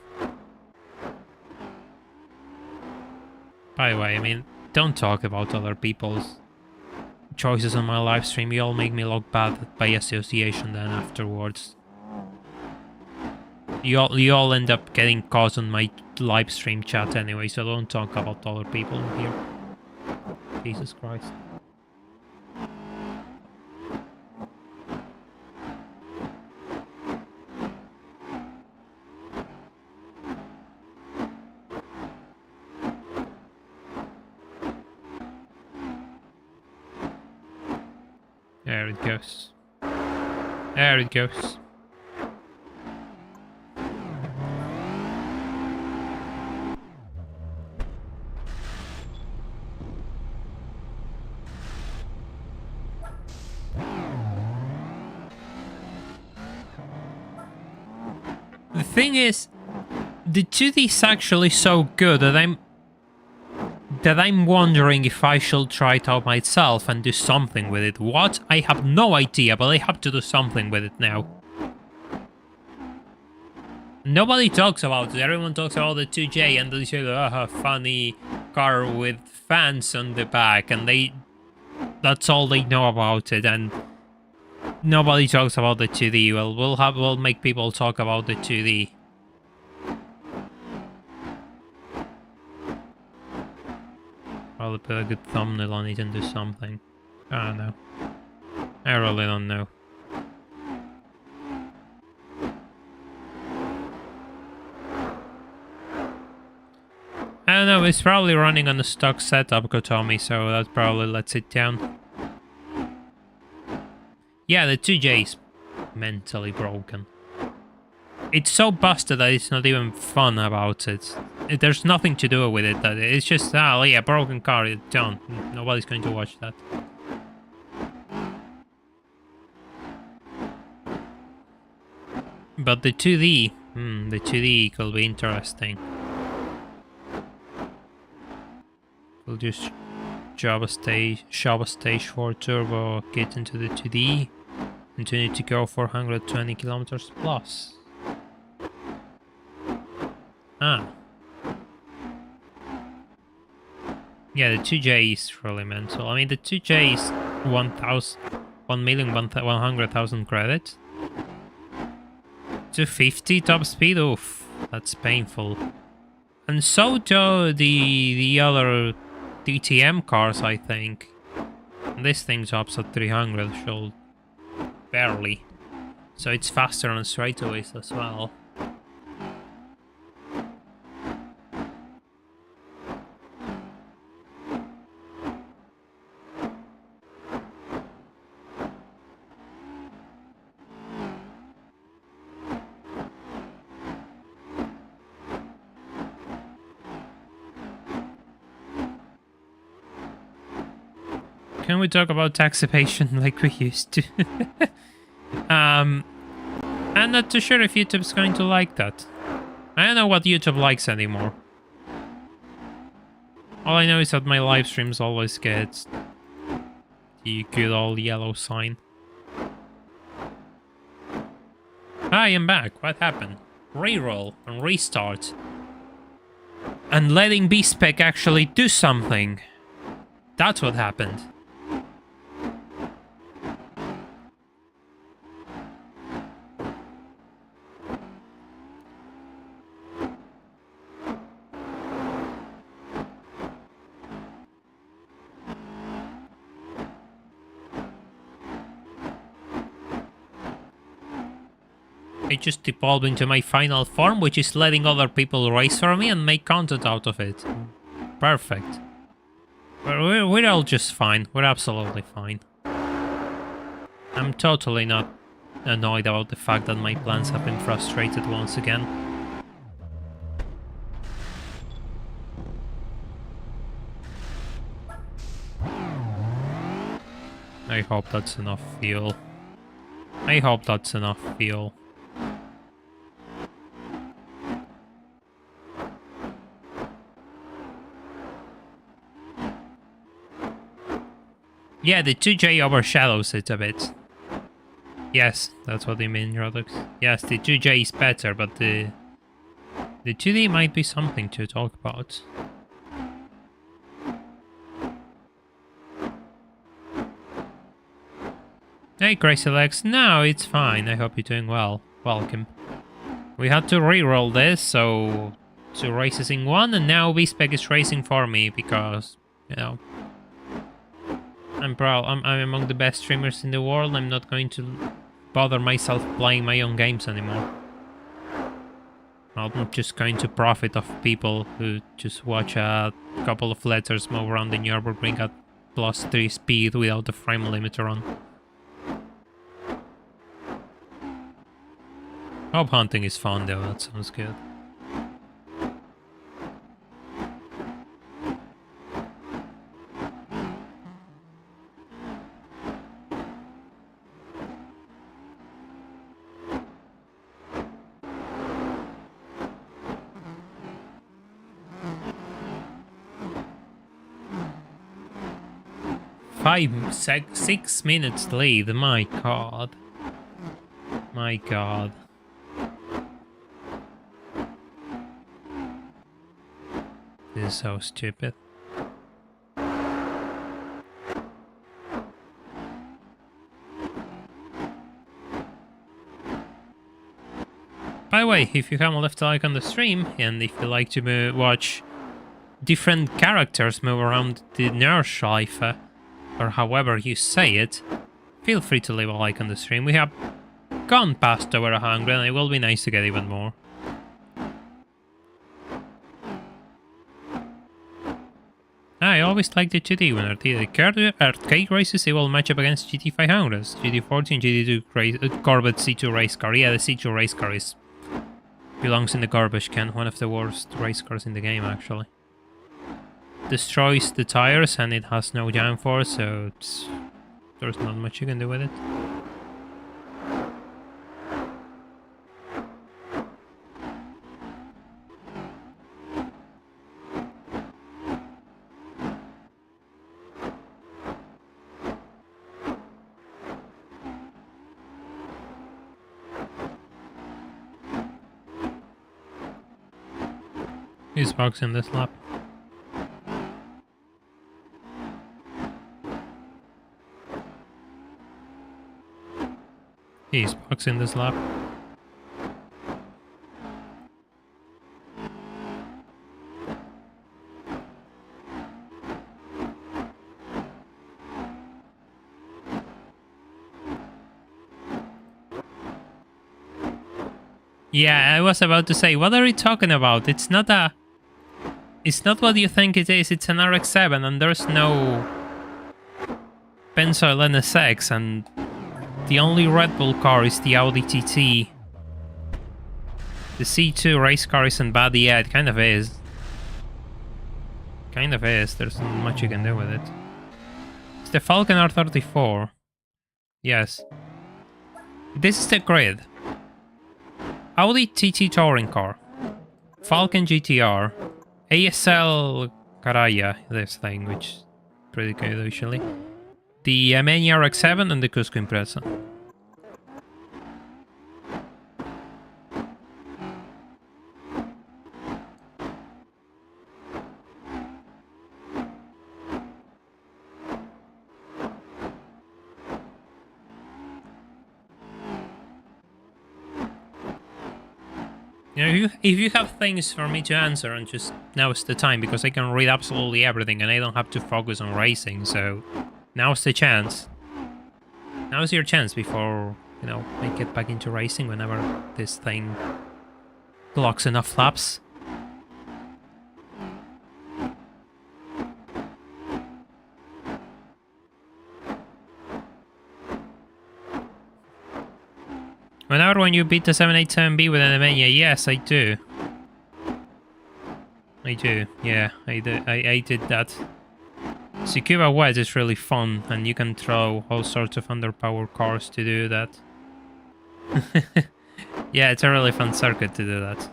By the way, I mean, don't talk about other people's choices on my live stream. You all make me look bad by association then afterwards. You all end up getting caught on my live stream chat anyway, so don't talk about other people in here. Jesus Christ. There it goes. There it goes. The thing is, the 2D is actually so good that I'm wondering if I should try it out myself and do something with it. What? I have no idea, but I have to do something with it now. Nobody talks about it. Everyone talks about the 2J and they say, oh, funny car with fans on the back, and that's all they know about it, and nobody talks about the 2D. Well, we'll make people talk about the 2D. Probably put a good thumbnail on it and do something. I don't know. I really don't know. I don't know, it's probably running on a stock setup, Kotomi, so that probably lets it down. Yeah, the 2J is mentally broken. It's so busted that it's not even fun about it. There's nothing to do with it. It's just, oh yeah, broken car, it's done. Nobody's going to watch that. But the 2D, the 2D could be interesting. We'll just shove a stage 4 turbo, get into the 2D, continue to go 420 kilometers plus. Ah. Yeah, the 2J is really mental. I mean, the 2J is 1,100,000 credits. 250 top speed, oof, that's painful. And so do the other DTM cars, I think. This thing tops at 300, should barely. So it's faster on straightaways as well. Can we talk about tax evasion like we used to? I'm not too sure if YouTube's going to like that. I don't know what YouTube likes anymore. All I know is that my live streams always get the good old yellow sign. I am back. What happened? Reroll and restart. And letting B-spec actually do something. That's what happened. I just evolved into my final form, which is letting other people race for me and make content out of it. Perfect. We're all just fine. We're absolutely fine. I'm totally not annoyed about the fact that my plans have been frustrated once again. I hope that's enough fuel. I hope that's enough fuel. Yeah, the 2J overshadows it a bit. Yes, that's what they mean, Rodux. Yes, the 2J is better, but the 2D might be something to talk about. Hey, Crazy Legs. No, it's fine. I hope you're doing well. Welcome. We had to re-roll this, so 2 races in 1, and now B-spec is racing for me because, you know, I'm proud. I'm among the best streamers in the world. I'm not going to bother myself playing my own games anymore. I'm just going to profit off people who just watch a couple of letters move around the Nurburgring at +3 speed without the frame limiter on. Hope hunting is fun though, that sounds good. Six minutes lead, my god. My god. This is so stupid. By the way, if you haven't left a like on the stream, and if you like to watch different characters move around the Nurschleife, or however you say it, feel free to leave a like on the stream. We have gone past over 100, and it will be nice to get even more. I always liked the GT winner. The arcade races, they will match up against GT500s, GT14, GT2 Corvette C2 race car. Yeah, the C2 race car belongs in the garbage can. One of the worst race cars in the game, actually. Destroys the tires and it has no downforce, so there's not much you can do with it. He's boxing this lap. He's boxing this lap. Yeah, I was about to say, what are you talking about? It's not what you think it is. It's an RX-7 and there's no Benzoyl NSX, and the only Red Bull car is the Audi TT. The C2 race car isn't bad yet. It kind of is. Kind of is. There's not much you can do with it. It's the Falcon R34. Yes. This is the grid. Audi TT touring car. Falcon GTR. ASL Caraya, this thing, which is pretty good usually. The Yamaha RX-7 and the Cusco Impreza. You know, if you have things for me to answer, and just now's the time, because I can read absolutely everything and I don't have to focus on racing, so now's the chance. Now's your chance before, you know, I get back into racing whenever this thing clocks enough laps. Whenever when you beat the 787B with an Yamaha, yes, I do. I do, yeah, I did that. Tsukuba Wedge is really fun, and you can throw all sorts of underpowered cars to do that. Yeah, it's a really fun circuit to do that.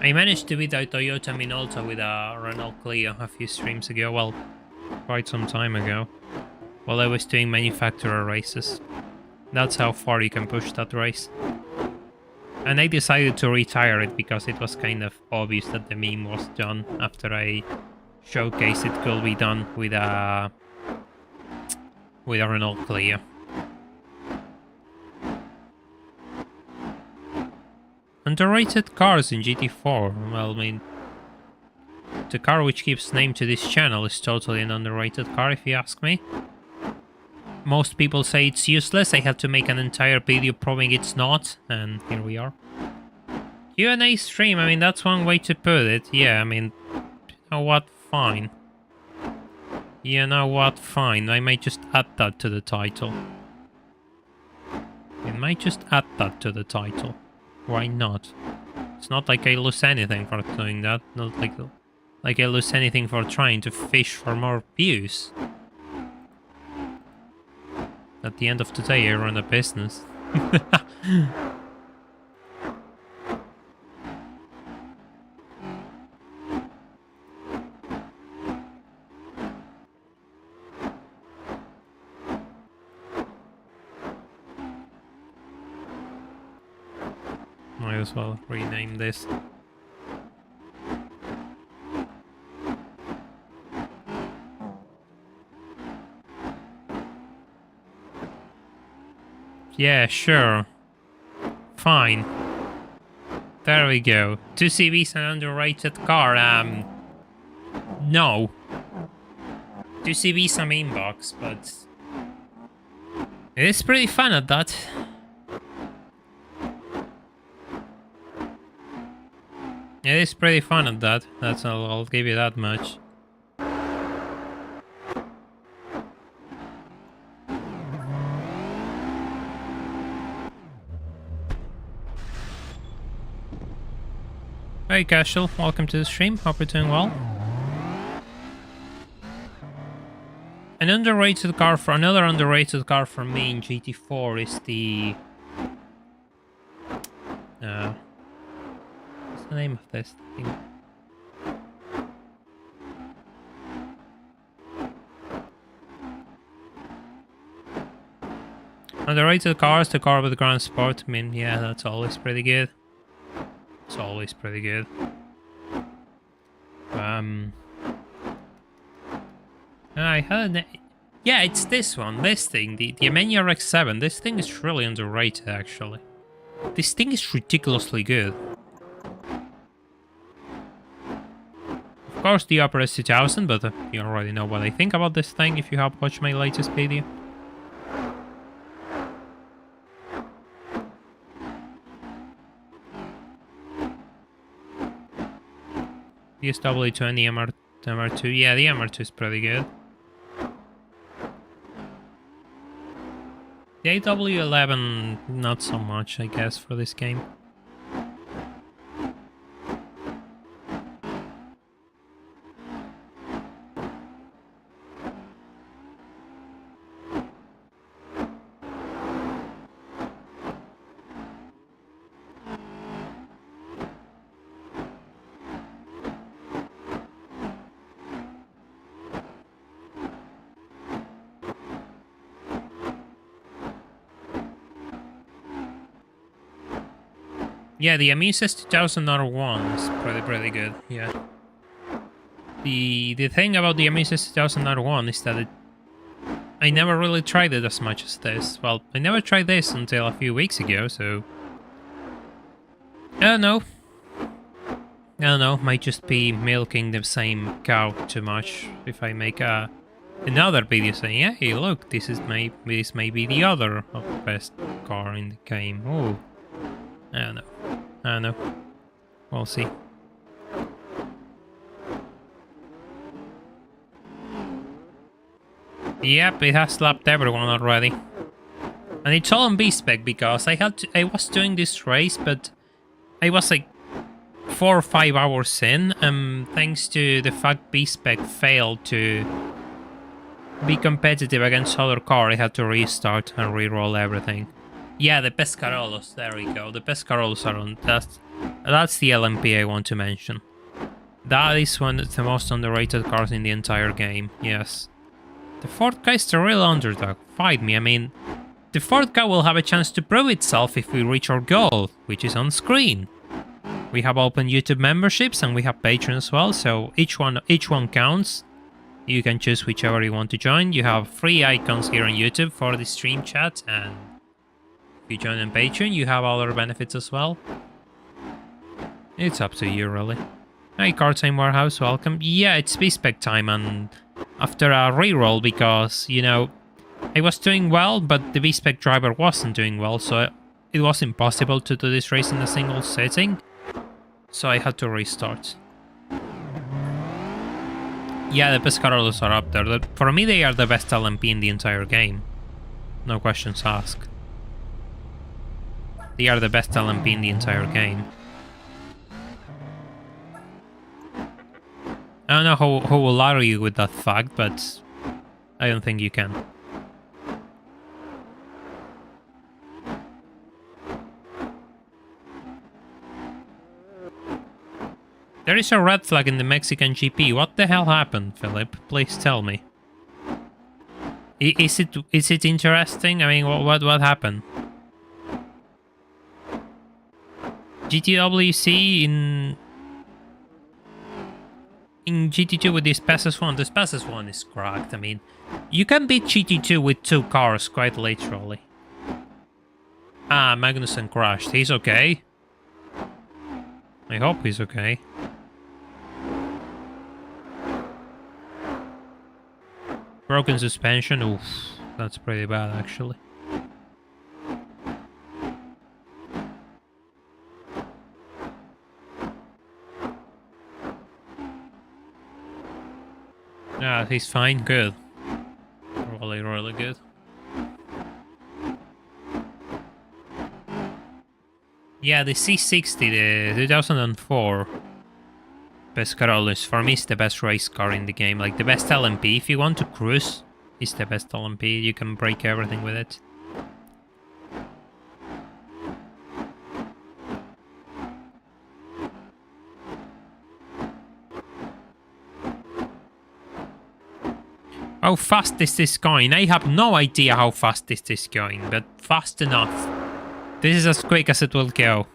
I managed to beat a Toyota Minolta with a Renault Clio a few streams ago, well, quite some time ago, while I was doing manufacturer races. That's how far you can push that race. And I decided to retire it because it was kind of obvious that the meme was done after I showcased it could be done with a Renault Clio. Underrated cars in GT4. Well, I mean, the car which gives name to this channel is totally an underrated car, if you ask me. Most people say it's useless. I had to make an entire video proving it's not, and here we are. Q&A stream, I mean, that's one way to put it. Yeah, I mean, you know what? Fine. You know what? Fine. I might just add that to the title. I might just add that to the title. Why not? It's not like I lose anything for doing that. Not like I lose anything for trying to fish for more views. At the end of the day, I run a business. Might as well rename this. Yeah, sure. Fine. There we go. 2CV's an underrated car. No. 2CV's a main box, but it is pretty fun at that. It is pretty fun at that. That's I'll give you that much. Hey Casual, welcome to the stream. Hope you're doing well. Another underrated car for me in GT4 is the what's the name of this thing? Underrated cars, the car with Grand Sport. I mean, yeah, that's always pretty good. It's always pretty good. I had yeah, it's this one, this thing, the Yemeni RX-7. This thing is really underrated, actually. This thing is ridiculously good. Of course, the Opera is 2000, but you already know what I think about this thing if you have watched my latest video. DSW20 MR2, yeah, the MR2 is pretty good. The AW11, not so much, I guess, for this game. Yeah, the Amises 2000 R1 is pretty good, yeah. The thing about the Amises 2000 R1 is that I never really tried it as much as this. Well, I never tried this until a few weeks ago, so I don't know. I don't know, might just be milking the same cow too much if I make another video saying, hey, look, this may be the other of the best car in the game. Oh, I don't know. I don't know. We'll see. Yep, it has slapped everyone already. And it's all on B-spec because I was doing this race, but I was like 4 or 5 hours in, thanks to the fact B-spec failed to be competitive against other car, I had to restart and re-roll everything. Yeah, the Pescarolos, there we go. The Pescarolos are on. That's the LMP I want to mention. That is one of the most underrated cars in the entire game, yes. The Ford Ka is the real underdog, fight me, I mean, the Ford Ka will have a chance to prove itself if we reach our goal, which is on screen. We have open YouTube memberships and we have Patreon as well, so each one counts. You can choose whichever you want to join. You have free icons here on YouTube for the stream chat, and if you join on Patreon, you have other benefits as well. It's up to you, really. Hey, Car Time Warehouse, welcome. Yeah, it's B-spec time, and after a reroll, because, you know, I was doing well, but the B-spec driver wasn't doing well, so it was impossible to do this race in a single sitting. So I had to restart. Yeah, the Pescarolos are up there. For me, they are the best LMP in the entire game. No questions asked. They are the best LMP in the entire game. I don't know who will argue with that fact, but I don't think you can. There is a red flag in the Mexican GP. What the hell happened, Philip? Please tell me. Is it interesting? I mean, what happened? GTWC in GT2 with this passes one. This passes one is cracked. I mean, you can beat GT2 with 2 cars, quite literally. Ah, Magnussen crashed. He's okay. I hope he's okay. Broken suspension. Oof, that's pretty bad, actually. Yeah, he's fine. Good. Really, really good. Yeah, the C60, the 2004 Pescarolles, for me, is the best race car in the game. Like, the best LMP. If you want to cruise, it's the best LMP. You can break everything with it. How fast is this going? I have no idea how fast is this going, but fast enough. This is as quick as it will go.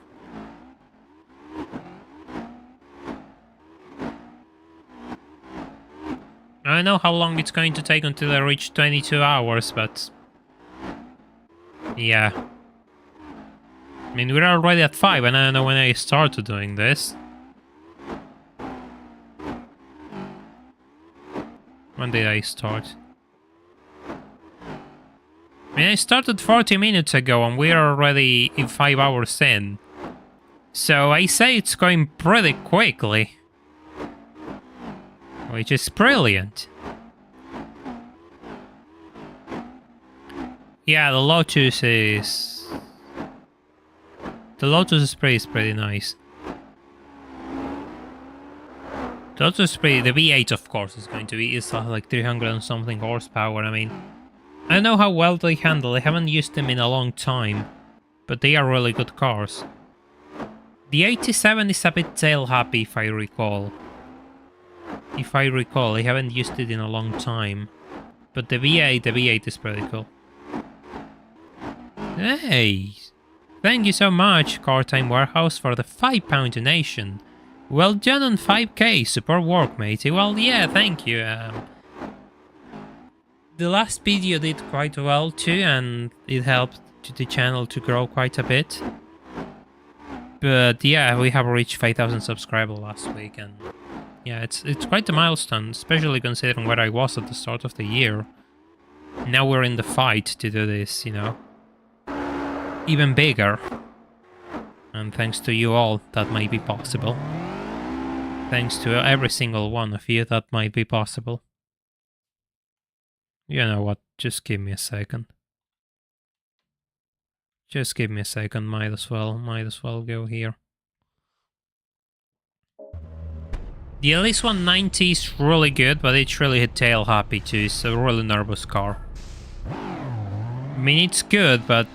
I don't know how long it's going to take until I reach 22 hours, but... yeah. I mean, we're already at 5, and I don't know when I started doing this. When did I start? I mean, I started 40 minutes ago, and we're already 5 hours in. So I say it's going pretty quickly. Which is brilliant. Yeah, the Lotus is... the Lotus is pretty nice. The Lotus is pretty... the V8, of course, is going to be... it's like 300 and something horsepower. I mean, I don't know how well they handle. I haven't used them in a long time. But they are really good cars. The 87 is a bit tail happy, if I recall. I haven't used it in a long time. But the V8 is pretty cool. Hey! Thank you so much, Car Time Warehouse, for the £5 donation. Well done on 5k, super work, matey. Well, yeah, thank you. The last video did quite well too, and it helped the channel to grow quite a bit. But yeah, we have reached 5,000 subscribers last week, and yeah, it's quite a milestone, especially considering where I was at the start of the year. Now we're in the fight to do this, you know, even bigger. And thanks to you all, that might be possible. Thanks to every single one of you, that might be possible. You know what, just give me a second. Just give me a second, might as well go here. The LS 190 is really good, but it's really tail happy too. It's a really nervous car. I mean, it's good, but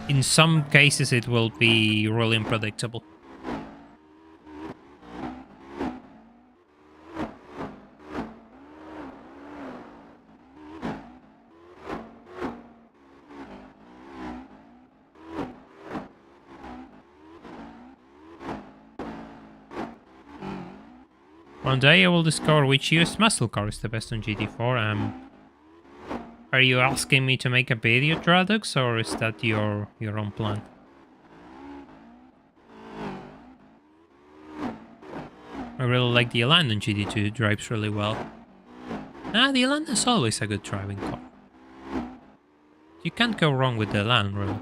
in some cases it will be really unpredictable. One day I will discover which US muscle car is the best on GT4. Are you asking me to make a video, Tradux, or is that your own plan? I really like the Elan on GT2, it drives really well. The Elan is always a good driving car. You can't go wrong with the Elan, really.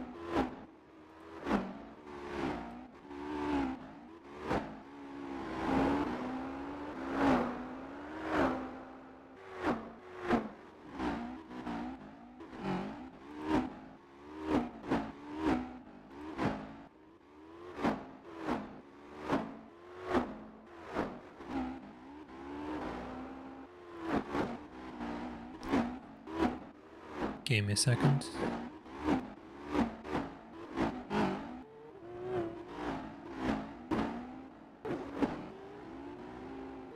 Give me a second.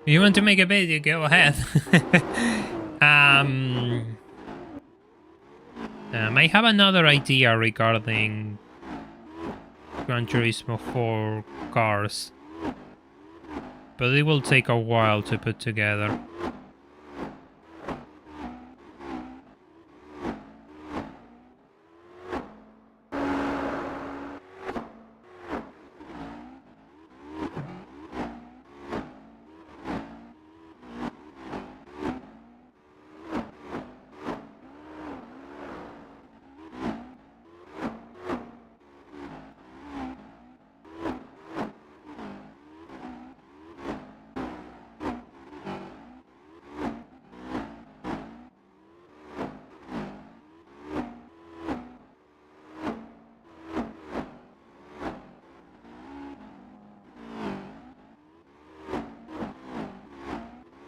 If you want to make a video, go ahead. I have another idea regarding Gran Turismo 4 cars, but it will take a while to put together.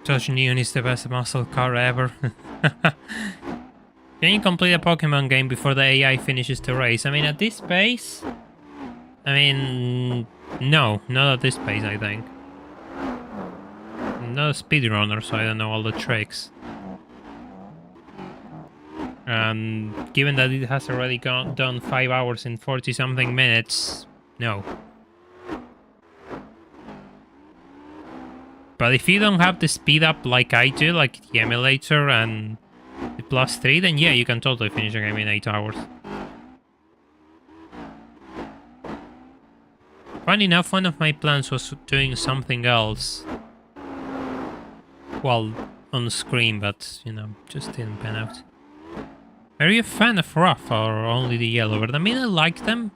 Josh Neon is the best muscle car ever. Can you complete a Pokemon game before the AI finishes the race? I mean, at this pace? I mean, no, not at this pace, I think. I'm not a speedrunner, so I don't know all the tricks. Given that it has already done 5 hours and 40-something minutes, no. But if you don't have the speed up like I do, like the emulator and the +3, then yeah, you can totally finish a game in 8 hours. Funny enough, one of my plans was doing something else. Well, on screen, but, you know, just didn't pan out. Are you a fan of Rough or only the Yellowbird? I mean, I like them.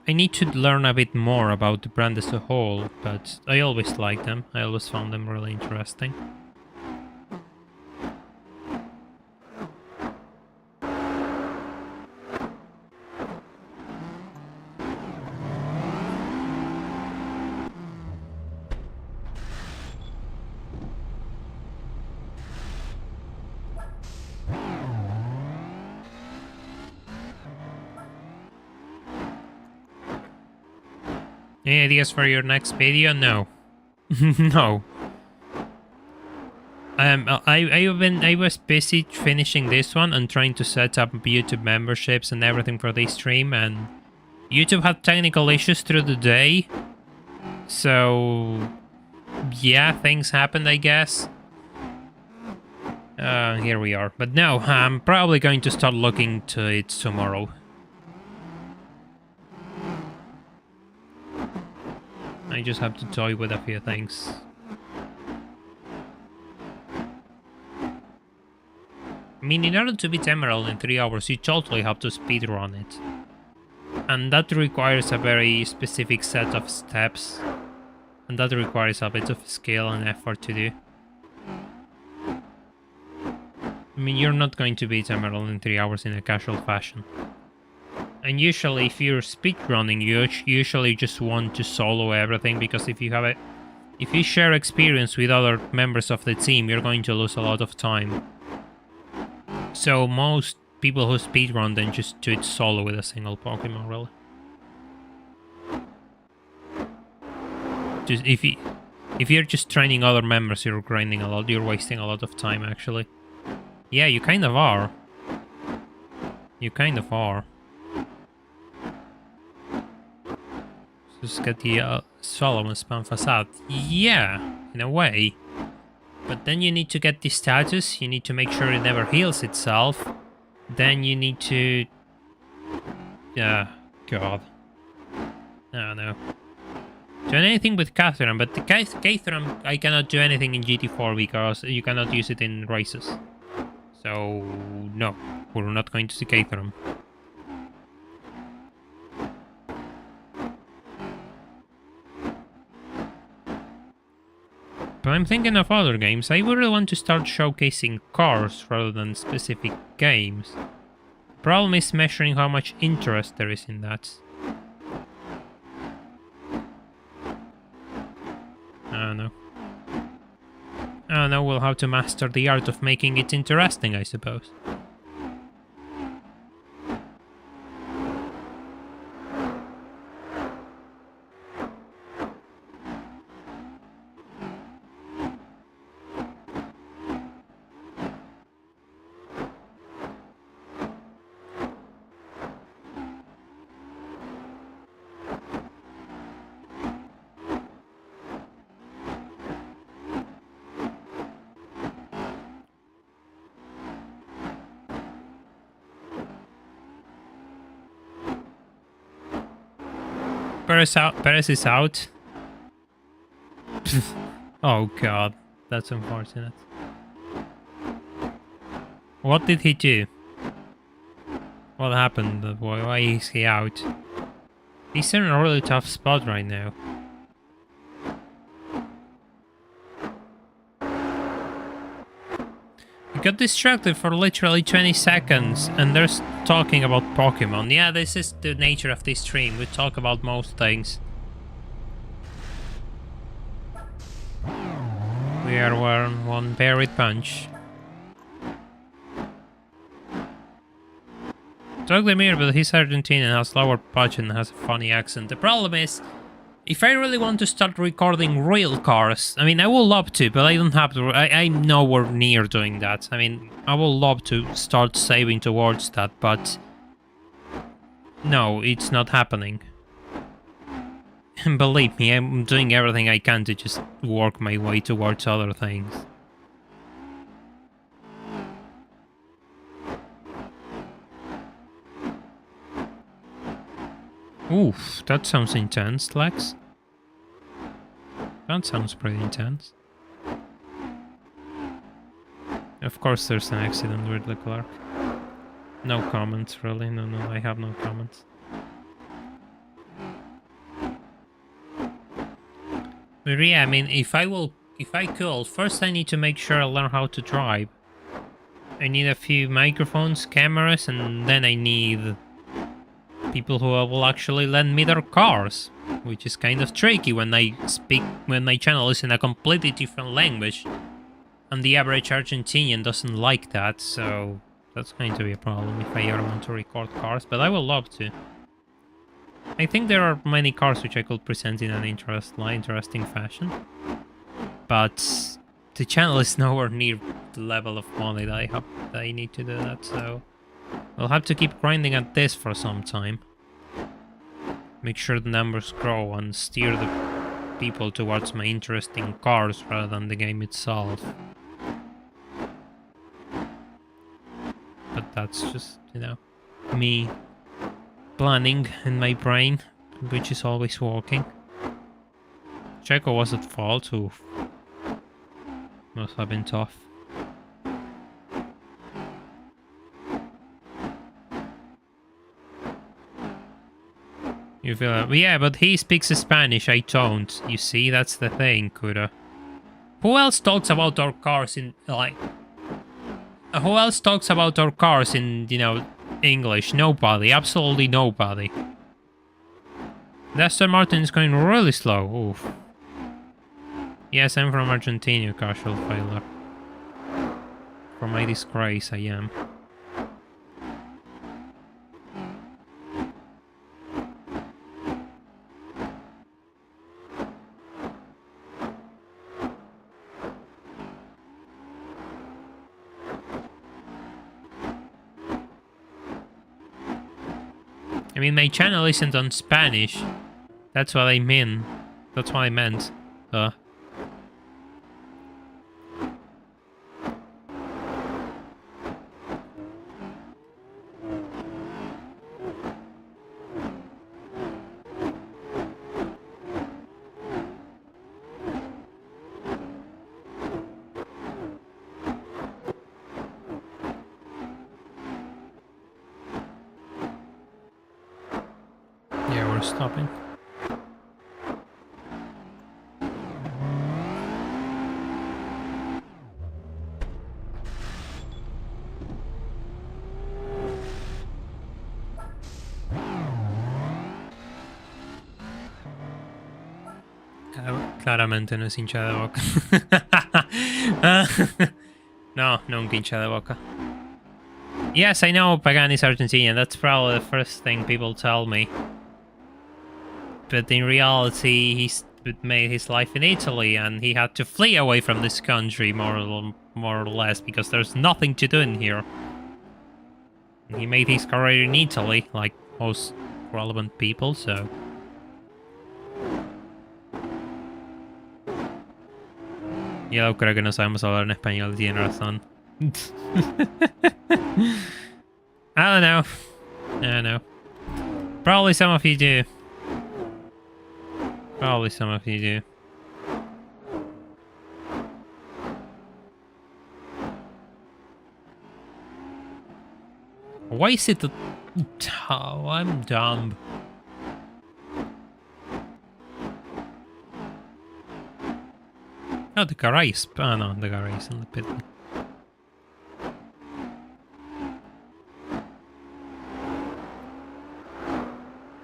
I need to learn a bit more about the brand as a whole, but I always liked them. I always found them really interesting. Any ideas for your next video? No. No. I was busy finishing this one and trying to set up YouTube memberships and everything for this stream, and YouTube had technical issues through the day. So yeah, things happened, I guess. Here we are. But no, I'm probably going to start looking to it tomorrow. I just have to toy with a few things. I mean, in order to beat Emerald in 3 hours, you totally have to speedrun it. And that requires a very specific set of steps. And that requires a bit of skill and effort to do. I mean, you're not going to beat Emerald in 3 hours in a casual fashion. And usually, if you're speedrunning, you usually just want to solo everything, because if you share experience with other members of the team, you're going to lose a lot of time. So most people who speedrun then just do it solo with a single Pokemon, really. Just if you're just training other members, you're grinding a lot. You're wasting a lot of time, actually. Yeah, you kind of are. You kind of are. Just get the Solomon spam facade. Yeah, in a way. But then you need to get the status, you need to make sure it never heals itself. Then you need to... God. Oh no. Do anything with Catherine, but the Catherine, I cannot do anything in GT4 because you cannot use it in races. So, no, we're not going to see Catherine. But I'm thinking of other games. I really want to start showcasing cars rather than specific games. The problem is measuring how much interest there is in that. Oh no. Oh no, we'll have to master the art of making it interesting, I suppose. Perez is out. Oh god, that's unfortunate. What did he do? What happened? Why is he out? He's in a really tough spot right now. I got distracted for literally 20 seconds and they're talking about Pokemon. Yeah, this is the nature of this stream. We talk about most things. We are one buried punch. Doglemir, but he's Argentinian, has lower punch and has a funny accent. The problem is, if I really want to start recording real cars, I mean, I would love to, but I don't have to. I'm nowhere near doing that. I mean, I would love to start saving towards that, but no, it's not happening. And believe me, I'm doing everything I can to just work my way towards other things. Oof, that sounds intense, Lex. That sounds pretty intense. Of course there's an accident with Leclerc. No comments, really. No, I have no comments. But yeah, I mean, if I could, first I need to make sure I learn how to drive. I need a few microphones, cameras, and then I need people who will actually lend me their cars, which is kind of tricky when my channel is in a completely different language, and the average Argentinian doesn't like that, so that's going to be a problem if I ever want to record cars, but I would love to. I think there are many cars which I could present in an interesting fashion, but the channel is nowhere near the level of money that I need to do that, so I'll have to keep grinding at this for some time. Make sure the numbers grow and steer the people towards my interesting cars rather than the game itself. But that's just, you know, me planning in my brain, which is always working. Checo was at fault, oof. Must have been tough. You feel yeah, but he speaks Spanish, I don't. You see, that's the thing, Kuda. Who else talks about our cars in, like... Who else talks about our cars in, you know, English? Nobody, absolutely nobody. Aston Martin is going really slow, oof. Yes, I'm from Argentina, casual failure. For my disgrace, I am. I mean, my channel isn't on Spanish. That's what I mean. That's what I meant. Yeah, we're stopping. Claramente no es hincha de Boca. No, nunca hincha de Boca. Yes, I know Pagani's Argentinian. That's probably the first thing people tell me. But in reality, he's made his life in Italy, and he had to flee away from this country, more or less, because there's nothing to do in here. He made his career in Italy, like most relevant people, so... Yo creo que no sabemos hablar en español, tiene razón. I don't know. Probably some of you do. Probably some of you do. Why is it that... Oh, I'm dumb. Oh, the garage. Oh no, the garage is in the pit.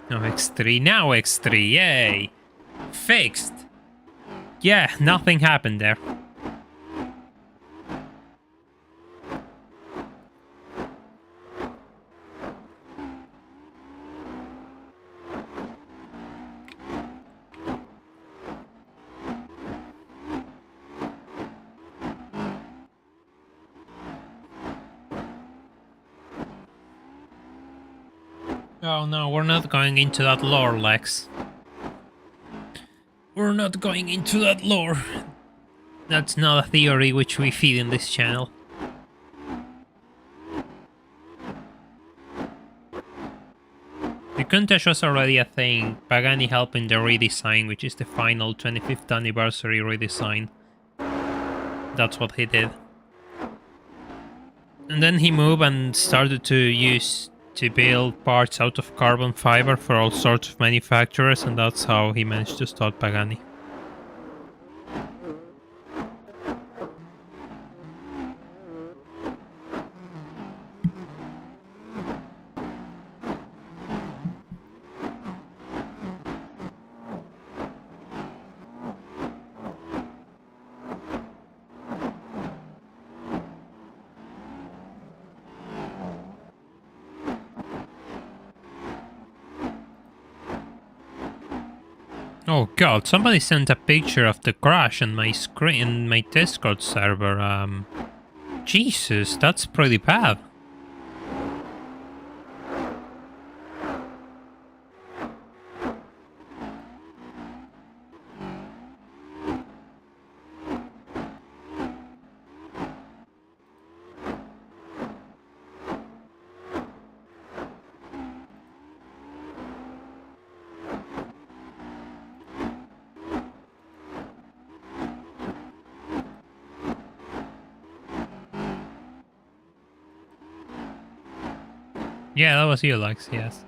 No, X3. Now X3. Yay! Fixed! Yeah, nothing happened there. Oh no, we're not going into that lore, Lex. We're not going into that lore. That's not a theory which we feed in this channel. The Countach was already a thing. Pagani helped in the redesign, which is the final 25th anniversary redesign. That's what he did. And then he moved and started to build parts out of carbon fiber for all sorts of manufacturers, and that's how he managed to start Pagani. Oh god, somebody sent a picture of the crash on my screen, in my Discord server. Jesus, that's pretty bad. Yeah, that was you, Lex, yes.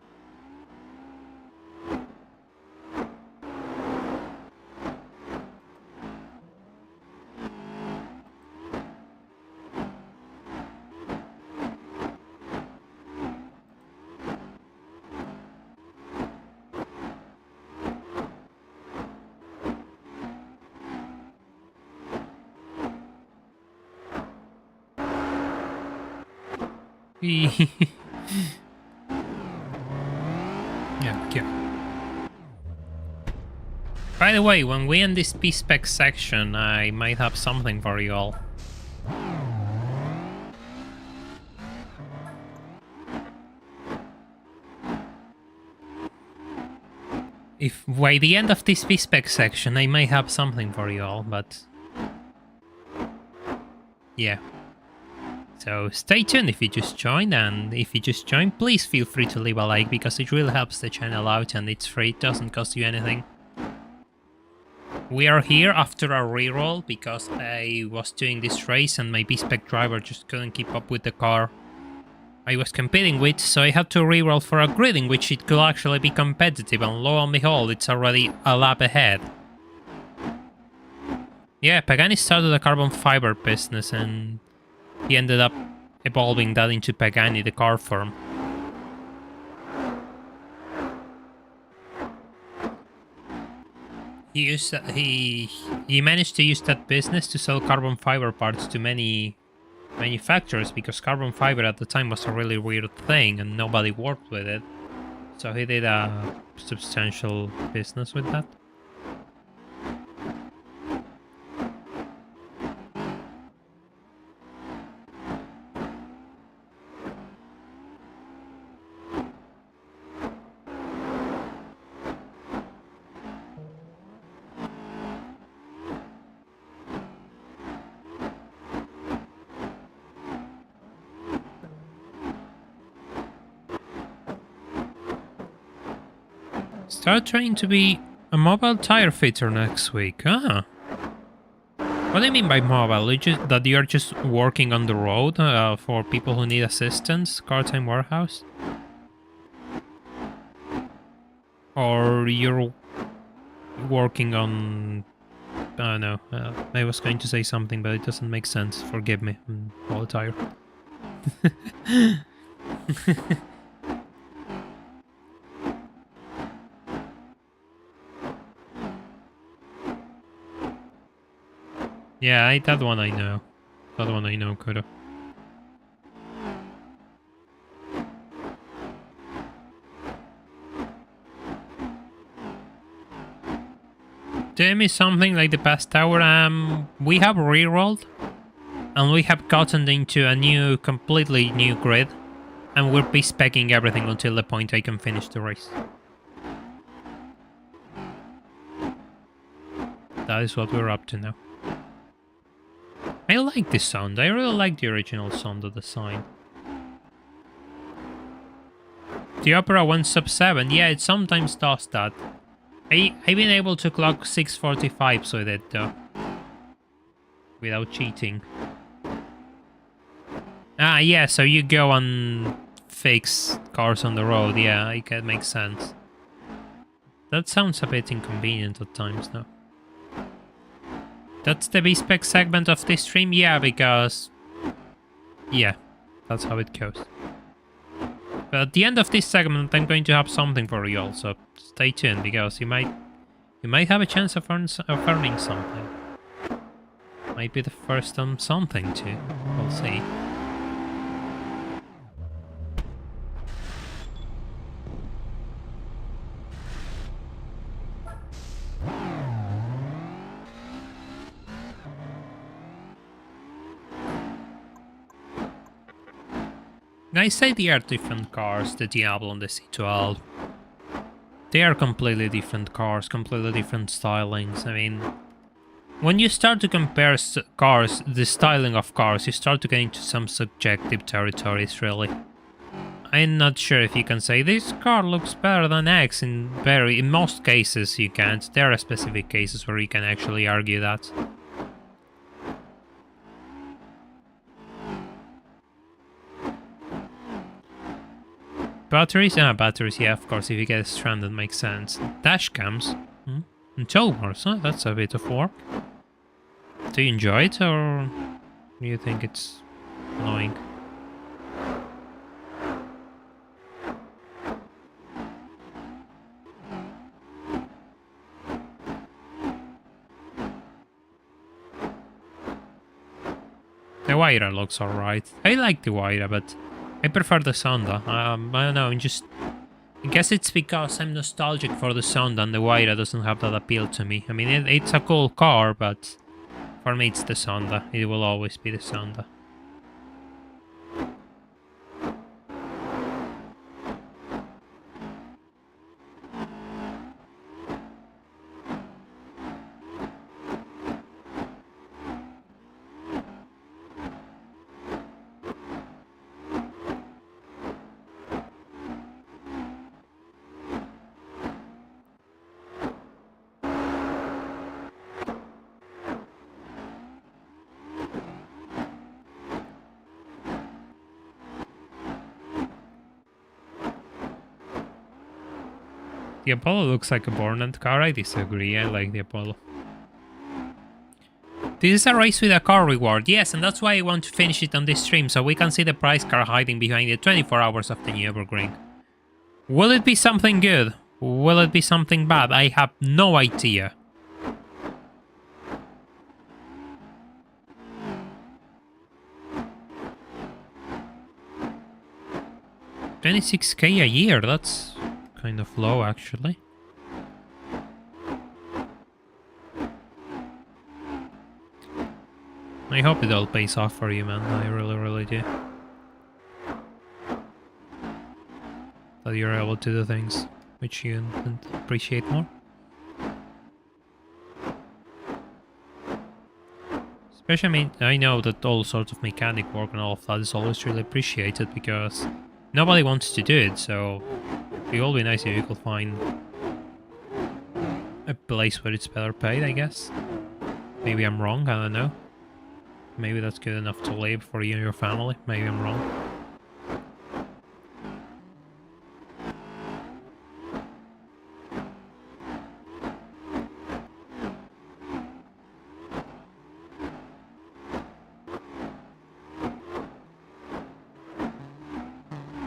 Yeah, okay. By the way, when we end this B-spec section, I might have something for you all. If by the end of this B-spec section, I may have something for you all, but... yeah. So stay tuned if you just joined, and if you just joined, please feel free to leave a like, because it really helps the channel out and it's free, it doesn't cost you anything. We are here after a reroll because I was doing this race and my B-spec driver just couldn't keep up with the car I was competing with, so I had to reroll for a grid in which it could actually be competitive, and lo and behold, it's already a lap ahead. Yeah, Pagani started a carbon fiber business and he ended up evolving that into Pagani, the car firm. He managed to use that business to sell carbon fiber parts to many manufacturers, because carbon fiber at the time was a really weird thing and nobody worked with it. So he did a substantial business with that. Start trying to be A mobile tire fitter next week. Ah. What do you mean by mobile? That you're just working on the road for people who need assistance? Car-time warehouse? Or you're working on... I don't know. I was going to say something, but it doesn't make sense. Forgive me. I'm all tired. Yeah, that one I know. That one I know, coulda. Tell me something like the past hour. We have rerolled, and we have gotten into a completely new grid, and we're B-specking everything until the point I can finish the race. That is what we're up to now. I like this sound. I really like the original sound of the sign. The Opera went sub 7. Yeah, it sometimes does that. I've been able to clock 6:45 with it though. Without cheating. Ah, yeah, so you go and fix cars on the road. Yeah, it makes sense. That sounds a bit inconvenient at times though. That's the B-spec segment of this stream? Yeah, because... yeah, that's how it goes. But at the end of this segment, I'm going to have something for you all, so stay tuned, because you might have a chance of earning something. Might be the first on something too. We'll see. I say they are different cars, the Diablo and the C12. They are completely different cars, completely different stylings. I mean, when you start to compare cars, the styling of cars, you start to get into some subjective territories, really. I'm not sure if you can say this car looks better than X in most cases you can't. There are specific cases where you can actually argue that. Batteries? Batteries, yeah, of course, if you get stranded, makes sense. Dash cams? And tow bars, huh? That's a bit of work. Do you enjoy it, or do you think it's annoying? The Huayra looks alright. I like the Huayra, but I prefer the Sonda. I don't know, I guess it's because I'm nostalgic for the Sonda and the Huayra doesn't have that appeal to me. I mean, it's a cool car, but for me it's the Sonda. It will always be the Sonda. The Apollo looks like a Bornand car. I disagree. I like the Apollo. This is a race with a car reward. Yes, and that's why I want to finish it on this stream, so we can see the prize car hiding behind the 24 hours of the Nurburgring. Will it be something good? Will it be something bad? I have no idea. $26K a year, that's kind of low, actually. I hope it all pays off for you, man. I really, really do. That you're able to do things which you appreciate more. Especially, I mean, I know that all sorts of mechanic work and all of that is always really appreciated because nobody wants to do it, so it would be nice if you could find a place where it's better paid, I guess. Maybe I'm wrong, I don't know. Maybe that's good enough to live for you and your family. Maybe I'm wrong.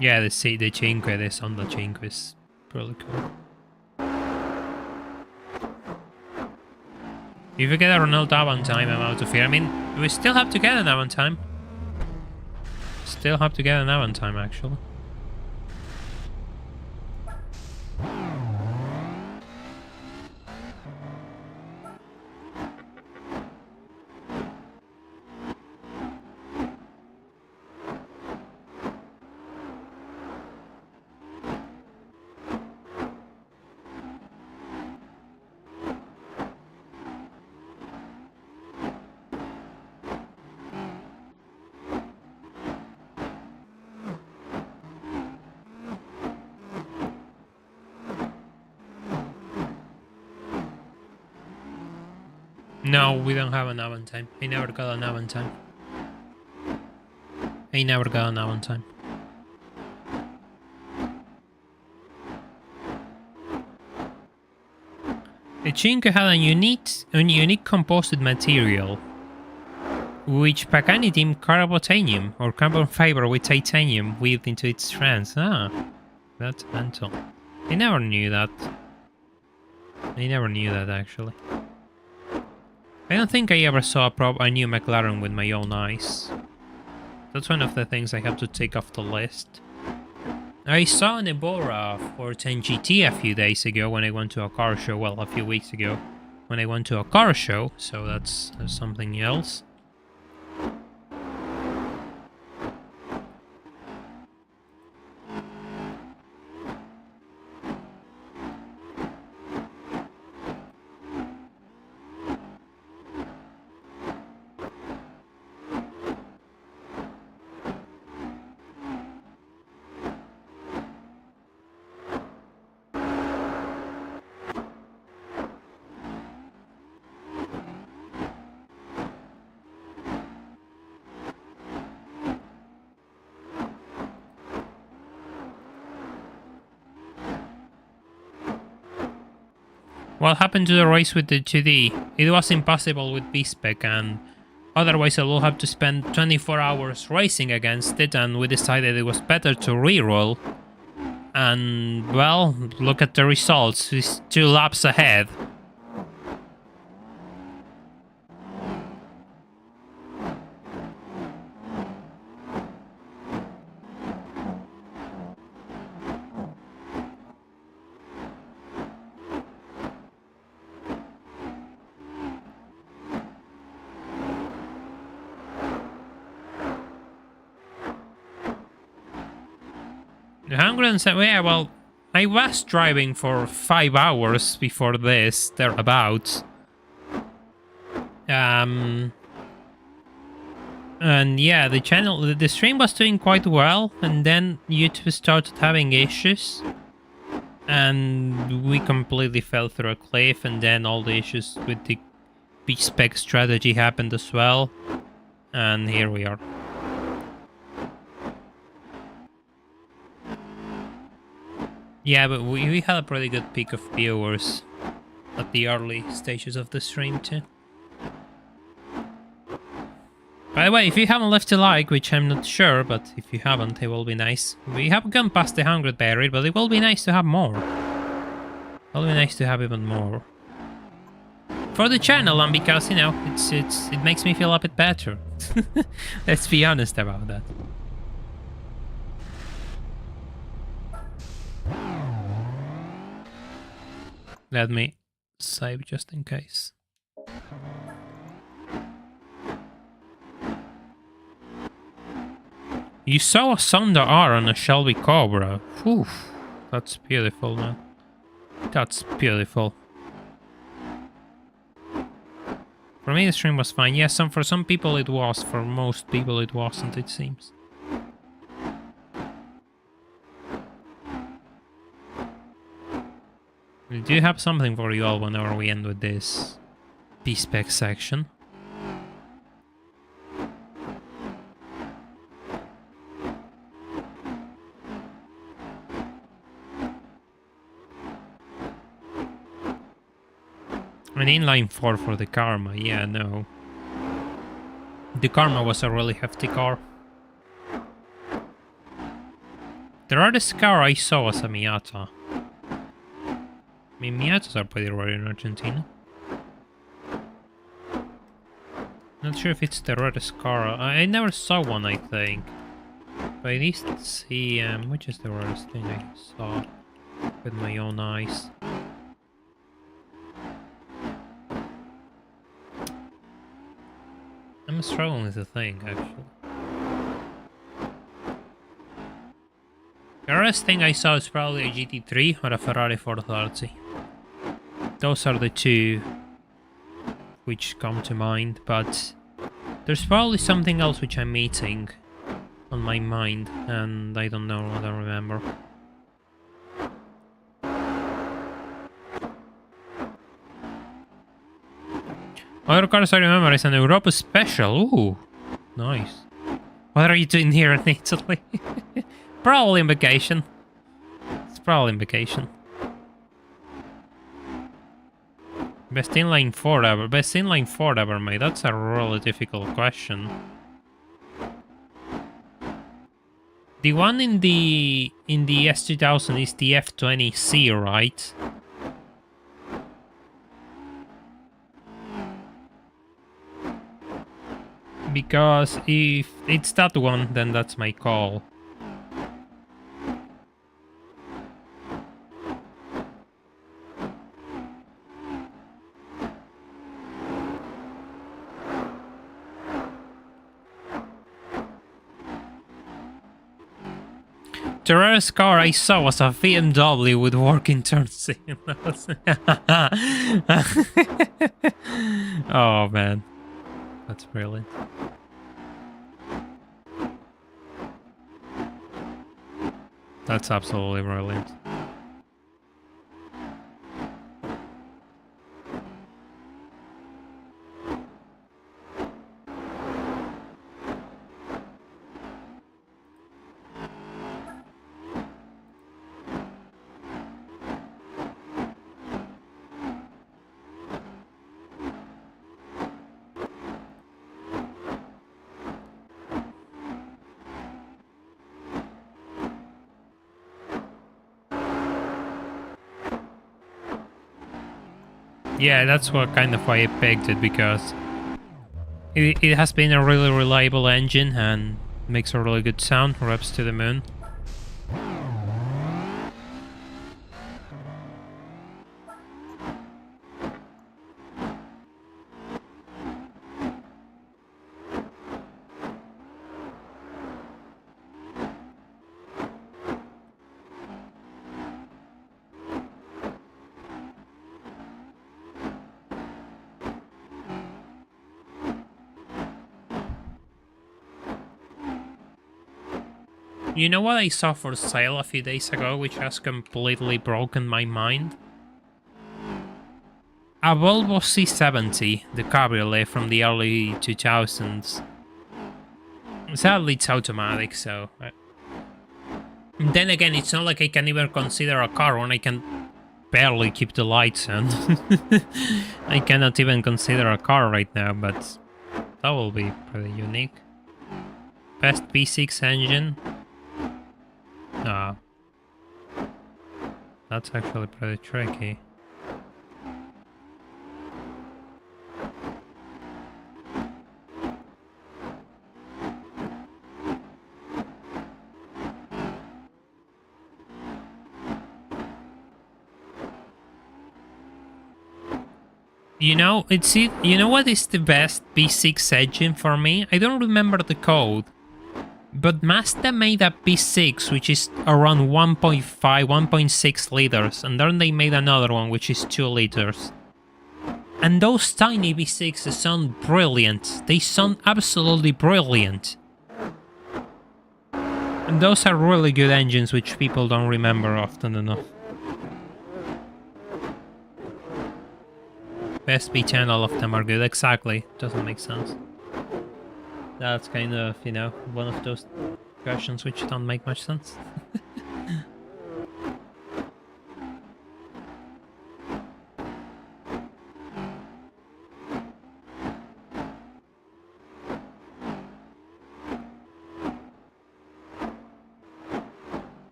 Yeah, the Cinque, the Sonda Cinque is really cool. If we get a Ronaldo on time, I'm out of here. I mean, we still have to get an on time. Still have to get an on time, actually. No, we don't have an on time. I never got an on time. I never got an on time. The Cinque had a unique composite material, which Paganidim carbotanium or carbon fiber with titanium weaved into its strands. Ah, that's mental. I never knew that. I never knew that actually. I don't think I ever saw a new McLaren with my own eyes. That's one of the things I have to take off the list. I saw an Ebora 410 GT a few days ago when I went to a car show. Well, a few weeks ago when I went to a car show, so that's something else. What happened to the race with the 2D? It was impossible with B-spec, and otherwise I will have to spend 24 hours racing against it, and we decided it was better to reroll. And, well, look at the results. It's 2 laps ahead. Yeah, well, I was driving for 5 hours before this, thereabouts. And yeah, the stream was doing quite well, and then YouTube started having issues. And we completely fell through a cliff, and then all the issues with the B-spec strategy happened as well. And here we are. Yeah, but we had a pretty good peak of viewers at the early stages of the stream too. By the way, if you haven't left a like, which I'm not sure, but if you haven't, it will be nice. We have gone past the 100 barrier, but it will be nice to have more. It will be nice to have even more. For the channel, and because, you know, it makes me feel a bit better. Let's be honest about that. Let me save just in case. You saw a Sonda R on a Shelby Cobra. Whew, that's beautiful, man. That's beautiful. For me, the stream was fine. Yes, for some people it was. For most people it wasn't, it seems. We do have something for you all whenever we end with this B-spec section. An inline 4 for the Karma, yeah, no. The Karma was a really hefty car. The rarest car I saw was a Miata. I mean, Miatas are pretty rare in Argentina. Not sure if it's the rarest car. I never saw one, I think. But at least see, which is the rarest thing I saw with my own eyes. I'm struggling to think, actually. The rarest thing I saw is probably a GT3 or a Ferrari 430. Those are the two which come to mind, but there's probably something else which I'm meeting on my mind, and I don't know, I don't remember. Other cars I remember is an Europa Special. Ooh, nice. What are you doing here in Italy? Probably on vacation. It's probably on vacation. Best inline 4 ever. Best inline 4 ever made. That's a really difficult question. The one in the S2000 is the F20C, right? Because if it's that one, then that's my call. The rarest car I saw was a BMW with working turn signals. Oh man, that's brilliant. That's absolutely brilliant. Yeah, that's what kind of why I picked it, because it has been a really reliable engine and makes a really good sound, revs to the moon. You know what I saw for sale a few days ago, which has completely broken my mind? A Volvo C70, the cabriolet from the early 2000s. Sadly, it's automatic, so... Then again, it's not like I can even consider a car when I can barely keep the lights on. I cannot even consider a car right now, but that will be pretty unique. Best V6 engine. Ah, that's actually pretty tricky. You know, you know what is the best B6 engine for me? I don't remember the code. But Mazda made a B6 which is around 1.5, 1.6 liters, and then they made another one which is 2 liters. And those tiny B6s sound brilliant. They sound absolutely brilliant. And those are really good engines which people don't remember often enough. SP10, all of them are good. Exactly. Doesn't make sense. That's kind of, you know, one of those questions which don't make much sense.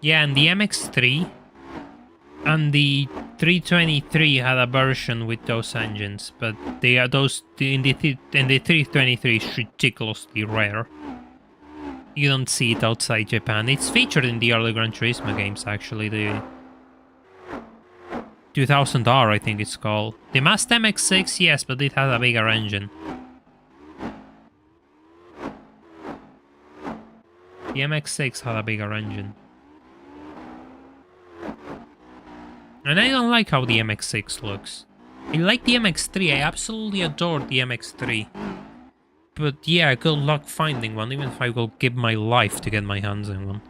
Yeah, and the MX3 and the 323 had a version with those engines, but they are in the 323 is ridiculously rare. You don't see it outside Japan. It's featured in the early Gran Turismo games, actually. The 2000R, I think it's called. The Mazda MX-6, yes, but it has a bigger engine. The MX-6 had a bigger engine. And I don't like how the MX-6 looks. I like the MX-3, I absolutely adore the MX-3. But yeah, good luck finding one, even if I will give my life to get my hands on one.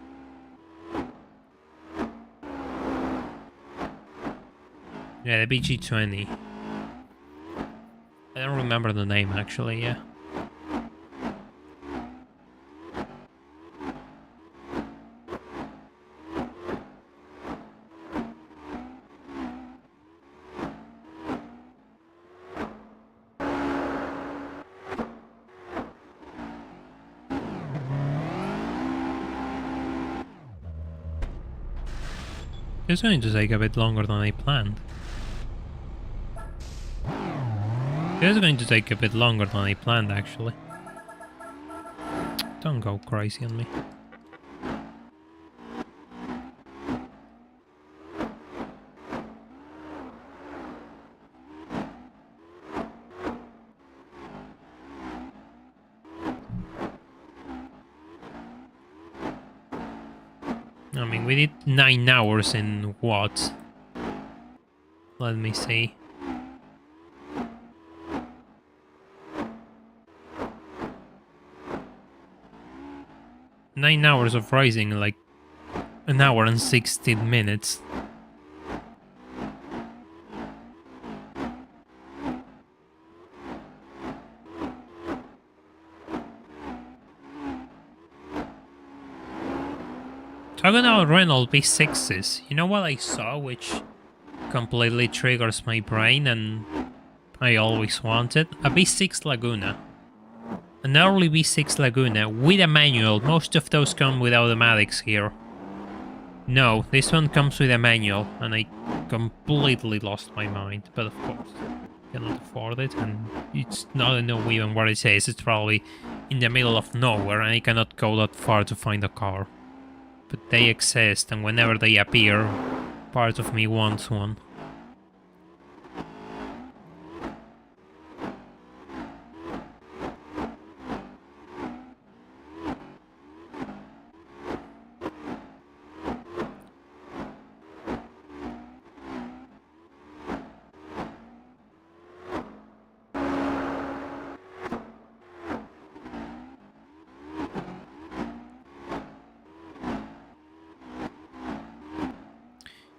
Yeah, the BG20. I don't remember the name, actually, yeah. It's going to take a bit longer than I planned. It's going to take a bit longer than I planned, actually. Don't go crazy on me. I mean, we did 9 hours in what? Let me see. Nine hours of racing in like an hour and 16 minutes. Talking about Renault B6s, you know what I saw which completely triggers my brain and I always wanted? A B6 Laguna. An early B6 Laguna with a manual. Most of those come with automatics here. No, this one comes with a manual and I completely lost my mind. But of course, cannot afford it and it's not, I know even where it is. It's probably in the middle of nowhere and I cannot go that far to find a car. But they exist, and whenever they appear, part of me wants one.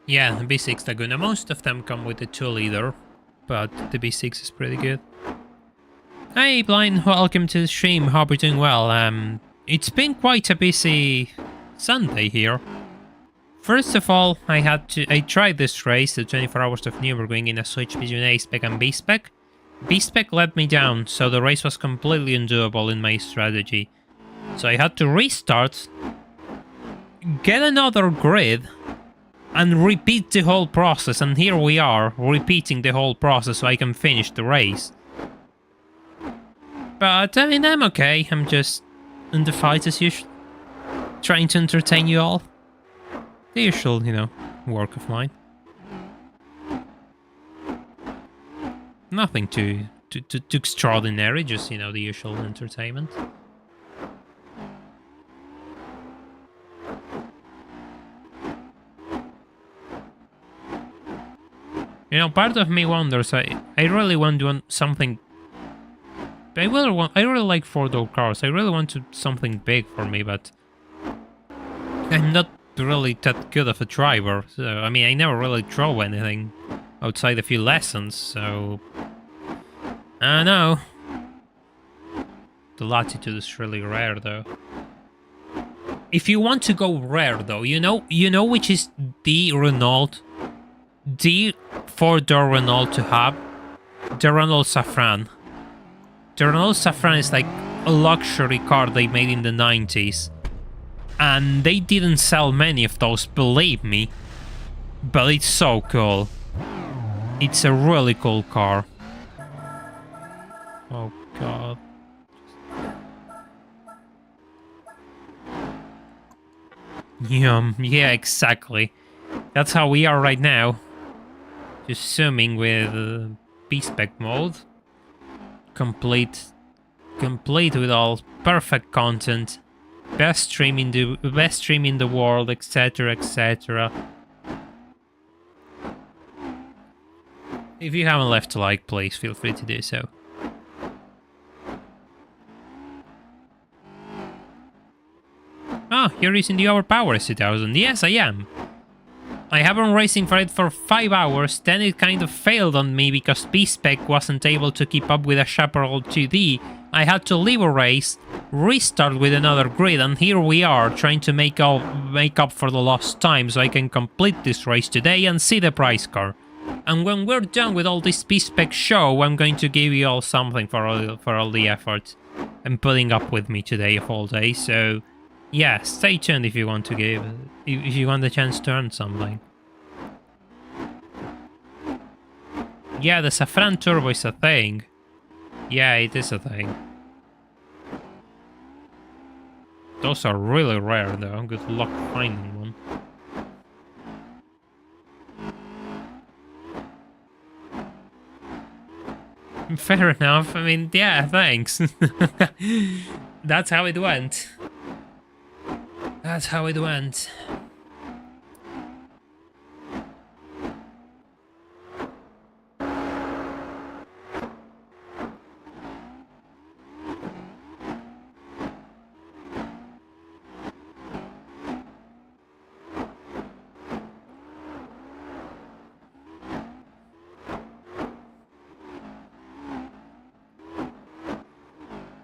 Yeah, the B6 Laguna. Most of them come with the 2-liter, but the B6 is pretty good. Hey Blind, welcome to the stream. Hope you're doing well. It's been quite a busy Sunday here. First of all, I tried this race, the 24 hours of Nurburgring, in a switch between A-spec and B-spec. B-spec let me down, so the race was completely undoable in my strategy. So I had to restart, get another grid, and repeat the whole process, and here we are, repeating the whole process so I can finish the race. But, I mean, I'm okay, I'm just in the fight as usual, trying to entertain you all. The usual, you know, work of mine. Nothing too extraordinary, just, you know, the usual entertainment. You know, part of me wonders, I really want to want something... I really like 4-door cars, I really want something big for me, but... I'm not really that good of a driver. So, I mean, I never really drove anything outside a few lessons, so... I don't know. The latitude is really rare, though. If you want to go rare, though, you know which is the Renault, the 4-door Renault to have? The Renault Safran. The Renault Safran is like a luxury car they made in the 90s. And they didn't sell many of those, believe me. But it's so cool. It's a really cool car. Oh god. Yeah, exactly. That's how we are right now. Just zooming with B-spec mode. Complete with all perfect content. Best stream in the world, etc, etc. If you haven't left a like, please feel free to do so. Oh, you're using the Overpower 2000. Yes, I am. I have been racing for it for 5 hours, then it kind of failed on me because B-spec wasn't able to keep up with a Chaparral 2D. I had to leave a race, restart with another grid, and here we are, trying to make up for the lost time so I can complete this race today and see the prize car. And when we're done with all this B-spec show, I'm going to give you all something for all the effort and putting up with me today of all day, so... yeah, stay tuned if you want to if you want the chance to earn something. Yeah, the Safran Turbo is a thing. Yeah, it is a thing. Those are really rare though, good luck finding one. Fair enough, I mean, yeah, thanks. That's how it went. That's how it went.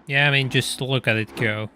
Yeah, I mean, just look at it go.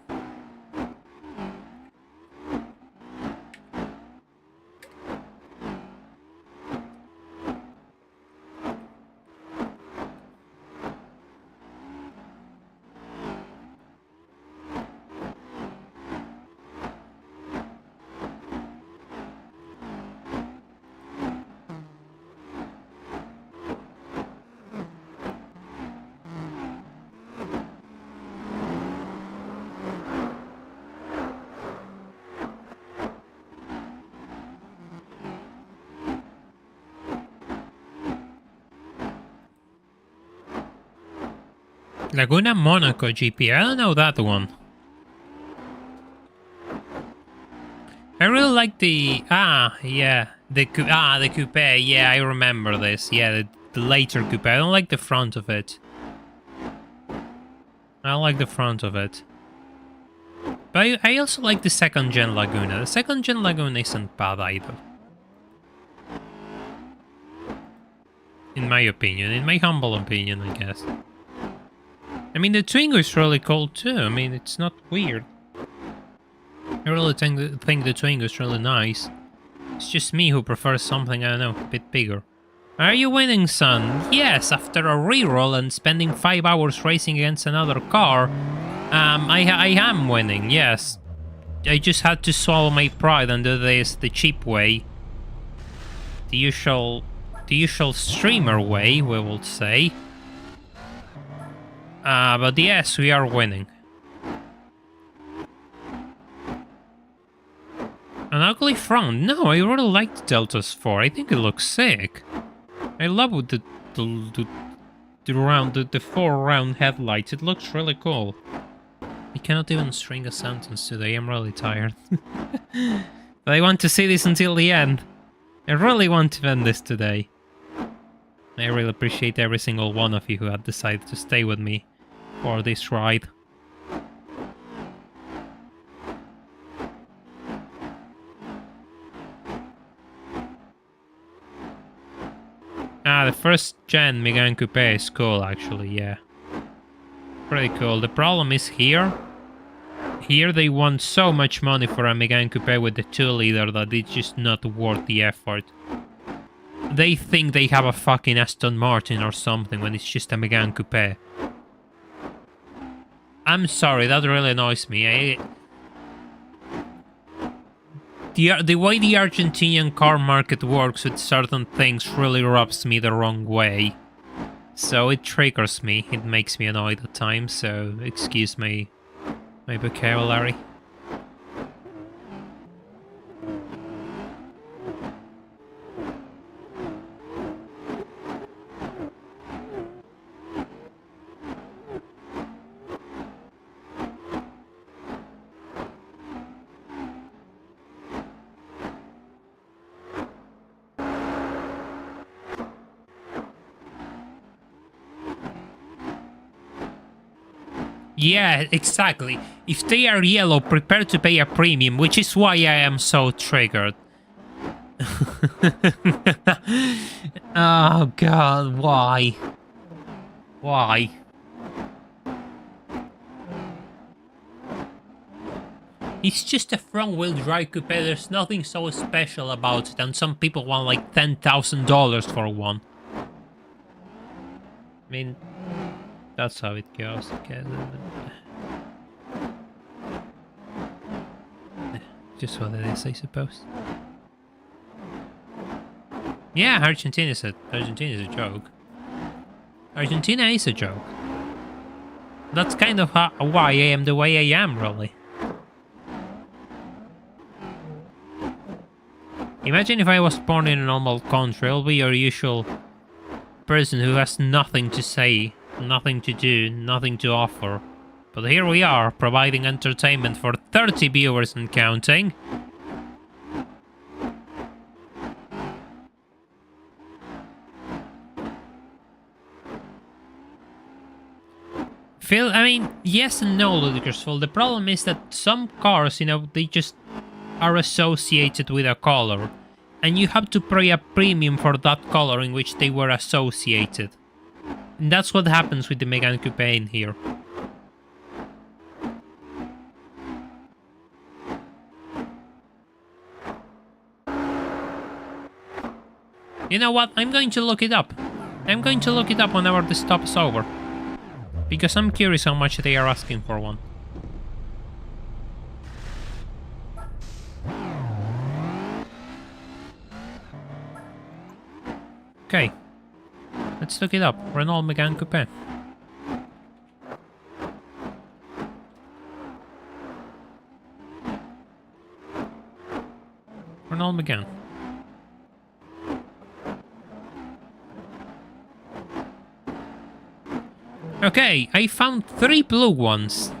Laguna Monaco GP, I don't know that one. I really like the... yeah. The coupe, yeah, I remember this. Yeah, the later coupe. I don't like the front of it. I don't like the front of it. But I also like the second-gen Laguna. The second-gen Laguna isn't bad either. In my opinion. In my humble opinion, I guess. I mean, the Twingo is really cool too. I mean, it's not weird. I really think the Twingo is really nice. It's just me who prefers something, I don't know, a bit bigger. Are you winning, son? Yes, after a reroll and spending 5 hours racing against another car, I am winning, yes. I just had to swallow my pride and do this the cheap way. The usual streamer way, we will say. But yes, we are winning. An ugly front? No, I really like the Deltas 4. I think it looks sick. I love with the 4-round headlights. It looks really cool. I cannot even string a sentence today. I'm really tired. But I want to see this until the end. I really want to end this today. I really appreciate every single one of you who had decided to stay with me for this ride. Ah, the first gen Megane Coupe is cool, actually, yeah. Pretty cool. The problem is here. Here they want so much money for a Megane Coupe with the 2-liter that it's just not worth the effort. They think they have a fucking Aston Martin or something when it's just a Megane Coupe. I'm sorry, that really annoys me. The way the Argentinian car market works with certain things really rubs me the wrong way. So it triggers me, it makes me annoyed at times, so excuse my vocabulary. Yeah, exactly. If they are yellow, prepare to pay a premium, which is why I am so triggered. Oh god, why? Why? It's just a front-wheel drive coupe, there's nothing so special about it, and some people want like $10,000 for one. I mean, that's how it goes. Okay. Just what it is, I suppose. Yeah, Argentina is a joke. Argentina is a joke. That's kind of why I am the way I am, really. Imagine if I was born in a normal country, I'll be your usual person who has nothing to say, nothing to do, nothing to offer. But here we are, providing entertainment for 30 viewers and counting. Phil, I mean, yes and no, Ludicrous Phil. The problem is that some cars, you know, they just are associated with a color. And you have to pay a premium for that color in which they were associated. And that's what happens with the Megane Coupe in here. You know what? I'm going to look it up. I'm going to look it up whenever the stop is over. Because I'm curious how much they are asking for one. Okay. Let's look it up. Renault Megane Coupe. Renault Megane. Okay, I found 3 blue ones.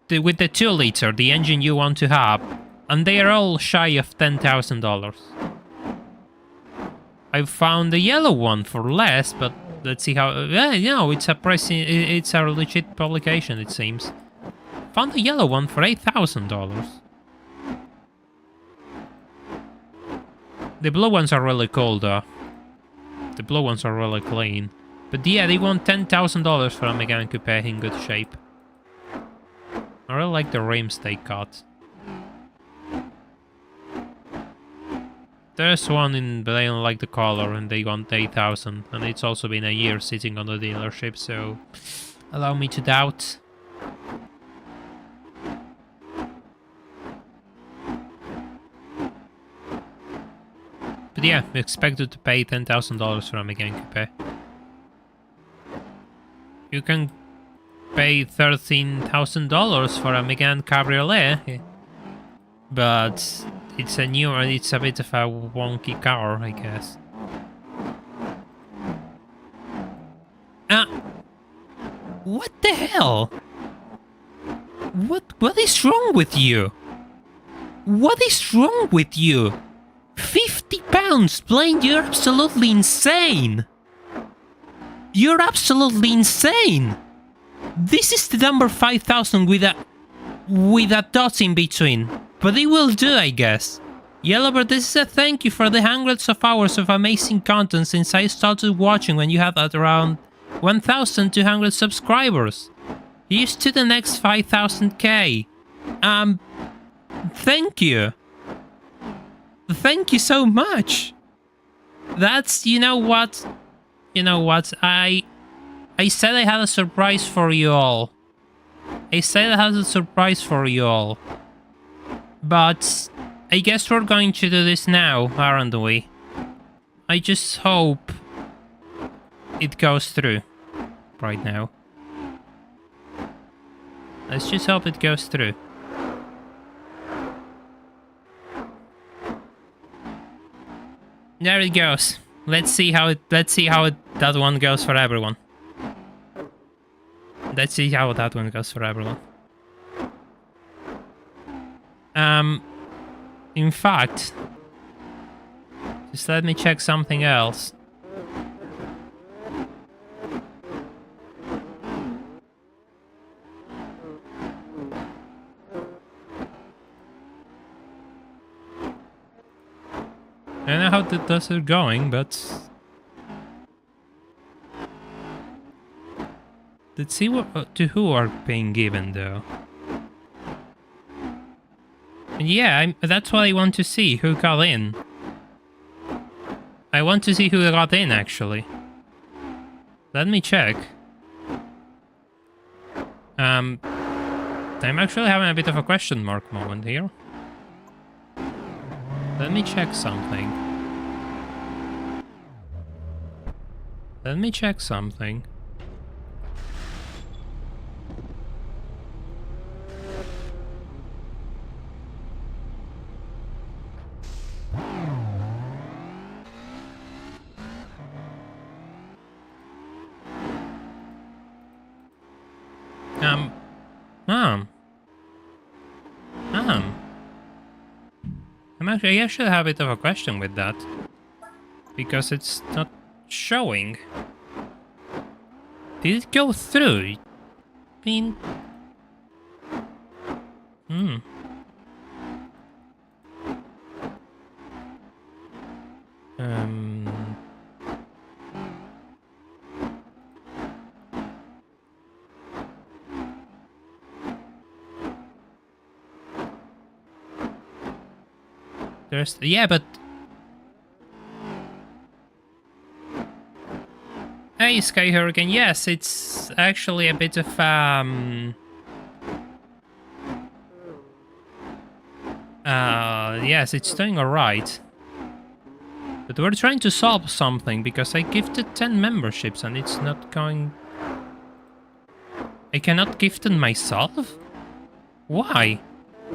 With the 2-liter, the engine you want to have. And they are all shy of $10,000. I found the yellow one for less, but let's see how... Yeah, you know, it's a legit publication, it seems. Found the yellow one for $8,000. The blue ones are really cool, though. The blue ones are really clean. But yeah, they want $10,000 for a Megane Coupe in good shape. I really like the rims they got. There's one in, but I don't like the color, and they want 8,000. And it's also been a year sitting on the dealership, so allow me to doubt. But yeah, expected to pay $10,000 for a Megane Coupe. You can pay $13,000 for a Megane Cabriolet, but it's a bit of a wonky car, I guess. What the hell? What is wrong with you? What is wrong with you? £50, Blaine, you're absolutely insane! You're absolutely insane! This is the number 5,000 with a dot in between. But it will do, I guess. Yellowbird, this is a thank you for the hundreds of hours of amazing content since I started watching when you had at around 1,200 subscribers. Here's to the next 5,000k. Thank you. Thank you so much. That's, you know what? I said I had a surprise for you all. But I guess we're going to do this now, aren't we? I just hope it goes through right now. Let's just hope it goes through. There it goes. Let's see how that one goes for everyone. Let's see how that one goes for everyone. In fact, just let me check something else. I don't know how those are going, but let's see what to who are being given though. Yeah, that's what I want to see, who got in. I want to see who got in, actually. Let me check. I'm actually having a bit of a question mark moment here. Let me check something. I actually have a bit of a question with that. Because it's not showing. Did it go through? I mean... Yeah, but... Hey, Sky Hurricane, yes, it's actually a bit of, yes, it's doing alright. But we're trying to solve something, because I gifted 10 memberships and it's not going... I cannot gift them myself? Why?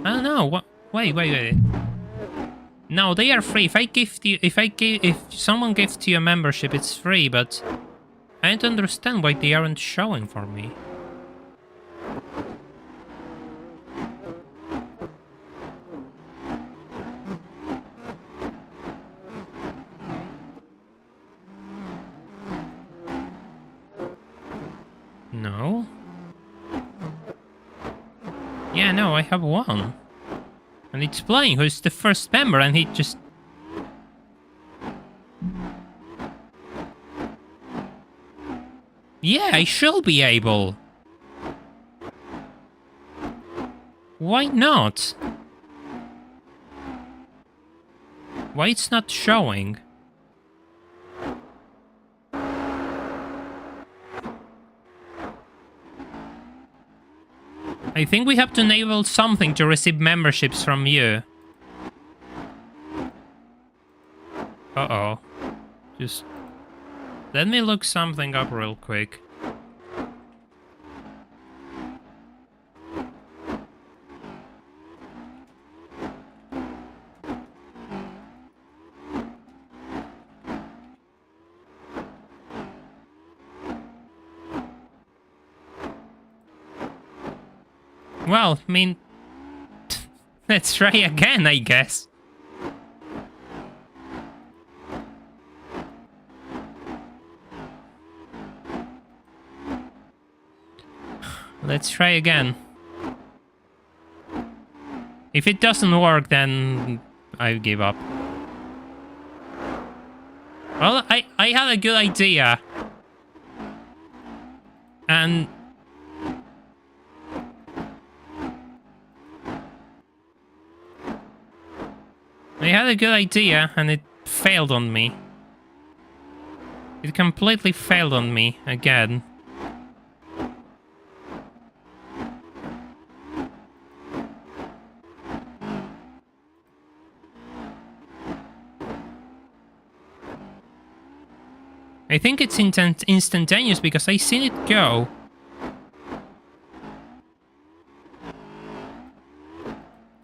I don't know, what... Wait. No, they are free. If someone gifts you a membership, it's free, but I don't understand why they aren't showing for me. No. Yeah, no, I have one. And it's playing who's the first member, and he just... Yeah, I shall be able. Why not? Why it's not showing? I think we have to enable something to receive memberships from you. Uh-oh. Just... Let me look something up real quick. Well, I mean... Let's try again, I guess. Let's try again. If it doesn't work, then I give up. Well, I had a good idea. And... I had a good idea, and it failed on me. It completely failed on me, again. I think it's instantaneous because I seen it go.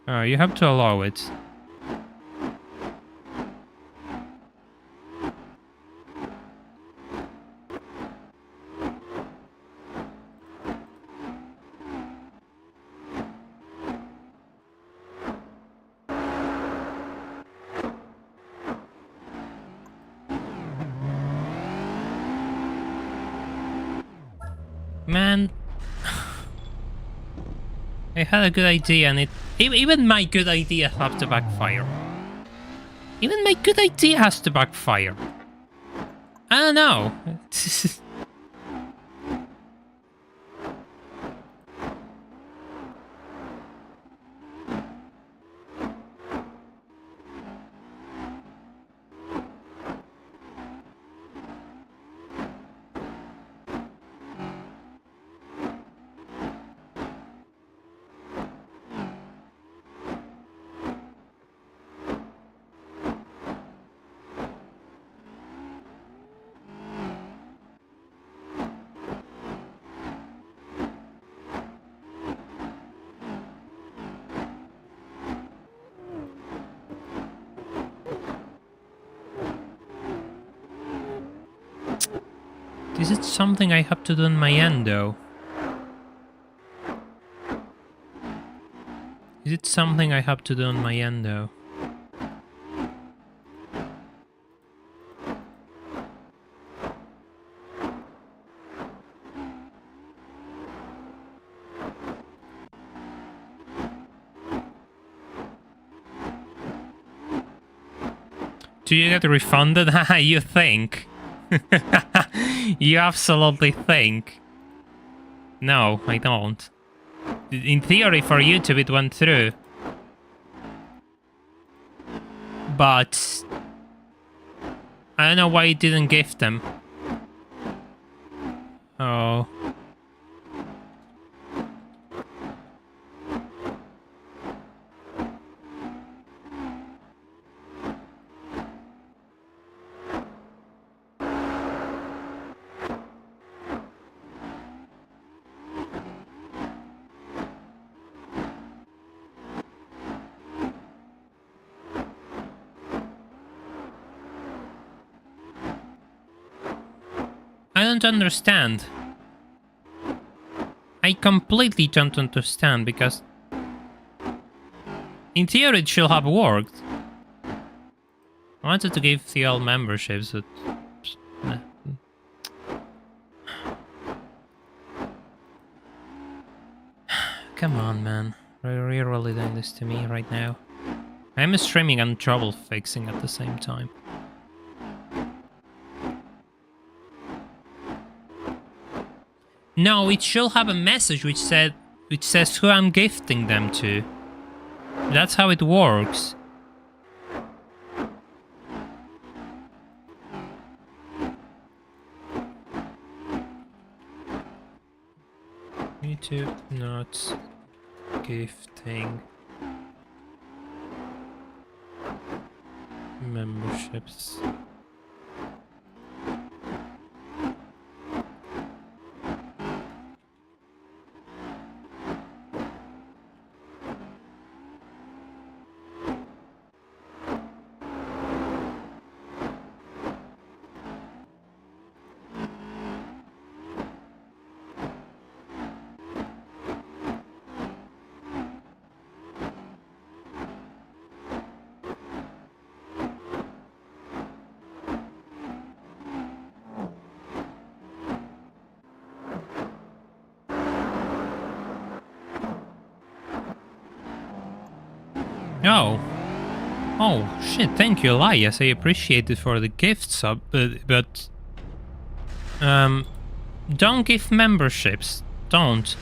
Oh, you have to allow it. Man, I had a good idea and even my good idea have to backfire. Even my good idea has to backfire. I don't know. Is it something I have to do on my end, though? Is it something I have to do on my end, though? Do you get refunded? Haha, you think? You absolutely think. No, I don't. In theory, for YouTube, it went through. But... I don't know why it didn't gift them. Oh... I don't understand. I completely don't understand because in theory it should have worked. I wanted to give the all memberships, but come on, man. Are you really doing this to me right now? I'm streaming and trouble fixing at the same time. No, it should have a message which says who I'm gifting them to. That's how it works. YouTube not gifting memberships. No. Oh shit, thank you, Elias. I appreciate it for the gift sub, but don't give memberships. Don't.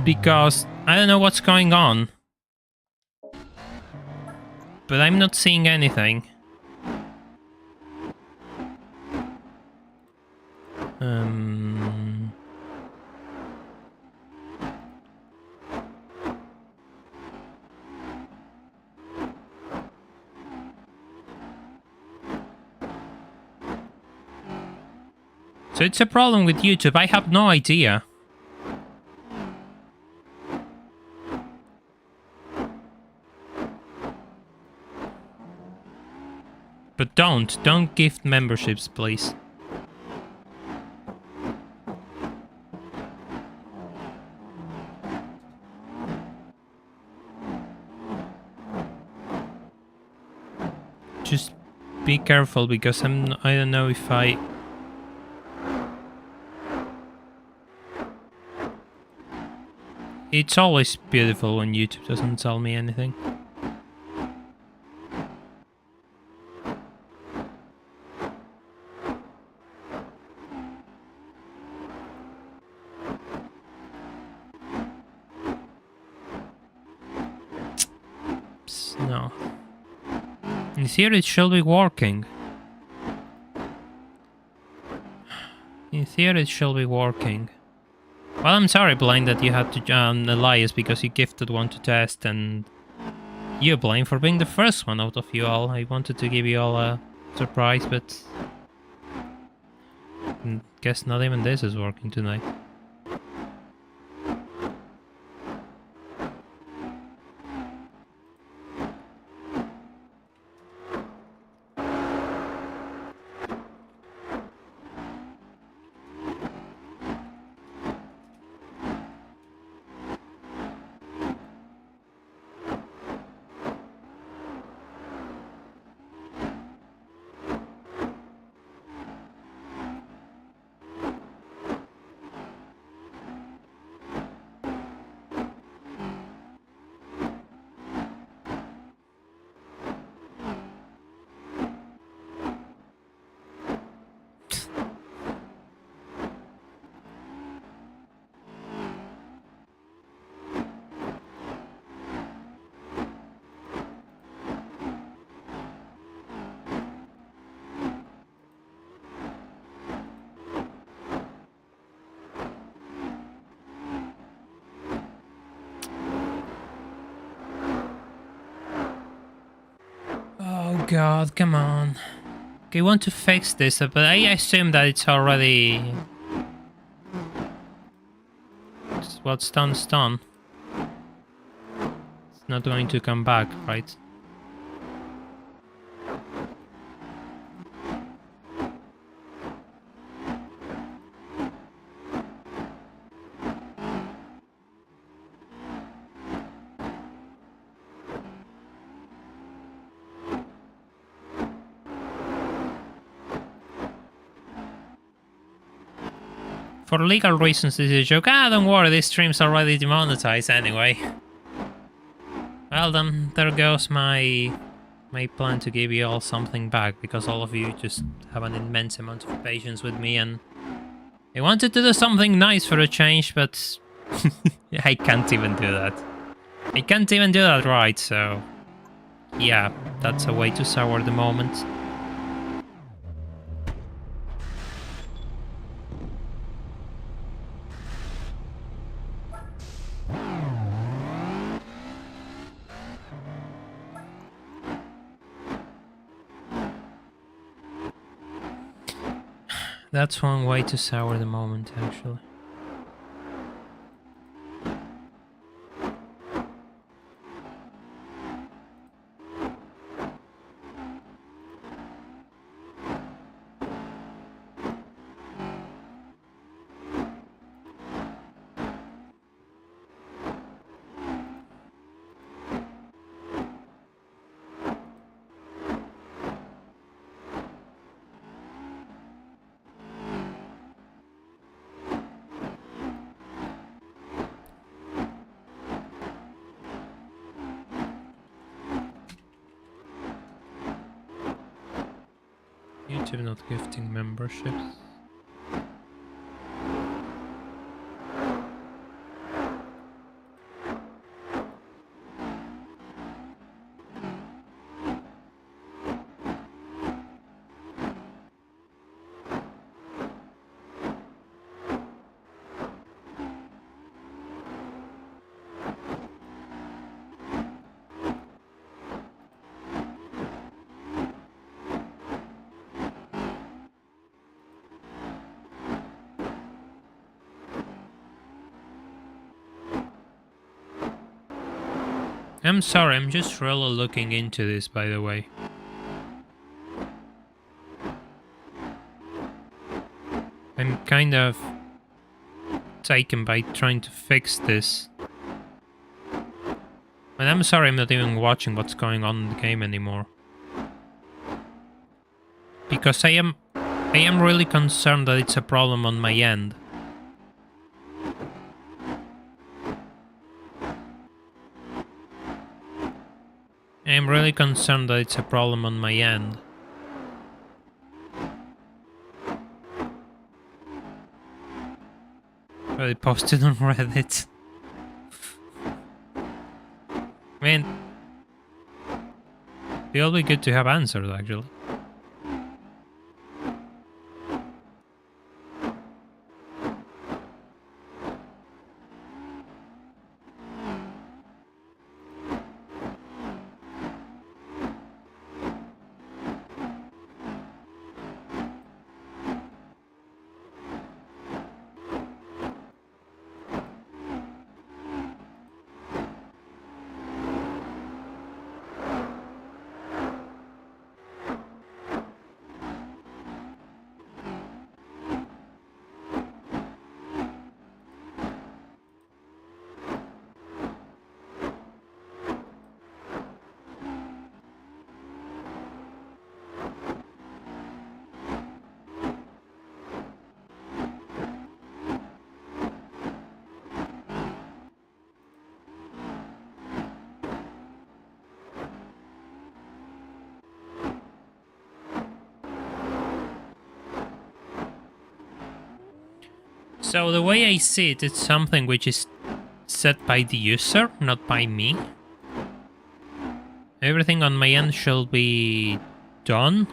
Because I don't know what's going on. But I'm not seeing anything. So it's a problem with YouTube. I have no idea. But don't gift memberships, please. Just be careful because I don't know if I... It's always beautiful when YouTube doesn't tell me anything. No. In theory, it should be working. In theory, it should be working. Well, I'm sorry, Blaine, that you had to Elias because you gifted one to test, and you, Blaine, for being the first one out of you all. I wanted to give you all a surprise, but guess not even this is working tonight. Oh god, come on. Okay, want to fix this, but I assume that it's already... What's done is done. It's not going to come back, right? For legal reasons, this is a joke. Ah, don't worry, this stream's already demonetized anyway. Well then, there goes my plan to give you all something back, because all of you just have an immense amount of patience with me, and I wanted to do something nice for a change, but I can't even do that. I can't even do that right, so yeah, that's a way to sour the moment. That's one way to sour the moment, actually. YouTube not gifting memberships. I'm sorry, I'm just really looking into this, by the way. I'm kind of taken by trying to fix this. And I'm sorry I'm not even watching what's going on in the game anymore. Because I am really concerned that it's a problem on my end. I'm really concerned that it's a problem on my end. But I posted on Reddit. I mean, it'll be good to have answers, actually. So the way I see it, it's something which is set by the user, not by me. Everything on my end shall be done.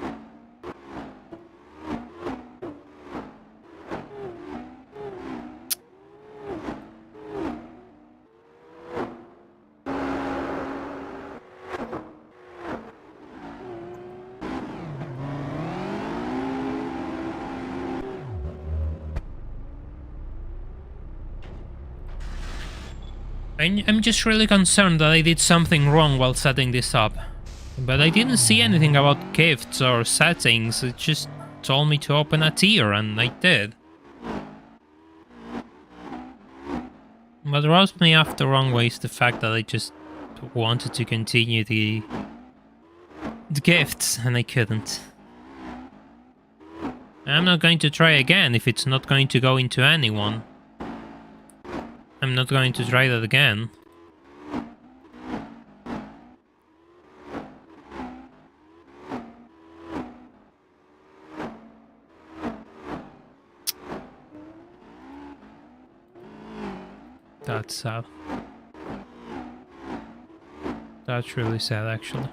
I'm just really concerned that I did something wrong while setting this up. But I didn't see anything about gifts or settings, it just told me to open a tier, and I did. What rubs me off the wrong way is the fact that I just wanted to continue the gifts, and I couldn't. I'm not going to try again if it's not going to go into anyone. I'm not going to try that again. That's sad. That's really sad, actually.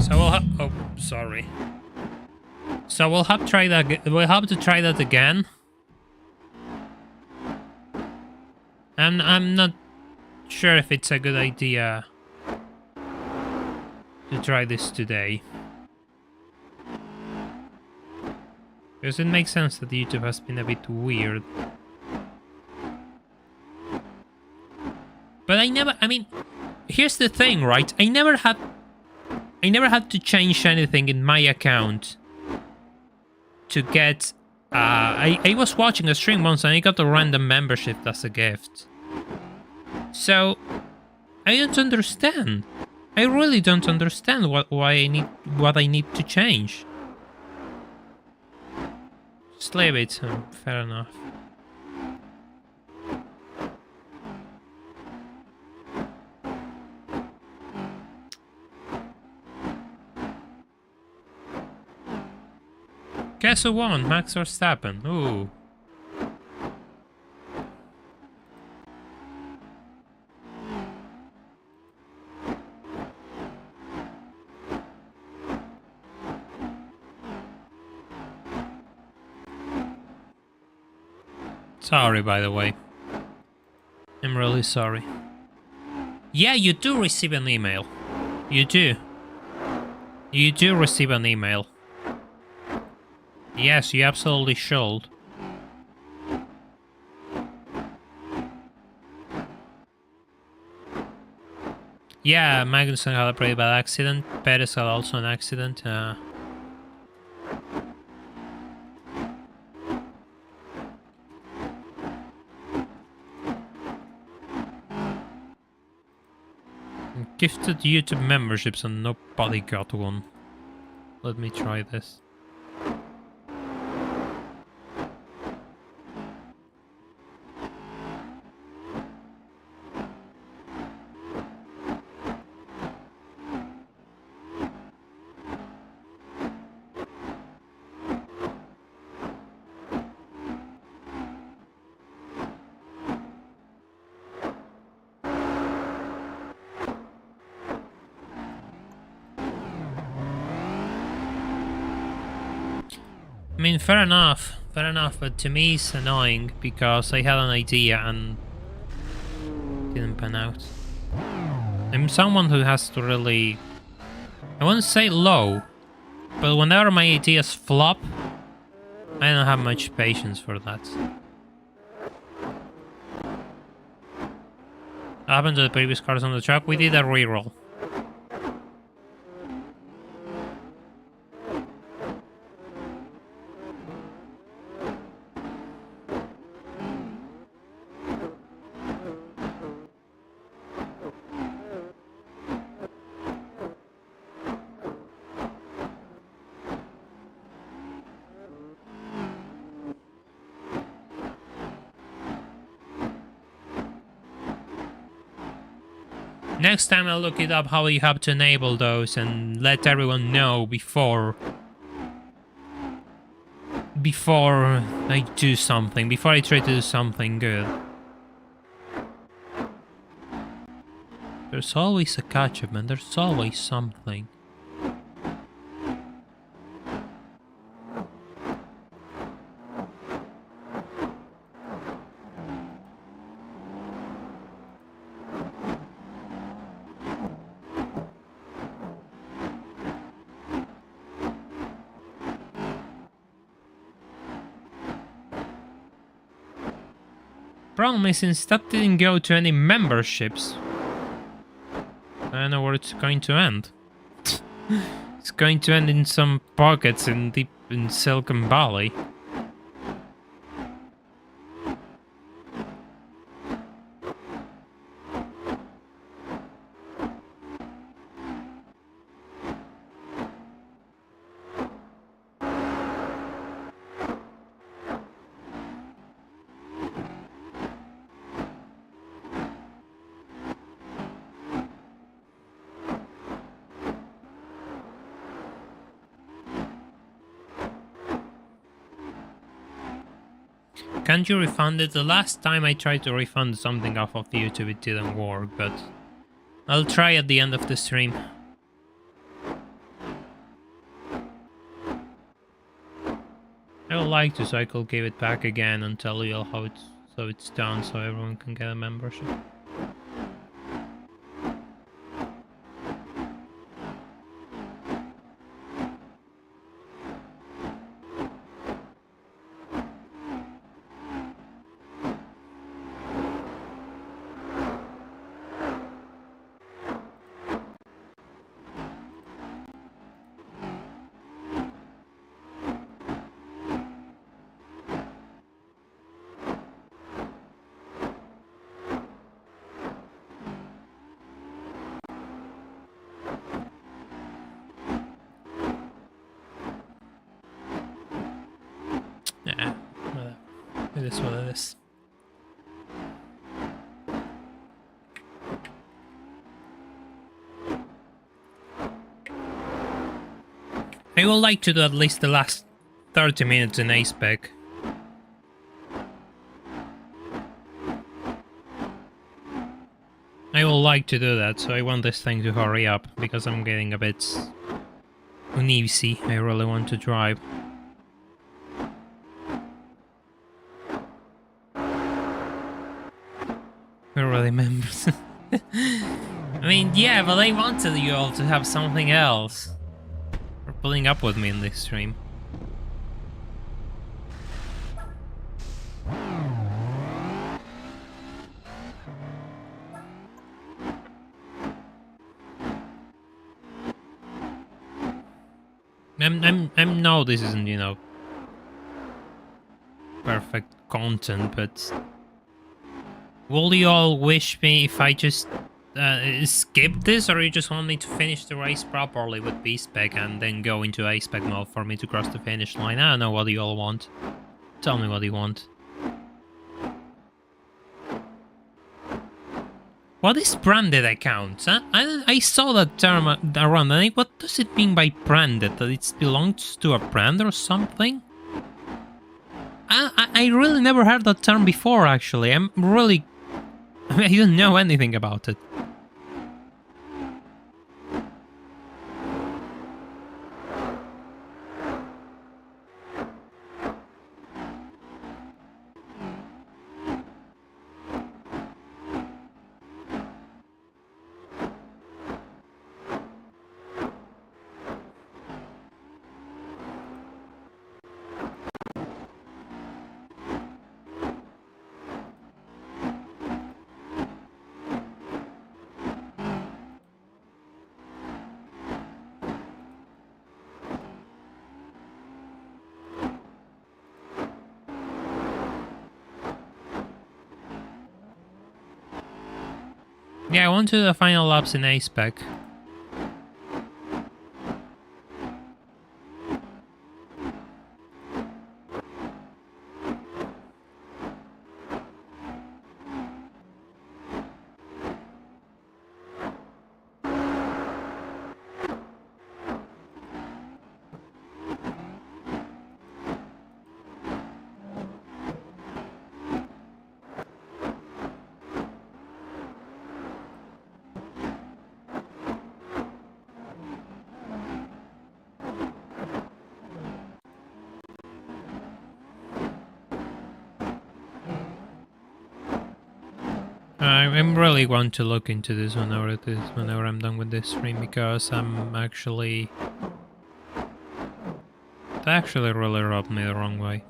So we'll sorry. So we'll have to try that. We'll have to try that again. I'm not sure if it's a good idea to try this today, because it makes sense that YouTube has been a bit weird. But I mean, here's the thing, right? I never had I never had to change anything in my account to get... I was watching a stream once and I got a random membership as a gift. So, I don't understand. I really don't understand what I need to change. Just leave it, fair enough. Guess who won? Max Verstappen. Ooh. Sorry, by the way. I'm really sorry. Yeah, you do receive an email. You do. You do receive an email. Yes, you absolutely should. Yeah, Magnussen had a pretty bad accident. Perez had also an accident. Gifted YouTube memberships and nobody got one. Let me try this. I mean, fair enough, but to me it's annoying because I had an idea and didn't pan out. I'm someone who has to really... I wouldn't say low, but whenever my ideas flop, I don't have much patience for that. What happened to the previous cars on the track? We did a reroll. Next time I'll look it up how you have to enable those and let everyone know before I do something, before I try to do something good. There's always a catch-up, man. There's always something. Problem is, since that didn't go to any memberships, I don't know where it's going to end. It's going to end in some pockets in deep in Silicon Valley. Can't you refund it? The last time I tried to refund something off of YouTube, it didn't work, but I'll try at the end of the stream. I would like to, so I could give it back again and tell you all how it's done, so everyone can get a membership. It is what it is. I would like to do at least the last 30 minutes in A-spec. I would like to do that, so I want this thing to hurry up, because I'm getting a bit uneasy. I really want to drive. Who really remembers? I mean, yeah, but I wanted you all to have something else. For pulling up with me in this stream. I know this isn't, you know, perfect content, but will you all wish me if I just skip this, or you just want me to finish the race properly with B-spec and then go into A-spec mode for me to cross the finish line? I don't know what you all want. Tell me what you want. What is branded accounts? Huh? I saw that term around, and what does it mean by branded? That it belongs to a brand or something? I really never heard that term before, actually. I don't know anything about it. Yeah, I want to do the final laps in A-spec. I'm really going to look into this whenever I'm done with this stream, because I'm actually... That actually really rubbed me the wrong way.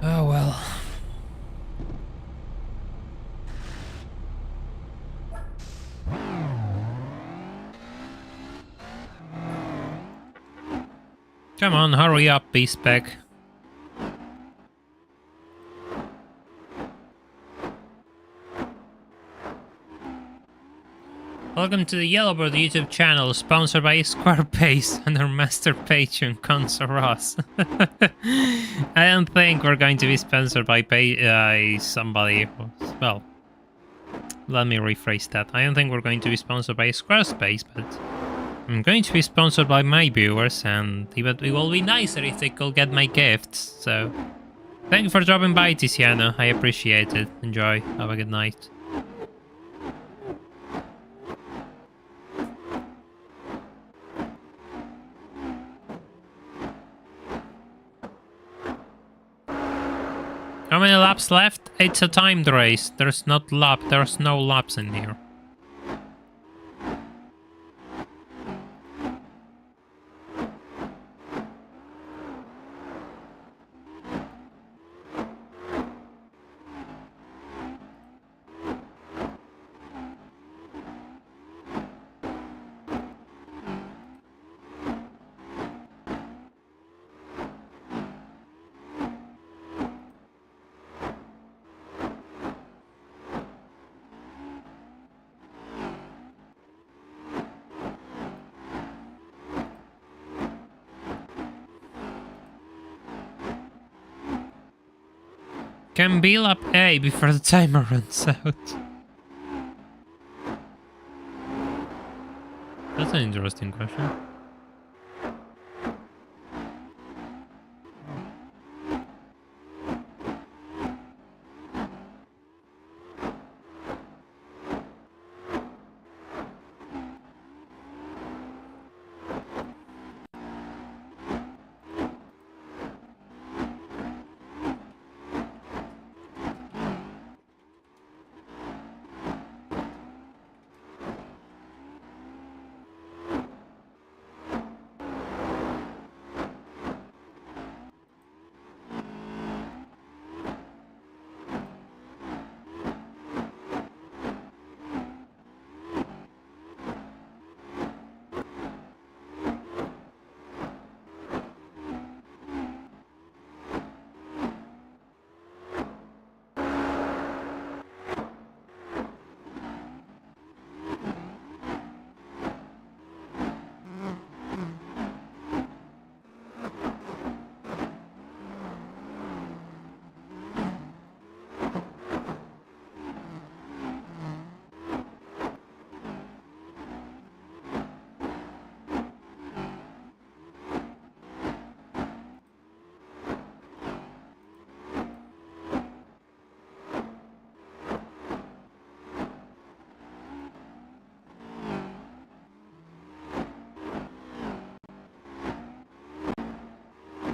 Oh well. Come on, hurry up, B-spec. Welcome to the Yellowbird YouTube channel, sponsored by Squarespace and our master patron, Conso Ross. I don't think we're going to be sponsored by somebody. Well, let me rephrase that. I don't think we're going to be sponsored by Squarespace, but I'm going to be sponsored by my viewers, and it will be nicer if they could get my gifts. So, thank you for dropping by, Tiziano. I appreciate it. Enjoy. Have a good night. How many laps left? It's a timed race. There's no laps in here. Can build up A before the timer runs out? That's an interesting question.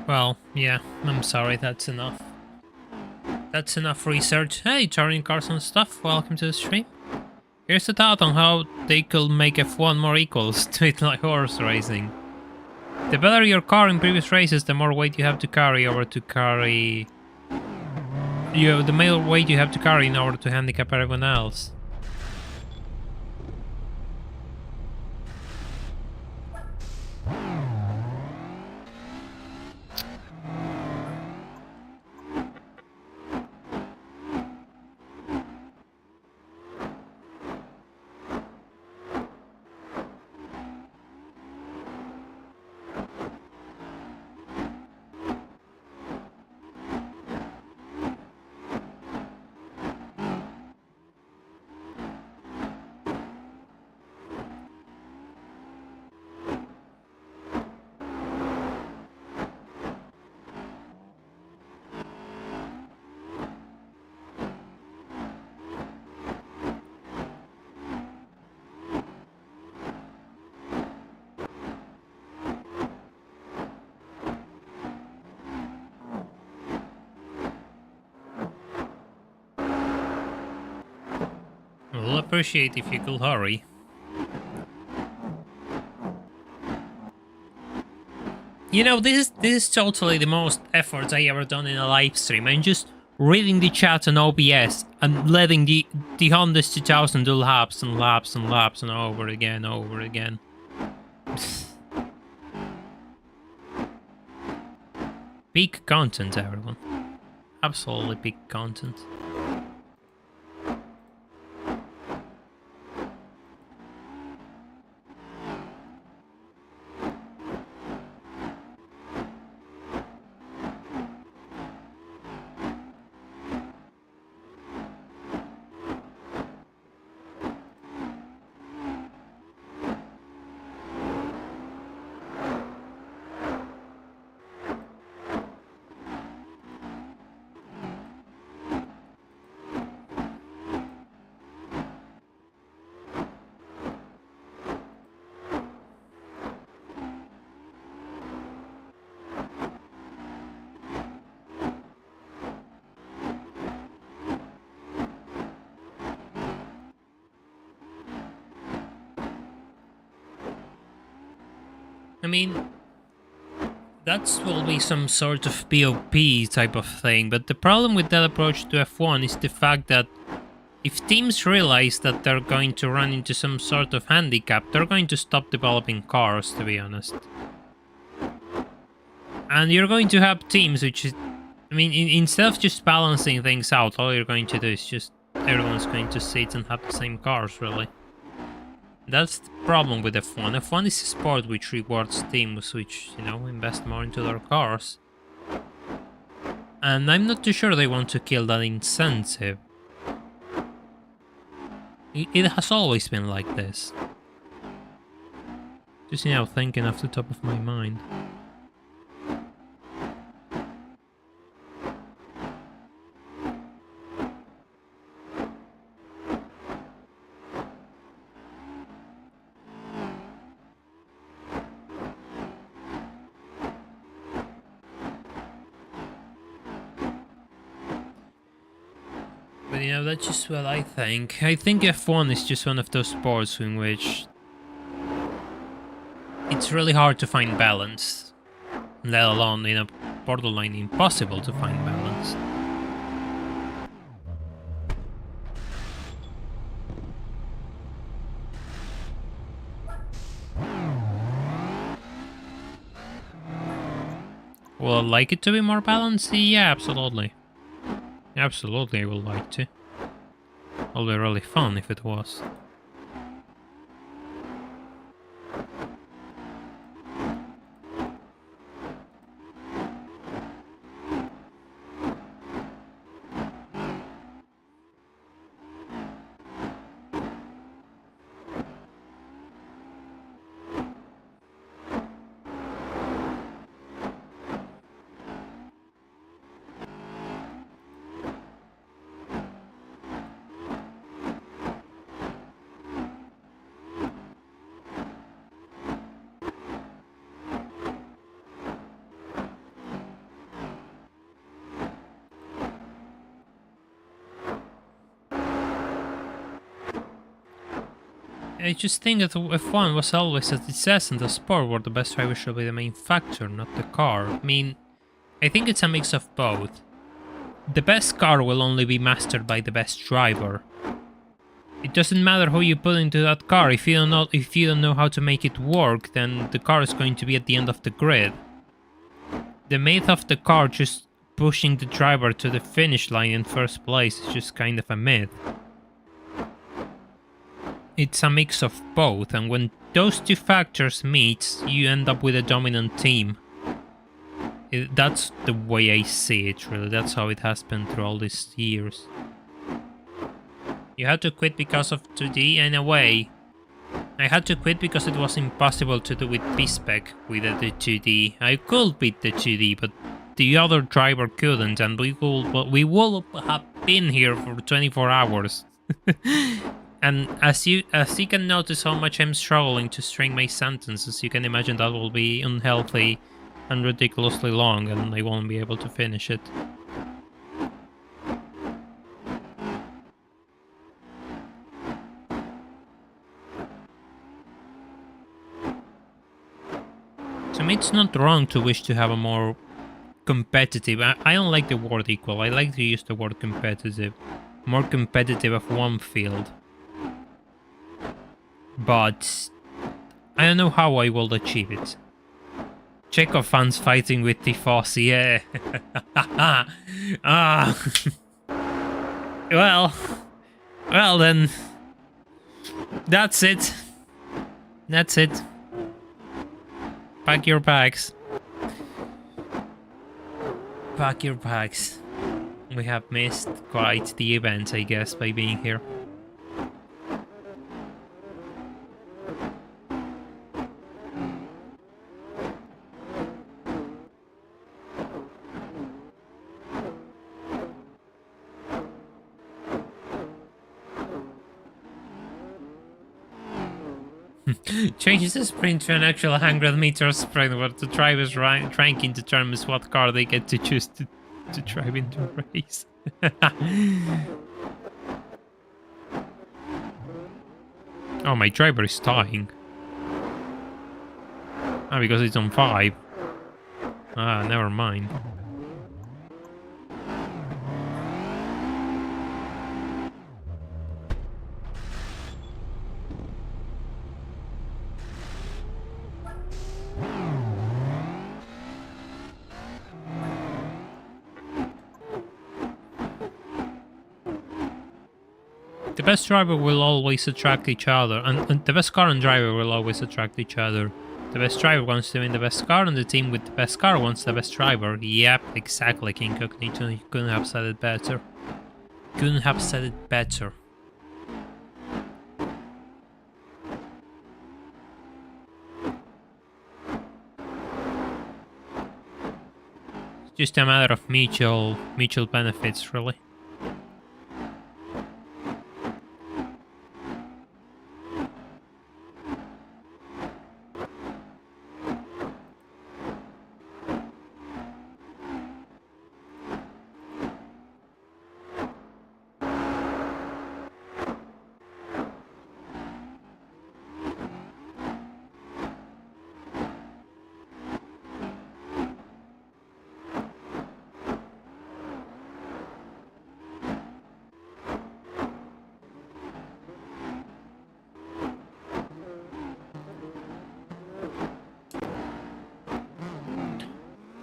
Well, yeah, I'm sorry, that's enough. That's enough research. Hey, touring cars and stuff, welcome to the stream. Here's a thought on how they could make F1 more equals to it like horse racing. The better your car in previous races, the more weight you have to carry over to carry... the more weight you have to carry in order to handicap everyone else. We'll appreciate if you could hurry. You know, this is totally the most effort I ever done in a live stream. I'm just reading the chat on OBS and letting the Honda's 2000 do laps and laps and laps and over again, over again. Peak content, everyone. Absolutely peak content. I mean, that will be some sort of POP type of thing, but the problem with that approach to F1 is the fact that if teams realize that they're going to run into some sort of handicap, they're going to stop developing cars, to be honest. And you're going to have teams which is... I mean, instead of just balancing things out, all you're going to do is just... everyone's going to sit and have the same cars, really. That's the problem with F1. F1 is a sport which rewards teams which, you know, invest more into their cars. And I'm not too sure they want to kill that incentive. It has always been like this. Just now thinking off the top of my mind. But you know, that's just what I think. I think F1 is just one of those sports in which it's really hard to find balance, let alone, you know, borderline impossible to find balance. Would I like it to be more balanced? Yeah, absolutely. Absolutely, I would like to. It would be really fun if it was. I just think that F1 was always, as it says in the sport, where the best driver should be the main factor, not the car. I mean, I think it's a mix of both. The best car will only be mastered by the best driver. It doesn't matter who you put into that car. If you don't know how to make it work, then the car is going to be at the end of the grid. The myth of the car just pushing the driver to the finish line in first place is just kind of a myth. It's a mix of both, and when those two factors meet, you end up with a dominant team. That's the way I see it, really. That's how it has been through all these years. You had to quit because of 2D, in a way. I had to quit because it was impossible to do with B-spec with the 2D. I could beat the 2D, but the other driver couldn't, and we will have been here for 24 hours. And as you can notice how much I'm struggling to string my sentences, you can imagine that will be unhealthy and ridiculously long, and I won't be able to finish it. To me, it's not wrong to wish to have a more competitive... I don't like the word equal, I like to use the word competitive. More competitive of one field. But I don't know how I will achieve it. Chekhov fans fighting with Tifosi, yeah. Well then, that's it. That's it. Pack your bags. Pack your bags. We have missed quite the event, I guess, by being here. Change the sprint to an actual 100-meter sprint where the driver's ranking determines what car they get to choose to drive into a race. Oh, my driver is dying. Ah, because it's on 5. Ah, never mind. The best driver will always attract each other, and the best car and driver will always attract each other. The best driver wants to win the best car, and the team with the best car wants the best driver. Yep, exactly, King Cognito. You couldn't have said it better. Couldn't have said it better. It's just a matter of mutual benefits, really.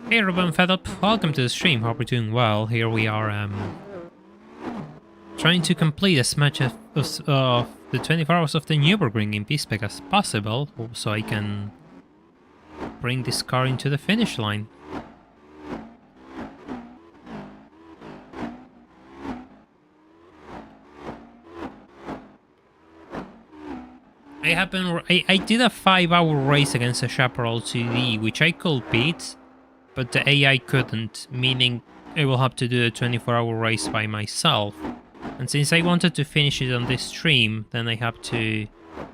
Hey Ruben Fedup, welcome to the stream, hope you're doing well. Here we are trying to complete as much of the 24 hours of the Nurburgring in B-spec as possible, so I can bring this car into the finish line. I did a 5-hour race against a Chaparral 2D, which I could beat, but the AI couldn't, meaning I will have to do a 24-hour race by myself. And since I wanted to finish it on this stream, then I have to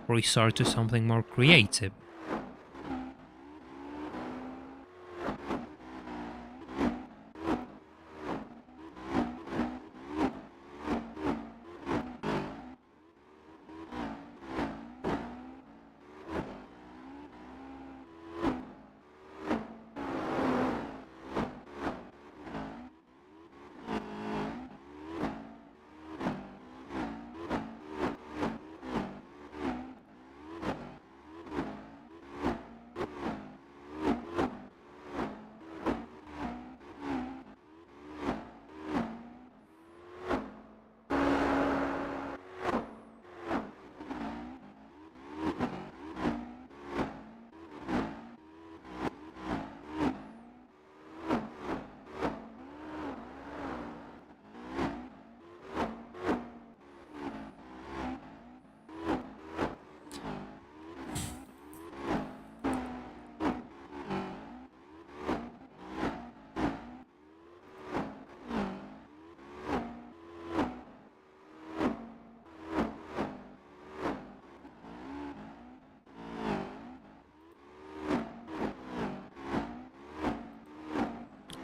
resort to something more creative.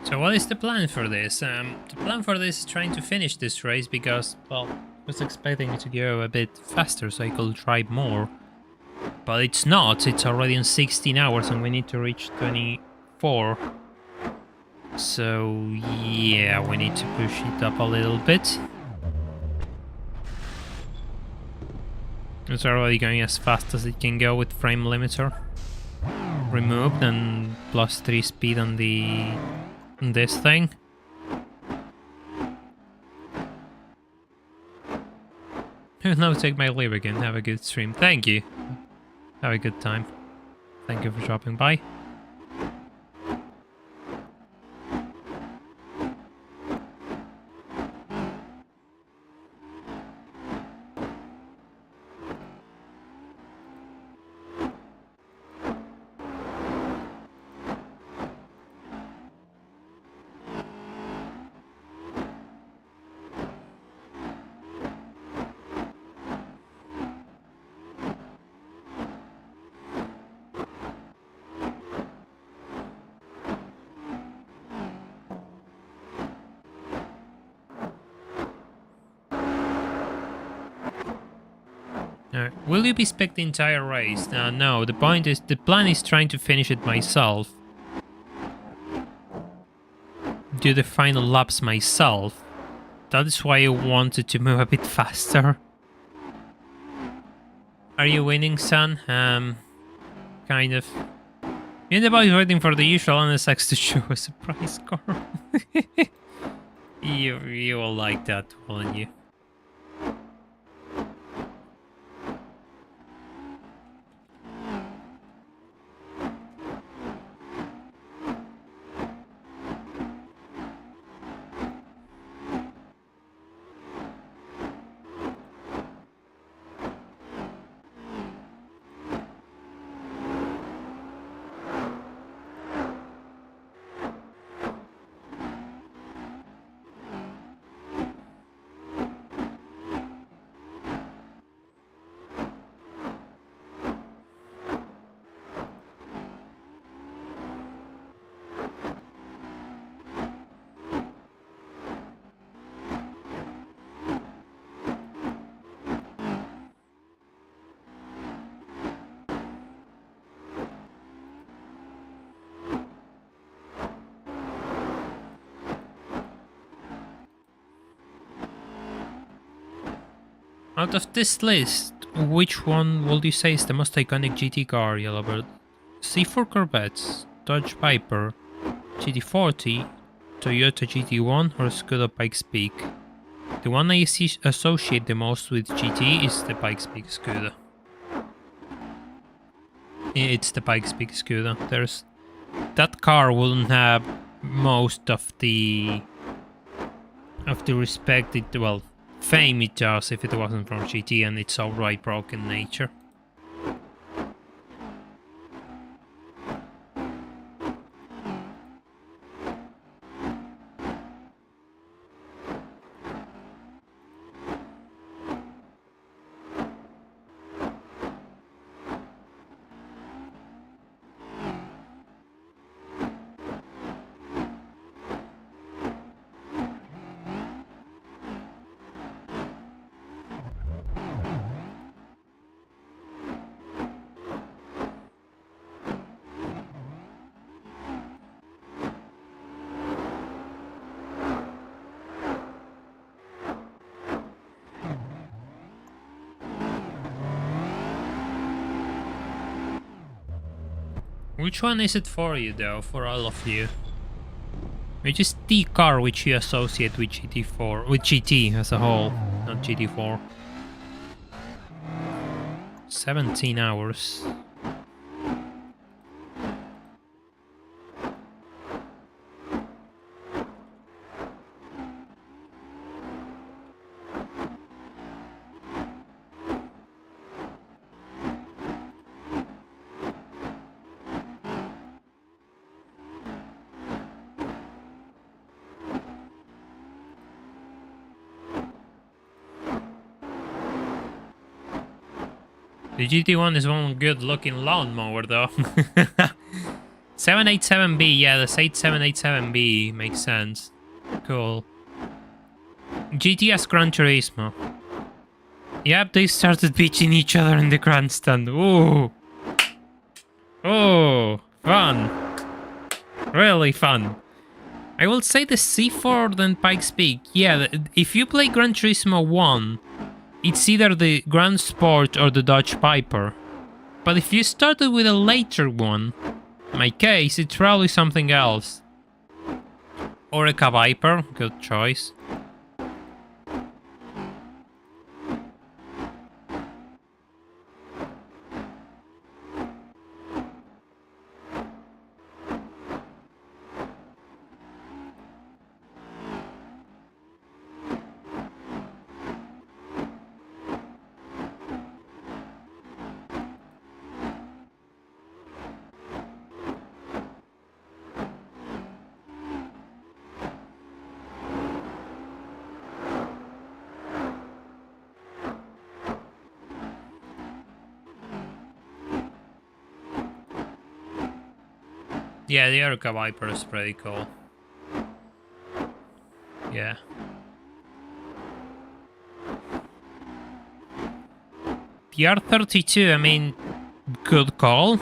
So what is the plan for this? The plan for this is trying to finish this race because, well, I was expecting it to go a bit faster so I could drive more. But it's not, it's already in 16 hours and we need to reach 24. So yeah, we need to push it up a little bit. It's already going as fast as it can go with frame limiter removed and +3 speed on this thing. Now take my leave again. Have a good stream. Thank you. Have a good time. Thank you for dropping by. Will you B-spec the entire race? No, the plan is trying to finish it myself. Do the final laps myself. That is why I wanted to move a bit faster. Are you winning, son? Kind of. In the boys waiting for the usual NSX to show a surprise car. You will like that, won't you? Out of this list, which one would you say is the most iconic GT car, Yellowbird? C4 Corvettes, Dodge Viper, GT40, Toyota GT1 or Skoda Pikes Peak? The one I associate the most with GT is the Pikes Peak Skoda. It's the Pikes Peak Skoda. That car wouldn't have most of the respect fame it does if it wasn't from GT and its outright broken nature. Which one is it for you though, for all of you? Which is the car which you associate with GT4, with GT as a whole, not GT4? 17 hours. The GT1 is one good looking lawnmower though. 787B, yeah, the 787B makes sense. Cool. GTS Gran Turismo. Yep, they started beating each other in the grandstand. Ooh. Oh, fun. Really fun. I will say the C4 than Pikes Peak. Yeah, if you play Gran Turismo 1, it's either the Grand Sport or the Dodge Viper. But if you started with a later one, in my case, it's probably something else. Or a Viper, good choice. Yeah, the Erica Viper is pretty cool. Yeah. The R32, I mean, good call.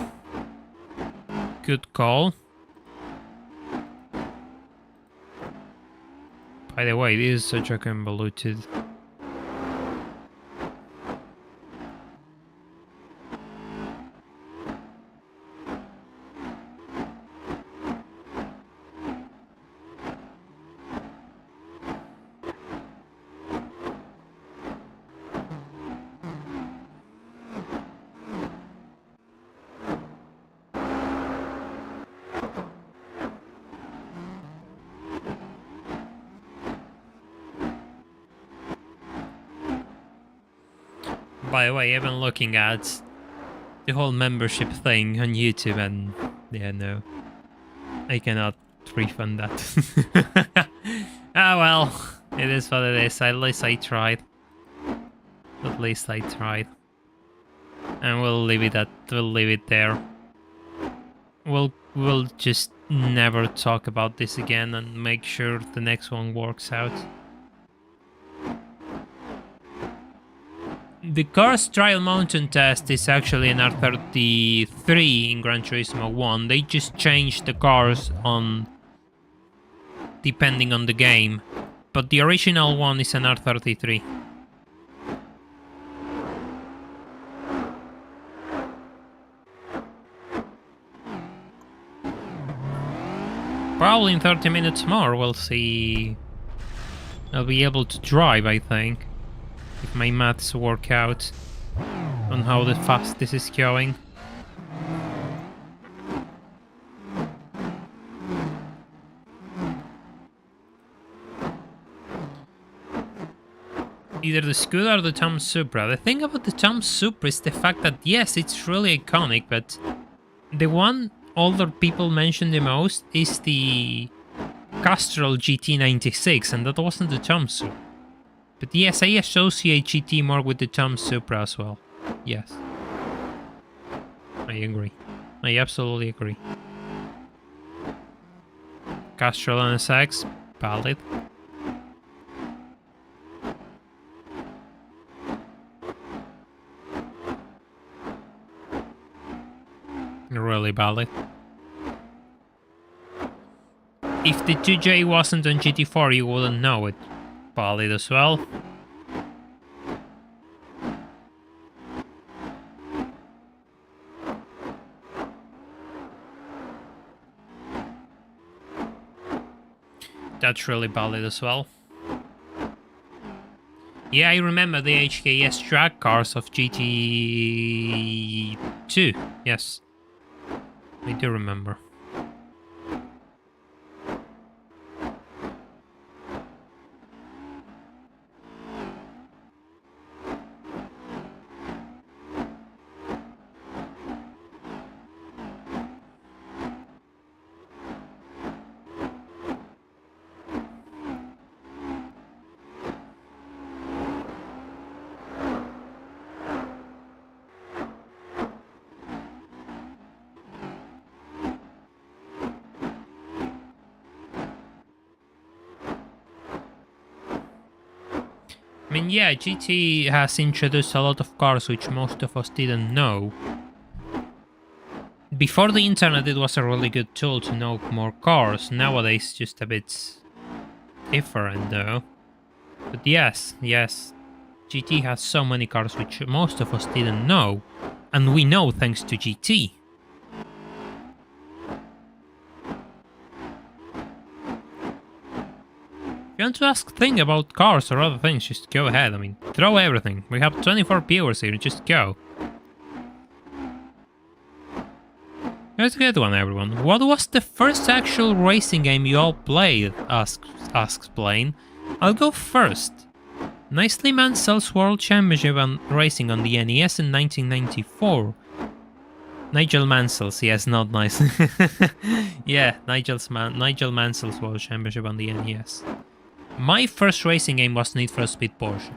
Good call. By the way, this is such a convoluted... By the way, I've been looking at the whole membership thing on YouTube and yeah, no. I cannot refund that. Ah well, it is what it is. At least I tried. At least I tried. And we'll leave it there. We'll just never talk about this again and make sure the next one works out. The car's trial mountain test is actually an R33 in Gran Turismo 1. They just changed the cars on depending on the game, but the original one is an R33. Probably in 30 minutes more we'll see. I'll be able to drive, I think. If my maths work out on how fast this is going. Either the Scooter or the Tom Supra. The thing about the Tom Supra is the fact that, yes, it's really iconic, but the one older people mention the most is the Castrol GT96, and that wasn't the Tom Supra. But yes, I associate GT more with the Tom Supra as well. Yes. I agree. I absolutely agree. Castrol NSX, valid. Really valid. If the 2J wasn't on GT4, you wouldn't know it. Valid as well. That's really valid as well. Yeah, I remember the HKS track cars of GT2. Yes. I do remember. I mean, yeah, GT has introduced a lot of cars which most of us didn't know. Before the internet, it was a really good tool to know more cars. Nowadays, it's just a bit different, though. But yes, GT has so many cars which most of us didn't know. And we know thanks to GT. If you want to ask things about cars or other things, just go ahead. I mean, throw everything. We have 24 viewers here, just go. Here's a good one, everyone. What was the first actual racing game you all played? Asks Blaine. I'll go first. Nicely Mansell's World Championship on Racing on the NES in 1994. Nigel Mansell's, yes, not nice. Yeah, Nigel Mansell's World Championship on the NES. My first racing game was Need for Speed Porsche.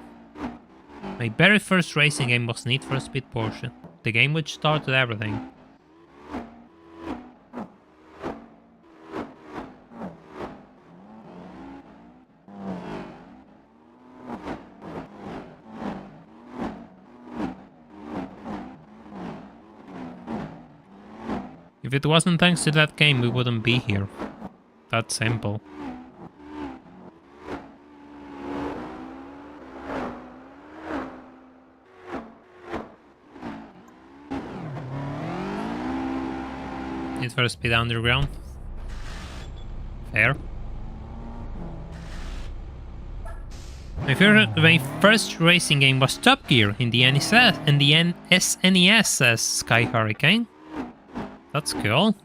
My very first racing game was Need for Speed Porsche. The game which started everything. If it wasn't thanks to that game, we wouldn't be here. That simple. Need for Speed Underground. Fair. My first racing game was Top Gear in the SNES as Sky Hurricane. That's cool.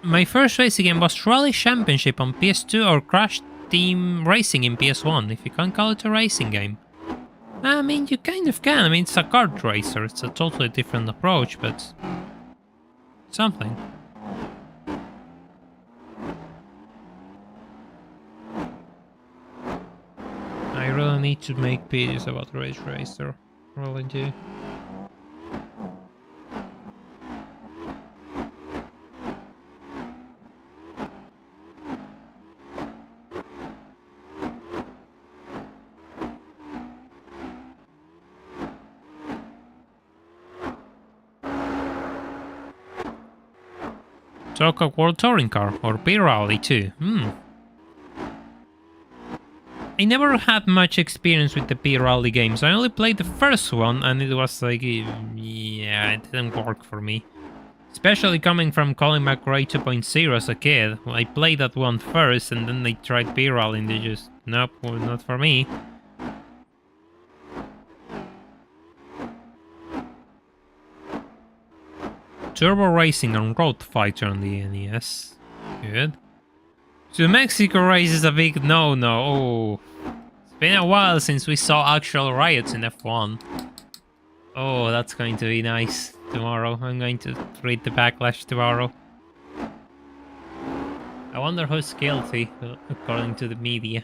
My first racing game was Rally Championship on PS2 or Crash Team Racing in PS1, if you can't call it a racing game. I mean, you kind of can. I mean, it's a kart racer. It's a totally different approach, but something. I really need to make videos about Rage Racer. Really do. Toka World Touring Car or B-Rally too. I never had much experience with the B-Rally games. I only played the first one and it was like, yeah, it didn't work for me. Especially coming from Calling McRae 2.0 as a kid. I played that one first and then they tried B-roll and they just, nope, well, not for me. Turbo Racing and Road Fighter on the NES. Good. So Mexico Race is a big no-no. Oh. It's been a while since we saw actual riots in F1. Oh, that's going to be nice tomorrow. I'm going to read the backlash tomorrow. I wonder who's guilty, according to the media.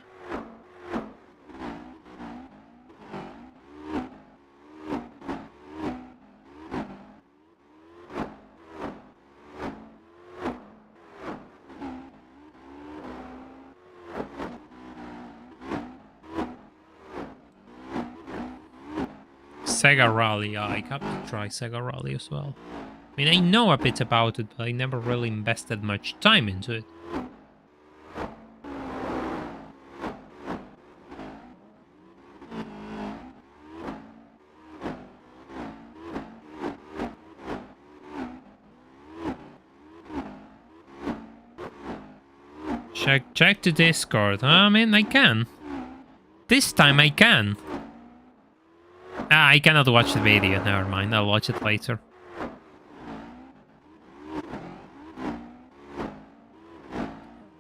Sega Rally, I have to try Sega Rally as well. I mean, I know a bit about it, but I never really invested much time into it. Check the Discord. I mean, I can. This time I can. Ah, I cannot watch the video. Never mind, I'll watch it later.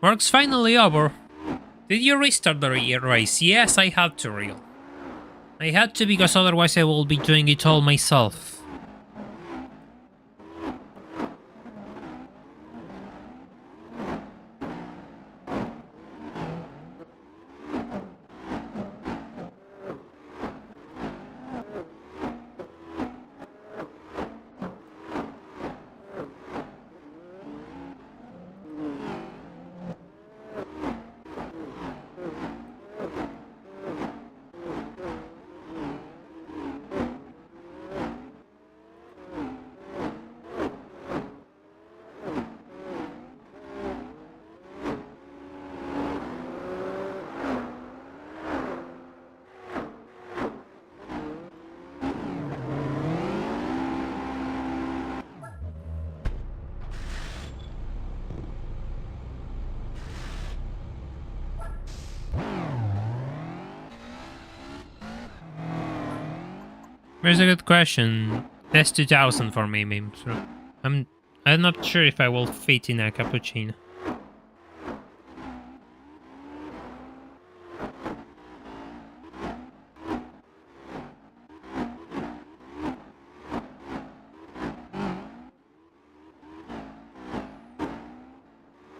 Work's finally over. Did you restart the race? Yes, I had to, Real. I had to because otherwise I will be doing it all myself. Here's a good question. That's 2000 for me, memes. I'm not sure if I will fit in a cappuccino.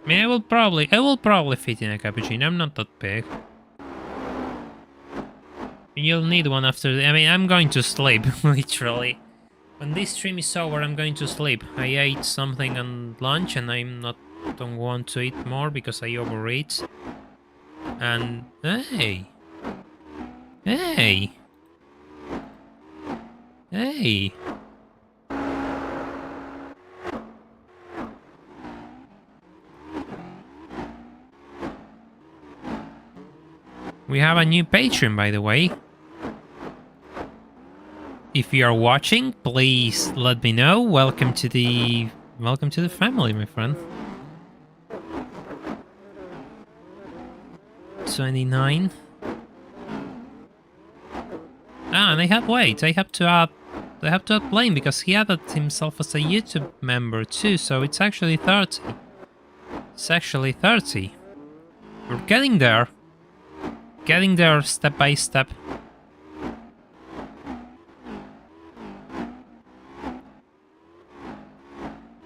I mean, I will probably fit in a cappuccino. I'm not that big. You'll need one after I mean, I'm going to sleep, literally. When this stream is over, I'm going to sleep. I ate something on lunch and don't want to eat more because I overeat. And hey. Hey. Hey. We have a new patron, by the way. If you are watching, please let me know. Welcome to the family, my friend. 29. Ah, and I have to add Blaine because he added himself as a YouTube member too, so it's actually 30. It's actually 30. We're getting there. Getting there step by step.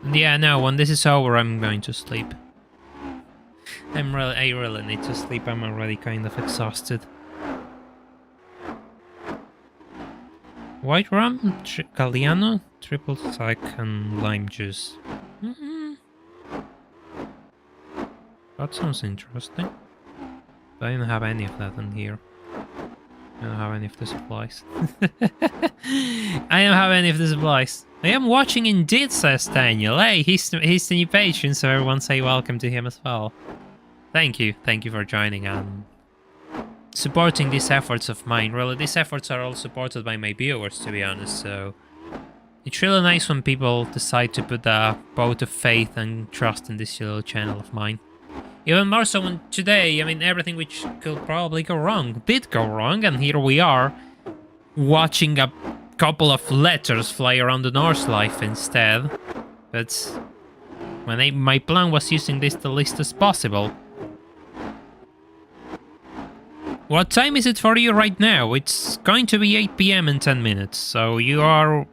And yeah, no, when this is over, I'm going to sleep. I really need to sleep. I'm already kind of exhausted. White rum, Galliano, triple sec, and lime juice. That sounds interesting. I don't have any of that in here. I don't have any of the supplies. I don't have any of the supplies. I am watching indeed, says Daniel. Hey, he's the new patron, so everyone say welcome to him as well. Thank you for joining and supporting these efforts of mine. Really, these efforts are all supported by my viewers, to be honest, so It's really nice when people decide to put a vote of faith and trust in this little channel of mine. Even more so when today, I mean, everything which could probably go wrong did go wrong, and here we are, watching a couple of letters fly around the Norse life instead. But when my plan was using this the least as possible. What time is it for you right now? It's going to be 8 PM in 10 minutes, so you are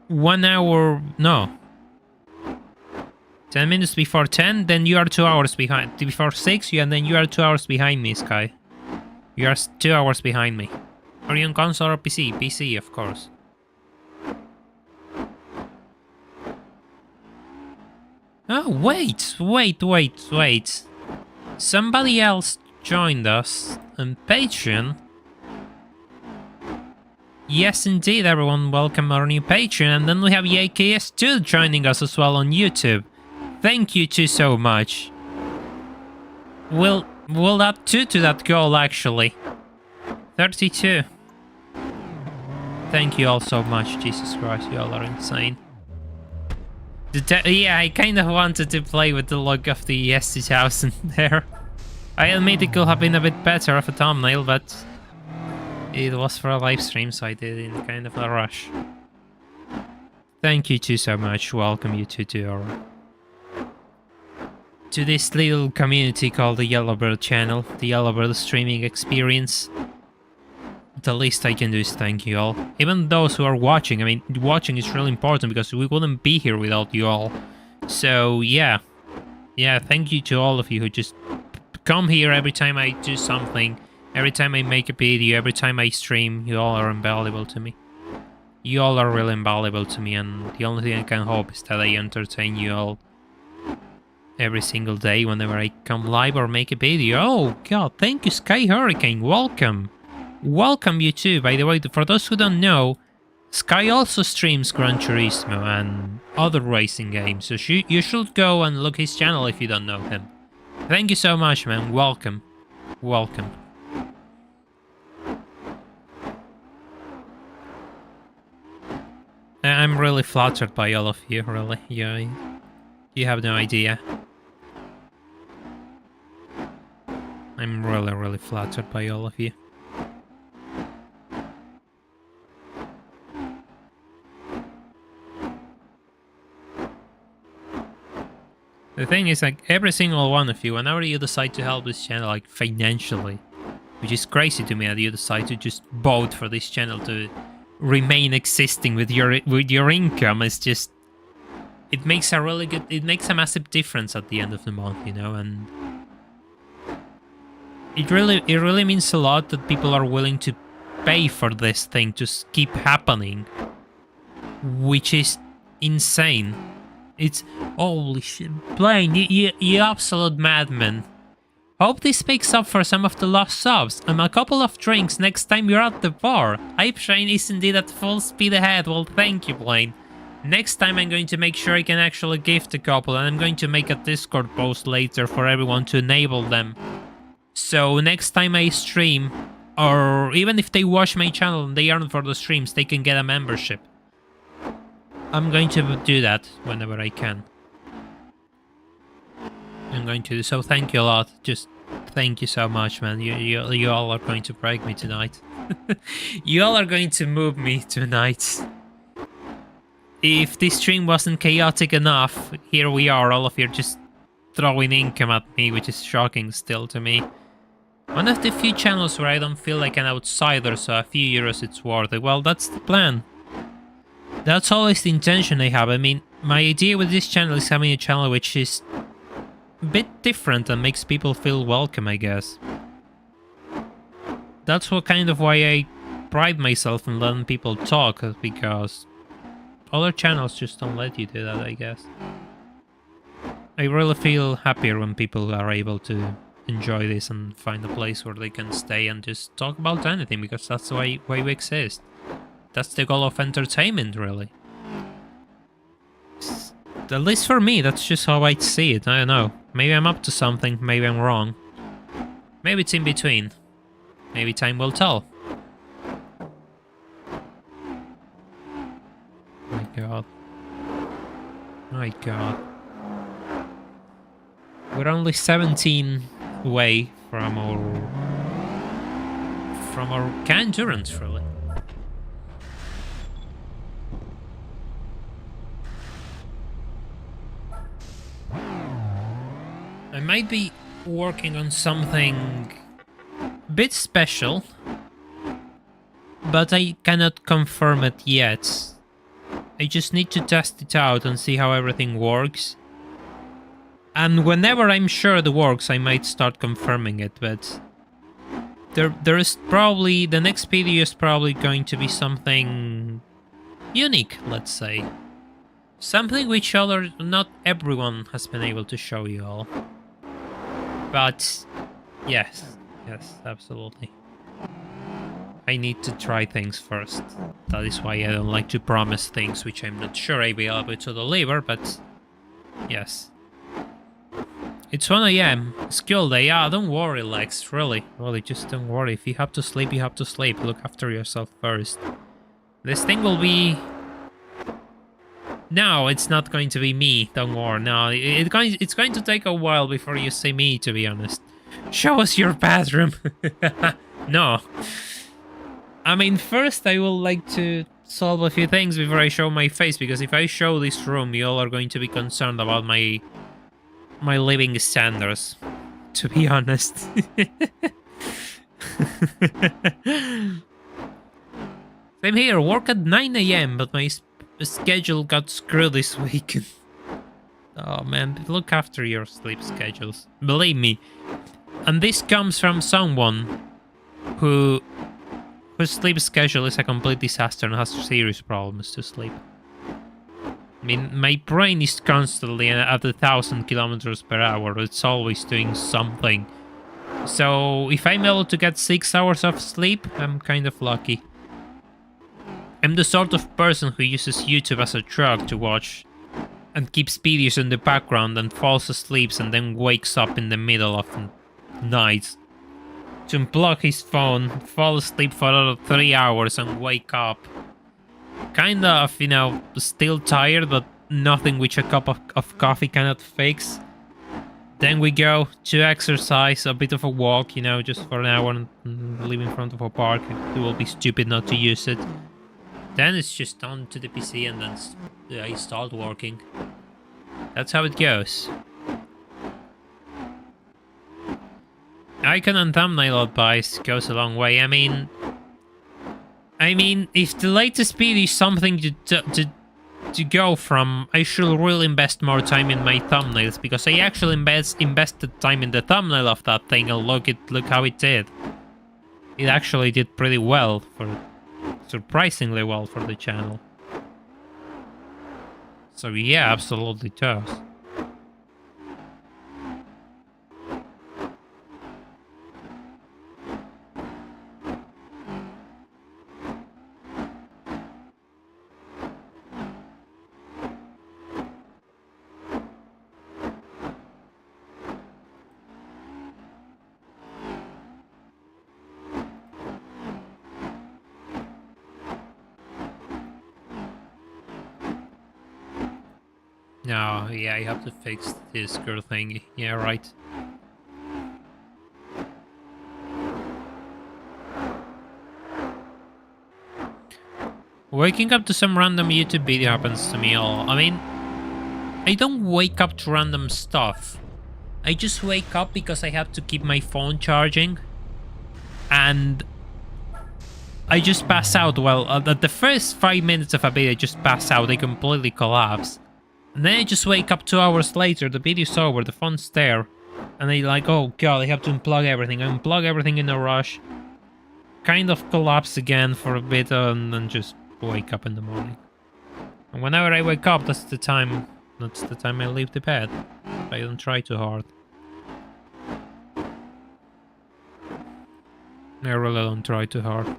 1 hour... no. 10 minutes before 10, then you are 2 hours behind. Before 6, and then you are 2 hours behind me, Sky. You are 2 hours behind me. Are you on console or PC? PC, of course. Oh, wait. Somebody else joined us on Patreon. Yes, indeed, everyone, welcome our new Patreon. And then we have YKS2 joining us as well on YouTube. Thank you two so much. We'll add 2 to that goal, actually. 32. Thank you all so much. Jesus Christ, you all are insane. Yeah, I kind of wanted to play with the look of the S2000 there. I admit it could have been a bit better of a thumbnail, but it was for a live stream, so I did it in kind of a rush. Thank you two so much. Welcome you two to this little community called the Yellowbird channel, the Yellowbird streaming experience. The least I can do is thank you all. Even those who are watching, I mean, watching is really important because we wouldn't be here without you all. So, yeah. Yeah, thank you to all of you who just come here every time I do something, every time I make a video, every time I stream. You all are invaluable to me. You all are really invaluable to me, and the only thing I can hope is that I entertain you all every single day whenever I come live or make a video. Oh, God, thank you, Sky Hurricane. Welcome. Welcome you too. By the way, for those who don't know, Sky also streams Gran Turismo and other racing games, so you should go and look his channel if you don't know him. Thank you so much, man. Welcome. Welcome. I'm really flattered by all of you, really. Yeah, you have no idea. I'm really flattered by all of you. The thing is, like, every single one of you, whenever you decide to help this channel, like, financially, which is crazy to me that you decide to just vote for this channel to remain existing with your income, it's just... it makes a massive difference at the end of the month, you know, and... It really means a lot that people are willing to pay for this thing to keep happening, which is insane. It's... holy shit. Blaine, you absolute madman. Hope this picks up for some of the lost subs. And a couple of drinks next time you're at the bar. Hype train is indeed at full speed ahead. Well, thank you, Blaine. Next time I'm going to make sure I can actually gift a couple. And I'm going to make a Discord post later for everyone to enable them. So next time I stream, or even if they watch my channel and they aren't for the streams, they can get a membership. I'm going to do that whenever I can. I'm going to do so. Thank you a lot. Just thank you so much, man. You all are going to break me tonight. You all are going to move me tonight. If this stream wasn't chaotic enough, here we are, all of you just throwing income at me, which is shocking still to me. One of the few channels where I don't feel like an outsider, so a few euros it's worth it. Well, that's the plan. That's always the intention I have. I mean, my idea with this channel is having a channel which is a bit different and makes people feel welcome, I guess. That's what kind of why I pride myself in letting people talk, because other channels just don't let you do that, I guess. I really feel happier when people are able to enjoy this and find a place where they can stay and just talk about anything, because that's why we exist. That's the goal of entertainment, really. At least for me, that's just how I see it. I don't know. Maybe I'm up to something, maybe I'm wrong. Maybe it's in between. Maybe time will tell. god. My god. We're only 17 away from our endurance, really. I might be working on something a bit special, but I cannot confirm it yet. I just need to test it out and see how everything works. And whenever I'm sure it works, I might start confirming it, but there is probably, the next video is probably going to be something unique, let's say. Something which not everyone has been able to show you all. But yes, absolutely. I need to try things first. That is why I don't like to promise things which I'm not sure I'll be able to deliver, but yes. It's 1 AM, skill day. Yeah, don't worry, Lex, really, just don't worry. If you have to sleep, you have to sleep. Look after yourself first. This thing will be... No, it's not going to be me, don't worry. No, it's going to take a while before you see me, to be honest. Show us your bathroom. No. I mean, first I would like to solve a few things before I show my face, because if I show this room, you all are going to be concerned about my living standards, to be honest. Same here, work at 9 AM, but my schedule got screwed this week. Oh man, look after your sleep schedules. Believe me. And this comes from someone whose sleep schedule is a complete disaster and has serious problems to sleep. I mean, my brain is constantly at 1,000 kilometers per hour. It's always doing something. So if I'm able to get 6 hours of sleep, I'm kind of lucky. I'm the sort of person who uses YouTube as a drug to watch and keeps videos in the background and falls asleep and then wakes up in the middle of the night to unplug his phone, fall asleep for another 3 hours and wake up. Kind of, you know, still tired, but nothing which a cup of coffee cannot fix. Then we go to exercise, a bit of a walk, you know, just for an hour and live in front of a park. It will be stupid not to use it. Then it's just on to the PC and then I start working. That's how it goes. Icon and thumbnail advice goes a long way. I mean, if the latest speed is something to go from, I should really invest more time in my thumbnails, because I actually invested time in the thumbnail of that thing, and look how it did. It actually did pretty well, surprisingly well for the channel. So yeah, absolutely does. No, yeah, I have to fix this girl thingy. Yeah, right. Waking up to some random YouTube video happens to me all. I mean, I don't wake up to random stuff. I just wake up because I have to keep my phone charging. And I just pass out. Well, at the first 5 minutes of a video, I just pass out. I completely collapse. And then I just wake up 2 hours later, the video's over, the phone's there. And I like, oh god, I have to unplug everything. I unplug everything in a rush. Kind of collapse again for a bit and then just wake up in the morning. And whenever I wake up, that's the time I leave the bed. I don't try too hard. I really don't try too hard.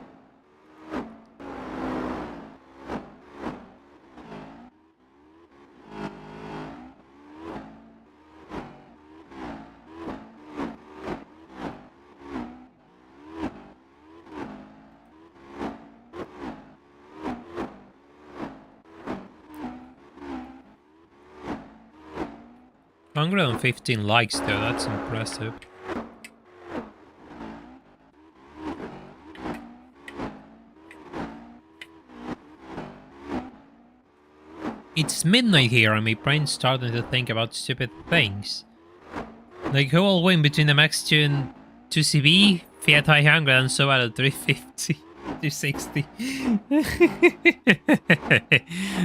115 likes though, that's impressive. It's midnight here and my brain's starting to think about stupid things. Like who will win between the Max-2 and 2CB, Fiat 500 and so at 350, 260.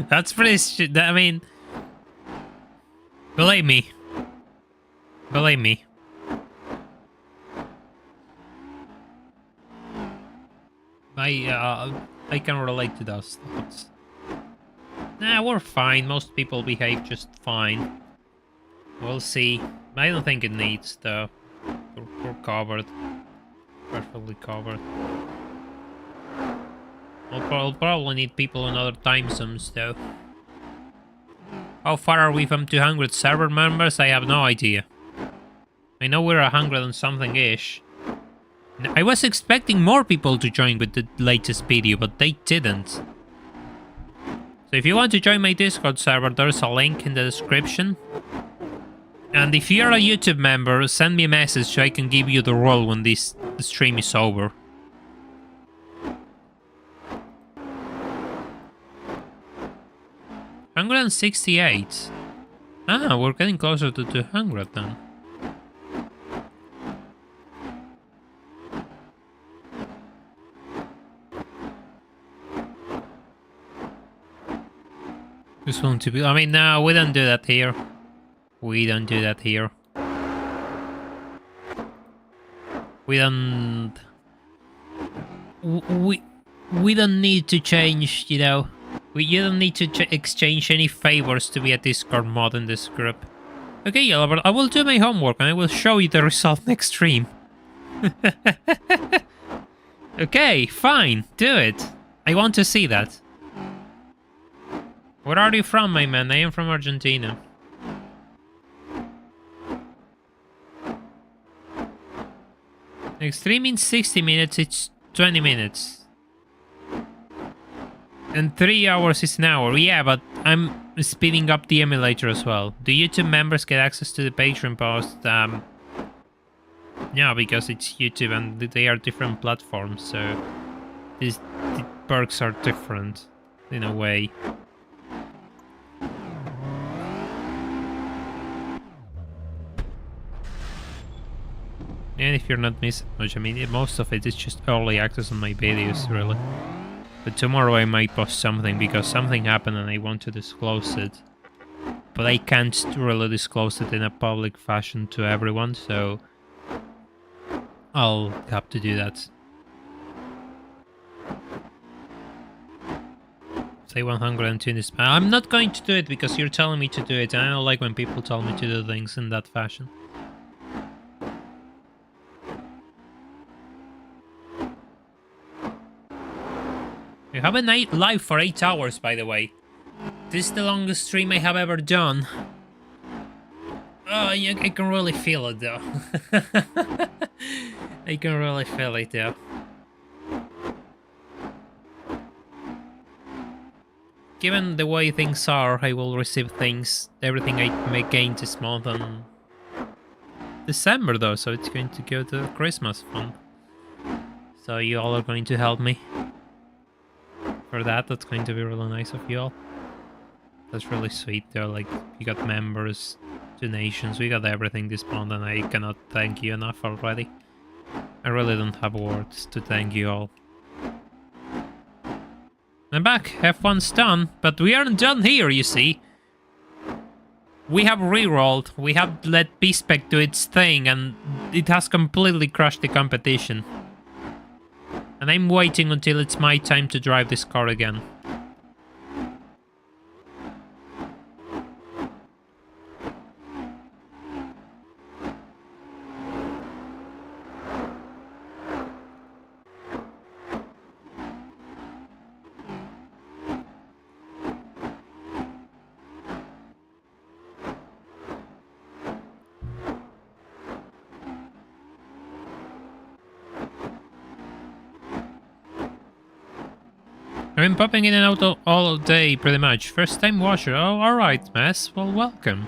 That's pretty I mean, believe me. Believe me. I can relate to those thoughts. Nah, we're fine. Most people behave just fine. We'll see. I don't think it needs, though. We're covered. Perfectly covered. We'll probably need people in other time zones, though. How far are we from 200 server members? I have no idea. I know we're 100 and something-ish. I was expecting more people to join with the latest video, but they didn't. So if you want to join my Discord server, there's a link in the description. And if you're a YouTube member, send me a message so I can give you the role when the stream is over. $168. Ah, we're getting closer to 200 then. Just want to be. I mean, no, we don't do that here. We don't do that here. We don't. We don't need to change, you know. You don't need to exchange any favors to be a Discord mod in this group. Okay, Yellowbird, I will do my homework and I will show you the result next stream. Okay, fine, do it. I want to see that. Where are you from, my man? I am from Argentina. Extreme in 60 minutes, it's 20 minutes. And 3 hours is an hour. Yeah, but I'm speeding up the emulator as well. Do YouTube members get access to the Patreon post? Yeah, because it's YouTube and they are different platforms, so the perks are different in a way. And if you're not missing much, I mean, most of it is just early access on my videos, really. But tomorrow I might post something because something happened and I want to disclose it. But I can't really disclose it in a public fashion to everyone, so I'll have to do that. Say 120 spam. I'm not going to do it because you're telling me to do it, and I don't like when people tell me to do things in that fashion. We have been live for 8 hours, by the way. This is the longest stream I have ever done. Oh, yeah, I can really feel it, though. I can really feel it, though. Given the way things are, I will receive everything I may gain this month on December, though, so it's going to go to Christmas fund. So you all are going to help me. For that's going to be really nice of you all. That's really sweet though, like, you got members, donations, we got everything this month and I cannot thank you enough already. I really don't have words to thank you all. I'm back, F1's done, but we aren't done here, you see. We have re-rolled, we have let B-spec do its thing and it has completely crushed the competition. And I'm waiting until it's my time to drive this car again. I've been popping in and out all day, pretty much. First time watcher. Oh, alright, Mess. Well, welcome.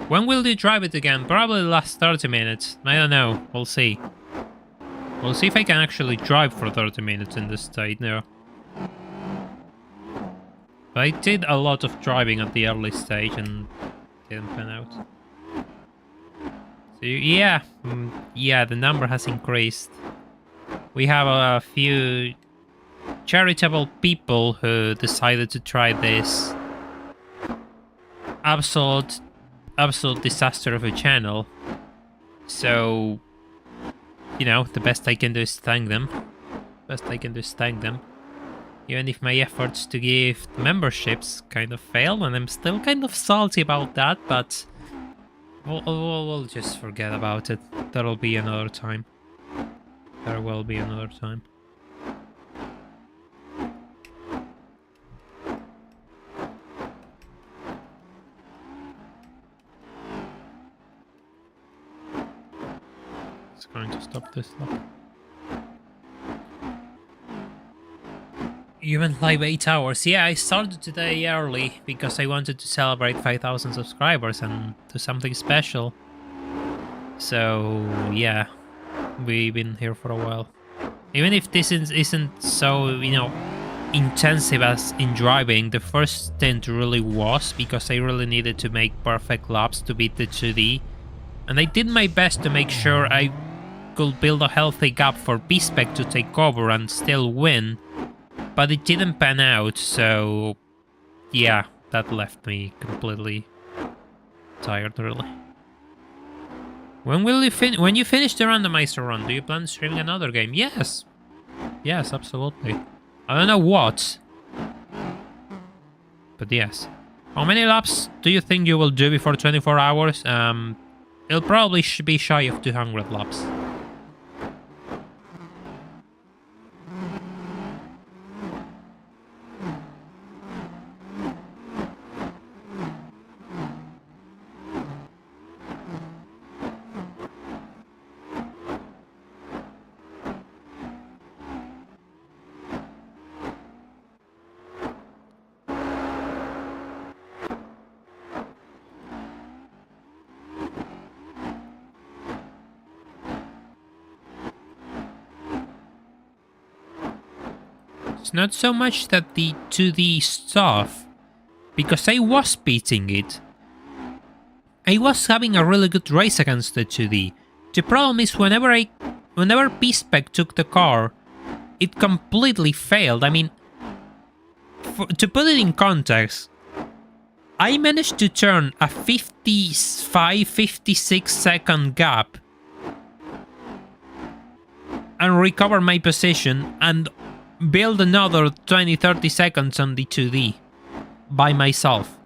When will you drive it again? Probably the last 30 minutes. I don't know. We'll see. We'll see if I can actually drive for 30 minutes in this state now. But I did a lot of driving at the early stage and didn't pan out. So yeah, yeah, the number has increased. We have a few charitable people who decided to try this absolute disaster of a channel. So, you know, the best I can do is thank them. Even if my efforts to give memberships kind of failed, and I'm still kind of salty about that, but we'll just forget about it. There'll be another time. There will be another time. It's going to stop this lap. You went live 8 hours. Yeah, I started today early because I wanted to celebrate 5,000 subscribers and do something special. So, yeah, we've been here for a while. Even if this isn't so, you know, intensive as in driving, the first stint really was, because I really needed to make perfect laps to beat the 2D. And I did my best to make sure I could build a healthy gap for B-spec to take over and still win. But it didn't pan out, so yeah, that left me completely tired, really. When will you when you finish the randomizer run, do you plan streaming another game? Yes. Yes, absolutely. I don't know what, but yes. How many laps do you think you will do before 24 hours? It'll probably be shy of 200 laps. It's not so much that the 2D stuff, because I was beating it. I was having a really good race against the 2D. The problem is whenever B-spec took the car, it completely failed. I mean, to put it in context, I managed to turn a 55-56 second gap and recover my position and build another 20-30 seconds on the 2D by myself.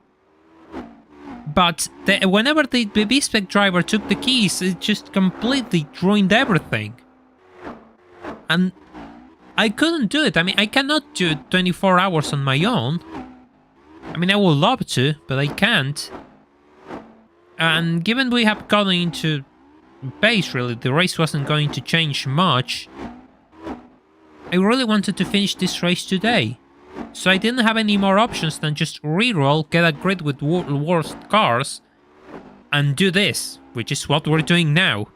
But whenever the B-spec driver took the keys, it just completely ruined everything. And I couldn't do it. I mean, I cannot do 24 hours on my own. I mean, I would love to, but I can't. And given we have gotten into pace, really, the race wasn't going to change much. I really wanted to finish this race today, so I didn't have any more options than just reroll, get a grid with worst cars, and do this, which is what we're doing now.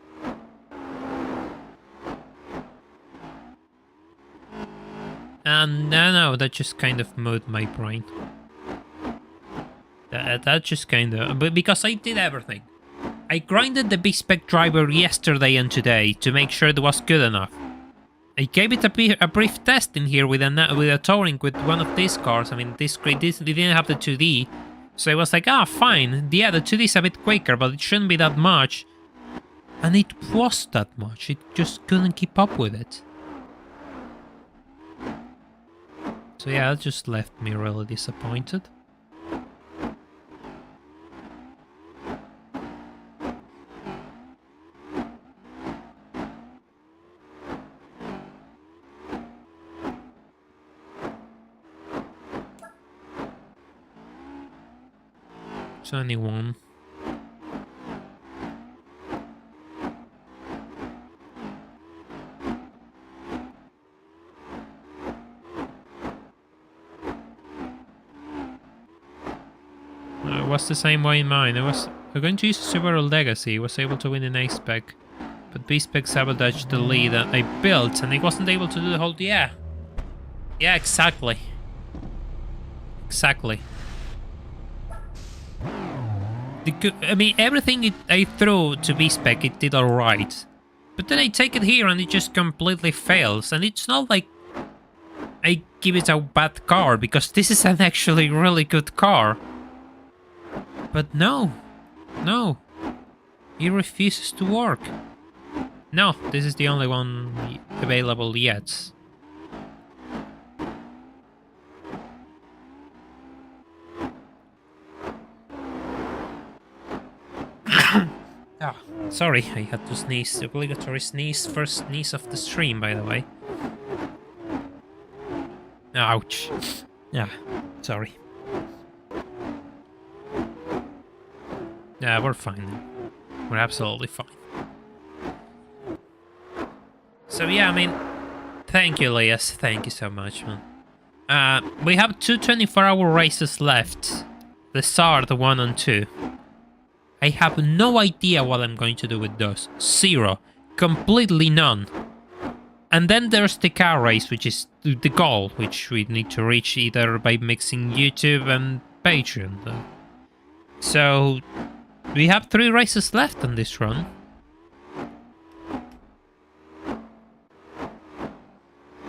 And no, that just kind of moved my brain. That just kind of... But because I did everything. I grinded the B-spec driver yesterday and today to make sure it was good enough. I gave it a brief test in here with a touring with one of these cars. I mean, this didn't have the 2D, so I was like, fine. Yeah, the 2D is a bit quicker, but it shouldn't be that much. And it was that much. It just couldn't keep up with it. So yeah, that just left me really disappointed. Anyone. It was the same way in mine. It We're going to use Subaru Legacy. He was able to win an A-spec. But B-spec sabotaged the lead that I built, and he wasn't able to do the whole... Yeah. Yeah, exactly. Exactly. I mean, everything I threw to B-spec, it did alright. But then I take it here and it just completely fails. And it's not like I give it a bad car, because this is an actually really good car. But no. No. It refuses to work. No, this is the only one available yet. Ah, sorry, I had to sneeze. The obligatory sneeze. First sneeze of the stream, by the way. Ouch. Yeah, sorry. Yeah, we're fine. We're absolutely fine. So yeah, I mean, thank you, Elias. Thank you so much, man. We have 2 24-hour races left. The start 1 and 2. I have no idea what I'm going to do with those. Zero. Completely none. And then there's the car race, which is the goal, which we need to reach either by mixing YouTube and Patreon. So we have 3 races left on this run.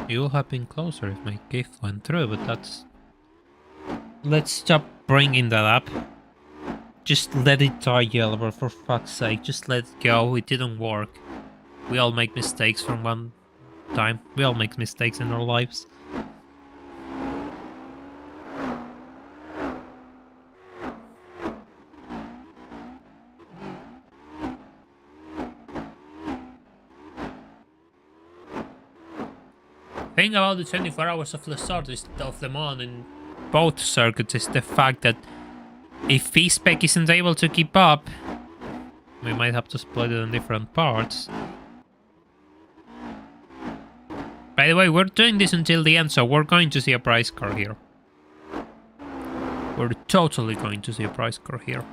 You have been closer if my gift went through, but that's... Let's stop bringing that up. Just let it die, Yellowbird, for fuck's sake. Just let it go. It didn't work. We all make mistakes from one time. We all make mistakes in our lives. The thing about the 24 hours of the start of Le Mans in both circuits is the fact that if B-spec isn't able to keep up, we might have to split it in different parts. By the way, we're doing this until the end, so we're going to see a prize car here. We're totally going to see a prize car here.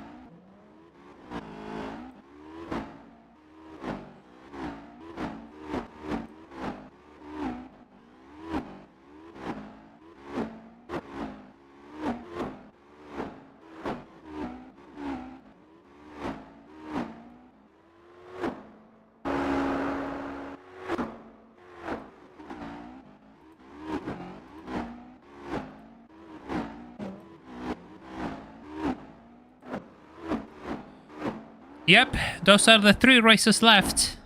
Yep, those are the 3 races left.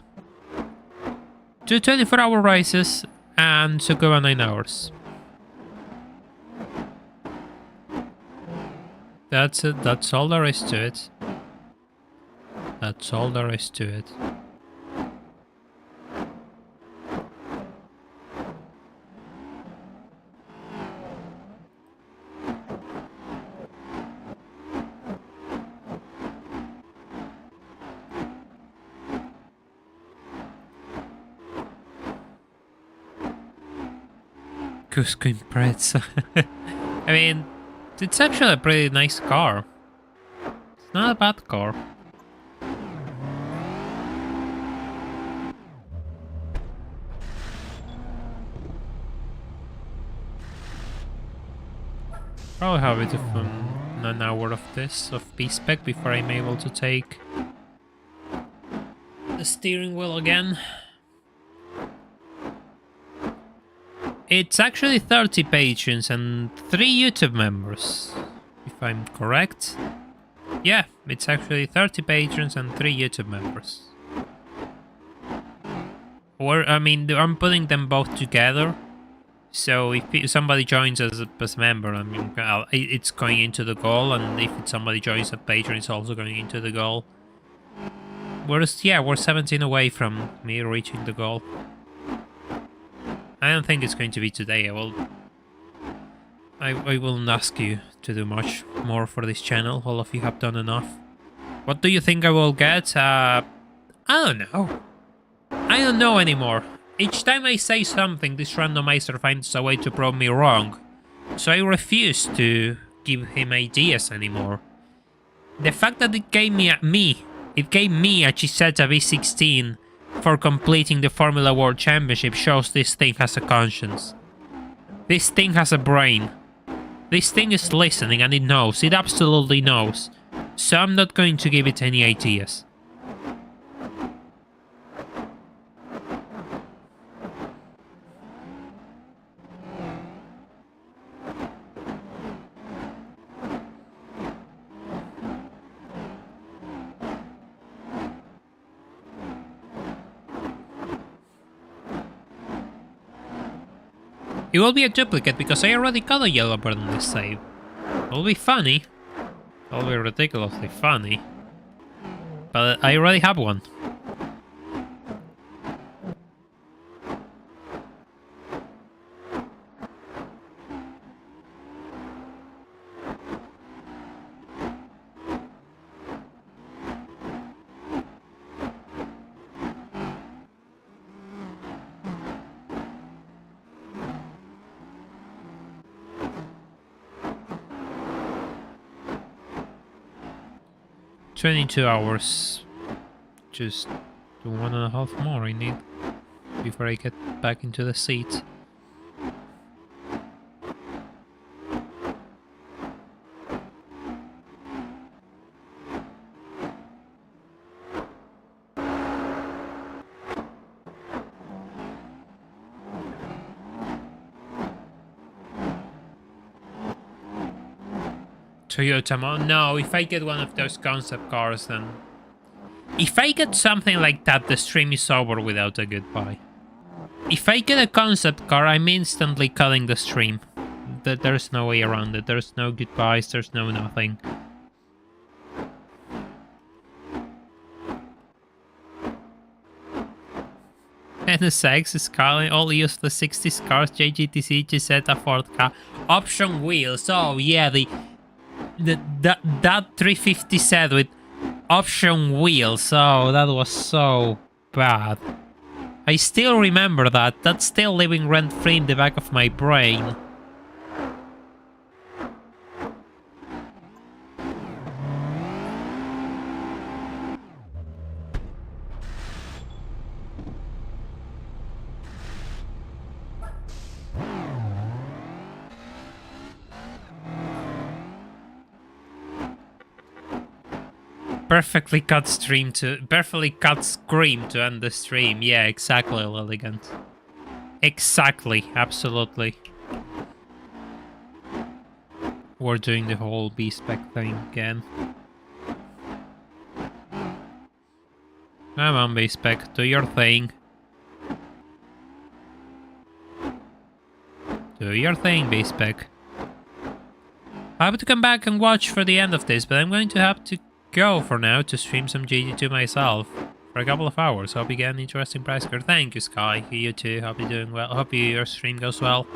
2 24-hour races and 2 go 9 hours. That's it, that's all there is to it. That's all there is to it. Goose cream pretzel. I mean, it's actually a pretty nice car. It's not a bad car. Probably have it an hour of this, of B-spec, before I'm able to take the steering wheel again. It's actually 30 patrons and 3 YouTube members, if I'm correct. Yeah, it's actually 30 patrons and 3 YouTube members. Or, I mean, I'm putting them both together. So if somebody joins as a member, I mean, it's going into the goal, and if somebody joins a patron, it's also going into the goal. Whereas, yeah, we're 17 away from me reaching the goal. I don't think it's going to be today. I will ask you to do much more for this channel. All of you have done enough. What do you think I will get? I don't know. I don't know anymore. Each time I say something, this randomizer finds a way to prove me wrong. So I refuse to give him ideas anymore. The fact that it gave me a Chiseta V16 for completing the Formula World Championship shows this thing has a conscience. This thing has a brain. This thing is listening and it knows. It absolutely knows. So I'm not going to give it any ideas. It will be a duplicate because I already got a Yellowbird on this save. It'll be funny. It'll be ridiculously funny. But I already have one. $22 hours. Just 1.5 more I need before I get back into the seat. Toyota, no, if I get one of those concept cars, then... If I get something like that, the stream is over without a goodbye. If I get a concept car, I'm instantly cutting the stream. There's no way around it. There's no goodbyes, there's no nothing. NSX is calling all useless 60s cars, JGTC, Gisetta, Ford car. Option wheels, oh yeah, that 350 set with option wheels, oh, that was so bad. I still remember that. That's still living rent-free in the back of my brain. Perfectly cut scream to end the stream. Yeah, exactly, Lilligant. Exactly, absolutely. We're doing the whole B-spec thing again. Come on, B-spec, do your thing. Do your thing, B-spec. I have to come back and watch for the end of this, but I'm going to have to go for now to stream some GT2 myself for a couple of hours. Hope you get an interesting price card. Thank you, Sky. You too. Hope you're doing well. Hope your stream goes well.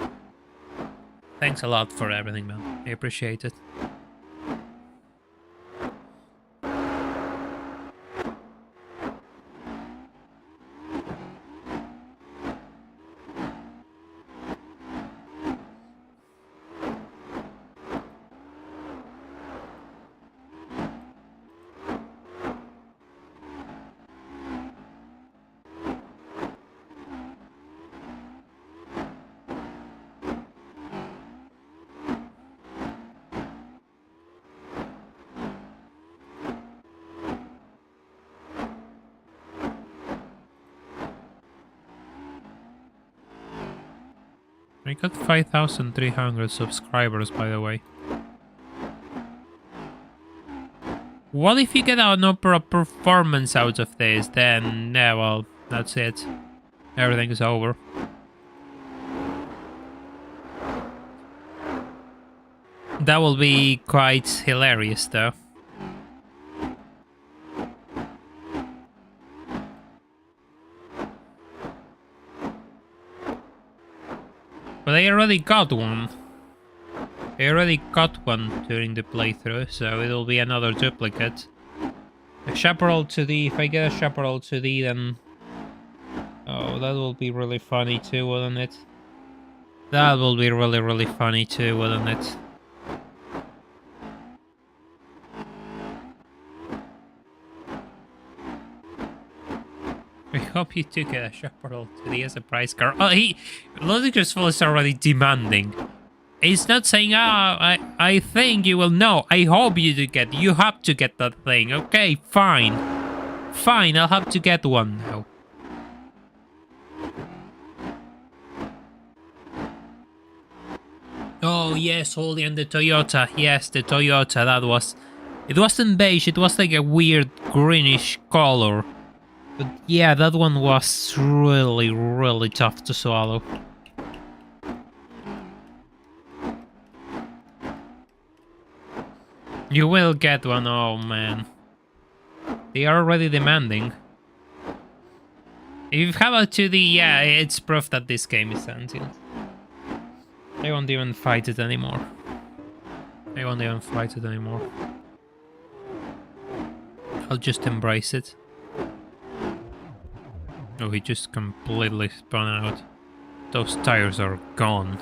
Thanks a lot for everything, man. I appreciate it. I got 5,300 subscribers, by the way. What if you get no performance out of this? Then, yeah, well, that's it. Everything is over. That will be quite hilarious, though. But I already got one. I already got one during the playthrough, so it'll be another duplicate. A Chaparral 2D, if I get a Chaparral 2D, then... Oh, that will be really funny too, wouldn't it? That will be really, really funny too, wouldn't it? I hope you took a chaparral today as a prize car. Oh, Ludicrous Fall is already demanding. He's not saying, I think you will. No, I hope you have to get that thing. Okay, fine. Fine, I'll have to get one now. Oh, yes, Holly and the Toyota. Yes, the Toyota, that was... It wasn't beige, it was like a weird greenish color. But yeah, that one was really, really tough to swallow. You will get one, oh man. They are already demanding. If you have a 2D, yeah, it's proof that this game is sentient. I won't even fight it anymore. I'll just embrace it. Oh, he just completely spun out. Those tires are gone.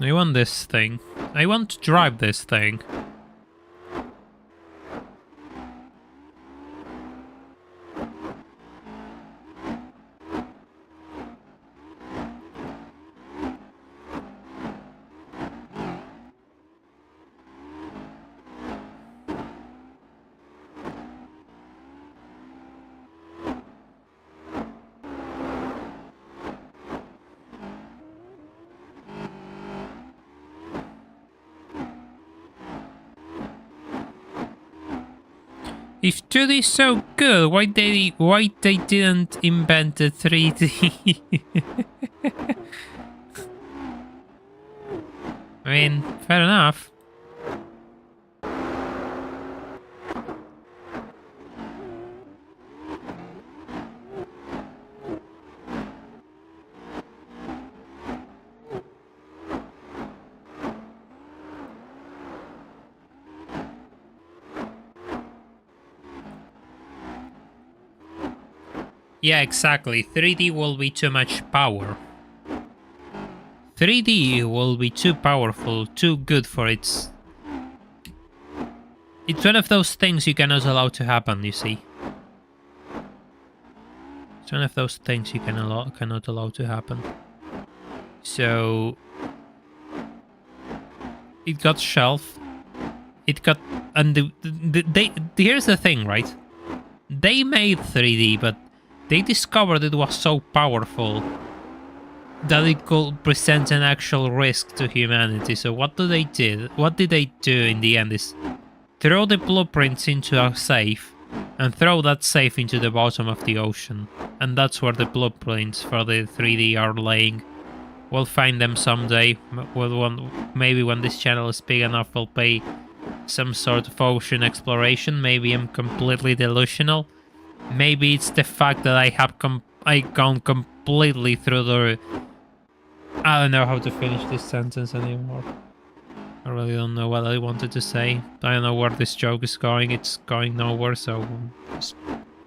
I want this thing. I want to drive this thing. If 2D is so good, why they didn't invent the 3D? I mean, fair enough. Yeah, exactly. 3D will be too much power. 3D will be too powerful, too good for its... It's one of those things you cannot allow to happen, you see. It's one of those things you cannot allow to happen. So... It got shelved. It got... And here's the thing, right? They made 3D, but they discovered it was so powerful that it could present an actual risk to humanity. So what did they do? What did they do in the end is throw the blueprints into a safe and throw that safe into the bottom of the ocean. And that's where the blueprints for the 3D are laying. We'll find them someday. Maybe when this channel is big enough, we'll pay some sort of ocean exploration. Maybe I'm completely delusional. Maybe it's the fact that I gone completely through the... I don't know how to finish this sentence anymore. I really don't know what I wanted to say. I don't know where this joke is going. It's going nowhere, so just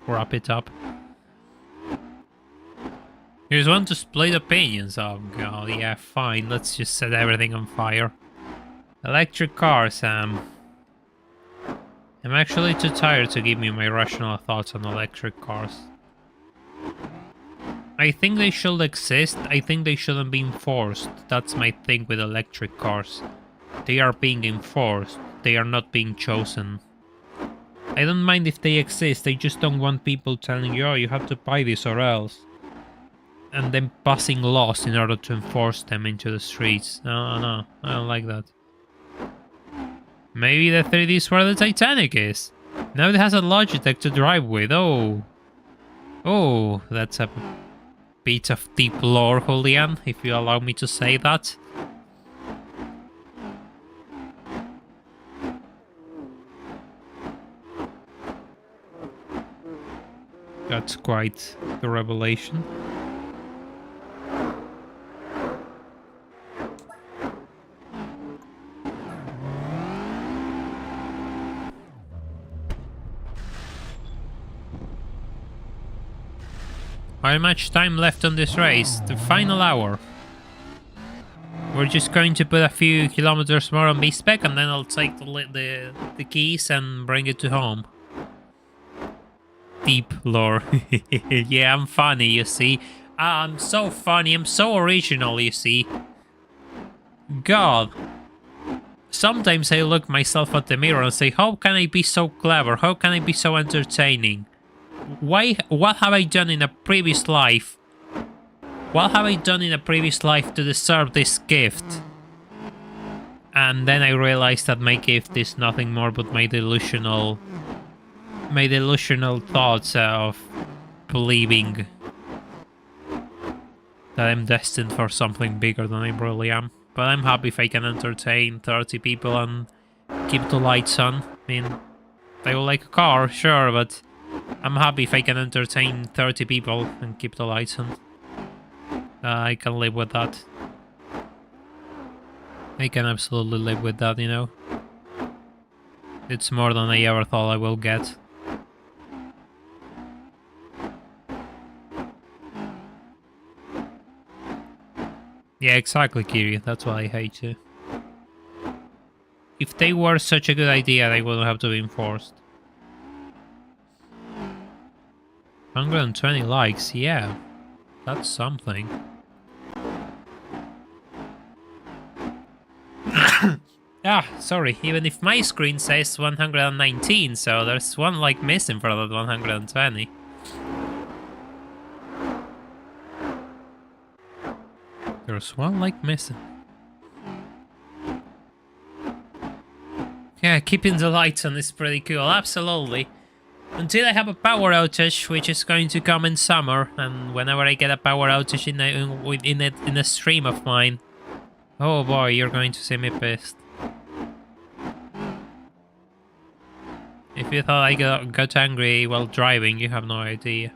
wrap it up. You just want to split opinions. Oh god, yeah, fine. Let's just set everything on fire. Electric cars, I'm actually too tired to give me my rational thoughts on electric cars. I think they should exist. I think they shouldn't be enforced. That's my thing with electric cars. They are being enforced. They are not being chosen. I don't mind if they exist. I just don't want people telling you, oh, you have to buy this or else. And then passing laws in order to enforce them into the streets. No, I don't like that. Maybe the 3D is where the Titanic is. Now it has a Logitech to drive with. Oh, that's a bit of deep lore, Julian, if you allow me to say that. That's quite the revelation. How much time left on this race? The final hour. We're just going to put a few kilometers more on B-spec and then I'll take the keys and bring it to home. Deep lore. Yeah, I'm funny, you see. I'm so funny, I'm so original, you see. God. Sometimes I look myself at the mirror and say, how can I be so clever? How can I be so entertaining? What have I done in a previous life? What have I done in a previous life to deserve this gift? And then I realized that my gift is nothing more but my delusional thoughts of believing that I'm destined for something bigger than I really am. But I'm happy if I can entertain 30 people and keep the lights on. I mean, I would like a car, sure, but I'm happy if I can entertain 30 people and keep the lights on. I can live with that. I can absolutely live with that, you know. It's more than I ever thought I will get. Yeah, exactly, Kiri. That's why I hate you. If they were such a good idea, they wouldn't have to be enforced. 120 likes, yeah. That's something. Sorry. Even if my screen says 119, so there's one like missing for that 120. There's one like missing. Yeah, keeping the lights on is pretty cool, absolutely. Until I have a power outage, which is going to come in summer, and whenever I get a power outage in a stream of mine, oh boy, you're going to see me pissed. If you thought I got angry while driving, you have no idea.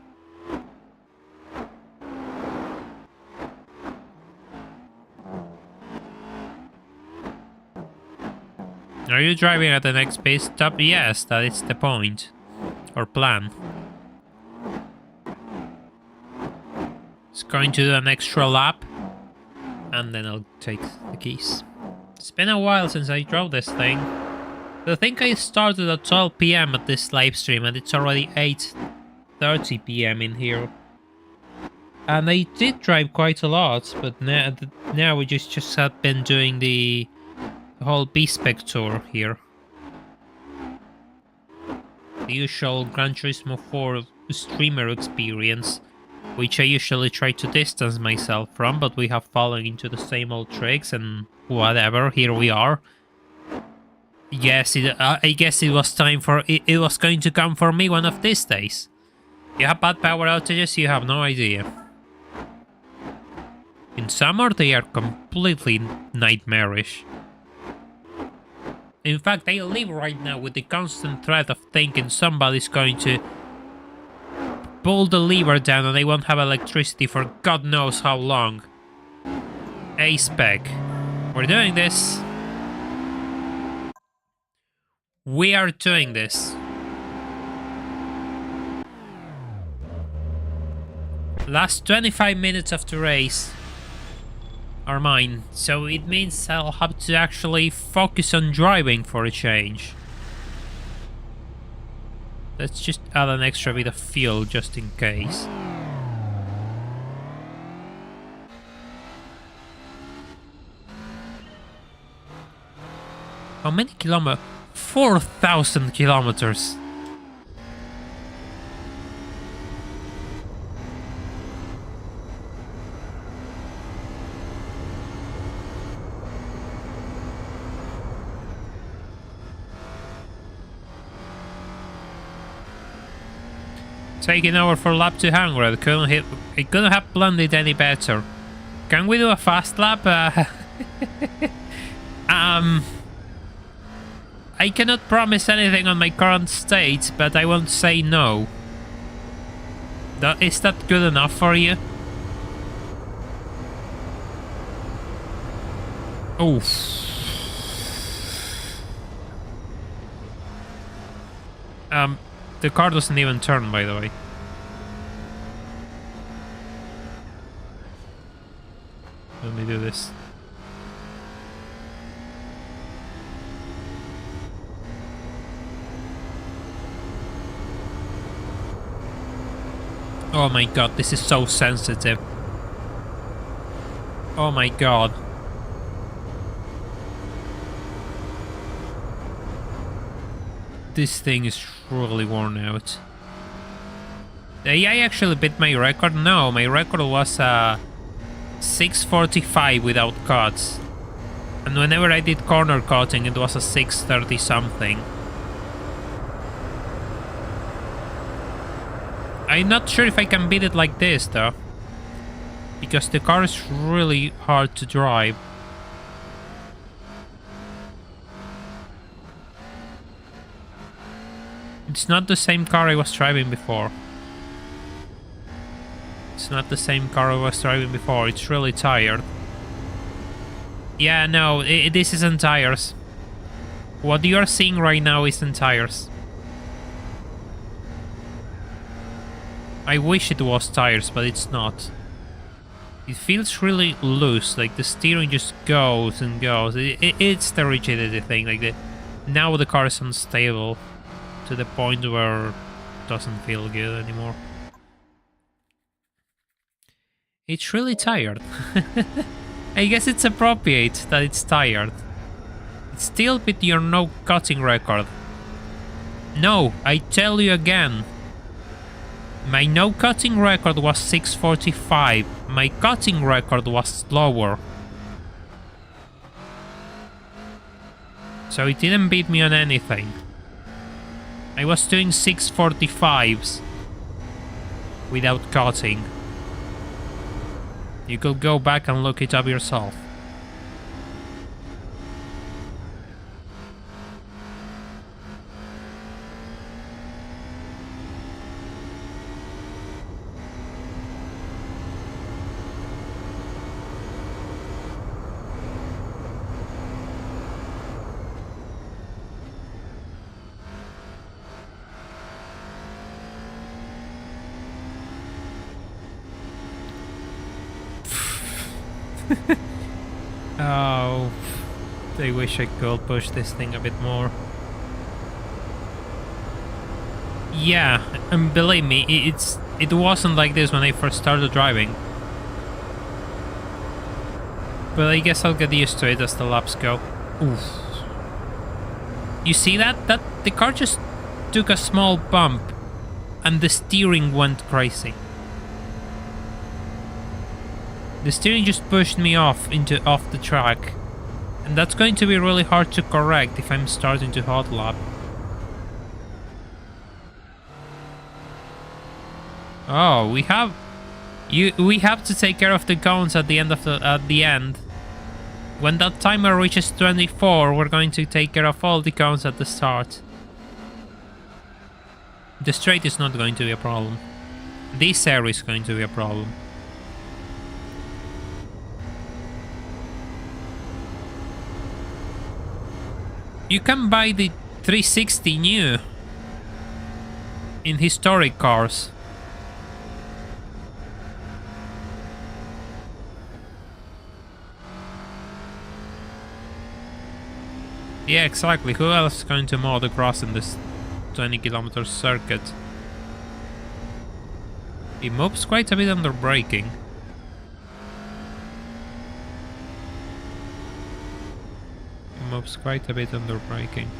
Are you driving at the next pit stop? Yes, that is the point. Or plan. It's going to do an extra lap. And then I'll take the keys. It's been a while since I drove this thing. I think I started at 12 PM at this live stream and it's already 8:30 PM in here. And I did drive quite a lot, but now we just have been doing the whole B-spec tour here. The usual Gran Turismo 4 streamer experience, which I usually try to distance myself from, but we have fallen into the same old tricks and whatever, here we are. Yes, I guess it was time for it was going to come for me one of these days. You have bad power outages, you have no idea. In summer they are completely nightmarish. In fact, I live right now with the constant threat of thinking somebody's going to pull the lever down and they won't have electricity for God knows how long. A-spec. We're doing this. We are doing this. Last 25 minutes of the race are mine, so it means I'll have to actually focus on driving for a change. Let's just add an extra bit of fuel just in case. How many kilometers? 4,000 kilometers. Taking over for lap 200. It couldn't have planned it any better. Can we do a fast lap? I cannot promise anything on my current state, but I won't say no. Is that good enough for you? Oof. The car doesn't even turn, by the way. Let me do this. Oh my god, this is so sensitive. Oh my god. This thing is truly worn out. The AI actually beat my record? No, my record was 6:45 without cuts. And whenever I did corner cutting, it was a 6:30 something. I'm not sure if I can beat it like this though, because the car is really hard to drive. It's not the same car I was driving before. It's not the same car I was driving before. It's really tired. Yeah, no, this isn't tires. What you're seeing right now isn't tires. I wish it was tires, but it's not. It feels really loose, like the steering just goes and goes. It's the rigidity thing, like now the car is unstable to the point where it doesn't feel good anymore. It's really tired. I guess it's appropriate that it's tired. It's still beat your no cutting record. No, I tell you again. My no cutting record was 6:45. My cutting record was slower. So it didn't beat me on anything. I was doing 6:45s without cutting. You could go back and look it up yourself. Oh, I wish I could push this thing a bit more. Yeah, and believe me, it wasn't like this when I first started driving. But I guess I'll get used to it as the laps go. Oof. You see that? The car just took a small bump and the steering went crazy. The steering just pushed me off the track. And that's going to be really hard to correct if I'm starting to hot lap. Oh, we have to take care of the cones at the end. When that timer reaches 24, we're going to take care of all the cones at the start. The straight is not going to be a problem. This area is going to be a problem. You can buy the 360 new in historic cars. Yeah, exactly. Who else is going to mow the grass in this 20-kilometer circuit? It moves quite a bit under braking. Moves quite a bit under braking.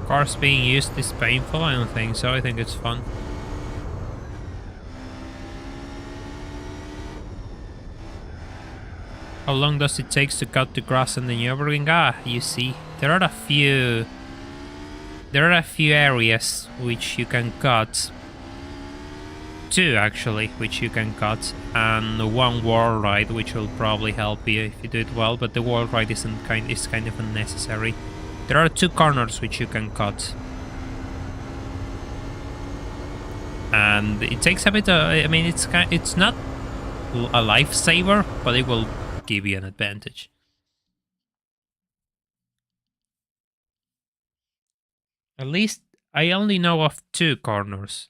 Cars being used is painful? I don't think so. I think it's fun. How long does it take to cut the grass in the Nurburgring? Ah, you see, there are a few areas which you can cut. Two actually, which you can cut, and one wall ride, which will probably help you if you do it well. But the wall ride is kind of unnecessary. There are 2 corners which you can cut, and it takes a bit. I mean, it's not a lifesaver, but it will give you an advantage. At least I only know of 2 corners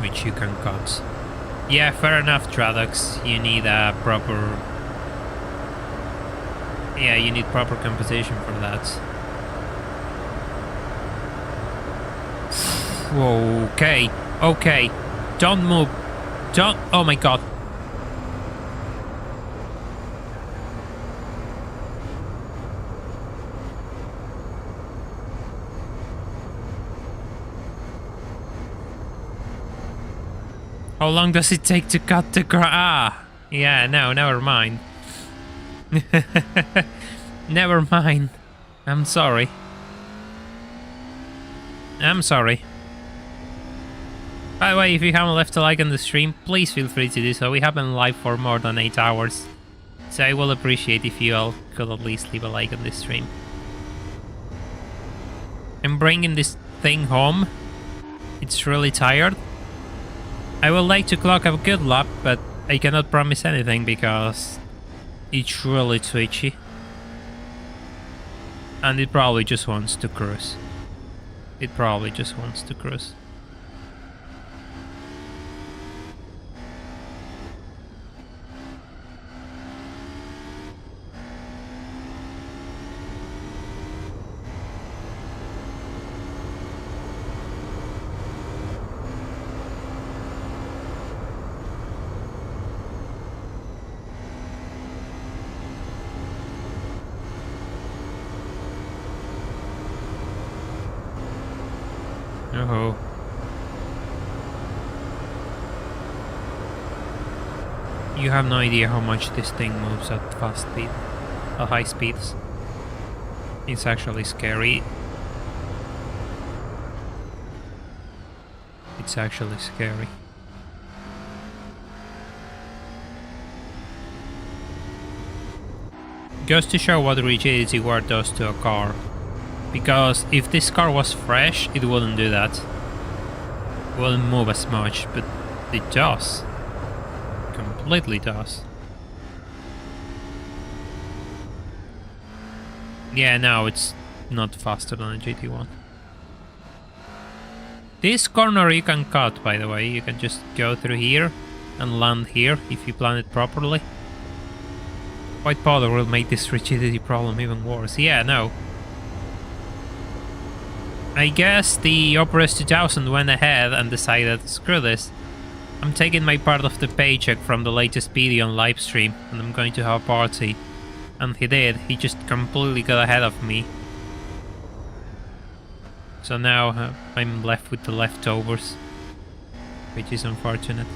which you can cut. Yeah, fair enough, Tradox. You need a proper... Yeah, you need proper composition for that. Whoa, okay, okay. Don't move. Don't... Oh my god. How long does it take to cut the grass? Ah, yeah, no, never mind. Never mind. I'm sorry. I'm sorry. By the way, if you haven't left a like on the stream, please feel free to do so. We have been live for more than 8 hours. So I will appreciate if you all could at least leave a like on this stream. I'm bringing this thing home. It's really tired. I would like to clock a good lap, but I cannot promise anything because it's really twitchy. And it probably just wants to cruise. It probably just wants to cruise. Oh. You have no idea how much this thing moves at fast speed, at high speeds. It's actually scary. It's actually scary. Goes to show what rigidity wear does to a car. Because if this car was fresh, it wouldn't do that. It wouldn't move as much, but it does. Completely does. Yeah, no, it's not faster than a GT1. This corner you can cut, by the way. You can just go through here and land here if you plan it properly. White powder will make this rigidity problem even worse. Yeah, no. I guess the Opera 2000 went ahead and decided, screw this. I'm taking my part of the paycheck from the latest video on livestream and I'm going to have a party. And he did. He just completely got ahead of me. So now I'm left with the leftovers, which is unfortunate.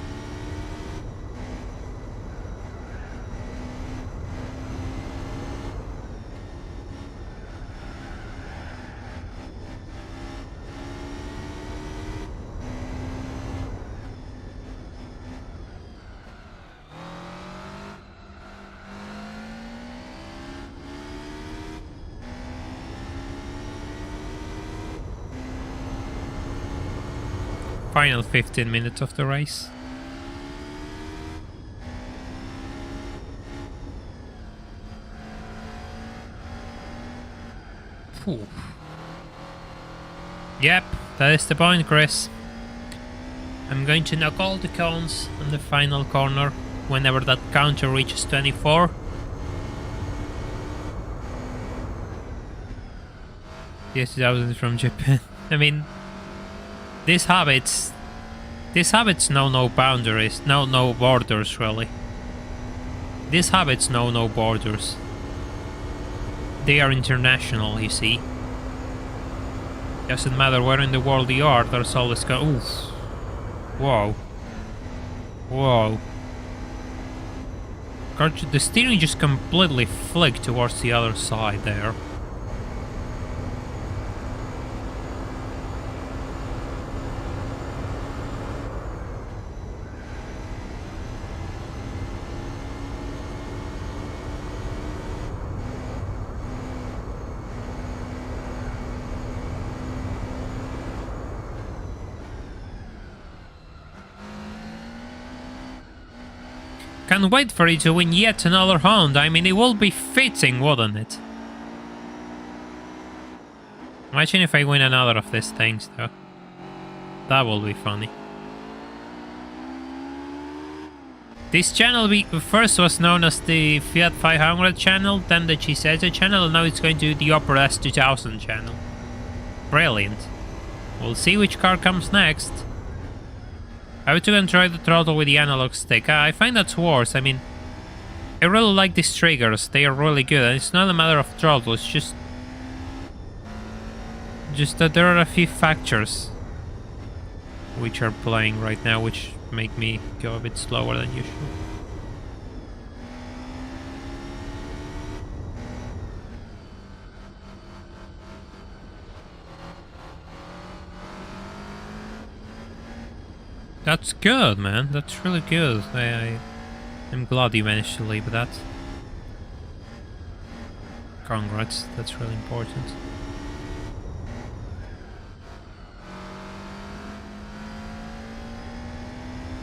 Final 15 minutes of the race. Whew. Yep, that is the point, Chris. I'm going to knock all the cones on the final corner whenever that counter reaches 24. Yes, 2000 from Japan. I mean, these habits know no boundaries, no borders really. These habits know no borders. they are international, you see. Doesn't matter where in the world you are, there's always oof. Whoa. Whoa. God, the steering just completely flicked towards the other side there. Can't wait for you to win yet another Honda. I mean, it will be fitting, wouldn't it? Imagine if I win another of these things, though. That will be funny. This channel first was known as the Fiat 500 channel, then the Chiseta channel, and now it's going to the Opera S2000 channel. Brilliant. We'll see which car comes next. I would even try the throttle with the analog stick. I find that's worse. I mean, I really like these triggers. They are really good. And it's not a matter of throttle. It's just that there are a few factors which are playing right now, which make me go a bit slower than usual. That's good, man. That's really good. I'm glad you managed to leave that. Congrats. That's really important.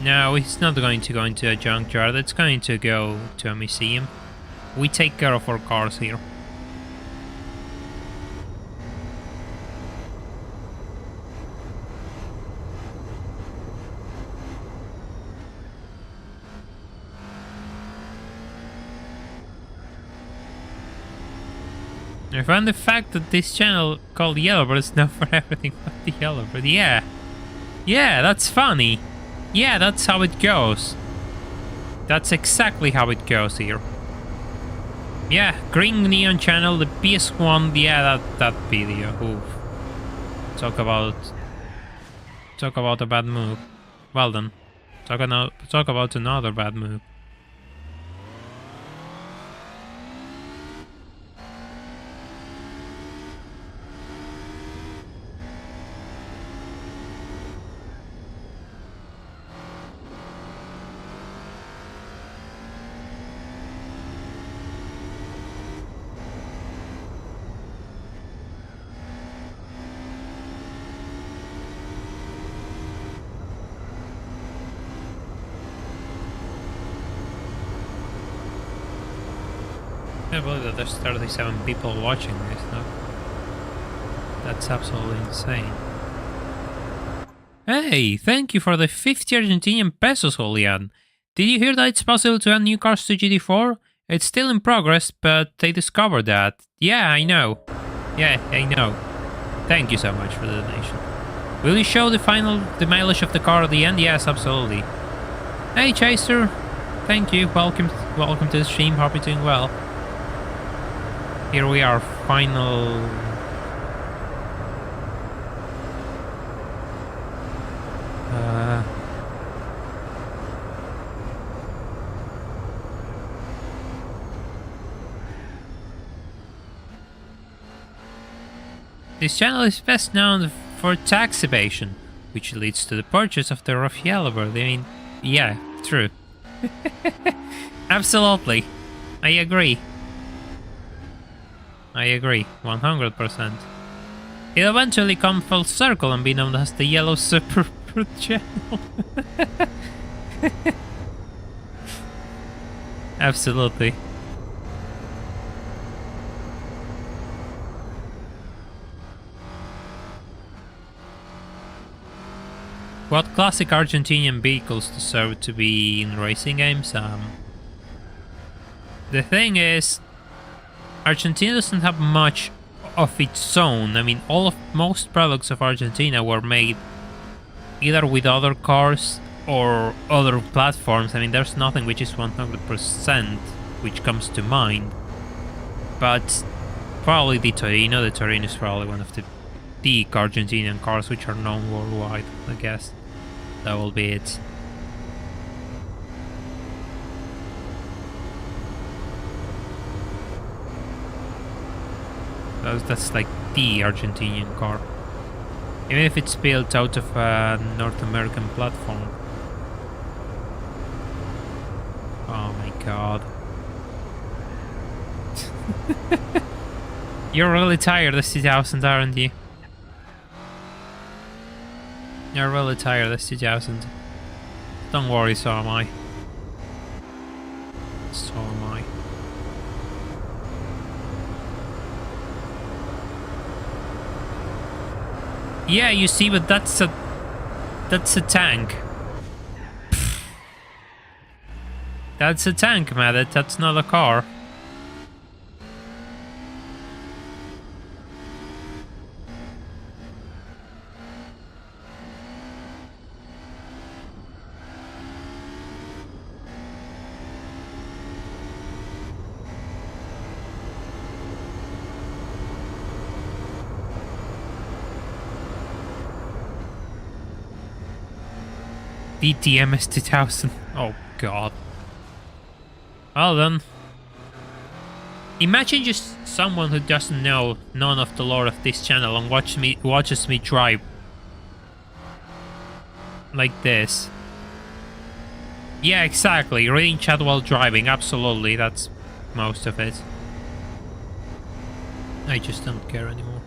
No, it's not going to go into a junkyard. It's going to go to a museum. We take care of our cars here. I found the fact that this channel called Yellowbird is known for everything but the Yellowbird. Yeah. Yeah, that's funny. Yeah, that's how it goes. That's exactly how it goes here. Yeah, Green Neon channel, the PS1, yeah, that video. Oof. Talk about a bad move. Well done. Talk about another bad move. I believe that there's 37 people watching this now. That's absolutely insane. Hey, thank you for the 50 Argentinian pesos, Julian. Did you hear that it's possible to add new cars to GT4? It's still in progress, but they discovered that. Yeah, I know. Yeah, I know. Thank you so much for the donation. Will you show the mileage of the car at the end? Yes, absolutely. Hey, Chaser. Thank you. Welcome to the stream. Hope you're doing well. Here we are, final... This channel is best known for tax evasion, which leads to the purchase of the rough Yellowbird. I mean, yeah, true. Absolutely. I agree. I agree, 100%. It'll eventually come full circle and be known as the Yellow Super channel. Absolutely. What classic Argentinian vehicles deserve to be in racing games? The thing is, Argentina doesn't have much of its own. I mean, most products of Argentina were made either with other cars or other platforms. I mean, there's nothing which is 100% which comes to mind. But probably the Torino. The Torino is probably one of the Argentinian cars which are known worldwide, I guess. That will be it. That's like the Argentinian car. Even if it's built out of a North American platform. Oh my god. You're really tired this 2000, aren't you? You're really tired this 2000. Don't worry, so am I. So am I. Yeah, you see, but that's a tank. That's a tank, man. That's not a car. DTMS 2000. Oh god. Well then. Imagine just someone who doesn't know none of the lore of this channel and watches me drive like this. Yeah, exactly. Reading chat while driving. Absolutely. That's most of it. I just don't care anymore.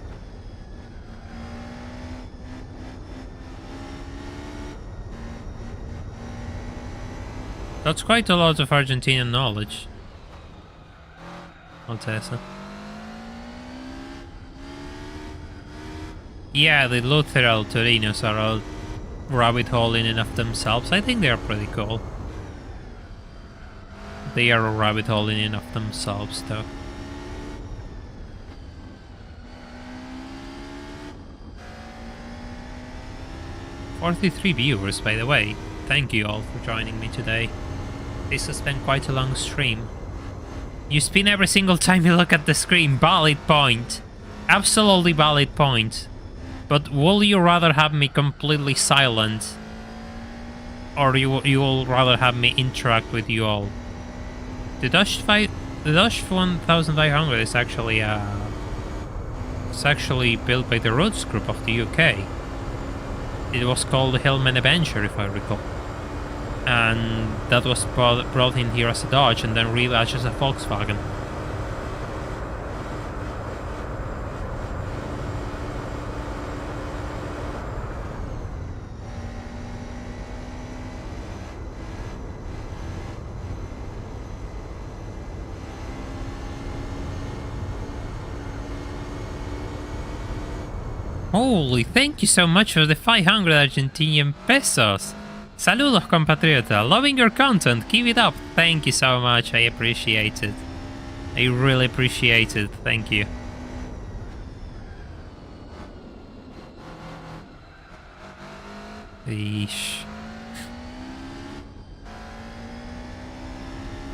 That's quite a lot of Argentinian knowledge. Altesa. Yeah, the Lutheral Torinos are all rabbit hole in and of themselves. I think they are pretty cool. They are a rabbit hole in and of themselves, though. "43 viewers, by the way. Thank you all for joining me today. This has been quite a long stream. You spin every single time you look at the screen. Valid point. Absolutely valid point. But will you rather have me completely silent? Or you will rather have me interact with you all? The Dodge 1500 is actually it's actually built by the Rhodes Group of the UK. It was called the Hillman Avenger, if I recall. And that was brought in here as a Dodge and then rebadged as a Volkswagen. Holy, thank you so much for the 500 Argentinian pesos. Saludos, compatriota. Loving your content. Keep it up. Thank you so much. I appreciate it. I really appreciate it. Thank you. Eesh.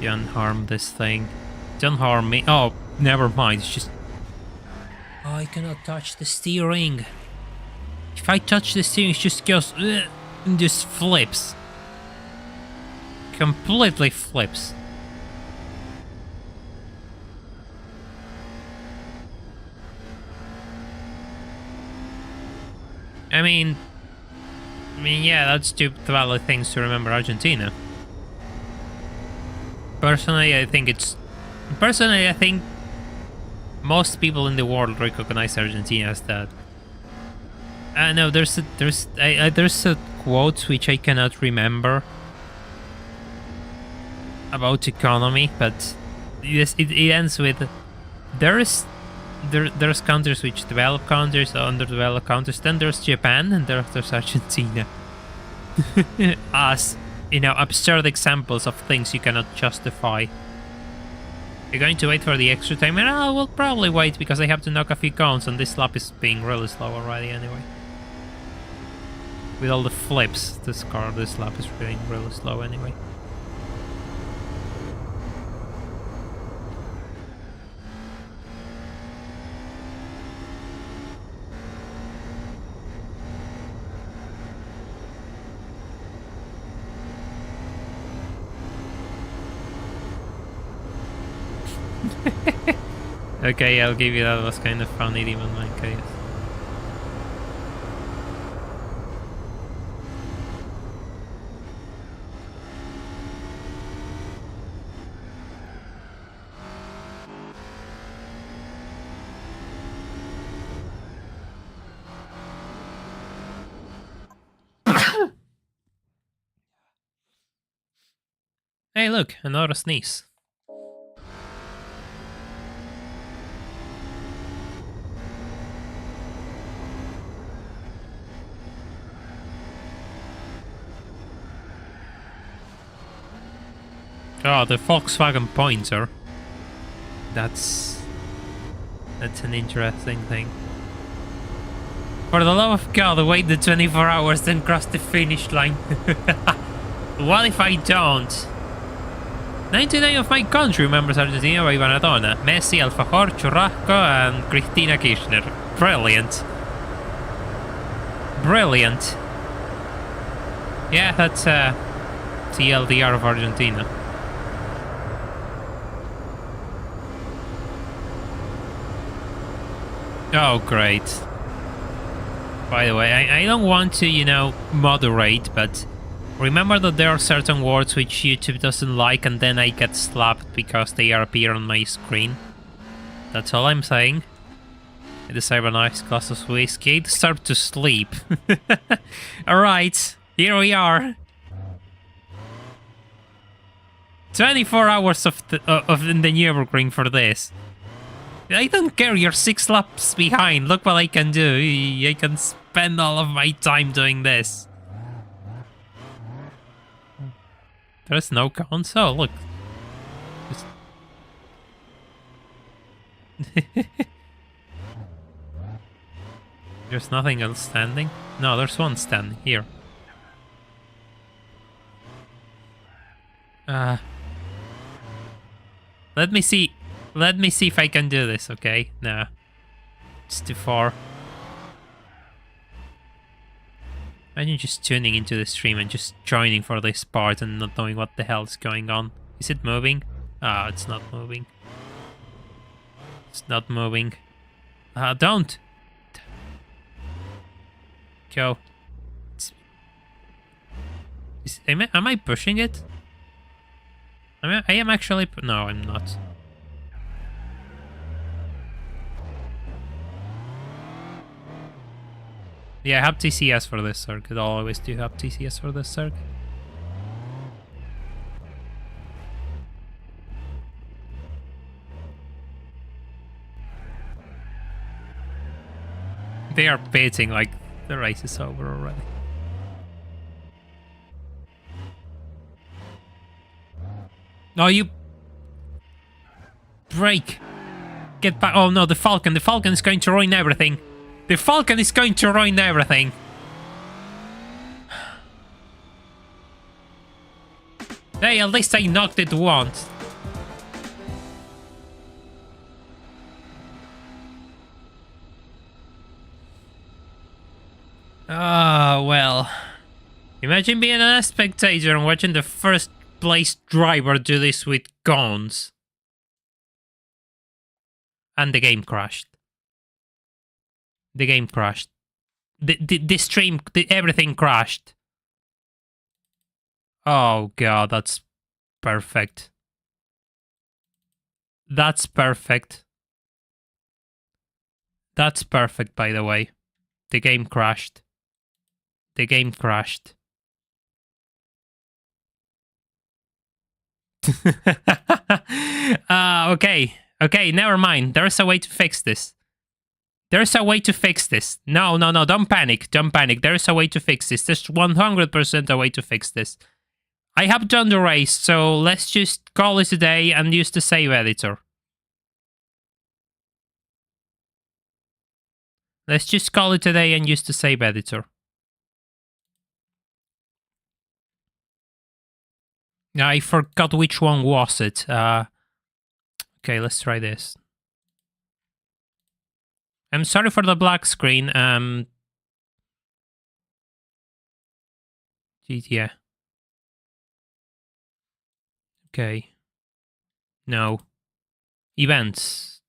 Don't harm this thing. Don't harm me. Oh, never mind. It's just... Oh, I cannot touch the steering. If I touch the steering, it just goes... and just flips. Completely flips. I mean, yeah, that's two valid things to remember Argentina. Personally, I think most people in the world recognize Argentina as that. No, there's a quote which I cannot remember about economy, but yes, it ends with there's countries which develop countries, underdeveloped countries, then there's Japan, and there's Argentina. As you know, absurd examples of things you cannot justify. You're going to wait for the extra time, and I will probably wait because I have to knock a few cones, and this lap is being really slow already anyway. With all the flips, this lap is being really slow anyway. Okay, I'll give you that. It was kind of funny, even in my case. Hey, look, another sneeze. Oh, the Volkswagen pointer. That's an interesting thing. For the love of God, wait the 24 hours, then cross the finish line. What if I don't? 99 of my country members Argentina by Maradona. Messi, Alfajor, Churrasco, and Cristina Kirchner. Brilliant. Brilliant. Yeah, that's TLDR of Argentina. Oh, great. By the way, I don't want to, you know, moderate, but remember that there are certain words which YouTube doesn't like and then I get slapped because they appear on my screen. That's all I'm saying. I deserve a nice glass of whiskey to start to sleep. Alright, here we are. 24 hours of the Nurburgring for this. I don't care, you're 6 laps behind. Look what I can do. I can spend all of my time doing this. There's no console, look. There's nothing else standing? No, there's one standing here. Let me see. Let me see if I can do this, okay? Nah. It's too far. Imagine just tuning into the stream and just joining for this part and not knowing what the hell is going on. Is it moving? Ah, it's not moving. It's not moving. Don't! Go. Am I pushing it? I am actually... No, I'm not. Yeah, I have TCS for this circuit. I always do have TCS for this circuit. They are pitting like the race is over already. No, you... Brake! Get back! Oh no, the Falcon! The Falcon is going to ruin everything! The Falcon is going to ruin everything! Hey, at least I knocked it once. Ah, well. Imagine being a spectator and watching the first place driver do this with guns. And the game crashed. The game crashed. The stream, everything crashed. Oh god, that's perfect. That's perfect. That's perfect, by the way. The game crashed. The game crashed. Okay. Okay, never mind. There's a way to fix this. There's a way to fix this. No, don't panic. Don't panic. There's a way to fix this. There's 100% a way to fix this. I have done the race, so let's just call it a day and use the save editor. Let's just call it a day and use the save editor. I forgot which one was it. Okay, let's try this. I'm sorry for the black screen. Yeah. Okay. No. Events.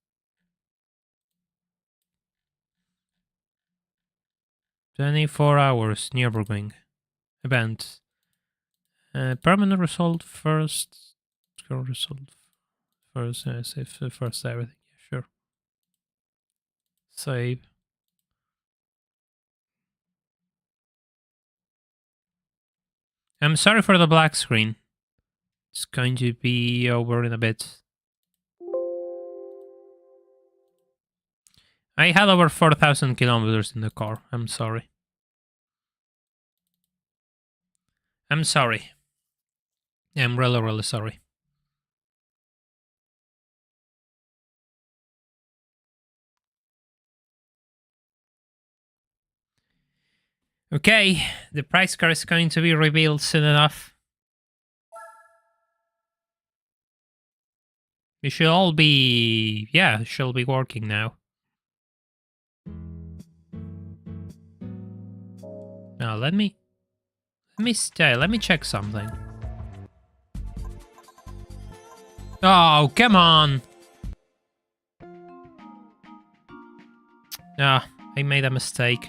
24 hours Nurburgring event. Permanent result first. Score result first. Save first everything. Yeah, sure. Save. I'm sorry for the black screen. It's going to be over in a bit. I had over 4,000 kilometers in the car. I'm sorry. I'm sorry. I'm really, really sorry. Okay, the price car is going to be revealed soon enough. We should all be... yeah, should be working now. Now, let me stay. Let me check something. Oh, come on! Ah, I made a mistake.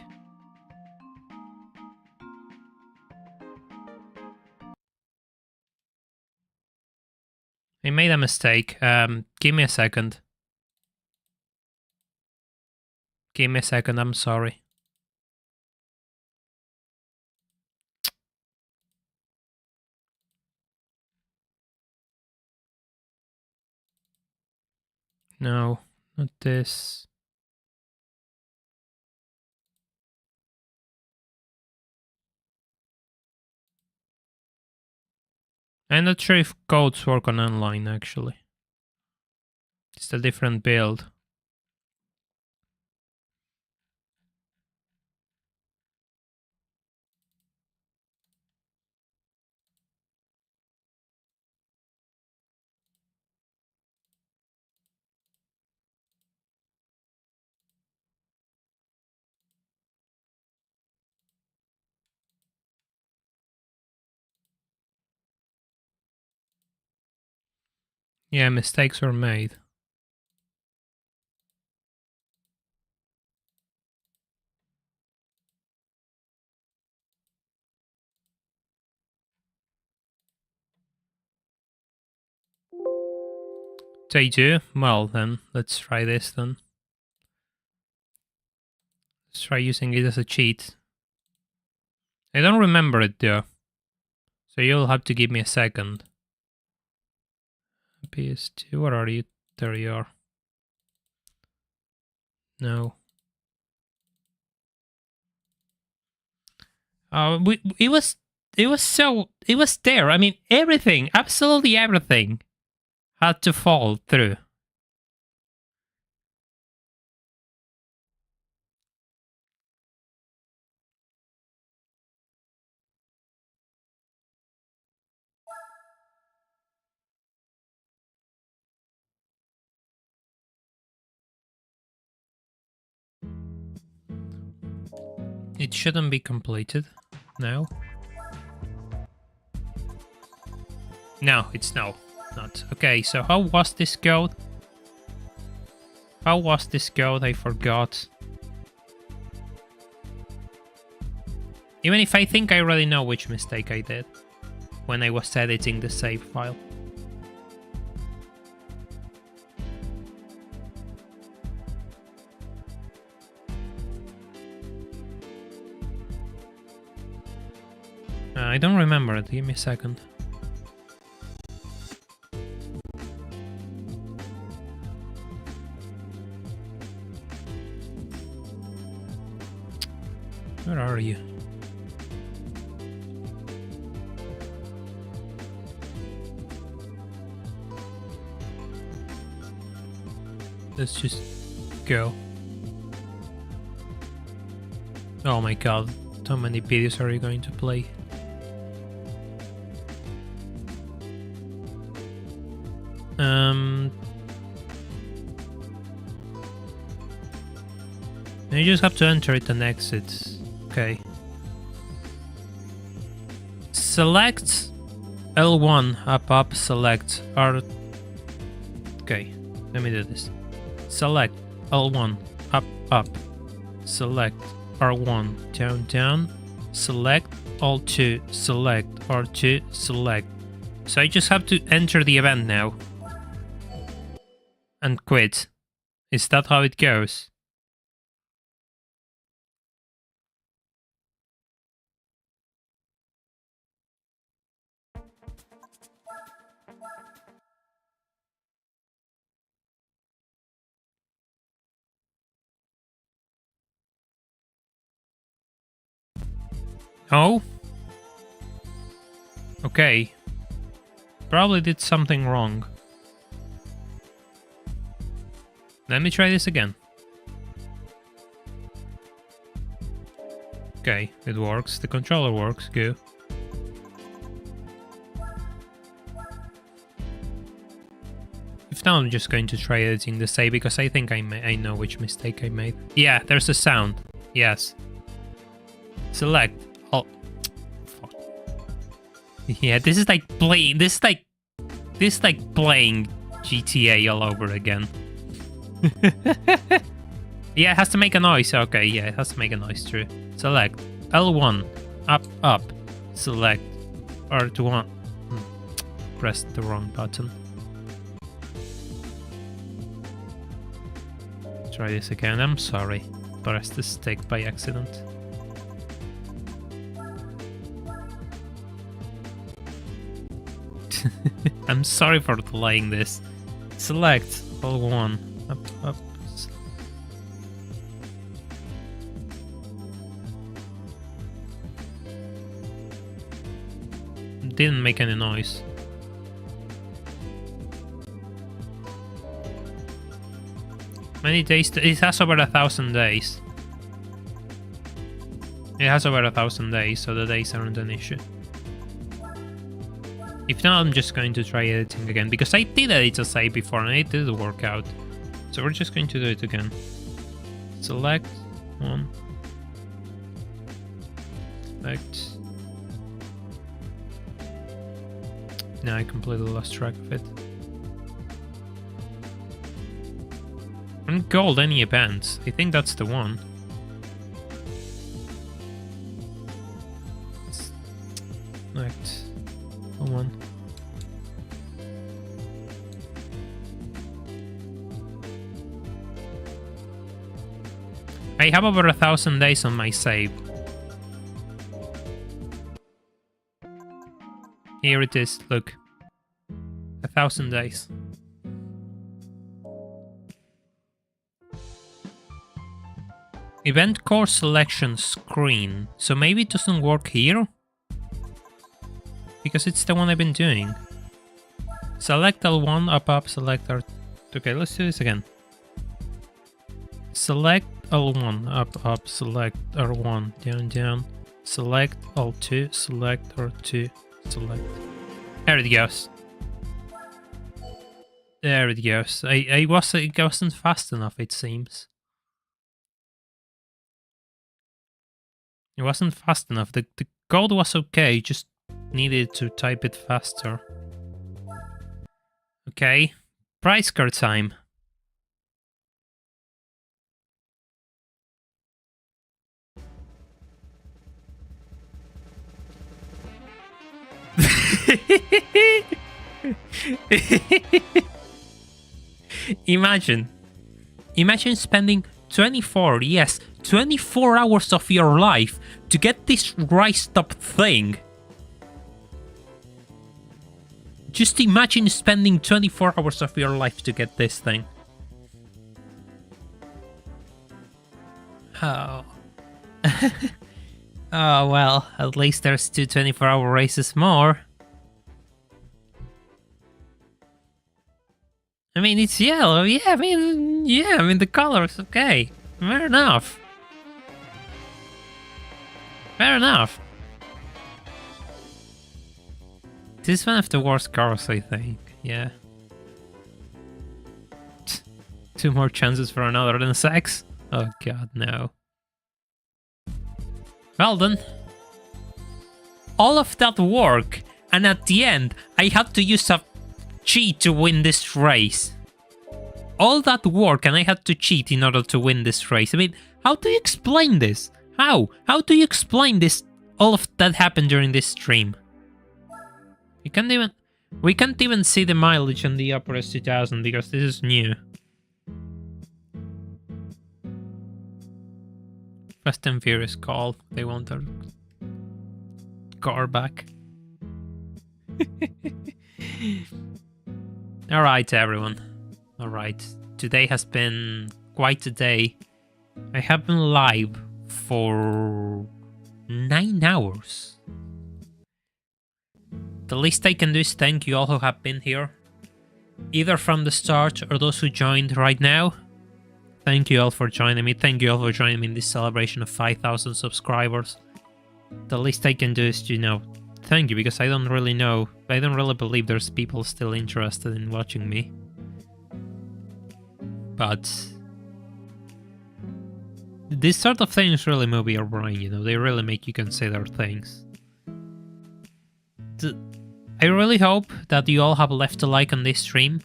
I made a mistake. Give me a second. Give me a second, I'm sorry. No, not this. I'm not sure if codes work on online, actually. It's a different build. Yeah, mistakes were made. They do? Well then, let's try this then. Let's try using it as a cheat. I don't remember it though. So you'll have to give me a second. PS2, where are you? There you are. No. It was there. I mean, everything, absolutely everything had to fall through. It shouldn't be completed now. No, it's not. Okay, so how was this code? How was this code? I forgot. Even if I think I already know which mistake I did when I was editing the save file. I don't remember it. Give me a second. Where are you? Let's just go. Oh my god, how many videos are you going to play? You just have to enter it and exit. Okay. Select L1, up, select R. Okay, let me do this. Select L1, up, select R1, down, down, select, Alt2, select, R2, select. So I just have to enter the event now. And quit. Is that how it goes? Oh? Okay. Probably did something wrong. Let me try this again. Okay, it works. The controller works. Go. If now I'm just going to try editing the save because I think I know which mistake I made. Yeah, there's a sound. Yes. Select. Oh. Fuck. Yeah, this is like playing. This is like playing GTA all over again. Yeah, it has to make a noise. Okay, yeah, it has to make a noise, true. Select L1, up, up. Select R1. Pressed the wrong button. Try this again. I'm sorry. Pressed the stick by accident. I'm sorry for delaying this. Select L1, up, up. Didn't make any noise. Many days? It has over 1,000 days. It has over 1,000 days, so the days aren't an issue. If not, I'm just going to try editing again, because I did edit a save before and it did work out. So we're just going to do it again. Select one. Select. Now I completely lost track of it. And gold, any events? I think that's the one. Select one. I have over 1,000 days on my save. Here it is, look. 1,000 days. Event core selection screen. So maybe it doesn't work here? Because it's the one I've been doing. Select L1, up, up, select R... Okay, let's do this again. Select L1, up, up, select R1, down, down. Select L2, select R2, select. There it goes. There it goes. I wasn't fast enough, it seems. It wasn't fast enough. The code was okay, just needed to type it faster. Okay, price card time. Imagine spending 24 hours of your life to get this raised up thing. Just imagine spending 24 hours of your life to get this thing. Oh. Oh, well, at least there's 2 24-hour races more. I mean, it's yellow. Yeah, I mean, the color is okay. Fair enough. Fair enough. This is one of the worst cars, I think. Yeah. 2 more chances for another than sex? Oh god, no. Well done. All of that work, and at the end, I had to use a cheat to win this race. All that work, and I had to cheat in order to win this race. I mean, how do you explain this? How? How do you explain this? All of that happened during this stream. We can't even see the mileage on the Upper S2000 because this is new. Fast and Furious call. They want their car back. Alright, everyone. Alright. Today has been quite a day. I have been live for 9 hours. The least I can do is thank you all who have been here, either from the start or those who joined right now. Thank you all for joining me. Thank you all for joining me in this celebration of 5,000 subscribers. The least I can do is, thank you, because I don't really believe there's people still interested in watching me. But this sort of things really move your brain, they really make you consider things. I really hope that you all have left a like on this stream,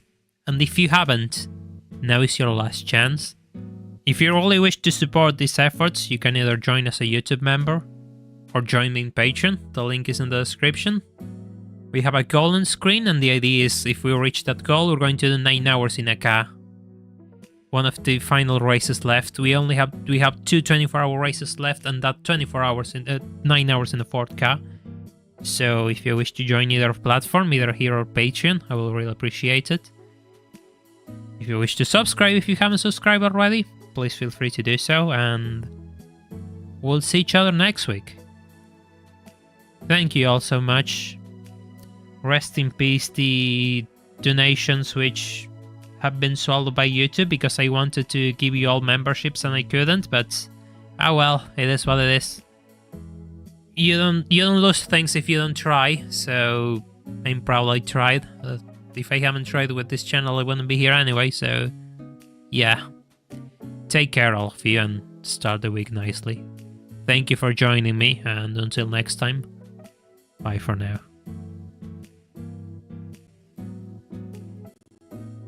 and if you haven't, now is your last chance. If you really wish to support these efforts, you can either join as a YouTube member or join me in Patreon. The link is in the description. We have a goal on screen, and the idea is if we reach that goal, we're going to do 9 hours in a car. One of the final races left. We have 2 24-hour races left, and that 9 hours in the 4th car. So if you wish to join either platform, either here or Patreon, I will really appreciate it. If you wish to subscribe, if you haven't subscribed already, please feel free to do so, and we'll see each other next week. Thank you all so much. Rest in peace the donations which have been swallowed by YouTube, because I wanted to give you all memberships and I couldn't, but oh well, it is what it is. You don't lose things if you don't try, so I'm proud I tried. If I haven't tried with this channel, I wouldn't be here anyway, so yeah. Take care all of you and start the week nicely. Thank you for joining me, and until next time, bye for now.